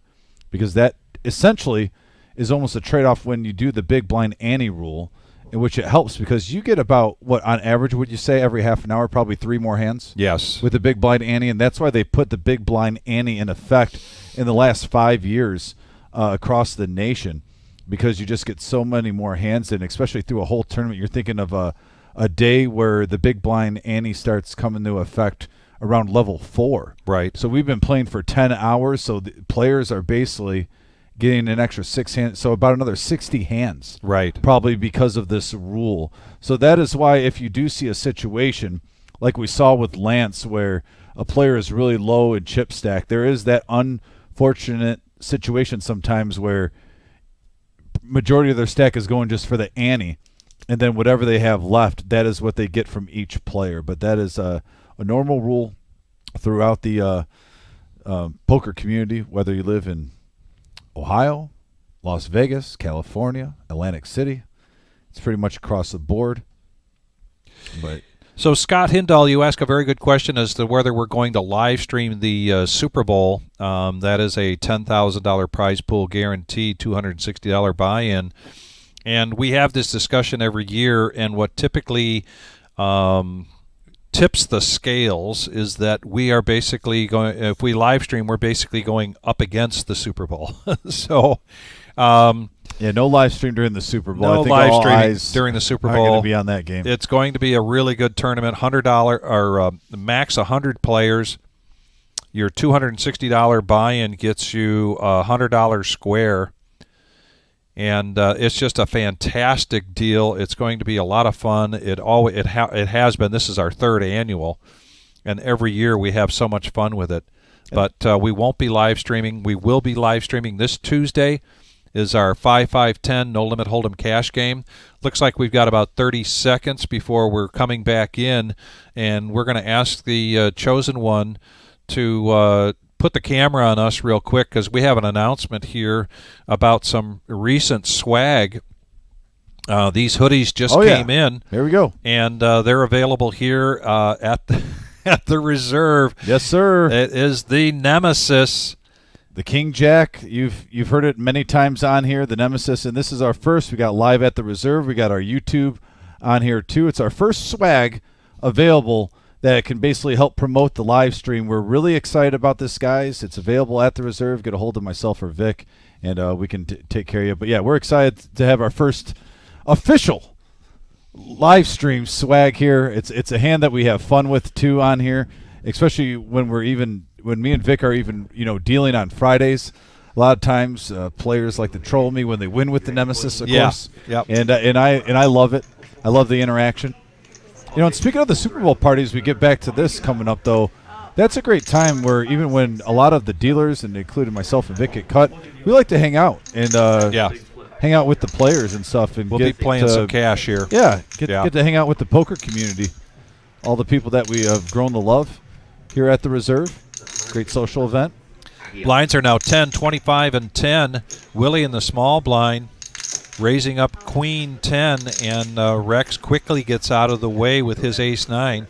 because that essentially is almost a trade-off when you do the big blind ante rule, in which it helps because you get about, what, on average, would you say, every half an hour, probably 3 more hands? Yes. With the big blind ante, and that's why they put the big blind ante in effect in the last 5 years across the nation, because you just get so many more hands in, especially through a whole tournament. You're thinking of a day where the big blind ante starts coming into effect around level 4. Right. So we've been playing for 10 hours, so the players are basically getting an extra 6 hands, so about another 60 hands. Right. Probably because of this rule. So that is why if you do see a situation like we saw with Lance where a player is really low in chip stack, there is that unfortunate situation sometimes where majority of their stack is going just for the ante, and then whatever they have left, that is what they get from each player. But that is a normal rule throughout the poker community, whether you live in Ohio, Las Vegas, California, Atlantic City. It's pretty much across the board. But so, Scott Hindall, you ask a very good question as to whether we're going to live stream the Super Bowl. That is a $10,000 prize pool guaranteed, $260 buy-in. And we have this discussion every year, and what typically tips the scales is that we are basically going, if we live stream, we're basically going up against the Super Bowl. So, yeah, no live stream during the Super Bowl. No I think live all streaming eyes during the Super are Bowl. going to be on that game. It's going to be a really good tournament. $100 or max 100 players. Your $260 buy-in gets you $100 square. And it's just a fantastic deal. It's going to be a lot of fun. It has been. This is our 3rd annual, and every year we have so much fun with it. But we won't be live streaming. We will be live streaming this Tuesday. Is our 5-5-10 No Limit Hold'em cash game. Looks like we've got about 30 seconds before we're coming back in, and we're going to ask the chosen one to put the camera on us real quick, because we have an announcement here about some recent swag. These hoodies just came in. There we go. And they're available here at the Reserve. Yes, sir. It is the Nemesis. The King Jack. You've heard it many times on here, the Nemesis, and this is our first. We got live at the Reserve. We got our YouTube on here too. It's our first swag available that can basically help promote the live stream. We're really excited about this, guys. It's available at the Reserve. Get a hold of myself or Vic, and we can take care of you. But, yeah, we're excited to have our first official live stream swag here. It's a hand that we have fun with, too, on here, especially when me and Vic are even, dealing on Fridays. A lot of times players like to troll me when they win with the Nemesis, of course. Yep. And I love it. I love the interaction. And speaking of the Super Bowl parties, we get back to this coming up, though. That's a great time where even when a lot of the dealers, and including myself and Vic, get cut, we like to hang out and hang out with the players and stuff. And we'll be playing some cash here. Yeah, get to hang out with the poker community, all the people that we have grown to love here at the Reserve. Great social event. Blinds are now 10, 25, and 10. Willie in the small blind raising up queen 10, and Rex quickly gets out of the way with his ace 9.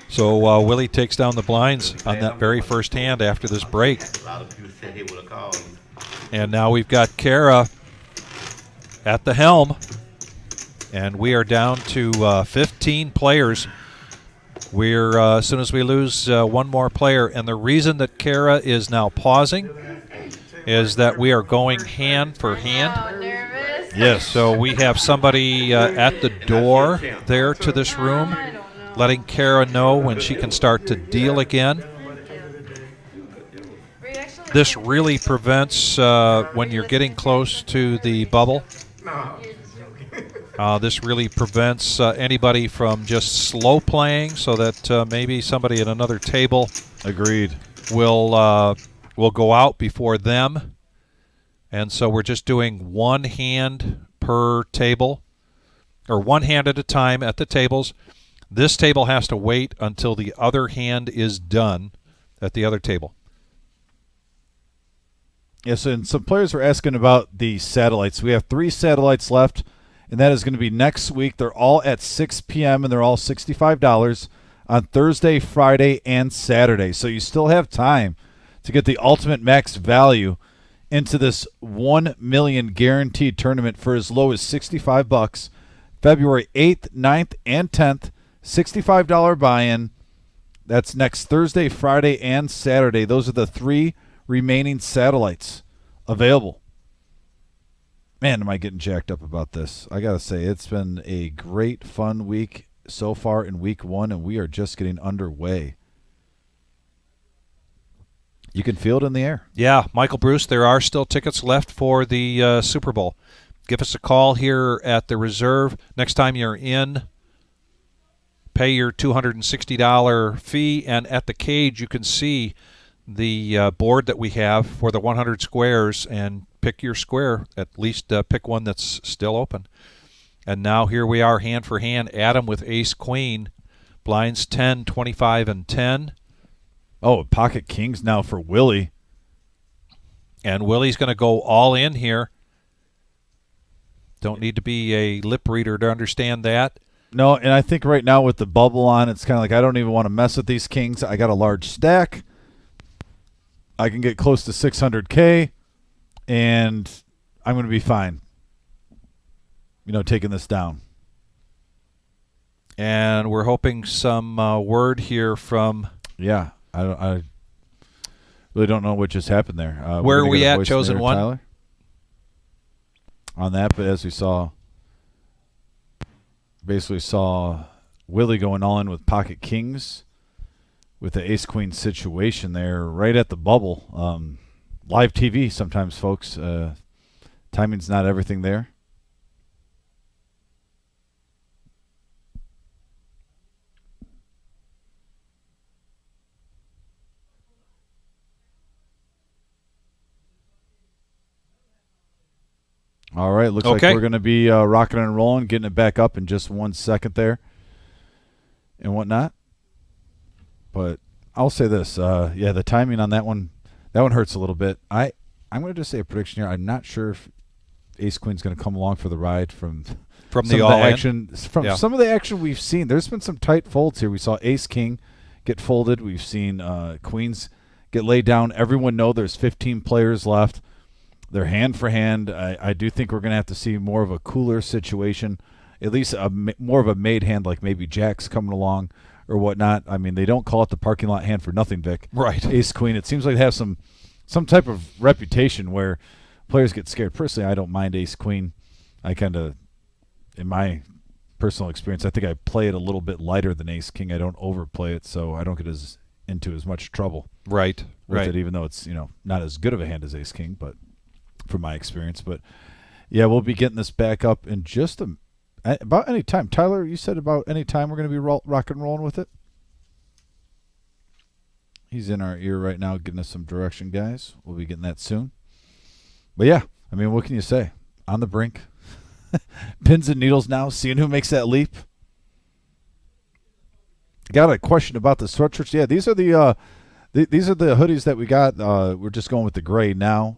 So Willie takes down the blinds on that very first hand after this break. A lot of people said he would have called. And now we've got Kara at the helm, and we are down to 15 players. We're as soon as we lose one more player, and the reason that Kara is now pausing is that we are going hand for hand. Nervous. Yes, so we have somebody at the door there to this room, letting Kara know when she can start to deal again. This really prevents when you're getting close to the bubble. This really prevents anybody from just slow playing, so that maybe somebody at another table Agreed. will go out before them. And so we're just doing one hand per table, or one hand at a time at the tables. This table has to wait until the other hand is done at the other table. Yes, and some players are asking about the satellites. We have 3 satellites left, and that is going to be next week. They're all at 6 p.m., and they're all $65 on Thursday, Friday, and Saturday. So you still have time to get the ultimate max value into this $1 million guaranteed tournament for as low as $65. February 8th, 9th, and 10th, $65 buy-in. That's next Thursday, Friday, and Saturday. Those are the 3 remaining satellites available. Man, am I getting jacked up about this. I got to say, it's been a great, fun week so far in week 1, and we are just getting underway. You can feel it in the air. Yeah, Michael Bruce, there are still tickets left for the Super Bowl. Give us a call here at the Reserve. Next time you're in, pay your $260 fee, and at the cage you can see the board that we have for the 100 squares, and pick your square. At least pick one that's still open. And now here we are, hand for hand. Adam with ace-queen. Blinds 10, 25, and 10. Oh, pocket kings now for Willie. And Willie's going to go all in here. Don't need to be a lip reader to understand that. No, and I think right now with the bubble on, it's kind of like I don't even want to mess with these kings. I got a large stack. I can get close to 600K, and I'm going to be fine, taking this down. And we're hoping some word here from... Yeah, I really don't know what just happened there. Where are we at, Chosen there, One? Tyler, on that, but as we saw, basically saw Willie going all in with pocket kings with the ace-queen situation there right at the bubble. Live TV sometimes, folks. Timing's not everything there. All right, looks like we're going to be rocking and rolling, getting it back up in just 1 second there and whatnot. But I'll say this, yeah, the timing on that one hurts a little bit. I'm going to just say a prediction here. I'm not sure if ace-queen's going to come along for the ride from the all action. Some of the action we've seen. There's been some tight folds here. We saw ace-king get folded. We've seen queens get laid down. Everyone know there's 15 players left. They're hand for hand. I do think we're going to have to see more of a cooler situation, at least more of a made hand, like maybe jacks coming along or whatnot. I mean, they don't call it the parking lot hand for nothing, Vic. Right. Ace-queen. It seems like they have some type of reputation where players get scared. Personally, I don't mind ace-queen. I kind of, in my personal experience, I think I play it a little bit lighter than ace-king. I don't overplay it, so I don't get into as much trouble. Right. With it, even though it's not as good of a hand as ace-king, but from my experience. But yeah, we'll be getting this back up in just about any time. Tyler, you said about any time we're going to be rock and rolling with it. He's in our ear right now getting us some direction, guys. We'll be getting that soon. But yeah, I mean, what can you say? On the brink. Pins and needles now, seeing who makes that leap. Got a question about the sweatshirts. Yeah, these are the These are the hoodies that we got. We're just going with the gray now.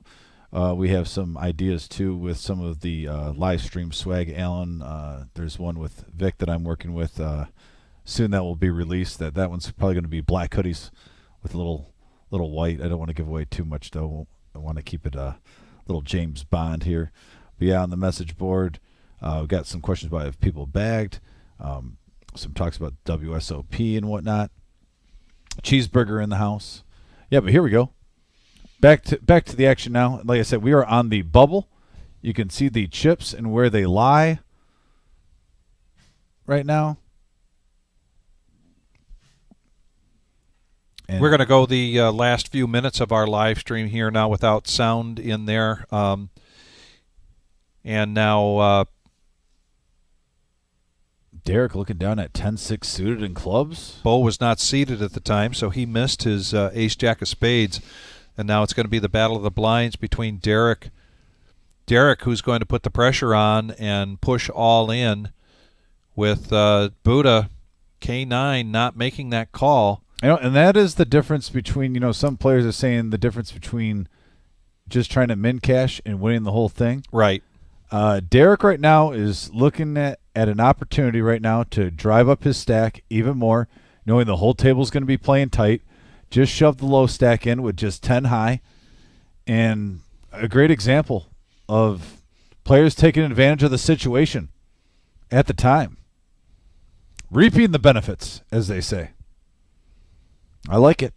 We have some ideas too with some of the live stream swag. Alan, there's one with Vic that I'm working with soon that will be released. That one's probably going to be black hoodies with a little white. I don't want to give away too much though. I want to keep it a little James Bond here. But yeah, on the message board, we got some questions about if people bagged, some talks about WSOP and whatnot. Cheeseburger in the house. Yeah, but here we go. Back to the action now. Like I said, we are on the bubble. You can see the chips and where they lie right now. And we're going to go the last few minutes of our live stream here now without sound in there. And now Derek looking down at 10-6 suited in clubs. Bo was not seated at the time, so he missed his ace-jack of spades. And now it's going to be the battle of the blinds between Derek, who's going to put the pressure on and push all in, with Buddha, K9, not making that call. And that is the difference between, some players are saying the difference between just trying to min cash and winning the whole thing. Right. Derek right now is looking at an opportunity right now to drive up his stack even more, knowing the whole table is going to be playing tight. Just shove the low stack in with just 10 high. And a great example of players taking advantage of the situation at the time. Reaping the benefits, as they say. I like it.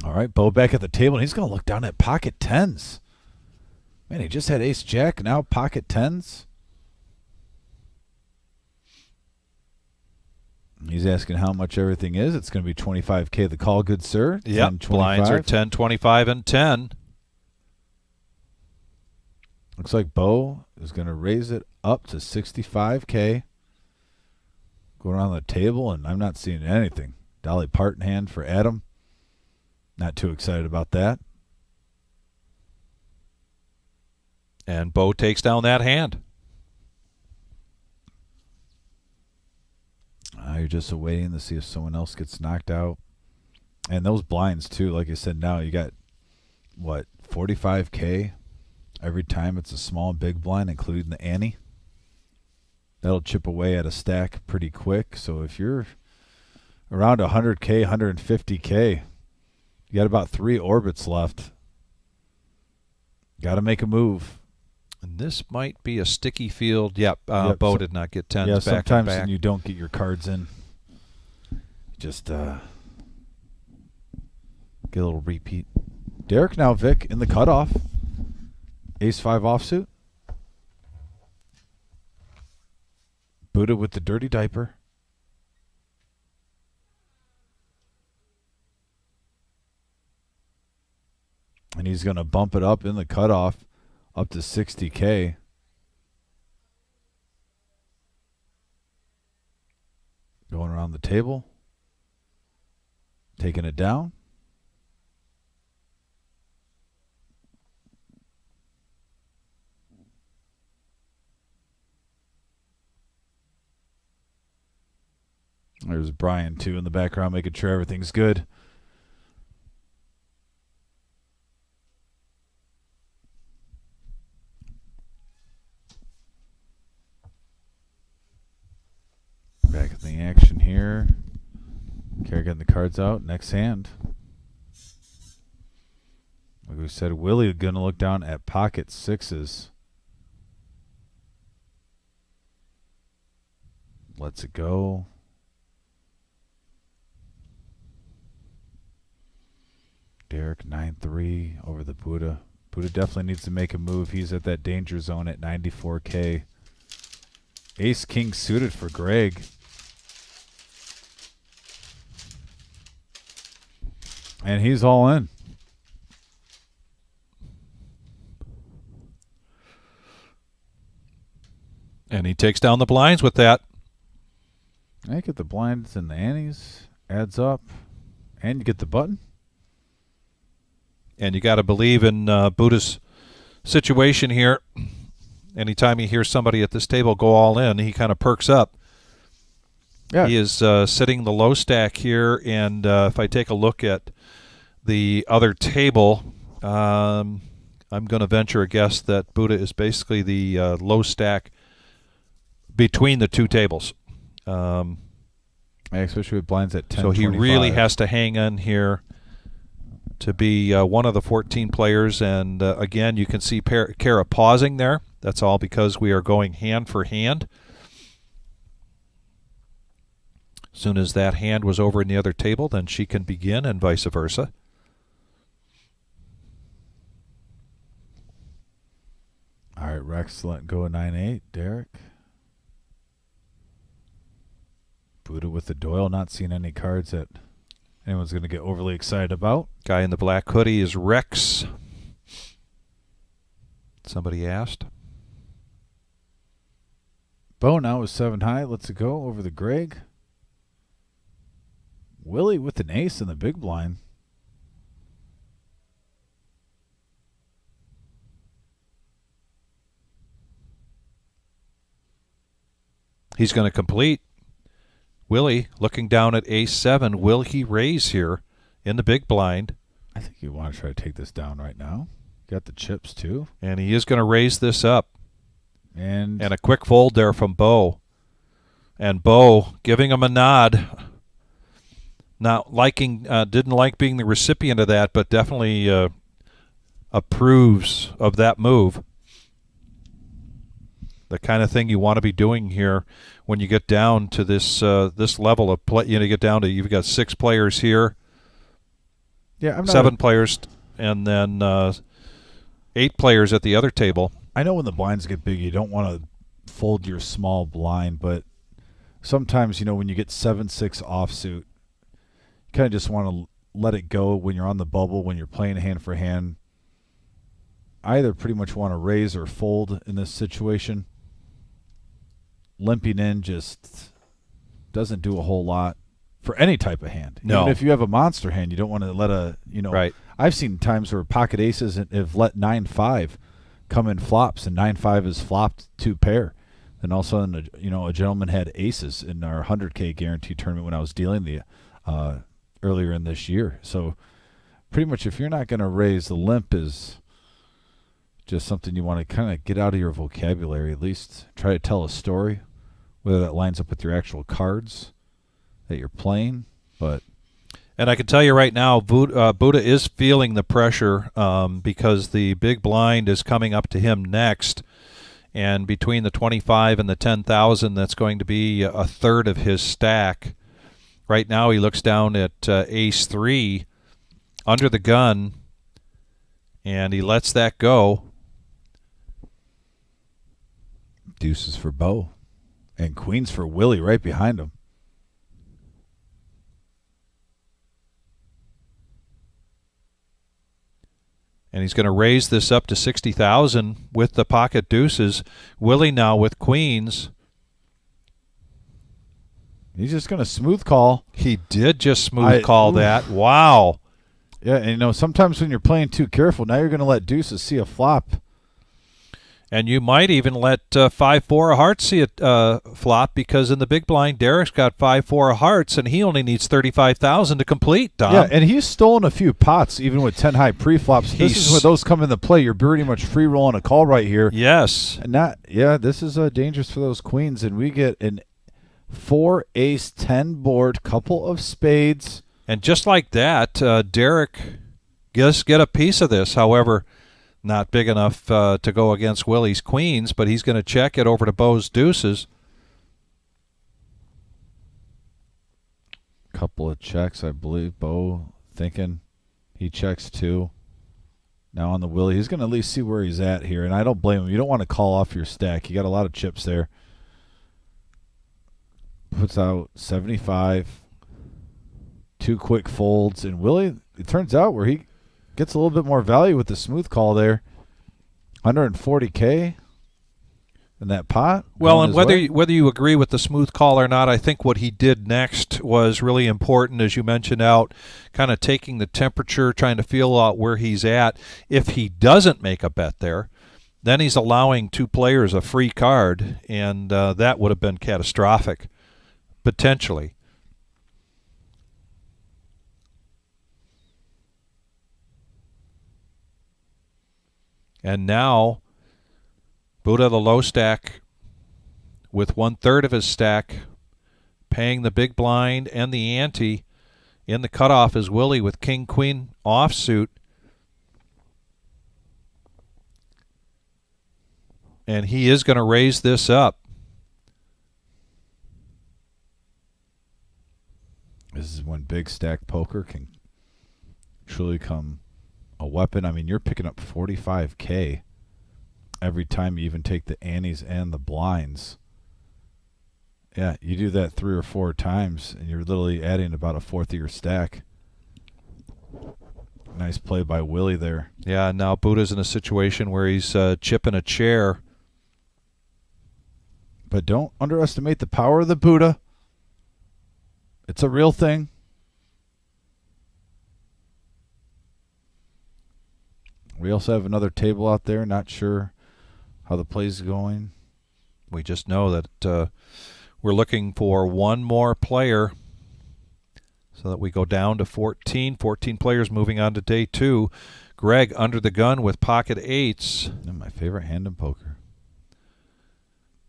All right, Bo back at the table, and he's going to look down at pocket tens. Man, he just had ace-jack, now pocket tens. He's asking how much everything is. It's going to be $25K the call, good sir. Yep, blinds are 10, 25, and 10. Looks like Bo is going to raise it up to $65K. Going around the table, and I'm not seeing anything. Dolly Parton hand for Adam. Not too excited about that. And Bo takes down that hand. You're just waiting to see if someone else gets knocked out. And those blinds, too, like I said, now you got, 45K every time it's a small and big blind, including the ante. That'll chip away at a stack pretty quick. So if you're around 100K, 150K, you got about 3 orbits left. Got to make a move. And this might be a sticky field. Yep, Bo did not get 10s back sometimes and back. you don't get your cards in. Just get a little repeat. Derek now, Vic, in the cutoff. Ace-5 offsuit. Buddha with the dirty diaper. And he's going to bump it up in the cutoff up to 60K. Going around the table. Taking it down. There's Brian, too, in the background, making sure everything's good. Back in the action here. Kerr getting the cards out. Next hand. Like we said, Willie going to look down at pocket sixes. Lets it go. Derek 9-3 over the Buddha. Buddha definitely needs to make a move. He's at that danger zone at 94K. Ace King suited for Greg. And he's all in. And he takes down the blinds with that. I get the blinds and the antes. Adds up. And you get the button. And you got to believe in Buddha's situation here. Anytime he hears somebody at this table go all in, he kind of perks up. Yeah. He is sitting the low stack here, and if I take a look at the other table, I'm going to venture a guess that Buddha is basically the low stack between the two tables. Especially with blinds at 10. So he really has to hang in here to be one of the 14 players. And again, you can see Kara pausing there. That's all because we are going hand for hand. As soon as that hand was over in the other table, then she can begin, and vice versa. All right, Rex letting go a 9-8. Derek. Buddha with the Doyle, not seeing any cards that anyone's going to get overly excited about. Guy in the black hoodie is Rex. Somebody asked. Bo now is 7 high. Let's go over the Greg. Willie with an ace in the big blind. He's going to complete. Willie looking down at ace-7. Will he raise here in the big blind? I think you want to try to take this down right now. Got the chips too. And he is going to raise this up. And a quick fold there from Bo. And Bo giving him a nod. Not liking, didn't like being the recipient of that, but definitely approves of that move. The kind of thing you want to be doing here when you get down to this this level of play. You know, you get down to, you've got 6 players here. Yeah, 7 players, and then 8 players at the other table. I know when the blinds get big, you don't want to fold your small blind, but sometimes, you know, when you get 7-6 offsuit, you kind of just want to let it go when you're on the bubble, when you're playing hand for hand. I either pretty much want to raise or fold in this situation. Limping in just doesn't do a whole lot for any type of hand. No. Even if you have a monster hand, you don't want to let a, you know. Right. I've seen times where pocket aces have let 9-5 come in flops, and 9-5 is flopped 2 pair. Then all of a sudden, you know, a gentleman had aces in our 100K guarantee tournament when I was dealing the earlier in this year. So pretty much if you're not going to raise, the limp is just something you want to kind of get out of your vocabulary. At least try to tell a story, whether that lines up with your actual cards that you're playing. And I can tell you right now, Buddha is feeling the pressure because the big blind is coming up to him next. And between the 25 and the 10,000, that's going to be a third of his stack. Right now he looks down at ace-3 under the gun, and he lets that go. Deuces for Bo. And queens for Willie right behind him. And he's going to raise this up to 60,000 with the pocket deuces. Willie now with queens. He's just going to smooth call. He did just smooth call that. Wow. Yeah, and you know, sometimes when you're playing too careful, now you're going to let deuces see a flop. And you might even let 5-4 of hearts see it flop, because in the big blind, Derek's got 5-4 of hearts, and he only needs 35,000 to complete, Tom. Yeah, and he's stolen a few pots, even with 10 high pre-flops. This is where those come into play. You're pretty much free rolling a call right here. Yes. And this is dangerous for those queens, and we get an 4 ace 10 board, couple of spades. And just like that, Derek just get a piece of this. However, not big enough to go against Willie's queens, but he's going to check it over to Bo's deuces. Couple of checks, I believe. Bo thinking he checks 2. Now on the Willie, he's going to at least see where he's at here, and I don't blame him. You don't want to call off your stack. You got a lot of chips there. Puts out 75. 2 quick folds, and Willie, it turns out where he gets a little bit more value with the smooth call there. 140K in that pot. Well, and whether you agree with the smooth call or not, I think what he did next was really important, as you mentioned out, kind of taking the temperature, trying to feel out where he's at. If he doesn't make a bet there, then he's allowing 2 players a free card, and that would have been catastrophic. potentially. And now, Buddha the low stack with 1/3 of his stack, paying the big blind and the ante. In the cutoff is Willie with king-queen offsuit. And he is going to raise this up. This is when big stack poker can truly come a weapon. I mean, you're picking up 45K every time you even take the antes and the blinds. Yeah, you do that 3 or 4 times, and you're literally adding about a fourth of your stack. Nice play by Willie there. Yeah, now Buddha's in a situation where he's chipping a chair. But don't underestimate the power of the Buddha. It's a real thing. We also have another table out there. Not sure how the play's going. We just know that we're looking for one more player so that we go down to 14. 14 players moving on to day 2. Greg under the gun with pocket 8s. My favorite hand in poker.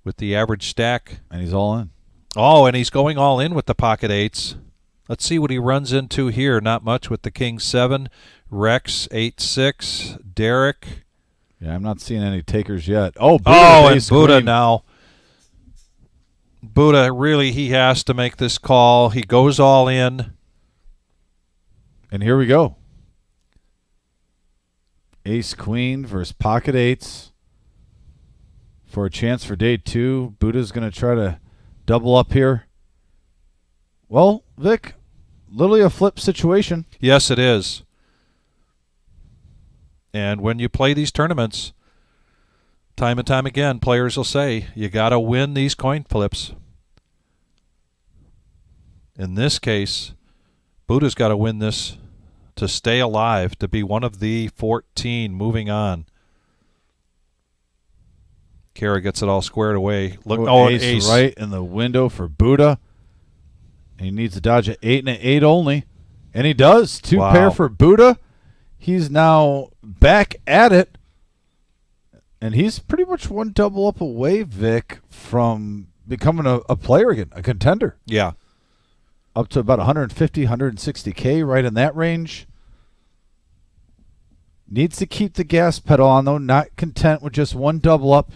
With the average stack. And he's all in. Oh, and he's going all in with the pocket 8s. Let's see what he runs into here. Not much with the king 7. Rex 8-6. Derek. Yeah, I'm not seeing any takers yet. Oh, Buddha, and Buddha queen. Now. Buddha, really, he has to make this call. He goes all in. And here we go. Ace queen versus pocket 8s. For a chance for day 2. Buddha's going to try to double up here. Well, Vic, literally a flip situation. Yes, it is. And when you play these tournaments, time and time again, players will say, you got to win these coin flips. In this case, Buddha's got to win this to stay alive, to be one of the 14 moving on. Kara gets it all squared away. Look, an ace right in the window for Buddha. He needs to dodge an 8 and an 8 only. And he does. 2 pair for Buddha. He's now back at it. And he's pretty much one double up away, Vic, from becoming a player again, a contender. Yeah. Up to about 150, 160K, right in that range. Needs to keep the gas pedal on, though. Not content with just one double up.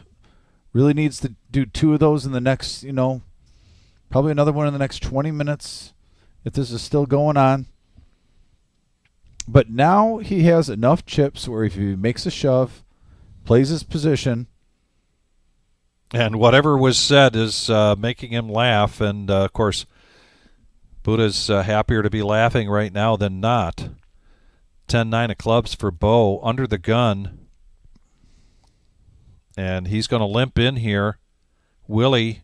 Really needs to do 2 of those in the next, probably another one in the next 20 minutes if this is still going on. But now he has enough chips where if he makes a shove, plays his position. And whatever was said is making him laugh. And, of course, Buddha's happier to be laughing right now than not. 10-9 of clubs for Bo under the gun. And he's going to limp in here. Willie,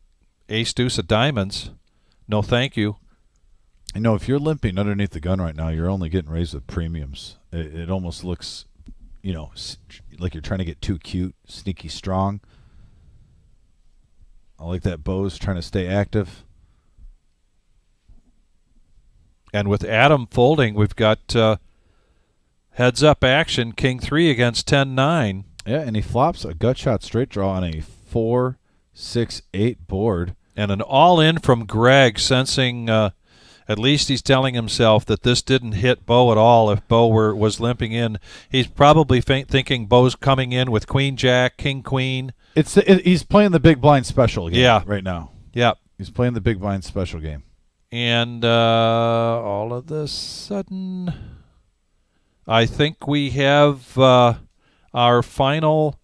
ace-deuce of diamonds. No thank you. If you're limping underneath the gun right now, you're only getting raised with premiums. It almost looks, like you're trying to get too cute, sneaky strong. I like that Bo's trying to stay active. And with Adam folding, we've got heads-up action, king 3 against 10-9. Yeah, and he flops a gut shot straight draw on a 4-6-8 board. And an all-in from Greg, sensing at least he's telling himself that this didn't hit Bo at all. If Bo was limping in, he's probably thinking Bo's coming in with queen-jack, king-queen. He's playing the big blind special game right now. Yeah. He's playing the big blind special game. And all of a sudden, I think we have our final.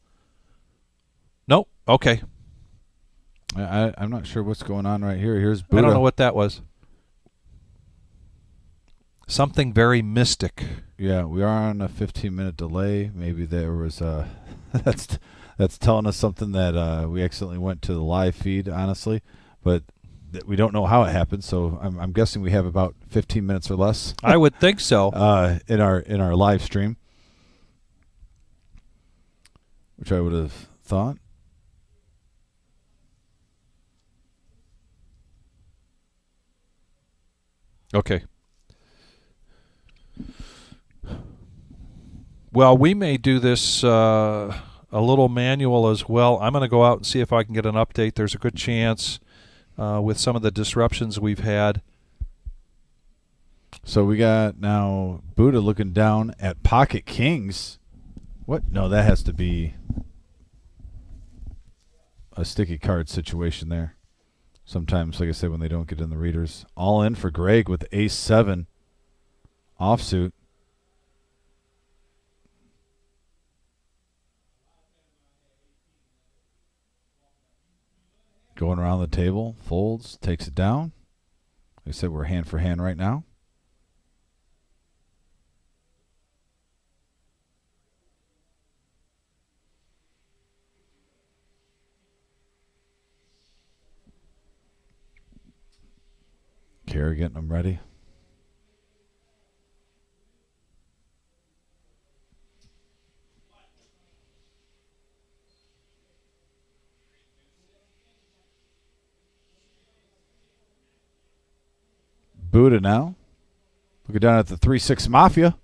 Nope. Okay. I'm not sure what's going on right here. Here's Buddha. I don't know what that was. Something very mystic. Yeah, we are on a 15-minute delay. Maybe there was that's telling us something that we accidentally went to the live feed, honestly, but we don't know how it happened. So I'm guessing we have about 15 minutes or less. I would think so. In our live stream, which I would have thought. Okay. Well, we may do this a little manual as well. I'm going to go out and see if I can get an update. There's a good chance with some of the disruptions we've had. So we got now Buddha looking down at pocket kings. What? No, that has to be a sticky card situation there. Sometimes, like I said, when they don't get in the readers. All in for Greg with ace-7 offsuit. Going around the table, folds, takes it down. Like I said, we're hand for hand right now. Kara getting them ready. Buddha now. Looking down at the 3-6 Mafia.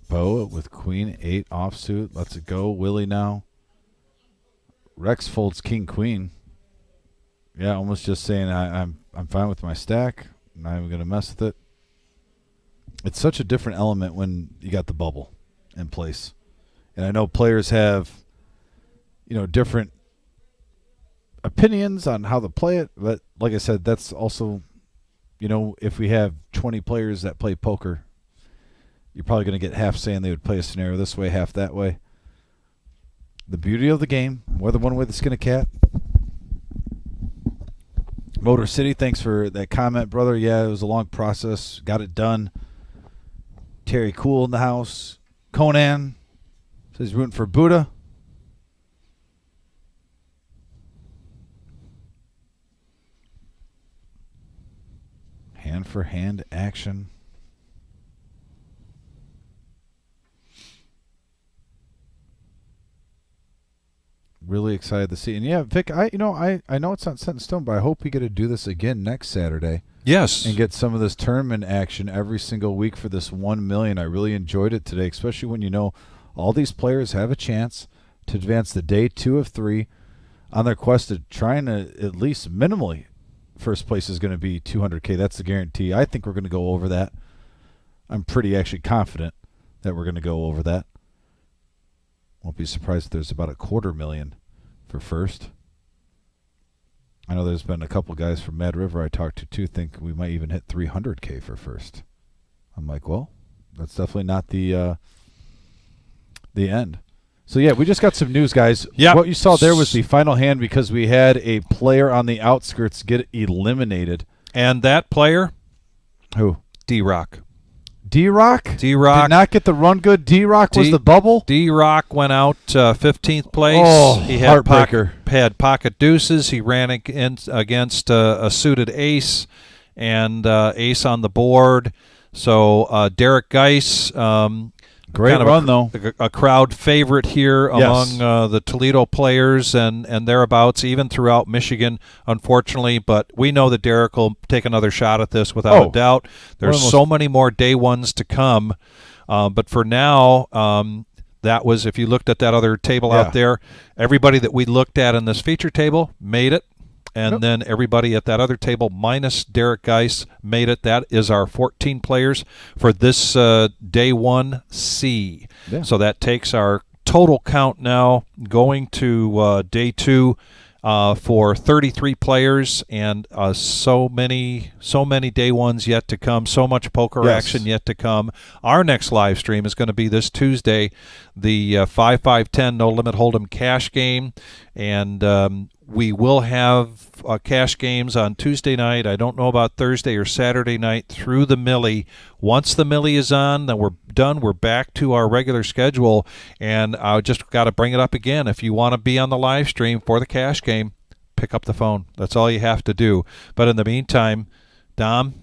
Boa with Queen 8 offsuit. Lets it go. Willie now. Rex folds King Queen. Yeah, almost just saying I'm fine with my stack. I'm not even gonna mess with it. It's such a different element when you got the bubble in place. And I know players have, different opinions on how to play it, but like I said, that's also, if we have 20 players that play poker, you're probably going to get half saying they would play a scenario this way, half that way. The beauty of the game, whether one way to skin a cat. Motor City, thanks for that comment, brother. Yeah, it was a long process. Got it done. Terry Cool in the house. Conan says he's rooting for Buddha. Hand for hand action. Really excited to see. And yeah, Vic, I know it's not set in stone, but I hope we get to do this again next Saturday. Yes. And get some of this tournament action every single week for this 1 million. I really enjoyed it today, especially when all these players have a chance to advance to day 2 of 3 on their quest to trying to at least minimally. First place is going to be 200K. That's the guarantee. I think we're going to go over that. I'm pretty actually confident that we're going to go over that. Won't be surprised if there's about 250,000 for first. I know there's been a couple guys from Mad River I talked to too think we might even hit 300K for first. I'm like, well, that's definitely not the end. So yeah, we just got some news, guys. Yeah. What you saw there was the final hand because we had a player on the outskirts get eliminated. And that player? Who? D-Rock. D-Rock? D-Rock. Did not get the run good. D-Rock was the bubble? D-Rock went out 15th place. Oh, he had heartbreaker. Had pocket deuces. He ran against a suited ace and ace on the board. So Derek Geis, great kind of run, though. A crowd favorite here among the Toledo players and thereabouts, even throughout Michigan, unfortunately. But we know that Derek will take another shot at this without a doubt. There's so many more day ones to come. But for now, that was, if you looked at that other table out there, everybody that we looked at in this feature table made it. And then everybody at that other table, minus Derek Geis, made it. That is our 14 players for this day 1C. Yeah. So that takes our total count now going to day 2 for 33 players and so many day ones yet to come, so much poker action yet to come. Our next live stream is going to be this Tuesday, the 5-5-10 No Limit Hold'em cash game, and we will have cash games on Tuesday night. I don't know about Thursday or Saturday night through the Millie. Once the Millie is on, then we're done. We're back to our regular schedule, and I just got to bring it up again. If you want to be on the live stream for the cash game, pick up the phone. That's all you have to do. But in the meantime, Dom,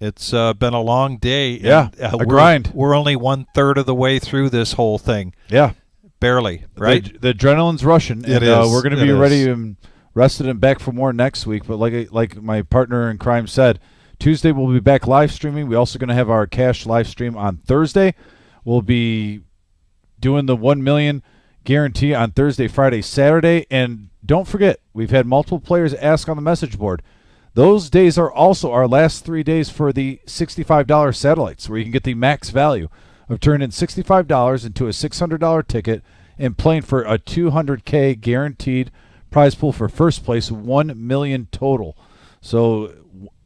it's been a long day. Yeah, and, a grind. We're only 1/3 of the way through this whole thing. Yeah. barely, right? The adrenaline's rushing. It and, is. We're going to It be is. ready and rested and back for more next week. But like my partner in crime said, Tuesday we'll be back live streaming. We're also going to have our cash live stream on Thursday. We'll be doing the 1 million guarantee on Thursday, Friday, Saturday. And don't forget, we've had multiple players ask on the message board. Those days are also our last 3 days for the $65 satellites, where you can get the max value of turning in $65 into a $600 ticket and playing for a $200K guaranteed prize pool for first place, 1 million total. So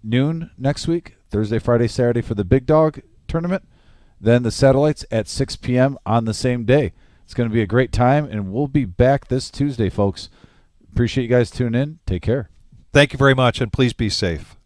noon next week, Thursday, Friday, Saturday for the big dog tournament. Then the satellites at 6 p.m. on the same day. It's going to be a great time, and we'll be back this Tuesday, folks. Appreciate you guys tuning in. Take care. Thank you very much, and please be safe.